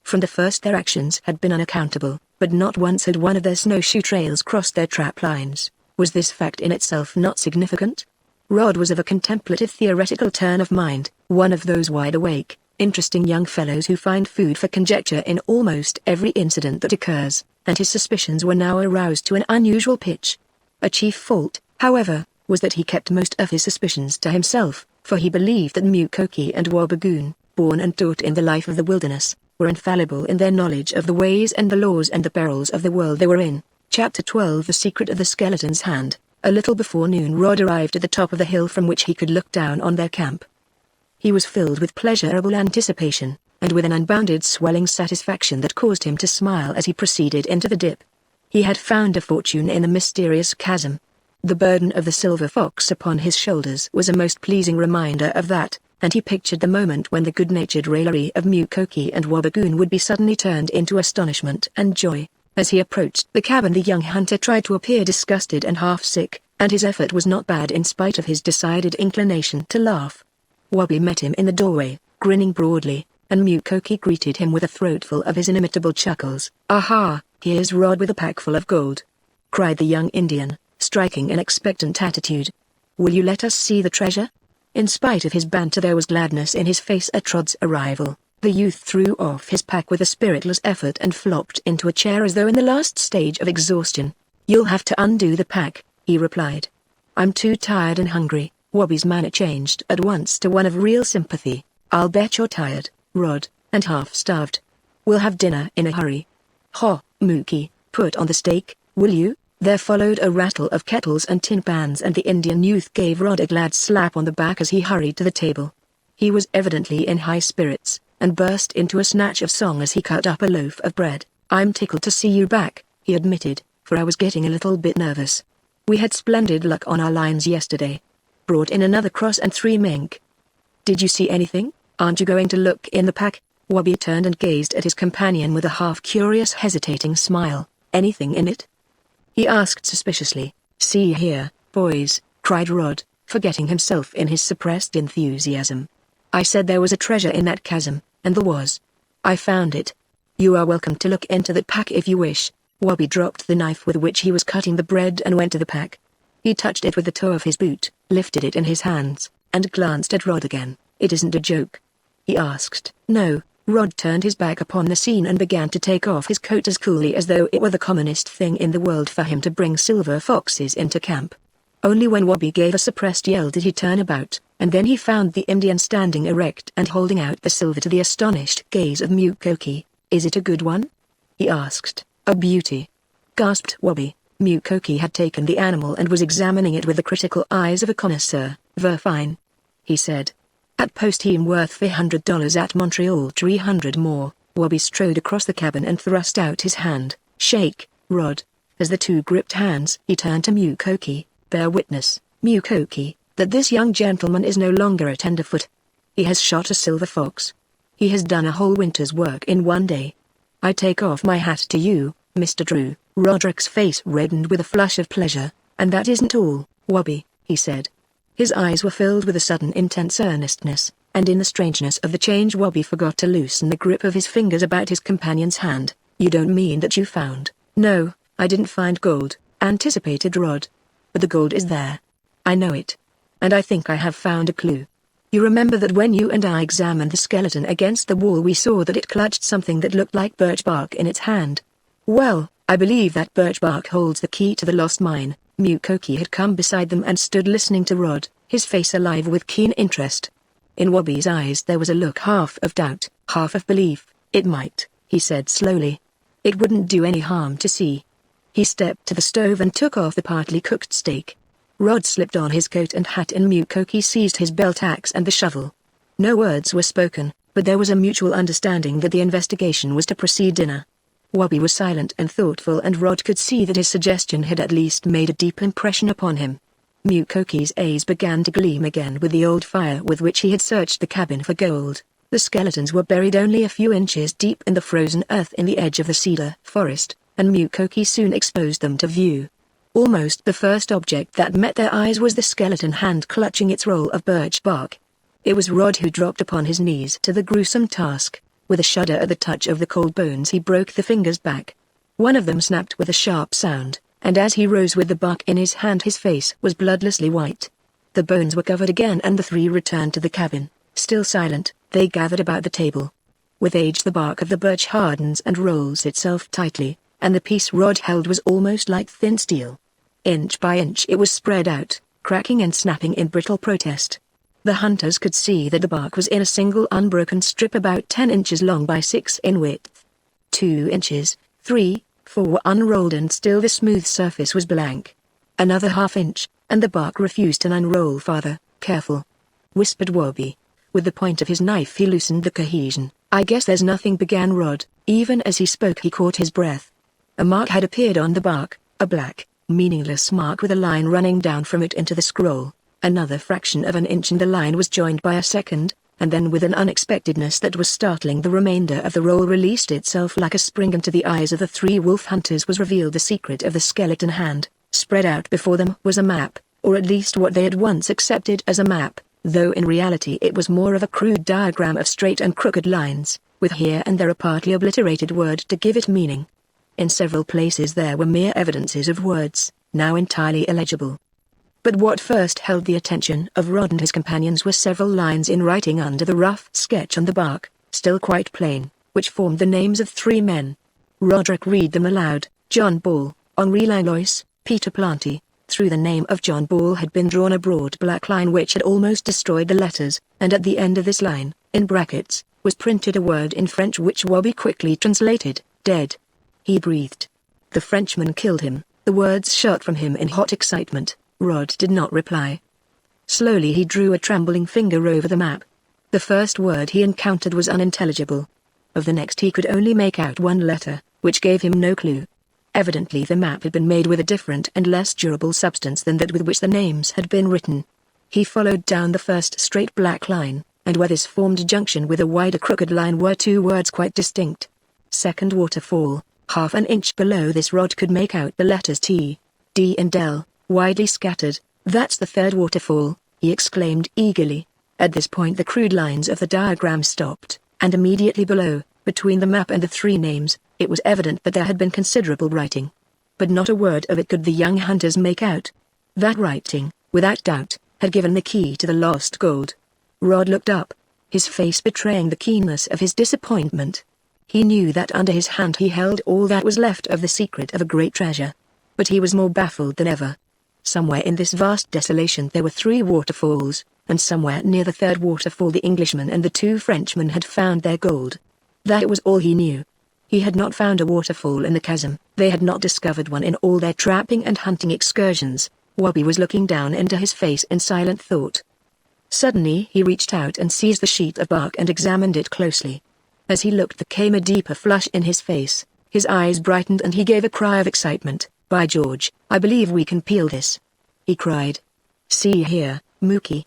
From the first their actions had been unaccountable, but not once had one of their snowshoe trails crossed their trap lines. Was this fact in itself not significant? Rod was of a contemplative theoretical turn of mind, one of those wide-awake, interesting young fellows who find food for conjecture in almost every incident that occurs, and his suspicions were now aroused to an unusual pitch. A chief fault, however, was that he kept most of his suspicions to himself, for he believed that Mukoki and Wabigoon, born and taught in the life of the wilderness, were infallible in their knowledge of the ways and the laws and the perils of the world they were in. Chapter 12 The Secret of the Skeleton's Hand. A little before noon Rod arrived at the top of the hill from which he could look down on their camp. He was filled with pleasurable anticipation, and with an unbounded swelling satisfaction that caused him to smile as he proceeded into the dip. He had found a fortune in the mysterious chasm. The burden of the silver fox upon his shoulders was a most pleasing reminder of that, and he pictured the moment when the good-natured raillery of Mukoki and Wabigoon would be suddenly turned into astonishment and joy. As he approached the cabin the young hunter tried to appear disgusted and half-sick, and his effort was not bad in spite of his decided inclination to laugh. Wabi met him in the doorway, grinning broadly, and Mukoki greeted him with a throatful of his inimitable chuckles. "Aha, here's Rod with a pack full of gold!" cried the young Indian, striking an expectant attitude. "Will you let us see the treasure?" In spite of his banter there was gladness in his face at Rod's arrival. The youth threw off his pack with a spiritless effort and flopped into a chair as though in the last stage of exhaustion. "You'll have to undo the pack," he replied. "I'm too tired and hungry." Wabi's manner changed at once to one of real sympathy. "I'll bet you're tired, Rod, and half-starved. We'll have dinner in a hurry." "Ha, Mookie, put on the steak, will you?" There followed a rattle of kettles and tin pans, and the Indian youth gave Rod a glad slap on the back as he hurried to the table. He was evidently in high spirits, and burst into a snatch of song as he cut up a loaf of bread. "I'm tickled to see you back," he admitted, "for I was getting a little bit nervous. We had splendid luck on our lines yesterday. Brought in another cross and 3 mink. Did you see anything? Aren't you going to look in the pack?" Wabi turned and gazed at his companion with a half-curious hesitating smile. "Anything in it?" he asked suspiciously. "See here, boys," cried Rod, forgetting himself in his suppressed enthusiasm. "I said there was a treasure in that chasm, and there was. I found it. You are welcome to look into that pack if you wish." Wabi dropped the knife with which he was cutting the bread and went to the pack. He touched it with the toe of his boot, lifted it in his hands, and glanced at Rod again. "It isn't a joke?" he asked. "No." Rod turned his back upon the scene and began to take off his coat as coolly as though it were the commonest thing in the world for him to bring silver foxes into camp. Only when Wabi gave a suppressed yell did he turn about, and then he found the Indian standing erect and holding out the silver to the astonished gaze of Mukoki. "Is it a good one?" he asked. "A beauty," gasped Wabi. Mukoki had taken the animal and was examining it with the critical eyes of a connoisseur. "Ver fine," he said. "At post him worth $300 at Montreal, 300 more." Wabi strode across the cabin and thrust out his hand. "Shake, Rod." As the two gripped hands, he turned to Mukoki. "Bear witness, Mukoki, that this young gentleman is no longer a tenderfoot. He has shot a silver fox. He has done a whole winter's work in one day. I take off my hat to you, Mr. Drew." Roderick's face reddened with a flush of pleasure. "And that isn't all, Wabi," he said. His eyes were filled with a sudden intense earnestness, and in the strangeness of the change Wabi forgot to loosen the grip of his fingers about his companion's hand. "You don't mean that you found—" "No, I didn't find gold," anticipated Rod. "But the gold is there. I know it. And I think I have found a clue. You remember that when you and I examined the skeleton against the wall we saw that it clutched something that looked like birch bark in its hand? Well, I believe that birch bark holds the key to the lost mine." Mukoki had come beside them and stood listening to Rod, his face alive with keen interest. In Wabi's eyes there was a look half of doubt, half of belief. "It might," he said slowly. "It wouldn't do any harm to see." He stepped to the stove and took off the partly cooked steak. Rod slipped on his coat and hat and Mukoki seized his belt axe and the shovel. No words were spoken, but there was a mutual understanding that the investigation was to proceed. Wabi was silent and thoughtful and Rod could see that his suggestion had at least made a deep impression upon him. Mukoki's eyes began to gleam again with the old fire with which he had searched the cabin for gold. The skeletons were buried only a few inches deep in the frozen earth in the edge of the cedar forest, and Mukoki soon exposed them to view. Almost the first object that met their eyes was the skeleton hand clutching its roll of birch bark. It was Rod who dropped upon his knees to the gruesome task. With a shudder at the touch of the cold bones he broke the fingers back. One of them snapped with a sharp sound, and as he rose with the bark in his hand his face was bloodlessly white. The bones were covered again and the three returned to the cabin. Still silent, they gathered about the table. With age the bark of the birch hardens and rolls itself tightly, and the piece Rod held was almost like thin steel. Inch by inch it was spread out, cracking and snapping in brittle protest. The hunters could see that the bark was in a single unbroken strip about 10 inches long by 6 in width. 2 inches, 3, 4 were unrolled and still the smooth surface was blank. Another half inch, and the bark refused to unroll farther. "Careful," whispered Wabi. With the point of his knife he loosened the cohesion. "I guess there's nothing," began Rod. Even as he spoke he caught his breath. A mark had appeared on the bark, a black, meaningless mark with a line running down from it into the scroll. Another fraction of an inch and the line was joined by a second, and then with an unexpectedness that was startling the remainder of the roll released itself like a spring and to the eyes of the three wolf hunters was revealed the secret of the skeleton hand. Spread out before them was a map, or at least what they had once accepted as a map, though in reality it was more of a crude diagram of straight and crooked lines, with here and there a partly obliterated word to give it meaning. In several places there were mere evidences of words, now entirely illegible. But what first held the attention of Rod and his companions were several lines in writing under the rough sketch on the bark, still quite plain, which formed the names of 3 men. Roderick read them aloud: John Ball, Henri Langlois, Peter Planty. Through the name of John Ball had been drawn a broad black line which had almost destroyed the letters, and at the end of this line, in brackets, was printed a word in French which Wabi quickly translated: dead. He breathed. The Frenchman killed him. The words shot from him in hot excitement. Rod did not reply. Slowly he drew a trembling finger over the map. The first word he encountered was unintelligible. Of the next he could only make out one letter, which gave him no clue. Evidently the map had been made with a different and less durable substance than that with which the names had been written. He followed down the first straight black line, and where this formed a junction with a wider crooked line were 2 words quite distinct. Second waterfall. Half an inch below this Rod could make out the letters T, D and L, widely scattered. "That's the third waterfall," he exclaimed eagerly. At this point the crude lines of the diagram stopped, and immediately below, between the map and the 3 names, it was evident that there had been considerable writing. But not a word of it could the young hunters make out. That writing, without doubt, had given the key to the lost gold. Rod looked up, his face betraying the keenness of his disappointment. He knew that under his hand he held all that was left of the secret of a great treasure. But he was more baffled than ever. Somewhere in this vast desolation there were 3 waterfalls, and somewhere near the 3rd waterfall the Englishman and the 2 Frenchmen had found their gold. That was all he knew. He had not found a waterfall in the chasm. They had not discovered one in all their trapping and hunting excursions. Wabi was looking down into his face in silent thought. Suddenly he reached out and seized the sheet of bark and examined it closely. As he looked there came a deeper flush in his face, his eyes brightened and he gave a cry of excitement. "By George, I believe we can peel this," he cried. "See here, Mookie."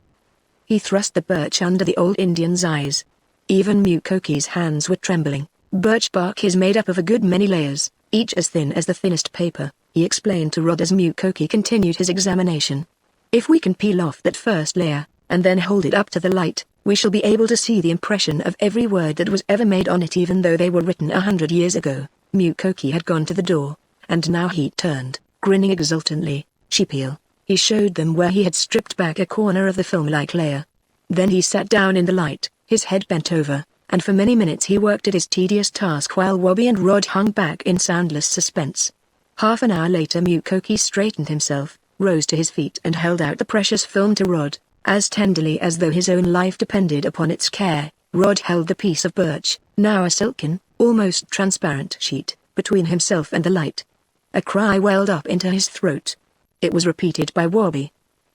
He thrust the birch under the old Indian's eyes. Even Mukokie's hands were trembling. "Birch bark is made up of a good many layers, each as thin as the thinnest paper," he explained to Rod as Mukokie continued his examination. "If we can peel off that first layer, and then hold it up to the light, we shall be able to see the impression of every word that was ever made on it, even though they were written 100 years ago." Mukokie had gone to the door, and now he turned, grinning exultantly. "Peel." He showed them where he had stripped back a corner of the film-like layer. Then he sat down in the light, his head bent over, and for many minutes he worked at his tedious task while Wabi and Rod hung back in soundless suspense. Half an hour later Mukokie straightened himself, rose to his feet and held out the precious film to Rod, as tenderly as though his own life depended upon its care. Rod held the piece of birch, now a silken, almost transparent sheet, between himself and the light. A cry welled up into his throat. It was repeated by Wabi.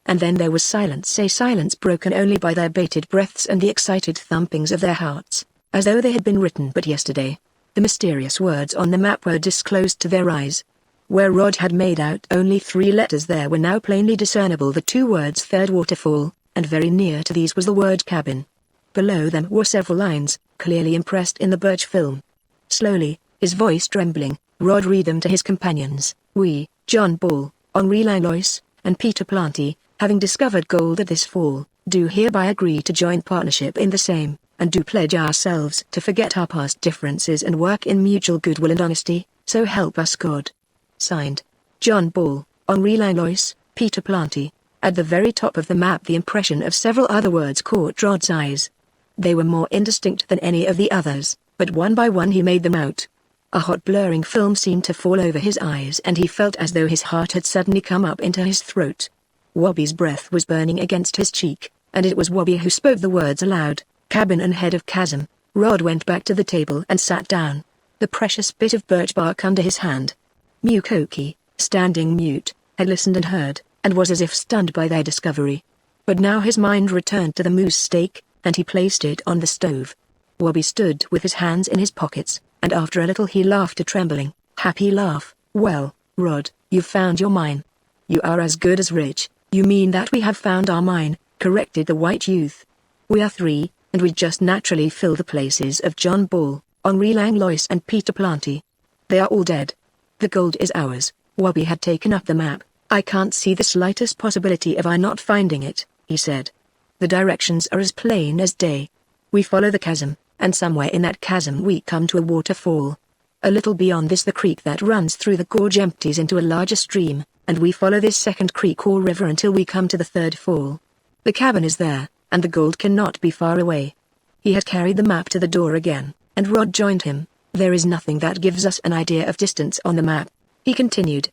And then there was silence, a silence broken only by their bated breaths and the excited thumpings of their hearts, as though they had been written but yesterday. The mysterious words on the map were disclosed to their eyes. Where Rod had made out only 3 letters, there were now plainly discernible the 2 words "Third Waterfall," and very near to these was the word "cabin." Below them were several lines, clearly impressed in the birch film. Slowly, his voice trembling, Rod read them to his companions. "We, John Ball, Henri Langlois, and Peter Planty, having discovered gold at this fall, do hereby agree to join partnership in the same, and do pledge ourselves to forget our past differences and work in mutual goodwill and honesty, so help us God." Signed, John Ball, Henri Langlois, Peter Planty. At the very top of the map the impression of several other words caught Rod's eyes. They were more indistinct than any of the others, but one by one he made them out. A hot blurring film seemed to fall over his eyes and he felt as though his heart had suddenly come up into his throat. Wabi's breath was burning against his cheek, and it was Wabi who spoke the words aloud. "Cabin and head of chasm." Rod went back to the table and sat down, the precious bit of birch bark under his hand. Mukokie, standing mute, had listened and heard, and was as if stunned by their discovery. But now his mind returned to the moose steak, and he placed it on the stove. Wabi stood with his hands in his pockets, and after a little he laughed a trembling, happy laugh. "Well, Rod, you've found your mine. You are as good as rich." "You mean that we have found our mine," corrected the white youth. "We are 3, and we just naturally fill the places of John Ball, Henri Langlois and Peter Planty. They are all dead. The gold is ours." Wabi had taken up the map. "I can't see the slightest possibility of our not finding it," he said. "The directions are as plain as day. We follow the chasm, and somewhere in that chasm we come to a waterfall. A little beyond this the creek that runs through the gorge empties into a larger stream, and we follow this second creek or river until we come to the third fall. The cabin is there, and the gold cannot be far away." He had carried the map to the door again, and Rod joined him. "There is nothing that gives us an idea of distance on the map," he continued.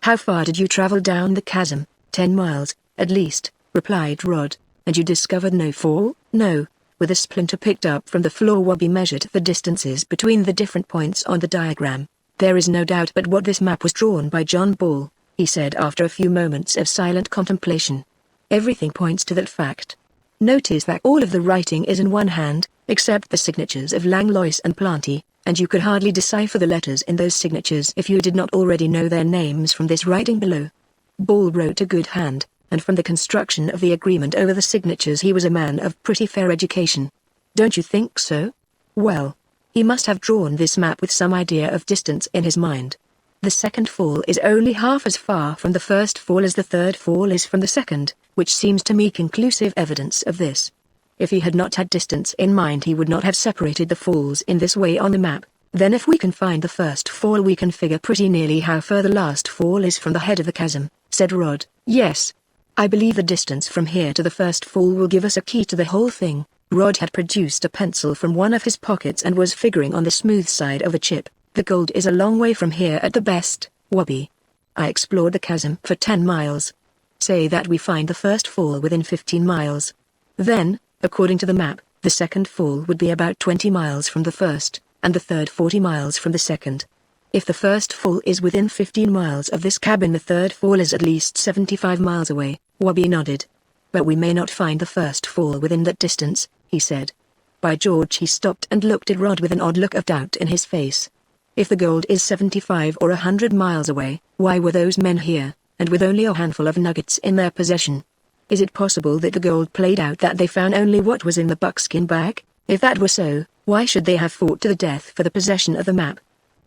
"How far did you travel down the chasm?" 10 miles, at least," replied Rod. "And you discovered no fall?" "No." With a splinter picked up from the floor Wabi measured the distances between the different points on the diagram. "There is no doubt but what this map was drawn by John Ball," he said after a few moments of silent contemplation. "Everything points to that fact. Notice that all of the writing is in one hand, except the signatures of Langlois and Planty, and you could hardly decipher the letters in those signatures if you did not already know their names from this writing below. Ball wrote a good hand, and from the construction of the agreement over the signatures he was a man of pretty fair education. Don't you think so? Well, he must have drawn this map with some idea of distance in his mind. The second fall is only half as far from the first fall as the third fall is from the second, which seems to me conclusive evidence of this. If he had not had distance in mind he would not have separated the falls in this way on the map. Then if we can find the first fall we can figure pretty nearly how far the last fall is from the head of the chasm," said Rod. "Yes. I believe the distance from here to the first fall will give us a key to the whole thing." Rod had produced a pencil from one of his pockets and was figuring on the smooth side of a chip. "The gold is a long way from here at the best, Wabi. I explored the chasm for 10 miles. Say that we find the first fall within 15 miles. Then, according to the map, the second fall would be about 20 miles from the first, and the third 40 miles from the second. If the first fall is within 15 miles of this cabin the third fall is at least 75 miles away." Wabi nodded. "But we may not find the first fall within that distance," he said. "By George," he stopped and looked at Rod with an odd look of doubt in his face. If the gold is 75 or 100 miles away, why were those men here, and with only a handful of nuggets in their possession? Is it possible that the gold played out that they found only what was in the buckskin bag? If that were so, why should they have fought to the death for the possession of the map?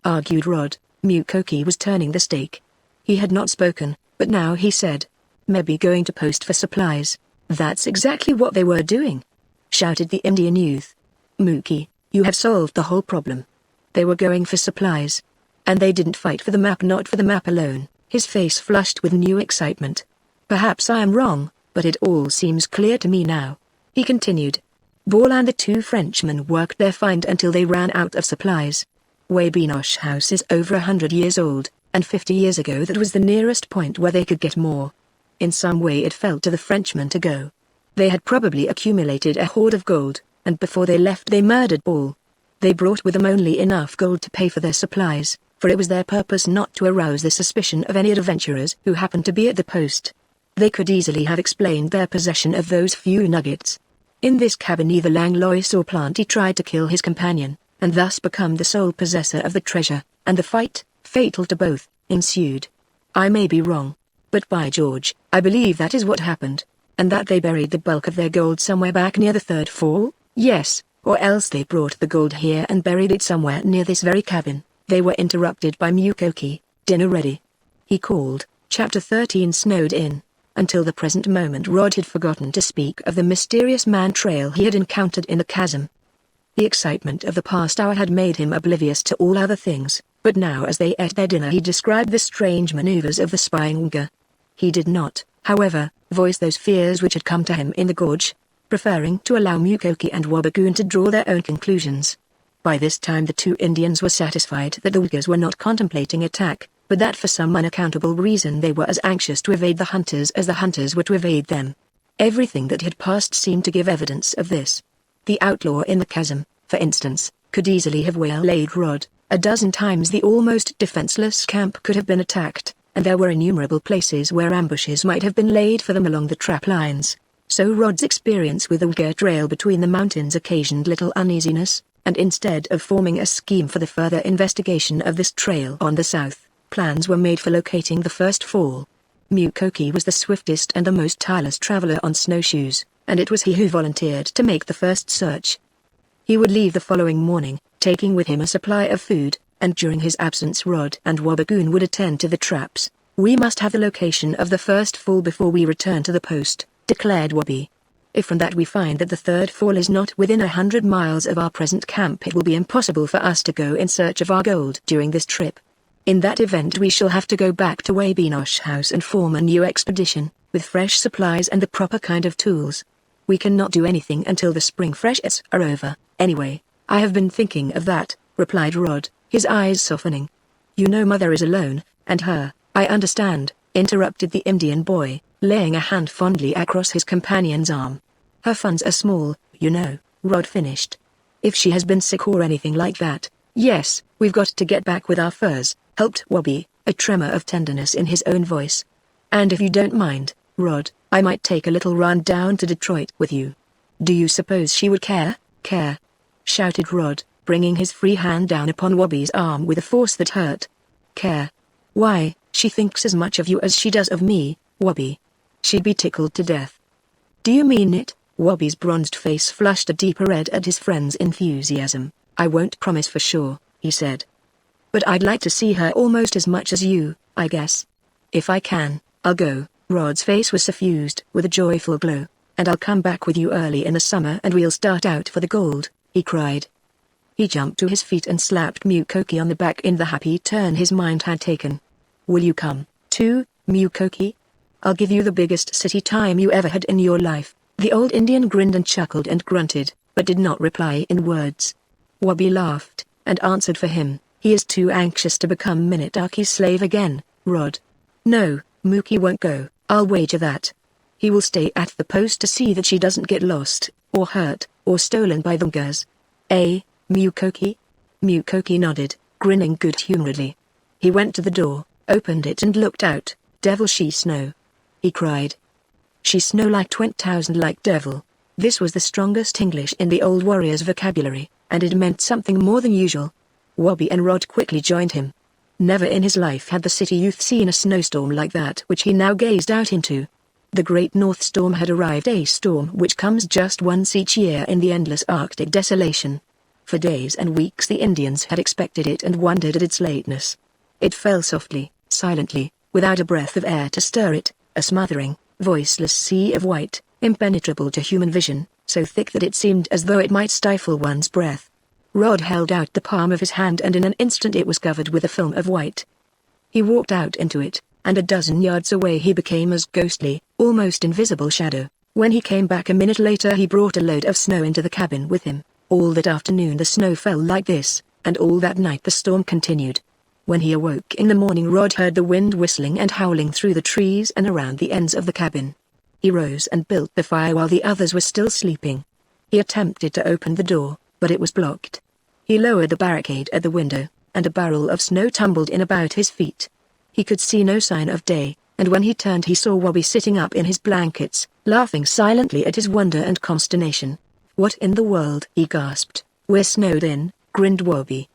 Argued Rod. Mukoki was turning the stake. He had not spoken, but now he said, "Maybe going to post for supplies." "That's exactly what they were doing," shouted the Indian youth. "Mookie, you have solved the whole problem. They were going for supplies. And they didn't fight for the map, not for the map alone." His face flushed with new excitement. "Perhaps I am wrong, but it all seems clear to me now," he continued. "Ball and the two Frenchmen worked their find until they ran out of supplies. Wabinosh House is over 100 years old, and 50 years ago that was the nearest point where they could get more. In some way it fell to the Frenchmen to go. They had probably accumulated a hoard of gold, and before they left they murdered Ball. They brought with them only enough gold to pay for their supplies, for it was their purpose not to arouse the suspicion of any adventurers who happened to be at the post. They could easily have explained their possession of those few nuggets. In this cabin either Langlois or Planty tried to kill his companion, and thus become the sole possessor of the treasure, and the fight, fatal to both, ensued. I may be wrong, but by George, I believe that is what happened, and that they buried the bulk of their gold somewhere back near the third fall. Yes, or else they brought the gold here and buried it somewhere near this very cabin." They were interrupted by Mukoki. "Dinner ready," he called. Chapter 13 Snowed in. Until the present moment Rod had forgotten to speak of the mysterious man trail he had encountered in the chasm. The excitement of the past hour had made him oblivious to all other things, but now as they ate their dinner he described the strange maneuvers of the spying Nga. He did not, however, voice those fears which had come to him in the gorge, preferring to allow Mukoki and Wabigoon to draw their own conclusions. By this time the two Indians were satisfied that the Uyghurs were not contemplating attack, but that for some unaccountable reason they were as anxious to evade the hunters as the hunters were to evade them. Everything that had passed seemed to give evidence of this. The outlaw in the chasm, for instance, could easily have waylaid Rod. A dozen times the almost defenseless camp could have been attacked, and there were innumerable places where ambushes might have been laid for them along the trap lines. So Rod's experience with the Uyghur trail between the mountains occasioned little uneasiness, and instead of forming a scheme for the further investigation of this trail on the south, plans were made for locating the first fall. Mukoki was the swiftest and the most tireless traveler on snowshoes, and it was he who volunteered to make the first search. He would leave the following morning, taking with him a supply of food, and during his absence Rod and Wabigoon would attend to the traps. "We must have the location of the first fall before we return to the post," declared Wabi. "If from that we find that the third fall is not within 100 miles of our present camp, it will be impossible for us to go in search of our gold during this trip. In that event we shall have to go back to Wabinosh House and form a new expedition, with fresh supplies and the proper kind of tools. We cannot do anything until the spring freshets are over, anyway." "I have been thinking of that," replied Rod, his eyes softening. "You know Mother is alone, and her—" "I understand," interrupted the Indian boy, laying a hand fondly across his companion's arm. "Her funds are small, you know," Rod finished. "If she has been sick or anything like that, yes, we've got to get back with our furs," helped Wabi, a tremor of tenderness in his own voice. "And if you don't mind, Rod, I might take a little run down to Detroit with you." "Do you suppose she would care?" "Care?" shouted Rod, bringing his free hand down upon Wabi's arm with a force that hurt. "Care? Why, she thinks as much of you as she does of me, Wabi. She'd be tickled to death." "Do you mean it?" Wabi's bronzed face flushed a deeper red at his friend's enthusiasm. "I won't promise for sure," he said. "But I'd like to see her almost as much as you, I guess. If I can, I'll go." Rod's face was suffused with a joyful glow. "And I'll come back with you early in the summer and we'll start out for the gold," he cried. He jumped to his feet and slapped Mukoki on the back in the happy turn his mind had taken. "Will you come, too, Mukoki? I'll give you the biggest city time you ever had in your life." The old Indian grinned and chuckled and grunted, but did not reply in words. Wabi laughed, and answered for him. "He is too anxious to become Minitaki's slave again, Rod. No, Mookie won't go, I'll wager that. He will stay at the post to see that she doesn't get lost, or hurt, or stolen by the Uyghurs. Eh, Mukoki?" Mukoki nodded, grinning good-humoredly. He went to the door, opened it and looked out. "Devil she snow!" he cried. "She snow like 20,000 like devil." This was the strongest English in the old warrior's vocabulary, and it meant something more than usual. Wobby and Rod quickly joined him. Never in his life had the city youth seen a snowstorm like that which he now gazed out into. The Great North Storm had arrived, a storm which comes just once each year in the endless Arctic desolation. For days and weeks the Indians had expected it and wondered at its lateness. It fell softly, silently, without a breath of air to stir it, a smothering, voiceless sea of white, impenetrable to human vision, so thick that it seemed as though it might stifle one's breath. Rod held out the palm of his hand and in an instant it was covered with a film of white. He walked out into it, and a dozen yards away he became as ghostly, almost invisible shadow. When he came back a minute later he brought a load of snow into the cabin with him. All that afternoon the snow fell like this, and all that night the storm continued. When he awoke in the morning Rod heard the wind whistling and howling through the trees and around the ends of the cabin. He rose and built the fire while the others were still sleeping. He attempted to open the door, but it was blocked. He lowered the barricade at the window, and a barrel of snow tumbled in about his feet. He could see no sign of day, and when he turned he saw Wobby sitting up in his blankets, laughing silently at his wonder and consternation. "What in the world?" he gasped. "We're snowed in," grinned Wobby.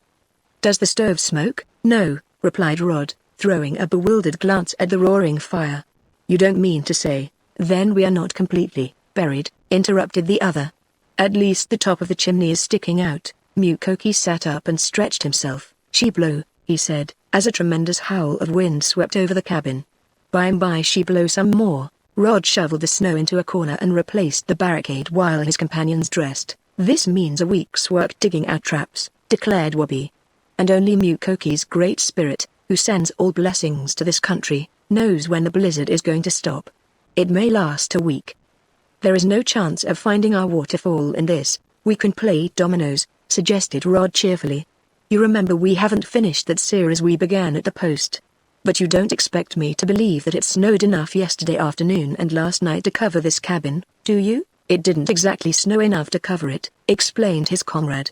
"Does the stove smoke?" "No," replied Rod, throwing a bewildered glance at the roaring fire. "You don't mean to say, then we are not completely buried," interrupted the other. "At least the top of the chimney is sticking out." Mukoki sat up and stretched himself. "She blow," he said, as a tremendous howl of wind swept over the cabin. "By and by she blow some more." Rod shoveled the snow into a corner and replaced the barricade while his companions dressed. "This means a week's work digging out traps," declared Wobby. "And only Mukoki's great spirit, who sends all blessings to this country, knows when the blizzard is going to stop. It may last a week. There is no chance of finding our waterfall in this. We can play dominoes," suggested Rod cheerfully. "You remember we haven't finished that series we began at the post. But you don't expect me to believe that it snowed enough yesterday afternoon and last night to cover this cabin, do you?" "It didn't exactly snow enough to cover it," explained his comrade.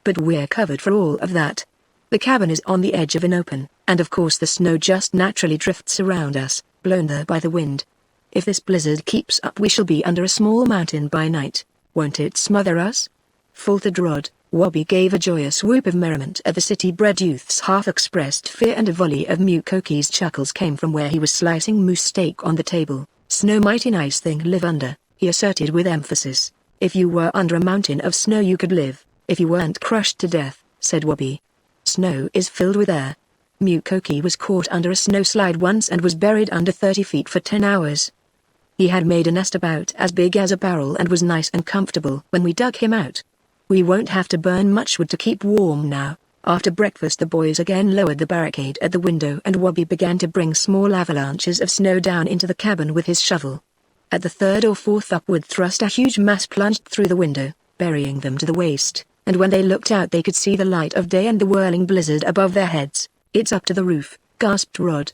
"But we're covered for all of that. The cabin is on the edge of an open, and of course the snow just naturally drifts around us, blown there by the wind. If this blizzard keeps up we shall be under a small mountain by night. Won't it smother us?" faltered Rod. Wobby gave a joyous whoop of merriment at the city-bred youth's half-expressed fear, and a volley of Mukoki's chuckles came from where he was slicing moose steak on the table. "Snow mighty nice thing live under," he asserted with emphasis. "If you were under a mountain of snow you could live, if you weren't crushed to death," said Wobby. "Snow is filled with air. Mukoki was caught under a snowslide once and was buried under 30 feet for 10 hours. He had made a nest about as big as a barrel and was nice and comfortable when we dug him out. We won't have to burn much wood to keep warm now." After breakfast the boys again lowered the barricade at the window and Wobby began to bring small avalanches of snow down into the cabin with his shovel. At the third or fourth upward thrust a huge mass plunged through the window, burying them to the waist, and when they looked out they could see the light of day and the whirling blizzard above their heads. "It's up to the roof," gasped Rod.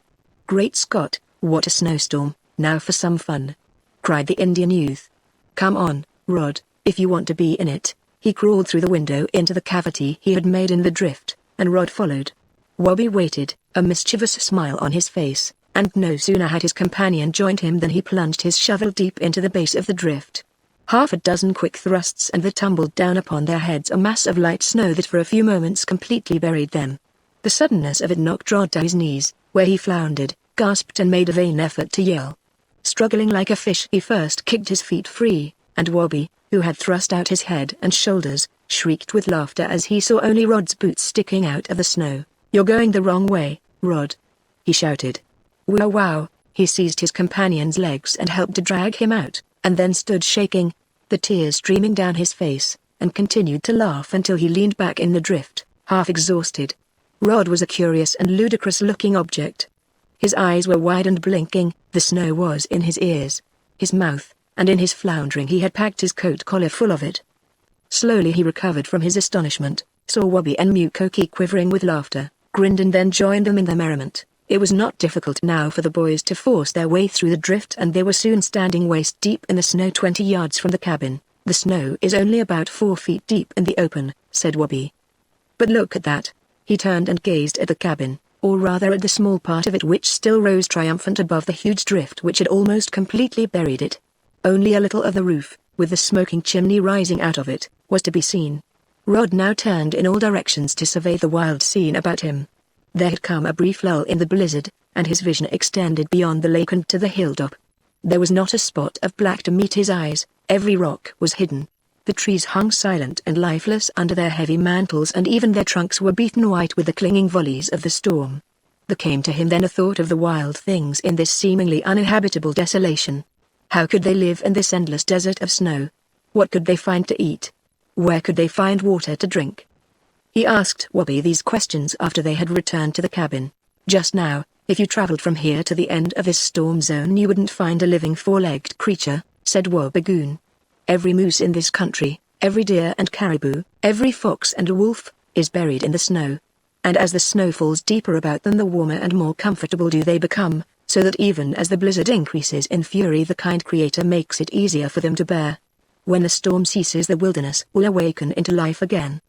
"Great Scott, what a snowstorm, now for some fun," cried the Indian youth. "Come on, Rod, if you want to be in it." He crawled through the window into the cavity he had made in the drift, and Rod followed. Wobby waited, a mischievous smile on his face, and no sooner had his companion joined him than he plunged his shovel deep into the base of the drift. Half a dozen quick thrusts and there tumbled down upon their heads a mass of light snow that for a few moments completely buried them. The suddenness of it knocked Rod to his knees, where he floundered, gasped and made a vain effort to yell. Struggling like a fish he first kicked his feet free, and Wobby, who had thrust out his head and shoulders, shrieked with laughter as he saw only Rod's boots sticking out of the snow. "You're going the wrong way, Rod," he shouted. "Wow wow!" He seized his companion's legs and helped to drag him out, and then stood shaking, the tears streaming down his face, and continued to laugh until he leaned back in the drift, half exhausted. Rod was a curious and ludicrous-looking object. His eyes were wide and blinking, the snow was in his ears, his mouth, and in his floundering he had packed his coat collar full of it. Slowly he recovered from his astonishment, saw Wobby and Mukoki quivering with laughter, grinned and then joined them in their merriment. It was not difficult now for the boys to force their way through the drift and they were soon standing waist-deep in the snow 20 yards from the cabin. "The snow is only about 4 feet deep in the open," said Wobby. "But look at that." He turned and gazed at the cabin, or rather at the small part of it which still rose triumphant above the huge drift which had almost completely buried it. Only a little of the roof, with the smoking chimney rising out of it, was to be seen. Rod now turned in all directions to survey the wild scene about him. There had come a brief lull in the blizzard, and his vision extended beyond the lake and to the hilltop. There was not a spot of black to meet his eyes, every rock was hidden. The trees hung silent and lifeless under their heavy mantles, and even their trunks were beaten white with the clinging volleys of the storm. There came to him then a thought of the wild things in this seemingly uninhabitable desolation. How could they live in this endless desert of snow? What could they find to eat? Where could they find water to drink? He asked Wobby these questions after they had returned to the cabin. Just now, if you traveled from here to the end of this storm zone, you wouldn't find a living four-legged creature, said Wobbagoon. Every moose in this country, every deer and caribou, every fox and wolf, is buried in the snow. And as the snow falls deeper about them, the warmer and more comfortable do they become, so that even as the blizzard increases in fury, the kind Creator makes it easier for them to bear. When the storm ceases, the wilderness will awaken into life again.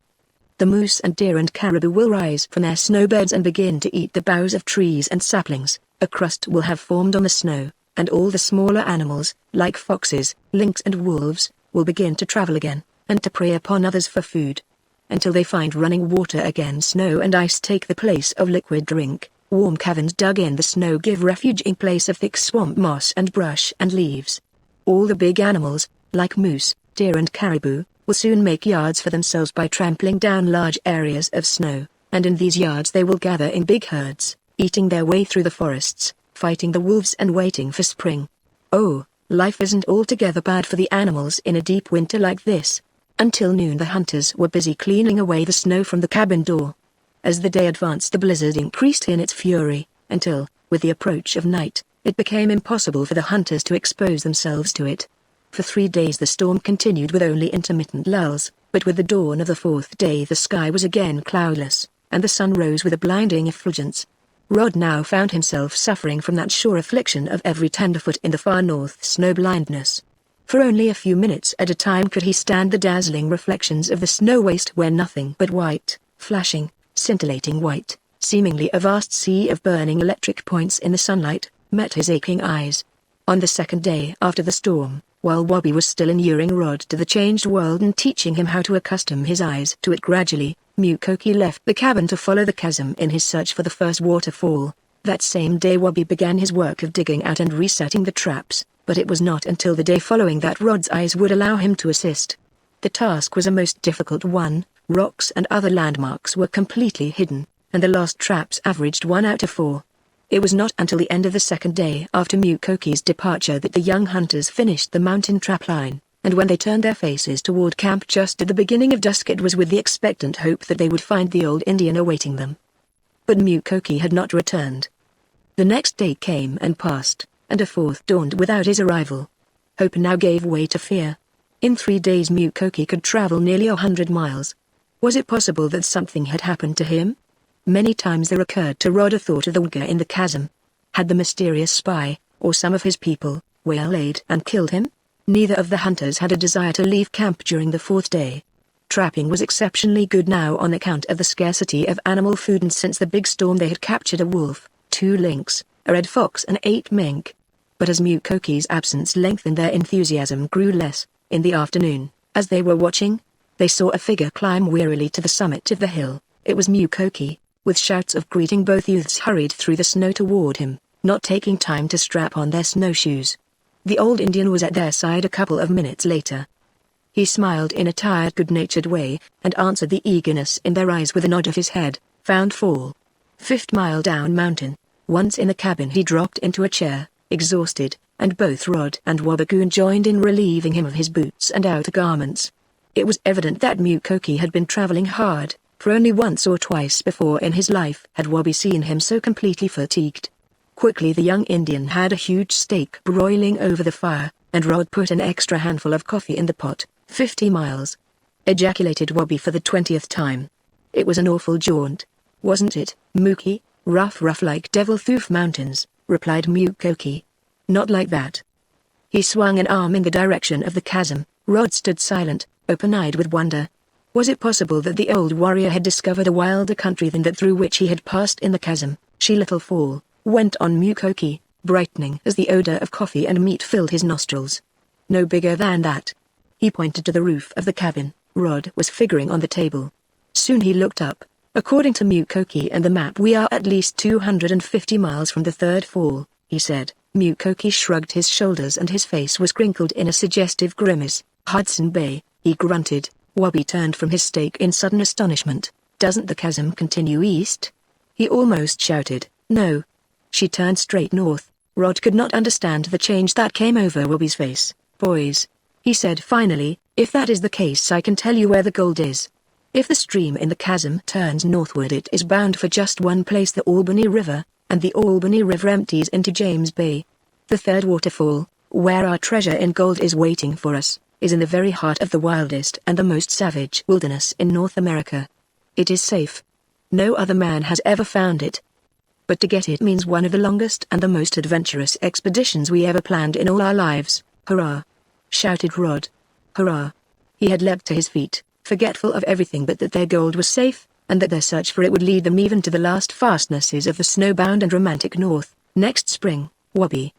The moose and deer and caribou will rise from their snowbeds and begin to eat the boughs of trees and saplings. A crust will have formed on the snow, and all the smaller animals, like foxes, lynx and wolves, will begin to travel again, and to prey upon others for food. Until they find running water again, snow and ice take the place of liquid drink. Warm caverns dug in the snow give refuge in place of thick swamp moss and brush and leaves. All the big animals, like moose, deer and caribou, will soon make yards for themselves by trampling down large areas of snow, and in these yards they will gather in big herds, eating their way through the forests, fighting the wolves and waiting for spring. Oh, life isn't altogether bad for the animals in a deep winter like this. Until noon the hunters were busy cleaning away the snow from the cabin door. As the day advanced, the blizzard increased in its fury, until, with the approach of night, it became impossible for the hunters to expose themselves to it. For 3 days the storm continued with only intermittent lulls, but with the dawn of the 4th day the sky was again cloudless, and the sun rose with a blinding effulgence. Rod now found himself suffering from that sure affliction of every tenderfoot in the far north, snow blindness. For only a few minutes at a time could he stand the dazzling reflections of the snow waste, where nothing but white, flashing, scintillating white, seemingly a vast sea of burning electric points in the sunlight, met his aching eyes. On the 2nd day after the storm, while Wobby was still inuring Rod to the changed world and teaching him how to accustom his eyes to it gradually, Mukoki left the cabin to follow the chasm in his search for the first waterfall. That same day Wobby began his work of digging out and resetting the traps, but it was not until the day following that Rod's eyes would allow him to assist. The task was a most difficult one. Rocks and other landmarks were completely hidden, and the lost traps averaged 1 out of 4. It was not until the end of the 2nd day after Mukoki's departure that the young hunters finished the mountain trap line, and when they turned their faces toward camp just at the beginning of dusk, it was with the expectant hope that they would find the old Indian awaiting them. But Mukoki had not returned. The next day came and passed, and a 4th dawned without his arrival. Hope now gave way to fear. In 3 days Mukoki could travel nearly 100 miles. Was it possible that something had happened to him? Many times there occurred to Rod a thought of the Wugger in the chasm. Had the mysterious spy, or some of his people, waylaid and killed him? Neither of the hunters had a desire to leave camp during the 4th day. Trapping was exceptionally good now on account of the scarcity of animal food, and since the big storm they had captured a wolf, 2 lynx, a red fox and 8 mink. But as Mukoki's absence lengthened, their enthusiasm grew less. In the afternoon, as they were watching, they saw a figure climb wearily to the summit of the hill. It was Mukoki. With shouts of greeting, both youths hurried through the snow toward him, not taking time to strap on their snowshoes. The old Indian was at their side a couple of minutes later. He smiled in a tired, good-natured way, and answered the eagerness in their eyes with a nod of his head. Found fall. 5th mile down mountain. Once in the cabin he dropped into a chair, exhausted, and both Rod and Wobbagoon joined in relieving him of his boots and outer garments. It was evident that Mukoki had been traveling hard, for only once or twice before in his life had Wobby seen him so completely fatigued. Quickly the young Indian had a huge steak broiling over the fire, and Rod put an extra handful of coffee in the pot. 50 miles. Ejaculated Wobby for the 20th time. It was an awful jaunt, wasn't it, Mookie? Rough like Devil Thoof Mountains, replied Mukoki. Not like that. He swung an arm in the direction of the chasm. Rod stood silent, open-eyed with wonder. Was it possible that the old warrior had discovered a wilder country than that through which he had passed in the chasm? She little fall, went on Mukoki, brightening as the odor of coffee and meat filled his nostrils. No bigger than that. He pointed to the roof of the cabin. Rod was figuring on the table. Soon he looked up. According to Mukoki and the map, we are at least 250 miles from the third fall, he said. Mukoki shrugged his shoulders and his face was crinkled in a suggestive grimace. Hudson Bay, he grunted. Wabi turned from his steak in sudden astonishment. Doesn't the chasm continue east? He almost shouted. No. She turned straight north. Rod could not understand the change that came over Wabi's face. Boys, he said finally, if that is the case, I can tell you where the gold is. If the stream in the chasm turns northward, it is bound for just one place, the Albany River, and the Albany River empties into James Bay. The third waterfall, where our treasure in gold is waiting for us, is in the very heart of the wildest and the most savage wilderness in North America. It is safe. No other man has ever found it. But to get it means one of the longest and the most adventurous expeditions we ever planned in all our lives. Hurrah! Shouted Rod. Hurrah! He had leapt to his feet, forgetful of everything but that their gold was safe, and that their search for it would lead them even to the last fastnesses of the snowbound and romantic north. Next spring, Wabi.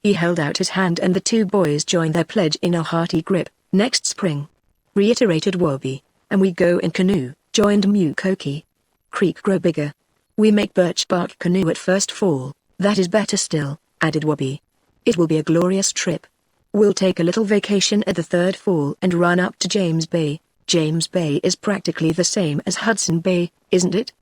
He held out his hand and the two boys joined their pledge in a hearty grip. Next spring, reiterated Wabi. And we go in canoe, joined Mukoki. Creek grow bigger. We make birch bark canoe at first fall. That is better still, added Wabi. It will be a glorious trip. We'll take a little vacation at the third fall and run up to James Bay. James Bay is practically the same as Hudson Bay, isn't it?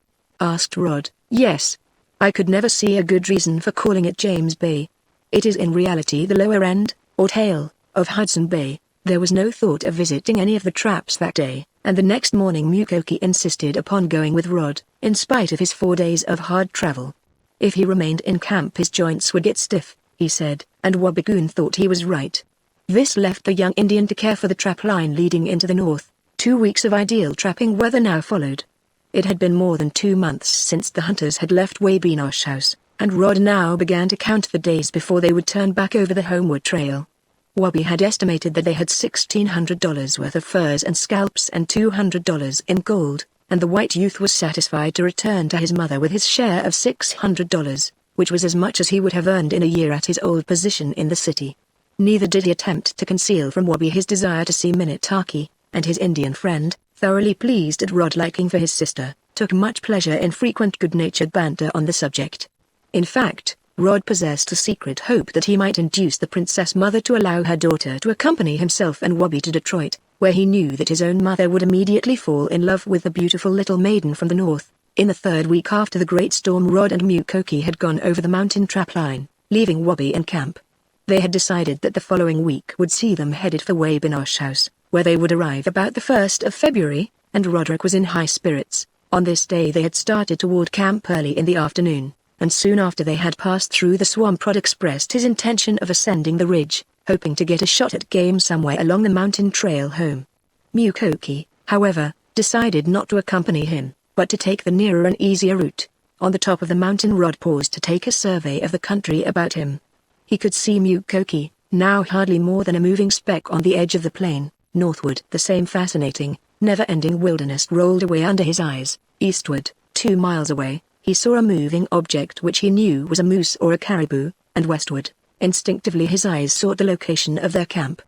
Asked Rod. Yes. I could never see a good reason for calling it James Bay. It is in reality the lower end, or tail, of Hudson Bay. There was no thought of visiting any of the traps that day, and the next morning Mukoki insisted upon going with Rod, in spite of his 4 days of hard travel. If he remained in camp his joints would get stiff, he said, and Wabigoon thought he was right. This left the young Indian to care for the trap line leading into the north. 2 weeks of ideal trapping weather now followed. It had been more than 2 months since the hunters had left Wabinosh House, and Rod now began to count the days before they would turn back over the homeward trail. Wabi had estimated that they had $1,600 worth of furs and scalps and $200 in gold, and the white youth was satisfied to return to his mother with his share of $600, which was as much as he would have earned in a year at his old position in the city. Neither did he attempt to conceal from Wabi his desire to see Minitaki, and his Indian friend, thoroughly pleased at Rod's liking for his sister, took much pleasure in frequent good-natured banter on the subject. In fact, Rod possessed a secret hope that he might induce the princess mother to allow her daughter to accompany himself and Wabi to Detroit, where he knew that his own mother would immediately fall in love with the beautiful little maiden from the north. In the third week after the great storm, Rod and Mukoki had gone over the mountain trap line, leaving Wabi in camp. They had decided that the following week would see them headed for Wabinosh House, where they would arrive about the 1st of February, and Roderick was in high spirits. On this day they had started toward camp early in the afternoon, and soon after they had passed through the swamp. Rod expressed his intention of ascending the ridge, hoping to get a shot at game somewhere along the mountain trail home. Mukoki, however, decided not to accompany him, but to take the nearer and easier route. On the top of the mountain Rod paused to take a survey of the country about him. He could see Mukoki, now hardly more than a moving speck on the edge of the plain. Northward, the same fascinating, never-ending wilderness rolled away under his eyes. Eastward, 2 miles away, he saw a moving object which he knew was a moose or a caribou, and westward, instinctively his eyes sought the location of their camp.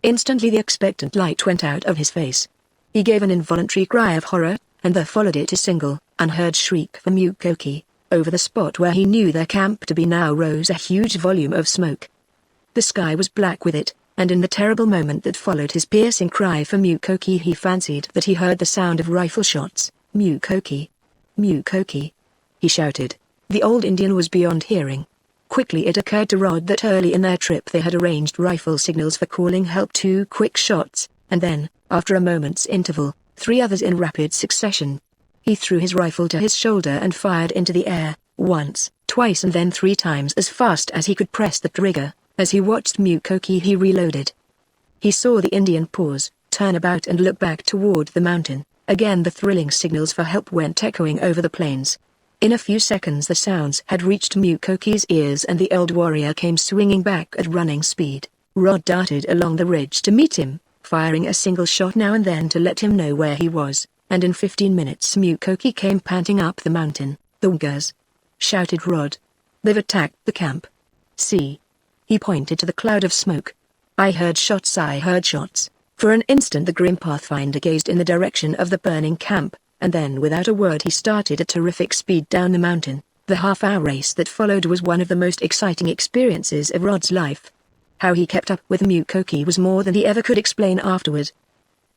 Instantly the expectant light went out of his face. He gave an involuntary cry of horror, and there followed it a single, unheard shriek from Mukoki. Over the spot where he knew their camp to be now rose a huge volume of smoke. The sky was black with it, and in the terrible moment that followed his piercing cry for Mukoki he fancied that he heard the sound of rifle shots. Mukoki! Mukoki! He shouted. The old Indian was beyond hearing. Quickly it occurred to Rod that early in their trip they had arranged rifle signals for calling help. 2 quick shots, and then, after a moment's interval, 3 others in rapid succession. He threw his rifle to his shoulder and fired into the air, once, twice and then 3 times as fast as he could press the trigger. As he watched Mukoki he reloaded. He saw the Indian pause, turn about and look back toward the mountain. Again the thrilling signals for help went echoing over the plains. In a few seconds the sounds had reached Mukoki's ears and the old warrior came swinging back at running speed. Rod darted along the ridge to meet him, firing a single shot now and then to let him know where he was, and in 15 minutes Mukoki came panting up the mountain. "The Wuggers!" shouted Rod. "They've attacked the camp. See!" He pointed to the cloud of smoke. I heard shots. For an instant the grim pathfinder gazed in the direction of the burning camp, and then without a word he started at terrific speed down the mountain. The half-hour race that followed was one of the most exciting experiences of Rod's life. How he kept up with Mukoki was more than he ever could explain afterward.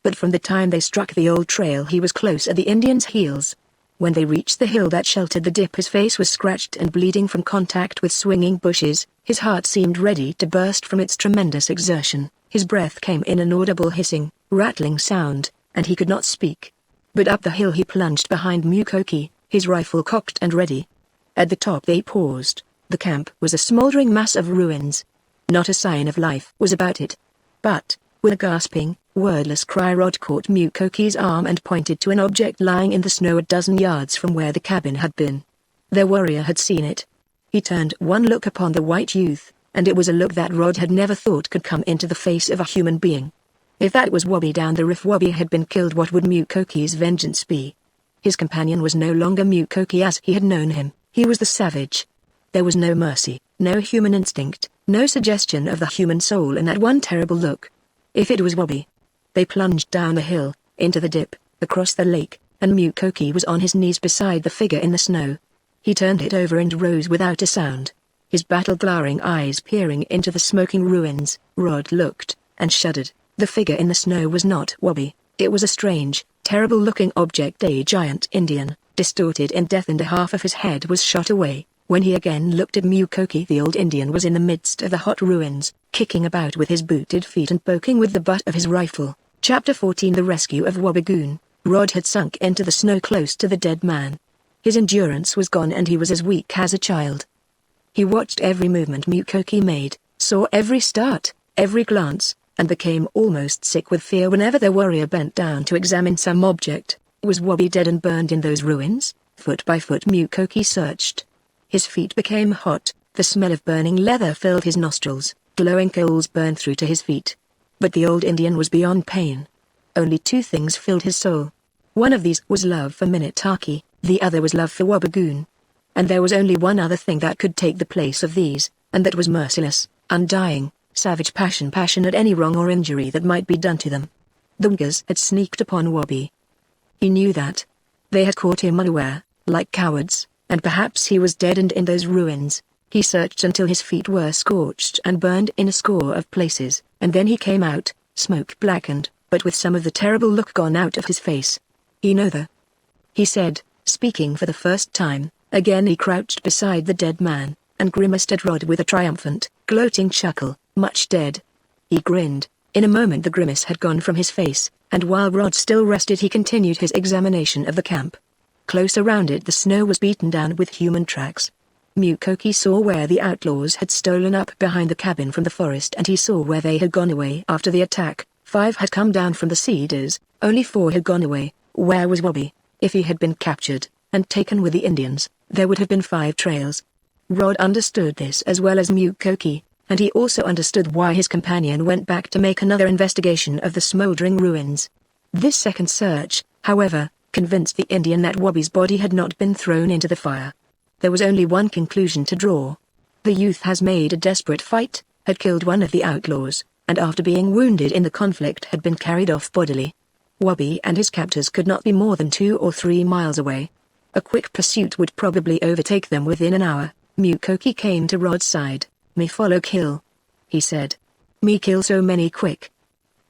But from the time they struck the old trail he was close at the Indians' heels. When they reached the hill that sheltered the dip his face was scratched and bleeding from contact with swinging bushes, his heart seemed ready to burst from its tremendous exertion, his breath came in an audible hissing, rattling sound, and he could not speak. But up the hill he plunged behind Mukoki, his rifle cocked and ready. At the top they paused. The camp was a smoldering mass of ruins. Not a sign of life was about it. But, with a gasping, wordless cry Rod caught Mukoki's arm and pointed to an object lying in the snow a dozen yards from where the cabin had been. Their warrior had seen it. He turned one look upon the white youth, and it was a look that Rod had never thought could come into the face of a human being. If that was Wabi down the rift, Wabi had been killed, what would Mukoki's vengeance be? His companion was no longer Mukoki as he had known him, he was the savage. There was no mercy, no human instinct, no suggestion of the human soul in that one terrible look. If it was Wabi. They plunged down the hill, into the dip, across the lake, and Mukoki was on his knees beside the figure in the snow. He turned it over and rose without a sound. His battle-glaring eyes peering into the smoking ruins. Rod looked, and shuddered. The figure in the snow was not Wabi. It was a strange, terrible-looking object, a giant Indian, distorted in death, and half of his head was shot away. When he again looked at Mukoki, the old Indian was in the midst of the hot ruins, kicking about with his booted feet and poking with the butt of his rifle. Chapter 14 The Rescue of Wabigoon. Rod had sunk into the snow close to the dead man. His endurance was gone and he was as weak as a child. He watched every movement Mukoki made, saw every start, every glance, and became almost sick with fear whenever their warrior bent down to examine some object. Was Wabi dead and burned in those ruins? Foot by foot Mukoki searched. His feet became hot, the smell of burning leather filled his nostrils, glowing coals burned through to his feet. But the old Indian was beyond pain. Only two things filled his soul. One of these was love for Minutaki, the other was love for Wabigoon. And there was only one other thing that could take the place of these, and that was merciless, undying, savage passion at any wrong or injury that might be done to them. The Wungers had sneaked upon Wabi. He knew that. They had caught him unaware, like cowards, and perhaps he was dead and in those ruins. He searched until his feet were scorched and burned in a score of places, and then he came out, smoke-blackened, but with some of the terrible look gone out of his face. "You know the," he said, speaking for the first time. Again he crouched beside the dead man, and grimaced at Rod with a triumphant, gloating chuckle. "Much dead." He grinned. In a moment the grimace had gone from his face, and while Rod still rested he continued his examination of the camp. Close around it the snow was beaten down with human tracks. Mukoki saw where the outlaws had stolen up behind the cabin from the forest, and he saw where they had gone away after the attack. 5 had come down from the cedars, only 4 had gone away. Where was Wabi? If he had been captured, and taken with the Indians, there would have been 5 trails. Rod understood this as well as Mukoki, and he also understood why his companion went back to make another investigation of the smoldering ruins. This second search, however, convinced the Indian that Wabi's body had not been thrown into the fire. There was only one conclusion to draw. The youth has made a desperate fight, had killed one of the outlaws, and after being wounded in the conflict had been carried off bodily. Wabi and his captors could not be more than 2 or 3 miles away. A quick pursuit would probably overtake them within an hour. Mukoki came to Rod's side. "Me follow kill," he said. "Me kill so many quick."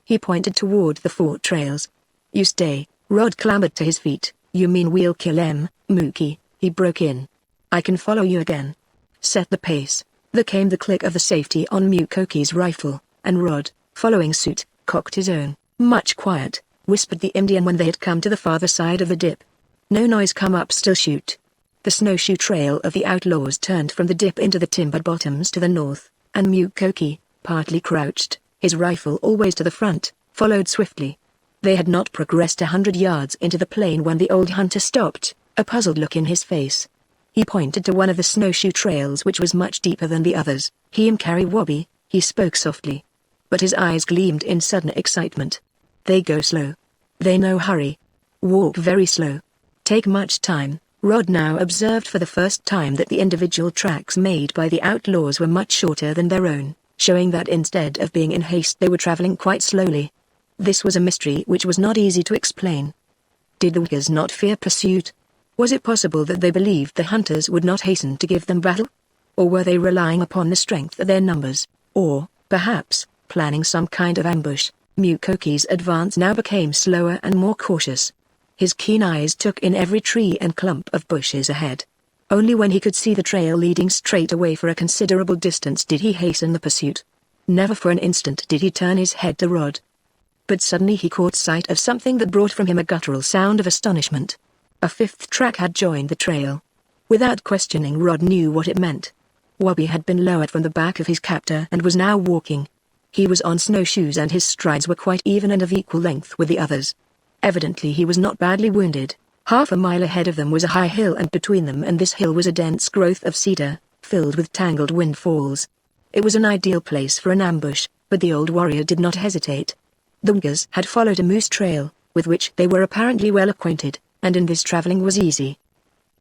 He pointed toward the 4 trails. "You stay." Rod clambered to his feet. "You mean we'll kill 'em, Mookie?" he broke in. "I can follow you again. Set the pace." There came the click of the safety on Mukoki's rifle, and Rod, following suit, cocked his own. "Much quiet," whispered the Indian when they had come to the farther side of the dip. "No noise, come up, still shoot." The snowshoe trail of the outlaws turned from the dip into the timbered bottoms to the north, and Mukoki, partly crouched, his rifle always to the front, followed swiftly. They had not progressed 100 yards into the plain when the old hunter stopped, a puzzled look in his face. He pointed to one of the snowshoe trails which was much deeper than the others. "Him carry Wabi," he spoke softly. But his eyes gleamed in sudden excitement. "They go slow. They no hurry. Walk very slow. Take much time." Rod now observed for the first time that the individual tracks made by the outlaws were much shorter than their own, showing that instead of being in haste they were traveling quite slowly. This was a mystery which was not easy to explain. Did the Wookers not fear pursuit? Was it possible that they believed the hunters would not hasten to give them battle? Or were they relying upon the strength of their numbers? Or, perhaps, planning some kind of ambush? Mukoki's advance now became slower and more cautious. His keen eyes took in every tree and clump of bushes ahead. Only when he could see the trail leading straight away for a considerable distance did he hasten the pursuit. Never for an instant did he turn his head to Rod. But suddenly he caught sight of something that brought from him a guttural sound of astonishment. A fifth track had joined the trail. Without questioning, Rod knew what it meant. Wabi had been lowered from the back of his captor and was now walking. He was on snowshoes and his strides were quite even and of equal length with the others. Evidently he was not badly wounded. Half a mile ahead of them was a high hill, and between them and this hill was a dense growth of cedar, filled with tangled windfalls. It was an ideal place for an ambush, but the old warrior did not hesitate. The Wookers had followed a moose trail, with which they were apparently well acquainted, and in this traveling was easy.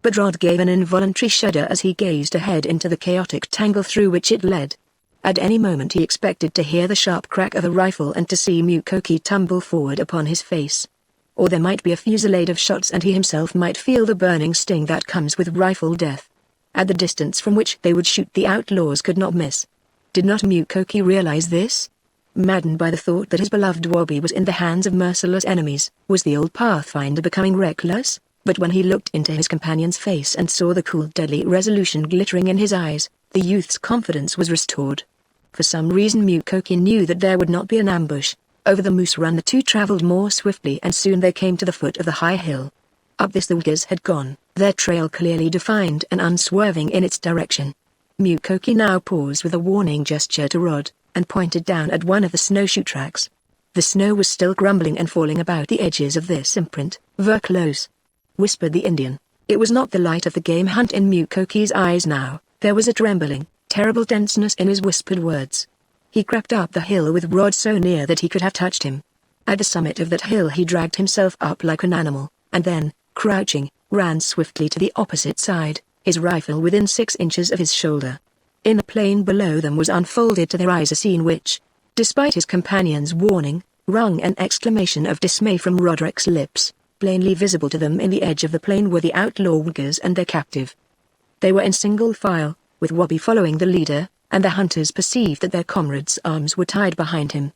But Rod gave an involuntary shudder as he gazed ahead into the chaotic tangle through which it led. At any moment he expected to hear the sharp crack of a rifle and to see Mukoki tumble forward upon his face. Or there might be a fusillade of shots and he himself might feel the burning sting that comes with rifle death. At the distance from which they would shoot, the outlaws could not miss. Did not Mukoki realize this? Maddened by the thought that his beloved Wabi was in the hands of merciless enemies, was the old pathfinder becoming reckless? But when he looked into his companion's face and saw the cool, deadly resolution glittering in his eyes, the youth's confidence was restored. For some reason Mukoki knew that there would not be an ambush. Over the moose run the two traveled more swiftly, and soon they came to the foot of the high hill. Up this the Wookers had gone, their trail clearly defined and unswerving in its direction. Mukoki now paused with a warning gesture to Rod, and pointed down at one of the snowshoe tracks. The snow was still grumbling and falling about the edges of this imprint. "Ver close," whispered the Indian. It was not the light of the game hunt in Mukoki's eyes now. There was a trembling, terrible tenseness in his whispered words. He crept up the hill with Rod so near that he could have touched him. At the summit of that hill he dragged himself up like an animal, and then, crouching, ran swiftly to the opposite side, his rifle within 6 inches of his shoulder. In the plain below them was unfolded to their eyes a scene which, despite his companion's warning, wrung an exclamation of dismay from Roderick's lips. Plainly visible to them in the edge of the plain were the outlaw Wookers and their captive. They were in single file, with Wabi following the leader, and the hunters perceived that their comrade's arms were tied behind him.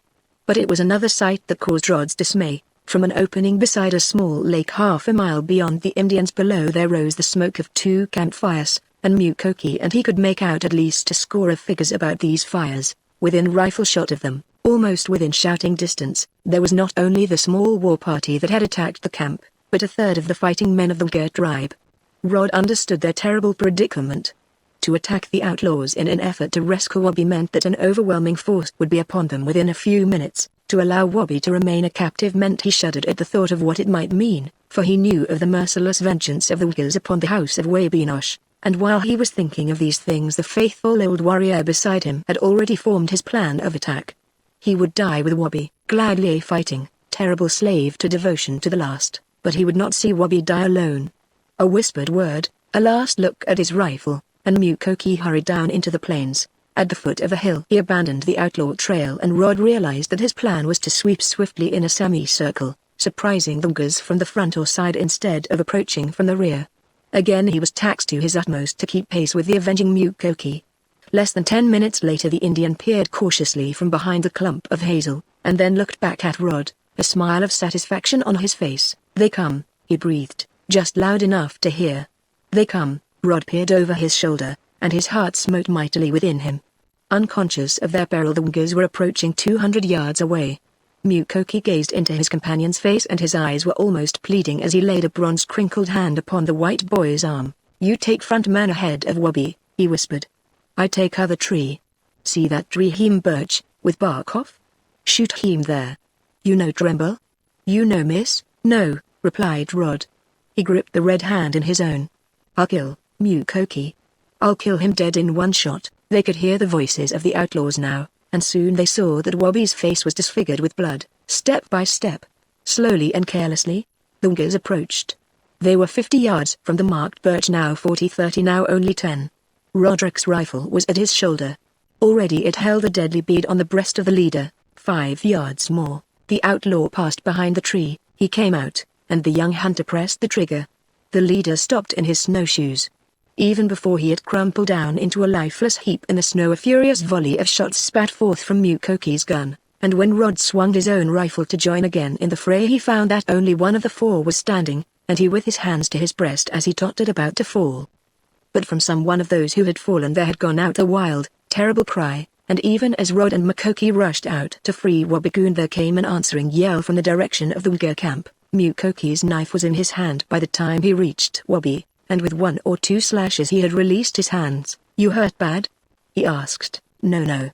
But it was another sight that caused Rod's dismay. From an opening beside a small lake half a mile beyond the Indians below there rose the smoke of 2 campfires, and Mukoki and he could make out at least a score of figures about these fires. Within rifle shot of them, almost within shouting distance, there was not only the small war party that had attacked the camp, but a third of the fighting men of the Wookers tribe. Rod understood their terrible predicament. To attack the outlaws in an effort to rescue Wabi meant that an overwhelming force would be upon them within a few minutes. To allow Wabi to remain a captive meant he shuddered at the thought of what it might mean, for he knew of the merciless vengeance of the Wookers upon the house of Wabinosh, and while he was thinking of these things the faithful old warrior beside him had already formed his plan of attack. He would die with Wabi, gladly fighting, terrible slave to devotion to the last, but he would not see Wabi die alone. A whispered word, a last look at his rifle, and Mukoki hurried down into the plains. At the foot of a hill he abandoned the outlaw trail, and Rod realized that his plan was to sweep swiftly in a semicircle, surprising the Wookers from the front or side instead of approaching from the rear. Again he was taxed to his utmost to keep pace with the avenging Mukoki. Less than 10 minutes later the Indian peered cautiously from behind a clump of hazel, and then looked back at Rod, a smile of satisfaction on his face. "They come," he breathed, just loud enough to hear. "They come." Rod peered over his shoulder, and his heart smote mightily within him. Unconscious of their peril the Wookers were approaching 200 yards away. Mukoki gazed into his companion's face and his eyes were almost pleading as he laid a bronze-crinkled hand upon the white boy's arm. "You take front man ahead of Wabi," he whispered. "I take other tree. See that tree him birch, with bark off? Shoot him there. You know tremble? You know miss?" "No," replied Rod. He gripped the red hand in his own. "I'll kill Mukoki. I'll kill him dead in one shot." They could hear the voices of the outlaws now, and soon they saw that Wabi's face was disfigured with blood. Step by step, slowly and carelessly, the Wookers approached. They were 50 yards from the marked birch, now 40, 30, now only 10. Roderick's rifle was at his shoulder. Already it held a deadly bead on the breast of the leader. 5 yards more, The outlaw passed behind the tree, he came out, and the young hunter pressed the trigger. The leader stopped in his snowshoes. Even before he had crumpled down into a lifeless heap in the snow, a furious volley of shots spat forth from Mukoki's gun, and when Rod swung his own rifle to join again in the fray, he found that only one of the four was standing, and he with his hands to his breast as he tottered about to fall. But from some one of those who had fallen there had gone out a wild, terrible cry, and even as Rod and Mukoki rushed out to free Wabigoon, there came an answering yell from the direction of the Wigger camp. Mukoki's knife was in his hand by the time he reached Wabi, and with one or two slashes he had released his hands. "You hurt bad?" he asked. "No,"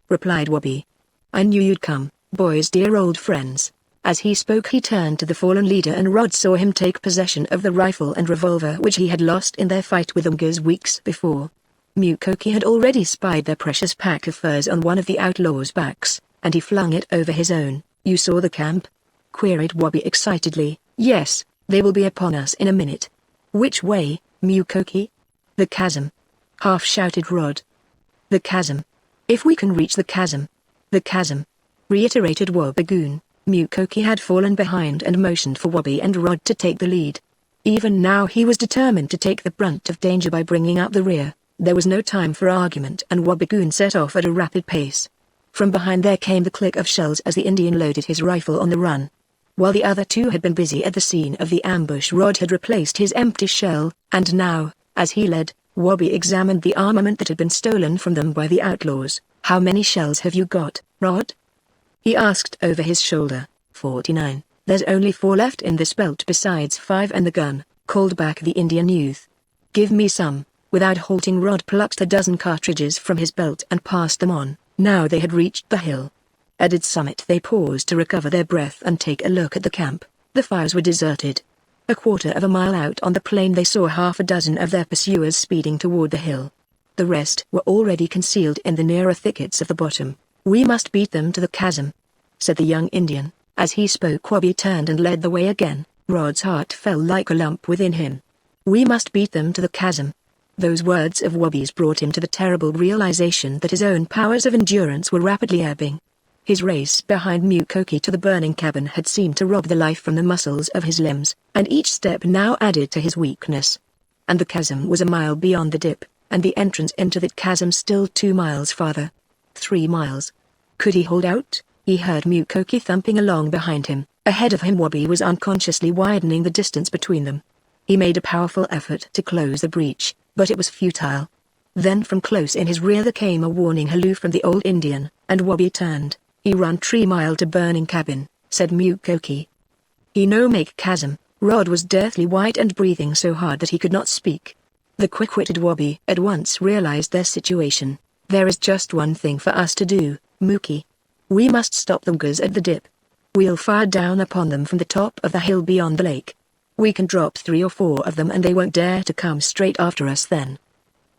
replied Wabi. "I knew you'd come, boys, dear old friends." As he spoke he turned to the fallen leader, and Rod saw him take possession of the rifle and revolver which he had lost in their fight with the Wigers weeks before. Mukoki had already spied their precious pack of furs on one of the outlaws' backs, and he flung it over his own. "You saw the camp?" queried Wabi excitedly. "Yes, they will be upon us in a minute." "Which way, Mukoki?" "The chasm," half-shouted Rod. "The chasm. If we can reach the chasm." "The chasm," reiterated Wabigoon. Mukoki had fallen behind and motioned for Wabi and Rod to take the lead. Even now he was determined to take the brunt of danger by bringing up the rear. There was no time for argument, and Wabigoon set off at a rapid pace. From behind there came the click of shells as the Indian loaded his rifle on the run. While the other two had been busy at the scene of the ambush, Rod had replaced his empty shell, and now, as he led, Wabi examined the armament that had been stolen from them by the outlaws. "How many shells have you got, Rod?" he asked over his shoulder. 49. "There's only 4 left in this belt besides 5 and the gun," called back the Indian youth. "Give me some." Without halting, Rod plucked a dozen cartridges from his belt and passed them on. Now they had reached the hill. At its summit they paused to recover their breath and take a look at the camp. The fires were deserted. A quarter of a mile out on the plain they saw half a dozen of their pursuers speeding toward the hill. The rest were already concealed in the nearer thickets of the bottom. "We must beat them to the chasm," said the young Indian. As he spoke, Wabi turned and led the way again. Rod's heart fell like a lump within him. "We must beat them to the chasm." Those words of Wabi's brought him to the terrible realization that his own powers of endurance were rapidly ebbing. His race behind Mukoki to the burning cabin had seemed to rob the life from the muscles of his limbs, and each step now added to his weakness. And the chasm was a mile beyond the dip, and the entrance into that chasm still 2 miles farther. 3 miles. Could he hold out? He heard Mukoki thumping along behind him. Ahead of him Wabi was unconsciously widening the distance between them. He made a powerful effort to close the breach, but it was futile. Then from close in his rear there came a warning halloo from the old Indian, and Wabi turned. "He run 3 mile to burning cabin," said Mukoki. "He no make chasm." Rod was deathly white and breathing so hard that he could not speak. The quick-witted Wabi at once realized their situation. "There is just one thing for us to do, Mookie. We must stop the Wigers at the dip. We'll fire down upon them from the top of the hill beyond the lake. We can drop 3 or 4 of them and they won't dare to come straight after us then.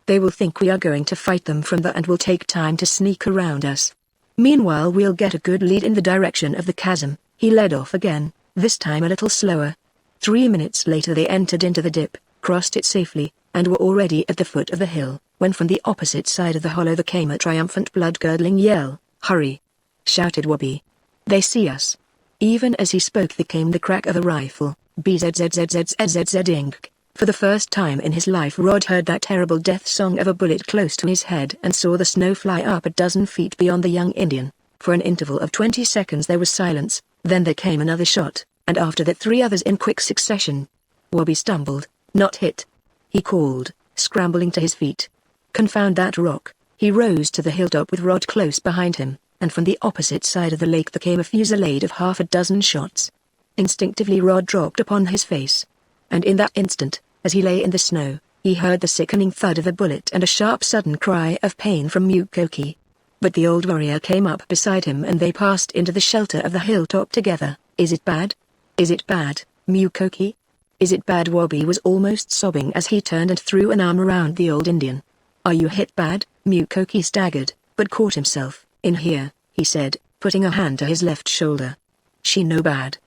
They will think we are going to fight them from there and will take time to sneak around us. Meanwhile we'll get a good lead in the direction of the chasm." He led off again, this time a little slower. 3 minutes later they entered into the dip, crossed it safely, and were already at the foot of the hill, when from the opposite side of the hollow there came a triumphant blood-curdling yell. "Hurry!" shouted Wabi. "They see us." Even as he spoke there came the crack of a rifle. Bzzzzzzzzzzzzink. For the first time in his life Rod heard that terrible death song of a bullet close to his head and saw the snow fly up a dozen feet beyond the young Indian. For an interval of 20 seconds there was silence, then there came another shot, and after that 3 others in quick succession. Wabi stumbled. "Not hit," he called, scrambling to his feet. "Confound that rock." He rose to the hilltop with Rod close behind him, and from the opposite side of the lake there came a fusillade of half a dozen shots. Instinctively Rod dropped upon his face. And in that instant, as he lay in the snow, he heard the sickening thud of a bullet and a sharp sudden cry of pain from Mukoki. But the old warrior came up beside him and they passed into the shelter of the hilltop together. "Is it bad? Is it bad, Mukoki? Is it bad?" Wabi was almost sobbing as he turned and threw an arm around the old Indian. "Are you hit bad?" Mukoki staggered, but caught himself. "In here," he said, putting a hand to his left shoulder. "She no bad."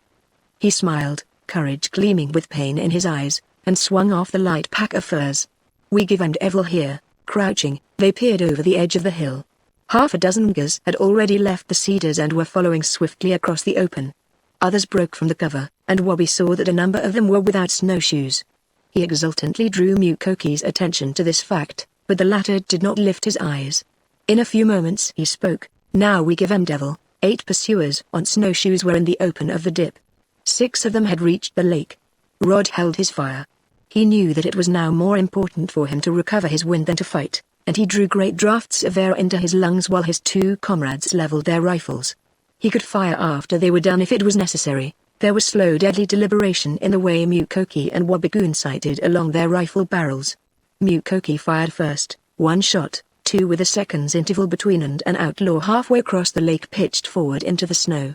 He smiled, courage gleaming with pain in his eyes, and swung off the light pack of furs. "We give and Evil here." Crouching, they peered over the edge of the hill. Half a dozen Wungers had already left the cedars and were following swiftly across the open. Others broke from the cover, and Wabi saw that a number of them were without snowshoes. He exultantly drew Mukoki's attention to this fact, but the latter did not lift his eyes. In a few moments he spoke. "Now we give 'em devil." 8 pursuers on snowshoes were in the open of the dip. 6 of them had reached the lake. Rod held his fire. He knew that it was now more important for him to recover his wind than to fight, and he drew great draughts of air into his lungs while his 2 comrades leveled their rifles. He could fire after they were done if it was necessary. There was slow deadly deliberation in the way Mukoki and Wabigoon sighted along their rifle barrels. Mukoki fired first, 1 shot, 2 with a second's interval between, and an outlaw halfway across the lake pitched forward into the snow.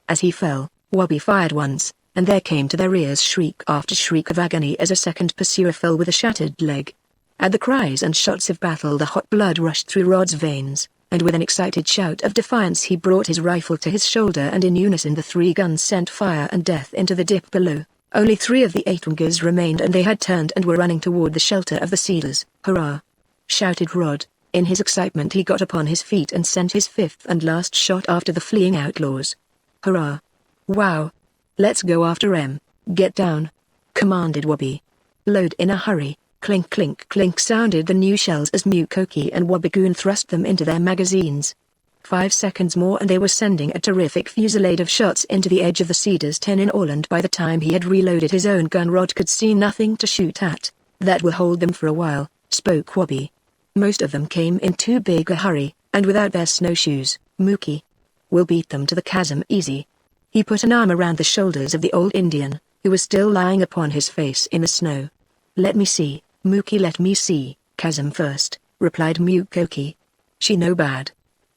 As he fell, Wabi fired once, and there came to their ears shriek after shriek of agony as a second pursuer fell with a shattered leg. At the cries and shots of battle the hot blood rushed through Rod's veins, and with an excited shout of defiance he brought his rifle to his shoulder, and in unison the 3 guns sent fire and death into the dip below. Only 3 of the 8 Wungers remained, and they had turned and were running toward the shelter of the cedars. "Hurrah!" shouted Rod. In his excitement he got upon his feet and sent his 5th and last shot after the fleeing outlaws. "Hurrah! Wow! Let's go after 'em. Get down!" commanded Wabi. "Load in a hurry." Clink clink clink sounded the new shells as Mukoki and Wabigoon thrust them into their magazines. 5 seconds more and they were sending a terrific fusillade of shots into the edge of the cedars, 10 in all, and by the time he had reloaded his own gun Rod could see nothing to shoot at. "That will hold them for a while," spoke Wabi. "Most of them came in too big a hurry, and without their snowshoes, Mookie. We'll beat them to the chasm easy." He put an arm around the shoulders of the old Indian, who was still lying upon his face in the snow. "Let me see, Mookie, let me see." "Chasm first," replied Mukoki. "She no bad.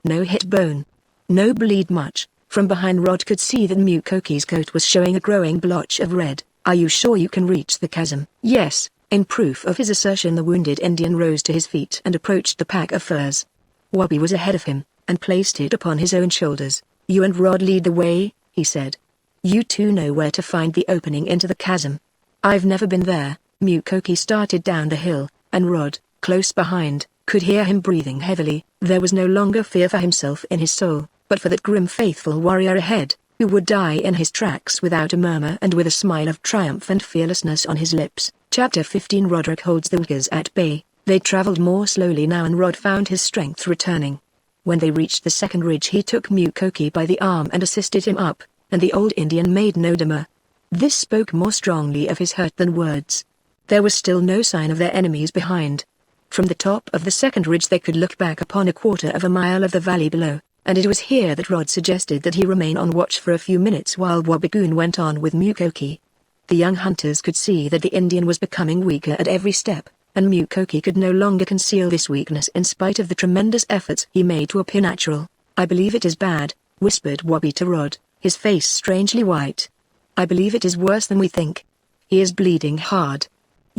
No hit bone. No bleed much." From behind Rod could see that Mukoki's coat was showing a growing blotch of red. "Are you sure you can reach the chasm?" "Yes." In proof of his assertion the wounded Indian rose to his feet and approached the pack of furs. Wabi was ahead of him, and placed it upon his own shoulders. "You and Rod lead the way," he said. "You two know where to find the opening into the chasm." "I've never been there." Mukoki started down the hill, and Rod, close behind, could hear him breathing heavily. There was no longer fear for himself in his soul, but for that grim faithful warrior ahead, who would die in his tracks without a murmur and with a smile of triumph and fearlessness on his lips. Chapter 15. Roderick holds the Wungers at bay. They traveled more slowly now and Rod found his strength returning. When they reached the second ridge he took Mukoki by the arm and assisted him up, and the old Indian made no demur. This spoke more strongly of his hurt than words. There was still no sign of their enemies behind. From the top of the second ridge they could look back upon a quarter of a mile of the valley below, and it was here that Rod suggested that he remain on watch for a few minutes while Wabigoon went on with Mukoki. The young hunters could see that the Indian was becoming weaker at every step, and Mukoki could no longer conceal this weakness in spite of the tremendous efforts he made to appear natural. "I believe it is bad," whispered Wabi to Rod, his face strangely white. "I believe it is worse than we think. He is bleeding hard.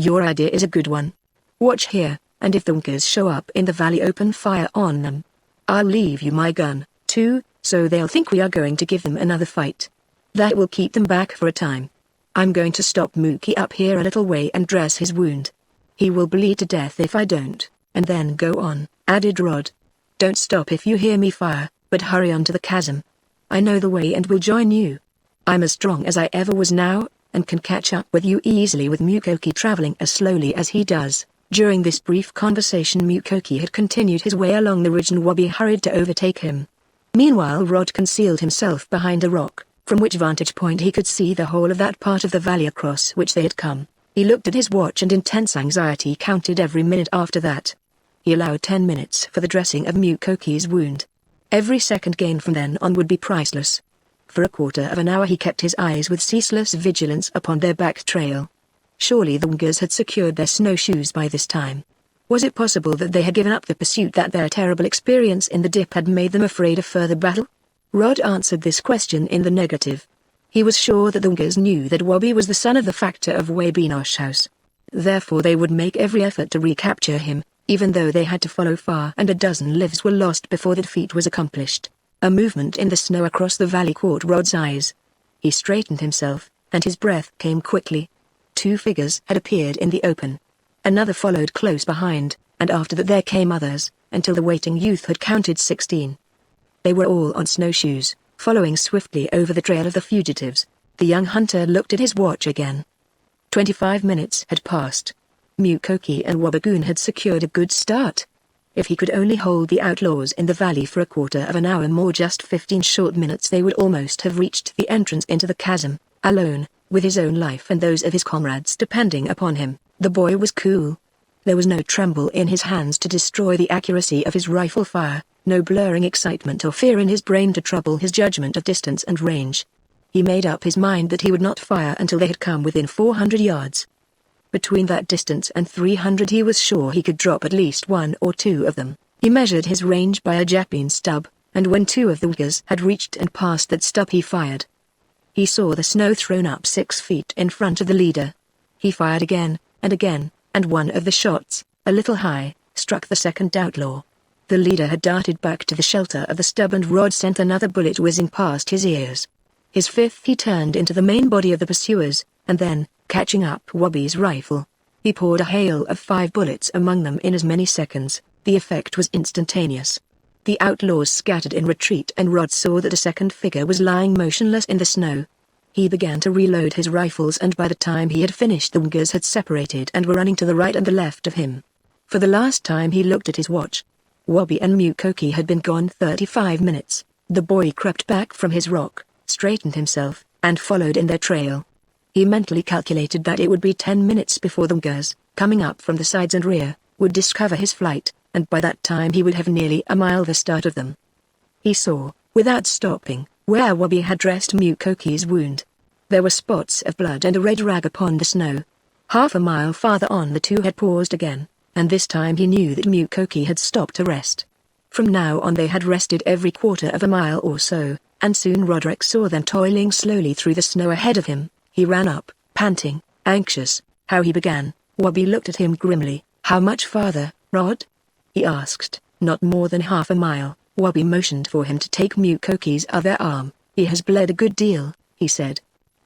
Your idea is a good one. Watch here, and if the Wungers show up in the valley open fire on them. I'll leave you my gun, too, so they'll think we are going to give them another fight. That will keep them back for a time. I'm going to stop Mookie up here a little way and dress his wound. He will bleed to death if I don't, and then go on," added Rod. "Don't stop if you hear me fire, but hurry on to the chasm. I know the way and will join you. I'm as strong as I ever was now, and can catch up with you easily with Mukoki traveling as slowly as he does." During this brief conversation Mukoki had continued his way along the ridge and Wabi hurried to overtake him. Meanwhile Rod concealed himself behind a rock, from which vantage point he could see the whole of that part of the valley across which they had come. He looked at his watch and intense anxiety counted every minute after that. He allowed 10 minutes for the dressing of Mukoki's wound. Every second gained from then on would be priceless. For a quarter of an hour he kept his eyes with ceaseless vigilance upon their back trail. Surely the Wungers had secured their snowshoes by this time. Was it possible that they had given up the pursuit, that their terrible experience in the dip had made them afraid of further battle? Rod answered this question in the negative. He was sure that the Wungers knew that Wabi was the son of the factor of Wabinosh House. Therefore they would make every effort to recapture him, even though they had to follow far and a dozen lives were lost before the defeat was accomplished. A movement in the snow across the valley caught Rod's eyes. He straightened himself, and his breath came quickly. 2 figures had appeared in the open. Another followed close behind, and after that there came others, until the waiting youth had counted 16. They were all on snowshoes, following swiftly over the trail of the fugitives. The young hunter looked at his watch again. 25 minutes had passed. Mukoki and Wabigoon had secured a good start. If he could only hold the outlaws in the valley for a quarter of an hour more, just 15 short minutes, they would almost have reached the entrance into the chasm, alone, with his own life and those of his comrades depending upon him. The boy was cool. There was no tremble in his hands to destroy the accuracy of his rifle fire, no blurring excitement or fear in his brain to trouble his judgment of distance and range. He made up his mind that he would not fire until they had come within 400 yards. Between that distance and 300 he was sure he could drop at least one or two of them. He measured his range by a jackpine stub, and when two of the Uyghurs had reached and passed that stub he fired. He saw the snow thrown up 6 feet in front of the leader. He fired again, and one of the shots, a little high, struck the second outlaw. The leader had darted back to the shelter of the stub and Rod sent another bullet whizzing past his ears. His fifth he turned into the main body of the pursuers, and then, catching up Wabi's rifle, he poured a hail of 5 bullets among them in as many seconds. The effect was instantaneous. The outlaws scattered in retreat and Rod saw that a second figure was lying motionless in the snow. He began to reload his rifles, and by the time he had finished the Uyghurs had separated and were running to the right and the left of him. For the last time he looked at his watch. Wabi and Mukoki had been gone 35 minutes. The boy crept back from his rock, straightened himself, and followed in their trail. He mentally calculated that it would be 10 minutes before the Uyghurs, coming up from the sides and rear, would discover his flight, and by that time he would have nearly a mile the start of them. He saw, without stopping, where Wabi had dressed Mukoki's wound. There were spots of blood and a red rag upon the snow. Half a mile farther on the two had paused again, and this time he knew that Mukoki had stopped to rest. From now on they had rested every quarter of a mile or so, and soon Roderick saw them toiling slowly through the snow ahead of him. He ran up, panting, anxious. How he began. Wabi looked at him grimly. "How much farther, Rod?" he asked. "Not more than half a mile." Wabi motioned for him to take Mukoki's other arm. "He has bled a good deal," he said.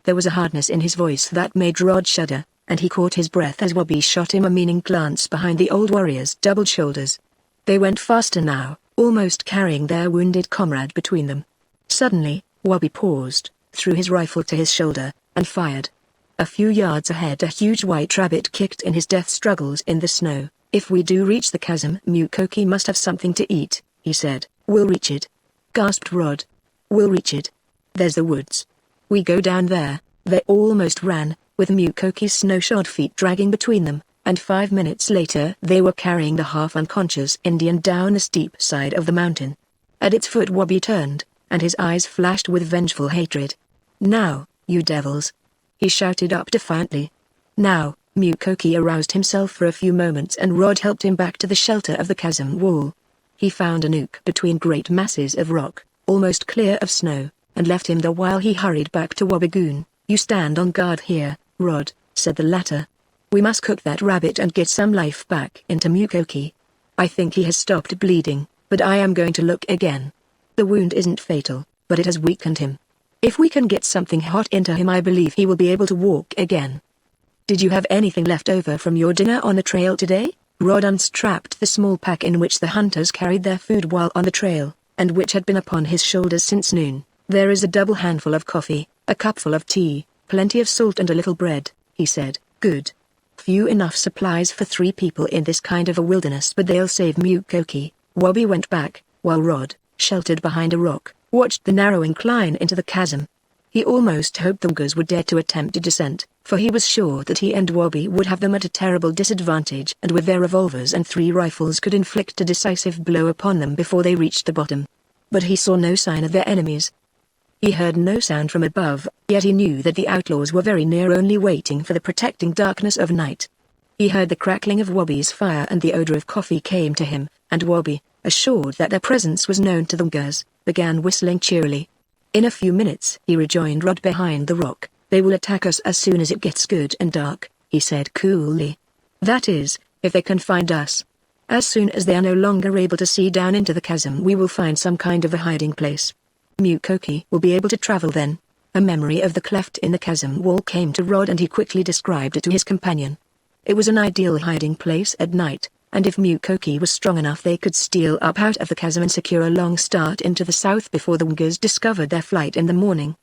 There was a hardness in his voice that made Rod shudder, and he caught his breath as Wabi shot him a meaning glance behind the old warrior's doubled shoulders. They went faster now, almost carrying their wounded comrade between them. Suddenly, Wabi paused, threw his rifle to his shoulder, and fired. A few yards ahead a huge white rabbit kicked in his death struggles in the snow. "If we do reach the chasm, Mukoki must have something to eat," he said. "We'll reach it," gasped Rod. "We'll reach it. There's the woods. We go down there." They almost ran, with Mukoki's snow-shod feet dragging between them, and 5 minutes later they were carrying the half-unconscious Indian down the steep side of the mountain. At its foot Wabi turned, and his eyes flashed with vengeful hatred. "Now, you devils!" he shouted up defiantly. "Now!" Mukoki aroused himself for a few moments and Rod helped him back to the shelter of the chasm wall. He found a nook between great masses of rock, almost clear of snow, and left him there while he hurried back to Wabigoon. "You stand on guard here, Rod," said the latter. "We must cook that rabbit and get some life back into Mukoki. I think he has stopped bleeding, but I am going to look again. The wound isn't fatal, but it has weakened him. If we can get something hot into him I believe he will be able to walk again." "Did you have anything left over from your dinner on the trail today?" Rod unstrapped the small pack in which the hunters carried their food while on the trail, and which had been upon his shoulders since noon. "There is a double handful of coffee, a cupful of tea, plenty of salt and a little bread," he said. "Good. Few enough supplies for 3 people in this kind of a wilderness, but they'll save Mukoki." Wabi went back, while Rod, sheltered behind a rock, watched the narrow incline into the chasm. He almost hoped the Uyghurs would dare to attempt a descent, for he was sure that he and Wabi would have them at a terrible disadvantage and with their revolvers and 3 rifles could inflict a decisive blow upon them before they reached the bottom. But he saw no sign of their enemies. He heard no sound from above, yet he knew that the outlaws were very near, only waiting for the protecting darkness of night. He heard the crackling of Wabi's fire and the odor of coffee came to him, and Wabi, assured that their presence was known to the Uyghurs, began whistling cheerily. In a few minutes he rejoined Rod behind the rock. "They will attack us as soon as it gets good and dark," he said coolly. "That is, if they can find us. As soon as they are no longer able to see down into the chasm we will find some kind of a hiding place. Mukoki will be able to travel then." A memory of the cleft in the chasm wall came to Rod and he quickly described it to his companion. It was an ideal hiding place at night. and if Mukoki was strong enough they could steal up out of the chasm and secure a long start into the south before the Wungers discovered their flight in the morning.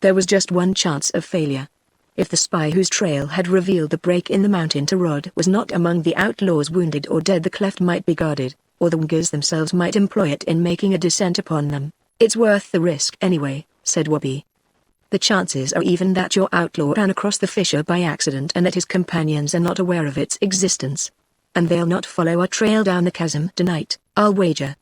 There was just one chance of failure. If the spy whose trail had revealed the break in the mountain to Rod was not among the outlaws wounded or dead, the cleft might be guarded, or the Wungers themselves might employ it in making a descent upon them. "It's worth the risk anyway," said Wabi. "The chances are even that your outlaw ran across the fissure by accident and that his companions are not aware of its existence. And they'll not follow our trail down the chasm tonight, I'll wager.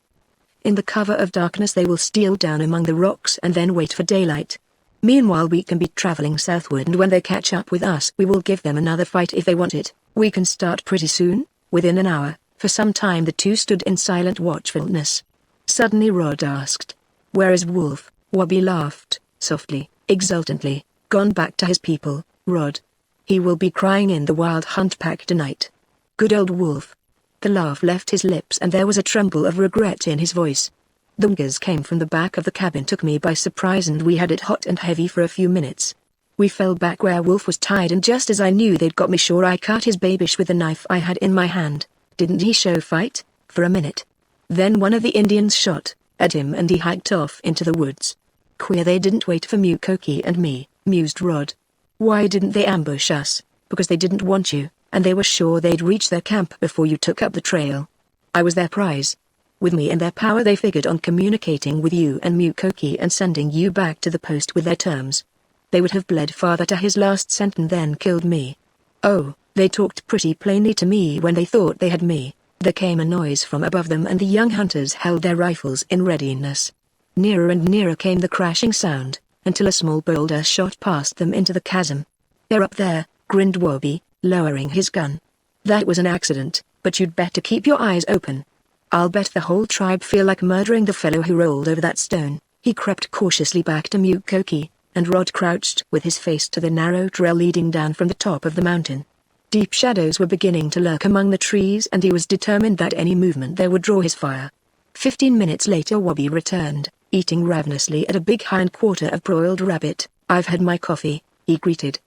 In the cover of darkness they will steal down among the rocks and then wait for daylight. Meanwhile we can be traveling southward, and when they catch up with us we will give them another fight if they want it. We can start pretty soon, within an hour." For some time the two stood in silent watchfulness. Suddenly Rod asked, "Where is Wolf?" Wabi laughed, softly, exultantly. "Gone back to his people, Rod. He will be crying in the wild hunt pack tonight. Good old Wolf." The laugh left his lips and there was a tremble of regret in his voice. "The Wungers came from the back of the cabin, took me by surprise, and we had it hot and heavy for a few minutes. We fell back where Wolf was tied, and just as I knew they'd got me sure I cut his babish with the knife I had in my hand. Didn't he show fight? For a minute. Then one of the Indians shot at him and he hiked off into the woods." "Queer they didn't wait for Mukoki and me," mused Rod. "Why didn't they ambush us?" "Because they didn't want you, and they were sure they'd reach their camp before you took up the trail. I was their prize. With me in their power they figured on communicating with you and Mukoki and sending you back to the post with their terms. They would have bled father to his last cent and then killed me. Oh, they talked pretty plainly to me when they thought they had me." There came a noise from above them and the young hunters held their rifles in readiness. Nearer and nearer came the crashing sound, until a small boulder shot past them into the chasm. "They're up there," grinned Wabi, lowering his gun. "That was an accident, but you'd better keep your eyes open. I'll bet the whole tribe feel like murdering the fellow who rolled over that stone." He crept cautiously back to Mukoki, and Rod crouched with his face to the narrow trail leading down from the top of the mountain. Deep shadows were beginning to lurk among the trees and he was determined that any movement there would draw his fire. 15 minutes later Wabi returned, eating ravenously at a big hindquarter of broiled rabbit. "I've had my coffee," he greeted.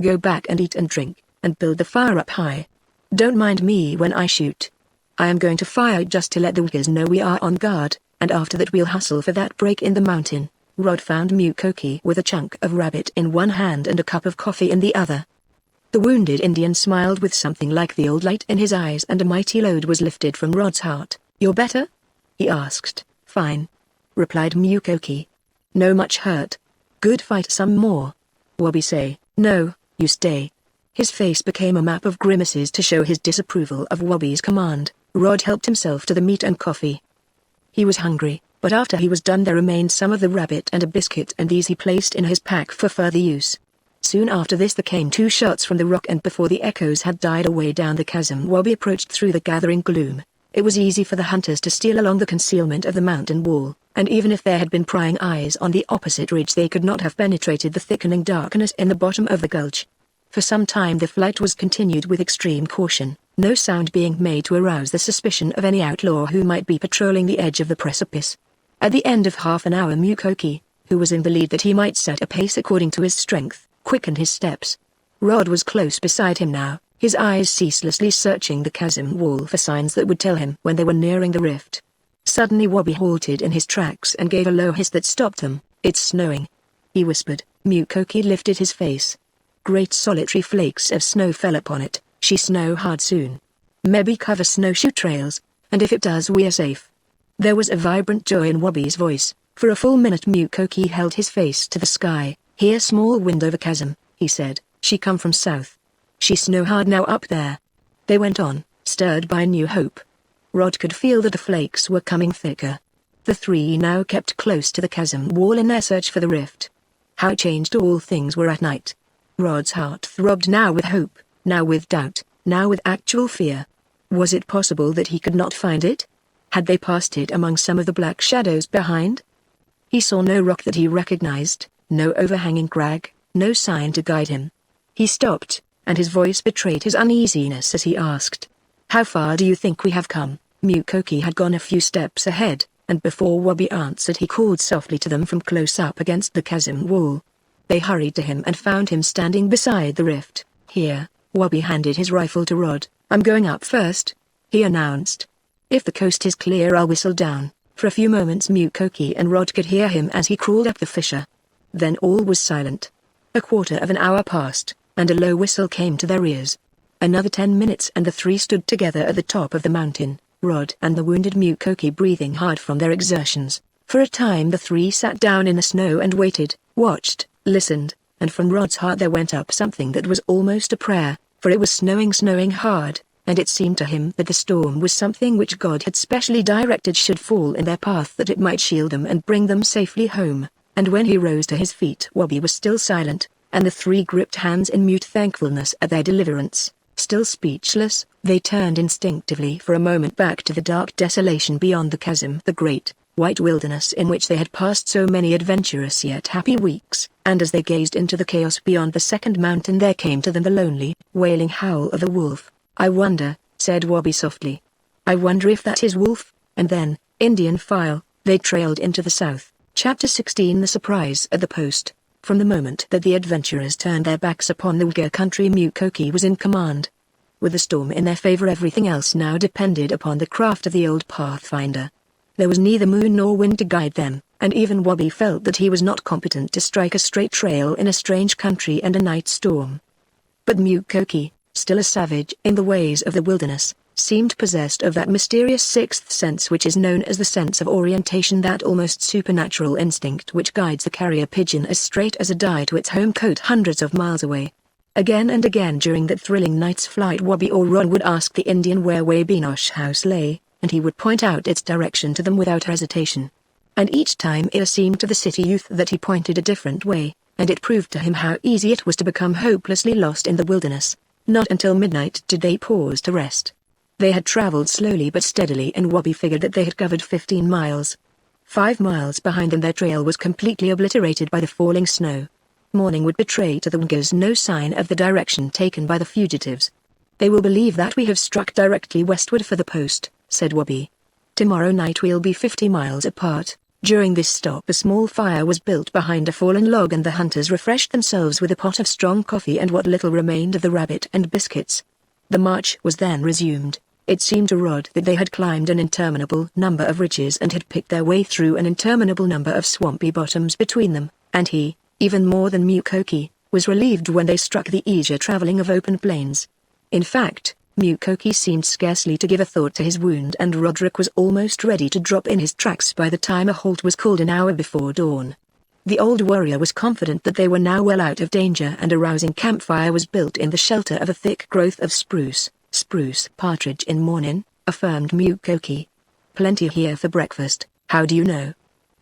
"Go back and eat and drink, and build the fire up high. Don't mind me when I shoot. I am going to fire just to let the Wungers know we are on guard, and after that we'll hustle for that break in the mountain." Rod found Mukoki with a chunk of rabbit in one hand and a cup of coffee in the other. The wounded Indian smiled with something like the old light in his eyes, and a mighty load was lifted from Rod's heart. "You're better?" he asked. "Fine," replied Mukoki. "No much hurt. Good, fight some more." Wabi say, "No, you stay." His face became a map of grimaces to show his disapproval of Wabi's command. Rod helped himself to the meat and coffee. He was hungry, but after he was done there remained some of the rabbit and a biscuit, and these he placed in his pack for further use. Soon after this there came 2 shots from the rock, and before the echoes had died away down the chasm Wabi approached through the gathering gloom. It was easy for the hunters to steal along the concealment of the mountain wall, and even if there had been prying eyes on the opposite ridge they could not have penetrated the thickening darkness in the bottom of the gulch. For some time the flight was continued with extreme caution, no sound being made to arouse the suspicion of any outlaw who might be patrolling the edge of the precipice. At the end of half an hour Mukoki, who was in the lead that he might set a pace according to his strength, quickened his steps. Rod was close beside him now, his eyes ceaselessly searching the chasm wall for signs that would tell him when they were nearing the rift. Suddenly Wabi halted in his tracks and gave a low hiss that stopped them. "It's snowing," he whispered. Mukoki lifted his face. Great solitary flakes of snow fell upon it. "She snow hard soon. Maybe cover snowshoe trails, and if it does we're safe." There was a vibrant joy in Wabi's voice. For a full minute Mukoki held his face to the sky. "Here small wind over chasm," he said. "She come from south. She snow hard now up there." They went on, stirred by new hope. Rod could feel that the flakes were coming thicker. The three now kept close to the chasm wall in their search for the rift. How changed all things were at night. Rod's heart throbbed now with hope, now with doubt, now with actual fear. Was it possible that he could not find it? Had they passed it among some of the black shadows behind? He saw no rock that he recognized, no overhanging crag, no sign to guide him. He stopped, and his voice betrayed his uneasiness as he asked, "How far do you think we have come?" Mukoki had gone a few steps ahead, and before Wabi answered he called softly to them from close up against the chasm wall. They hurried to him and found him standing beside the rift. "Here," Wabi handed his rifle to Rod. "I'm going up first. he announced. "If the coast is clear, I'll whistle down." For a few moments Mukoki and Rod could hear him as he crawled up the fissure. Then all was silent. A quarter of an hour passed, and a low whistle came to their ears. Another 10 minutes and the three stood together at the top of the mountain, Rod and the wounded Mukoki breathing hard from their exertions. For a time the three sat down in the snow and waited, watched, listened, and from Rod's heart there went up something that was almost a prayer, for it was snowing hard, and it seemed to him that the storm was something which God had specially directed should fall in their path, that it might shield them and bring them safely home. And when he rose to his feet, Wabi was still silent, and the three gripped hands in mute thankfulness at their deliverance. Still speechless, they turned instinctively for a moment back to the dark desolation beyond the chasm, the great, white wilderness in which they had passed so many adventurous yet happy weeks, and as they gazed into the chaos beyond the second mountain there came to them the lonely, wailing howl of a wolf. "I wonder," said Wabi softly. "I wonder if that is Wolf," and then, Indian file, they trailed into the south. Chapter 16 The Surprise at the Post. From the moment that the adventurers turned their backs upon the Wigger country, Mukoki was in command. With the storm in their favor, everything else now depended upon the craft of the old pathfinder. There was neither moon nor wind to guide them, and even Wabi felt that he was not competent to strike a straight trail in a strange country and a night storm. But Mukoki, still a savage in the ways of the wilderness, seemed possessed of that mysterious sixth sense which is known as the sense of orientation, that almost supernatural instinct which guides the carrier pigeon as straight as a die to its home cote hundreds of miles away. Again and again during that thrilling night's flight, Wabi or Rod would ask the Indian where Wabinosh House lay, and he would point out its direction to them without hesitation. And each time it seemed to the city youth that he pointed a different way, and it proved to him how easy it was to become hopelessly lost in the wilderness. Not until midnight did they pause to rest. They had traveled slowly but steadily, and Wabi figured that they had covered 15 miles. 5 miles behind them their trail was completely obliterated by the falling snow. Morning would betray to the Wiggers no sign of the direction taken by the fugitives. "They will believe that we have struck directly westward for the post," said Wabi. "Tomorrow night we'll be 50 miles apart." During this stop a small fire was built behind a fallen log, and the hunters refreshed themselves with a pot of strong coffee and what little remained of the rabbit and biscuits. The march was then resumed. It seemed to Rod that they had climbed an interminable number of ridges and had picked their way through an interminable number of swampy bottoms between them, and he, even more than Mukoki, was relieved when they struck the easier traveling of open plains. In fact, Mukoki seemed scarcely to give a thought to his wound, and Roderick was almost ready to drop in his tracks by the time a halt was called an hour before dawn. The old warrior was confident that they were now well out of danger, and a rousing campfire was built in the shelter of a thick growth of spruce. "Spruce partridge in morning," affirmed Mukoki. "Plenty here for breakfast." "How do you know?"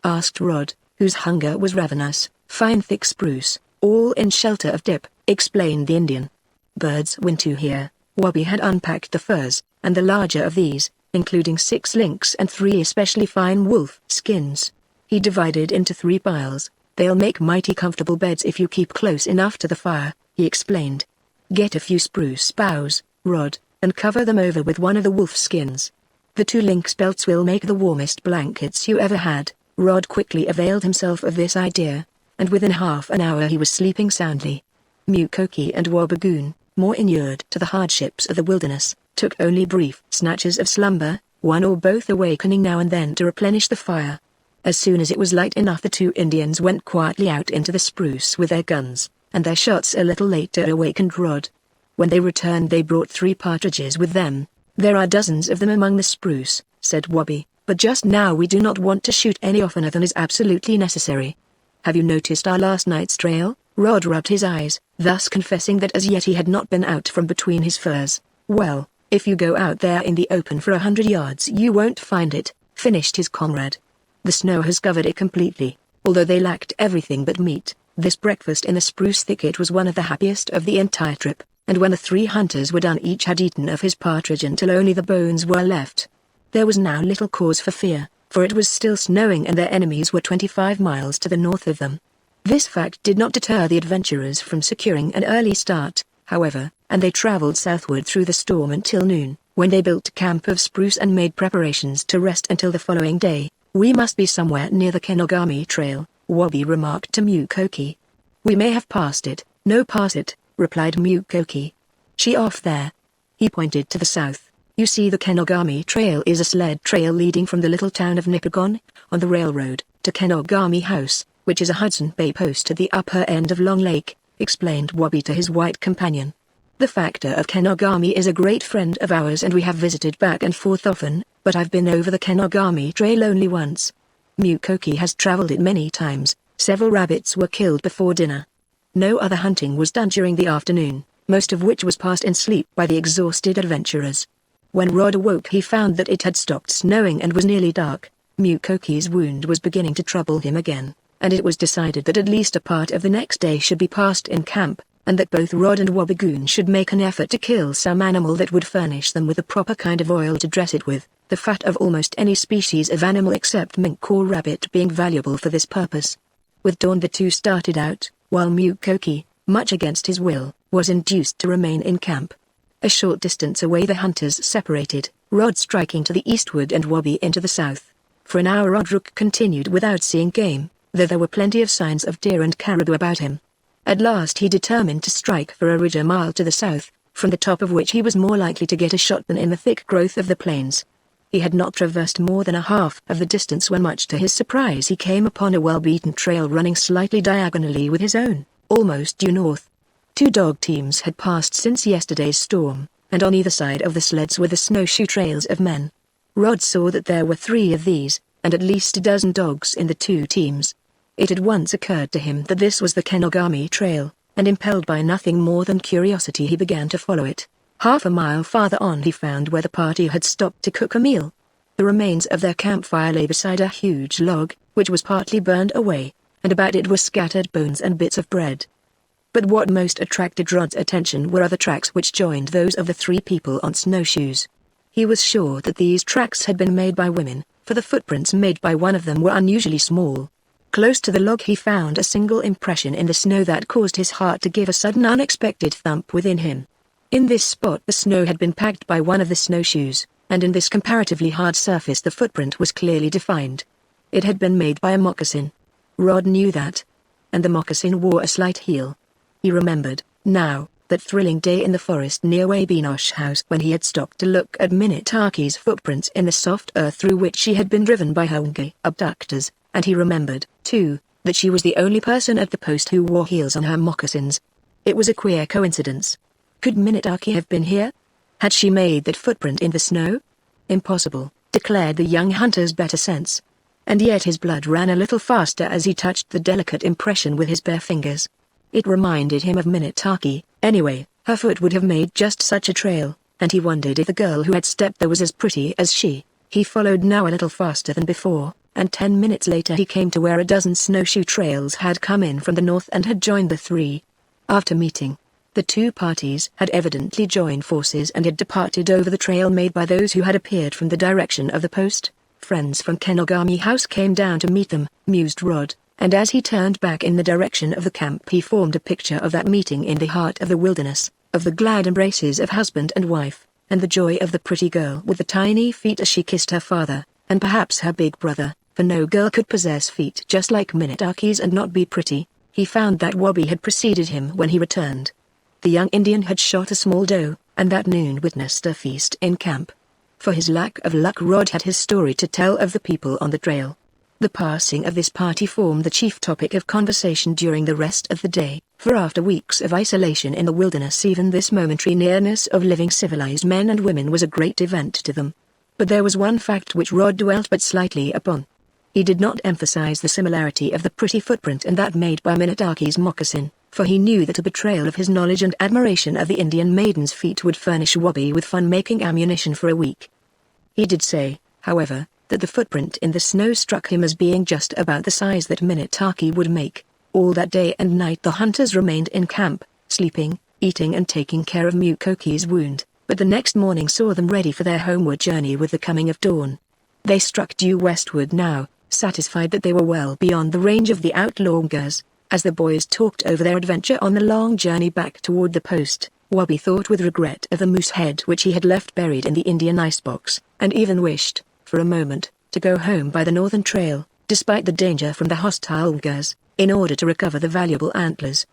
asked Rod, whose hunger was ravenous. "Fine thick spruce, all in shelter of dip," explained the Indian. "Birds winter here." Wabi had unpacked the furs, and the larger of these, including 6 lynx and 3 especially fine wolf skins, he divided into 3 piles. "They'll make mighty comfortable beds if you keep close enough to the fire," he explained. "Get a few spruce boughs, Rod, and cover them over with one of the wolf skins. The 2 lynx belts will make the warmest blankets you ever had." Rod quickly availed himself of this idea, and within half an hour he was sleeping soundly. Mukoki and Wabigoon, more inured to the hardships of the wilderness, took only brief snatches of slumber, one or both awakening now and then to replenish the fire. As soon as it was light enough the 2 Indians went quietly out into the spruce with their guns, and their shots a little later awakened Rod. When they returned they brought 3 partridges with them. "There are dozens of them among the spruce," said Wabi, "but just now we do not want to shoot any oftener than is absolutely necessary." "Have you noticed our last night's trail?" Rod rubbed his eyes, thus confessing that as yet he had not been out from between his furs. "Well, if you go out there in the open for 100 yards you won't find it," finished his comrade. "The snow has covered it completely." Although they lacked everything but meat, this breakfast in the spruce thicket was one of the happiest of the entire trip, and when the 3 hunters were done each had eaten of his partridge until only the bones were left. There was now little cause for fear, for it was still snowing and their enemies were 25 miles to the north of them. This fact did not deter the adventurers from securing an early start, however, and they traveled southward through the storm until noon, when they built a camp of spruce and made preparations to rest until the following day. "We must be somewhere near the Kenogami Trail," Wabi remarked to Mukoki. "We may have passed it." "No, pass it," replied Mukoki. "She off there." He pointed to the south. You see, the Kenogami Trail is a sled trail leading from the little town of Nipigon, on the railroad, to Kenogami House, which is a Hudson Bay post at the upper end of Long Lake, explained Wabi to his white companion. The factor of Kenogami is a great friend of ours and we have visited back and forth often, but I've been over the Kenogami Trail only once. Mukoki has traveled it many times. Several rabbits were killed before dinner. No other hunting was done during the afternoon, most of which was passed in sleep by the exhausted adventurers. When Rod awoke he found that it had stopped snowing and was nearly dark. Mukoki's wound was beginning to trouble him again, and it was decided that at least a part of the next day should be passed in camp, and that both Rod and Wabigoon should make an effort to kill some animal that would furnish them with the proper kind of oil to dress it with, the fat of almost any species of animal except mink or rabbit being valuable for this purpose. With dawn the two started out, while Mukoki, much against his will, was induced to remain in camp. A short distance away the hunters separated, Rod striking to the eastward and Wabi into the south. For an hour Roderick continued without seeing game, though there were plenty of signs of deer and caribou about him. At last he determined to strike for a ridge a mile to the south, from the top of which he was more likely to get a shot than in the thick growth of the plains. He had not traversed more than a half of the distance when much to his surprise he came upon a well-beaten trail running slightly diagonally with his own, almost due north. 2 dog teams had passed since yesterday's storm, and on either side of the sleds were the snowshoe trails of men. Rod saw that there were 3 of these, and at least a dozen dogs in the 2 teams. It had once occurred to him that this was the Kenogami Trail, and impelled by nothing more than curiosity he began to follow it. Half a mile farther on he found where the party had stopped to cook a meal. The remains of their campfire lay beside a huge log, which was partly burned away, and about it were scattered bones and bits of bread. But what most attracted Rod's attention were other tracks which joined those of the 3 people on snowshoes. He was sure that these tracks had been made by women, for the footprints made by one of them were unusually small. Close to the log he found a single impression in the snow that caused his heart to give a sudden unexpected thump within him. In this spot the snow had been packed by one of the snowshoes, and in this comparatively hard surface the footprint was clearly defined. It had been made by a moccasin. Rod knew that. And the moccasin wore a slight heel. He remembered, now, that thrilling day in the forest near Wabinosh House when he had stopped to look at Minitaki's footprints in the soft earth through which she had been driven by her Unge abductors, and he remembered, too, that she was the only person at the post who wore heels on her moccasins. It was a queer coincidence. Could Minitaki have been here? Had she made that footprint in the snow? Impossible, declared the young hunter's better sense. And yet his blood ran a little faster as he touched the delicate impression with his bare fingers. It reminded him of Minitaki. Anyway, her foot would have made just such a trail, and he wondered if the girl who had stepped there was as pretty as she. He followed now a little faster than before, and 10 minutes later he came to where a dozen snowshoe trails had come in from the north and had joined the 3. After meeting, the 2 parties had evidently joined forces and had departed over the trail made by those who had appeared from the direction of the post. Friends from Kenogami House came down to meet them, mused Rod. And as he turned back in the direction of the camp he formed a picture of that meeting in the heart of the wilderness, of the glad embraces of husband and wife, and the joy of the pretty girl with the tiny feet as she kissed her father, and perhaps her big brother, for no girl could possess feet just like Minitaki's and not be pretty. He found that Wabi had preceded him when he returned. The young Indian had shot a small doe, and that noon witnessed a feast in camp. For his lack of luck Rod had his story to tell of the people on the trail. The passing of this party formed the chief topic of conversation during the rest of the day, for after weeks of isolation in the wilderness even this momentary nearness of living civilized men and women was a great event to them. But there was one fact which Rod dwelt but slightly upon. He did not emphasize the similarity of the pretty footprint and that made by Minitaki's moccasin, for he knew that a betrayal of his knowledge and admiration of the Indian maiden's feet would furnish Wabi with fun-making ammunition for a week. He did say, however, that the footprint in the snow struck him as being just about the size that Minitaki would make. All that day and night the hunters remained in camp, sleeping, eating and taking care of Mukoki's wound, but the next morning saw them ready for their homeward journey with the coming of dawn. They struck due westward now, satisfied that they were well beyond the range of the outlawgers. As the boys talked over their adventure on the long journey back toward the post, Wabi thought with regret of the moose head which he had left buried in the Indian icebox, and even wished, for a moment, to go home by the northern trail, despite the danger from the hostile Ulgers, in order to recover the valuable antlers.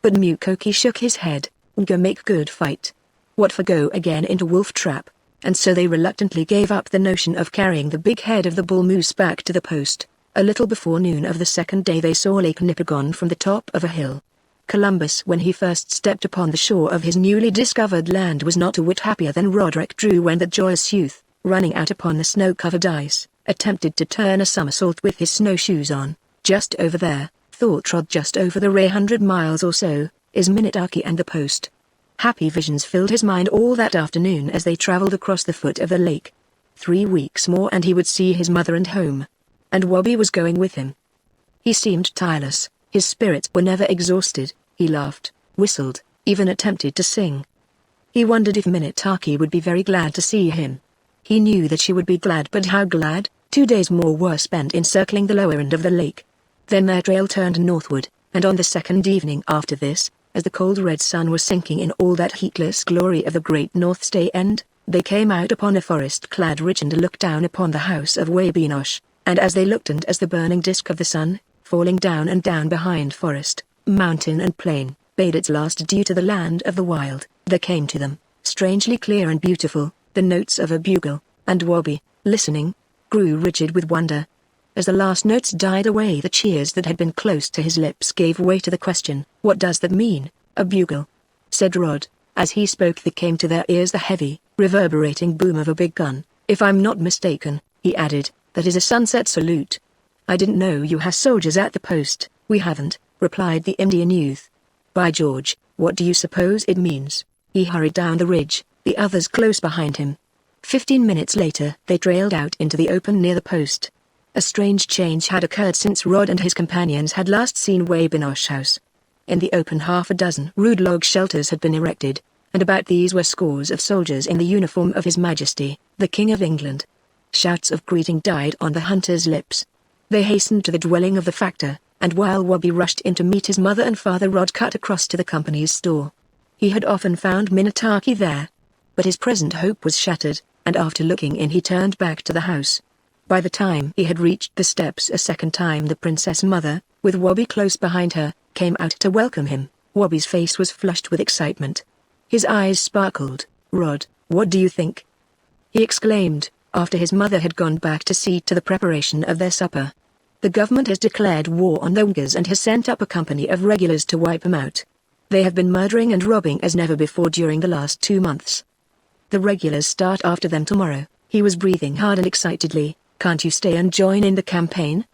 But Mukoki shook his head. "Go make good fight. What for go again into wolf trap? and so they reluctantly gave up the notion of carrying the big head of the bull moose back to the post. A little before noon of the second day they saw Lake Nipigon from the top of a hill. Columbus, when he first stepped upon the shore of his newly discovered land, was not a whit happier than Roderick Drew when the joyous youth, running out upon the snow-covered ice, attempted to turn a somersault with his snowshoes on. Just over there, thought Trod, just over the 100 miles or so, is Minnetonka and the post. Happy visions filled his mind all that afternoon as they traveled across the foot of the lake. 3 weeks more and he would see his mother and home. And Wabi was going with him. He seemed tireless, his spirits were never exhausted. He laughed, whistled, even attempted to sing. He wondered if Minnetonka would be very glad to see him. He knew that she would be glad, but how glad? 2 days more were spent in circling the lower end of the lake. Then their trail turned northward, and on the second evening after this, as the cold red sun was sinking in all that heatless glory of the great North Stay End, they came out upon a forest-clad ridge and looked down upon the house of Wabinosh, and as they looked and as the burning disk of the sun, falling down and down behind forest, mountain and plain, bade its last adieu to the land of the wild, there came to them, strangely clear and beautiful, the notes of a bugle, and Wabi, listening, grew rigid with wonder. As the last notes died away, the cheers that had been close to his lips gave way to the question, "What does that mean, a bugle?" said Rod. As he spoke there came to their ears the heavy, reverberating boom of a big gun. "If I'm not mistaken," he added, "that is a sunset salute." "I didn't know you had soldiers at the post." "We haven't," replied the Indian youth. "By George, what do you suppose it means?" He hurried down the ridge, the others close behind him. 15 minutes later they trailed out into the open near the post. A strange change had occurred since Rod and his companions had last seen Wabinosh House. In the open half a dozen rude log shelters had been erected, and about these were scores of soldiers in the uniform of His Majesty, the King of England. Shouts of greeting died on the hunters' lips. They hastened to the dwelling of the factor, and while Wabi rushed in to meet his mother and father, Rod cut across to the company's store. He had often found Minnetonka there, but his present hope was shattered, and after looking in he turned back to the house. By the time he had reached the steps a second time, the princess mother, with Wabi close behind her, came out to welcome him. Wabi's face was flushed with excitement. His eyes sparkled. "Rod, what do you think?" he exclaimed, after his mother had gone back to see to the preparation of their supper. "The government has declared war on the Woongas and has sent up a company of regulars to wipe them out. They have been murdering and robbing as never before during the last 2 months. The regulars start after them tomorrow." He was breathing hard and excitedly. "Can't you stay and join in the campaign?"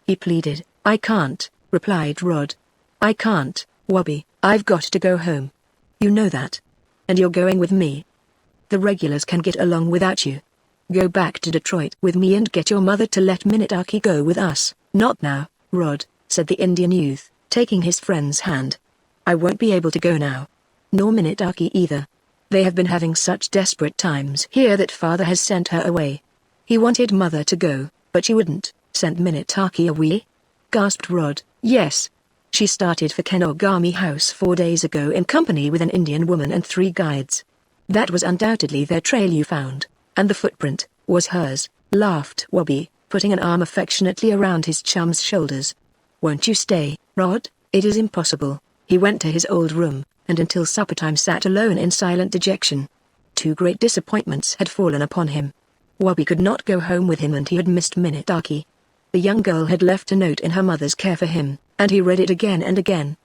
he pleaded. "I can't," replied Rod. "I can't, Wabi. I've got to go home. You know that. And you're going with me. The regulars can get along without you. Go back to Detroit with me and get your mother to let Minnetonka go with us." "Not now, Rod," said the Indian youth, taking his friend's hand. "I won't be able to go now. Nor Minnetonka either. They have been having such desperate times here that father has sent her away. He wanted mother to go, but she wouldn't." "Sent Minnetonka away?" gasped Rod. "Yes. She started for Kenogami House 4 days ago in company with an Indian woman and 3 guides. That was undoubtedly their trail you found, and the footprint was hers," laughed Wabi, putting an arm affectionately around his chum's shoulders. "Won't you stay, Rod?" "It is impossible." He went to his old room, and until supper-time sat alone in silent dejection. 2 great disappointments had fallen upon him. Wabi could not go home with him and he had missed Minnetonka. The young girl had left a note in her mother's care for him, and he read it again and again.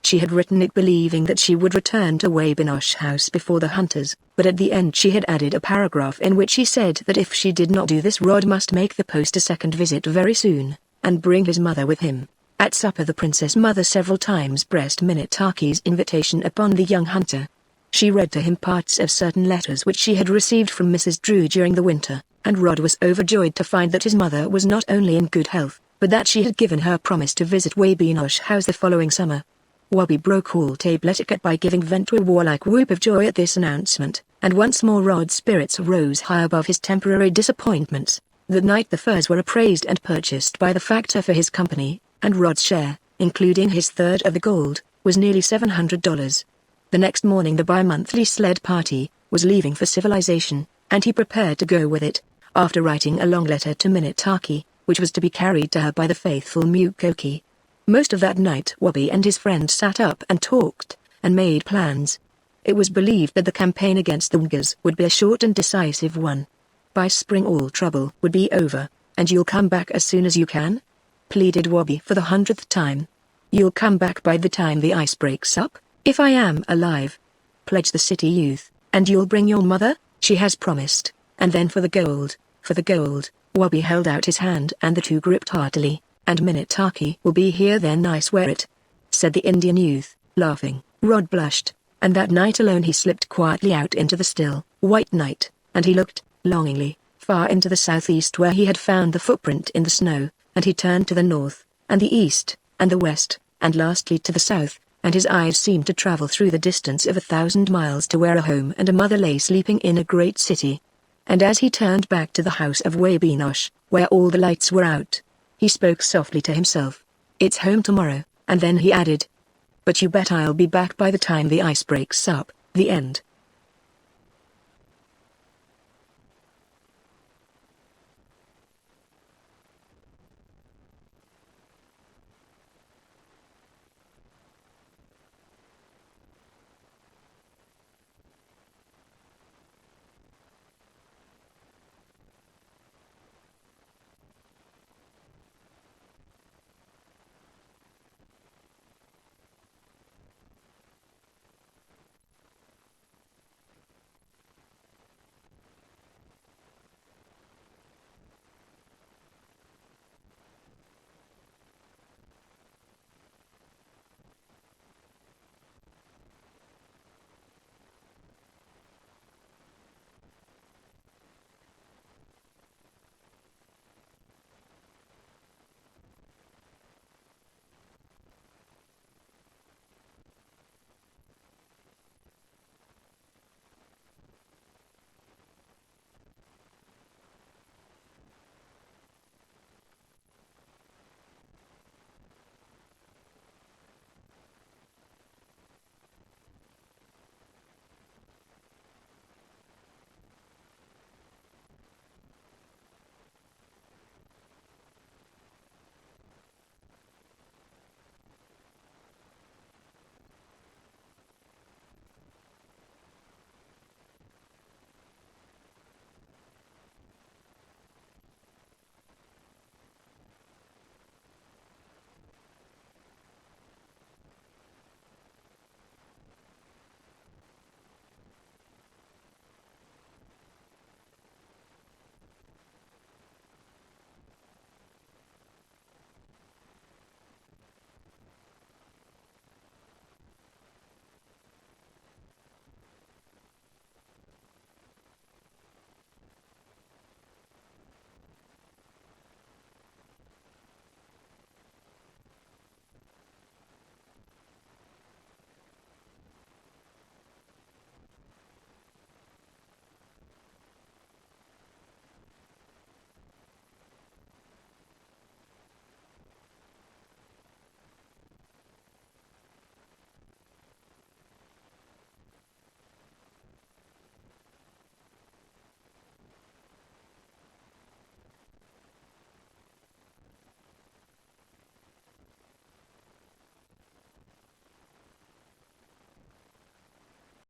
She had written it believing that she would return to Wabinosh House before the hunters, but at the end she had added a paragraph in which she said that if she did not do this, Rod must make the post a second visit very soon, and bring his mother with him. At supper the princess mother several times pressed Minnetonka's invitation upon the young hunter. She read to him parts of certain letters which she had received from Mrs. Drew during the winter, and Rod was overjoyed to find that his mother was not only in good health, but that she had given her promise to visit Wabinosh House the following summer. Wabi broke all table etiquette by giving vent to a warlike whoop of joy at this announcement, and once more Rod's spirits rose high above his temporary disappointments. That night the furs were appraised and purchased by the factor for his company, and Rod's share, including his third of the gold, was nearly $700. The next morning the bi-monthly sled party was leaving for civilization, and he prepared to go with it, after writing a long letter to Minnetonka, which was to be carried to her by the faithful Mukoki. Most of that night Wabi and his friend sat up and talked, and made plans. It was believed that the campaign against the Uyghurs would be a short and decisive one. By spring all trouble would be over, and you'll come back as soon as you can? Pleaded Wabi for the 100th time. You'll come back by the time the ice breaks up? If I am alive. Pledged the city youth. And you'll bring your mother? She has promised. And then for the gold. Wabi held out his hand and the two gripped heartily. And Minutaki will be here then, I swear it, said the Indian youth, laughing. Rod blushed, and that night alone he slipped quietly out into the still, white night, and he looked, longingly, far into the southeast where he had found the footprint in the snow, and he turned to the north, and the east, and the west, and lastly to the south, and his eyes seemed to travel through the distance of 1,000 miles to where a home and a mother lay sleeping in a great city. And as he turned back to the house of Wabinosh, where all the lights were out, he spoke softly to himself. It's home tomorrow, and then he added, but you bet I'll be back by the time the ice breaks up. The end.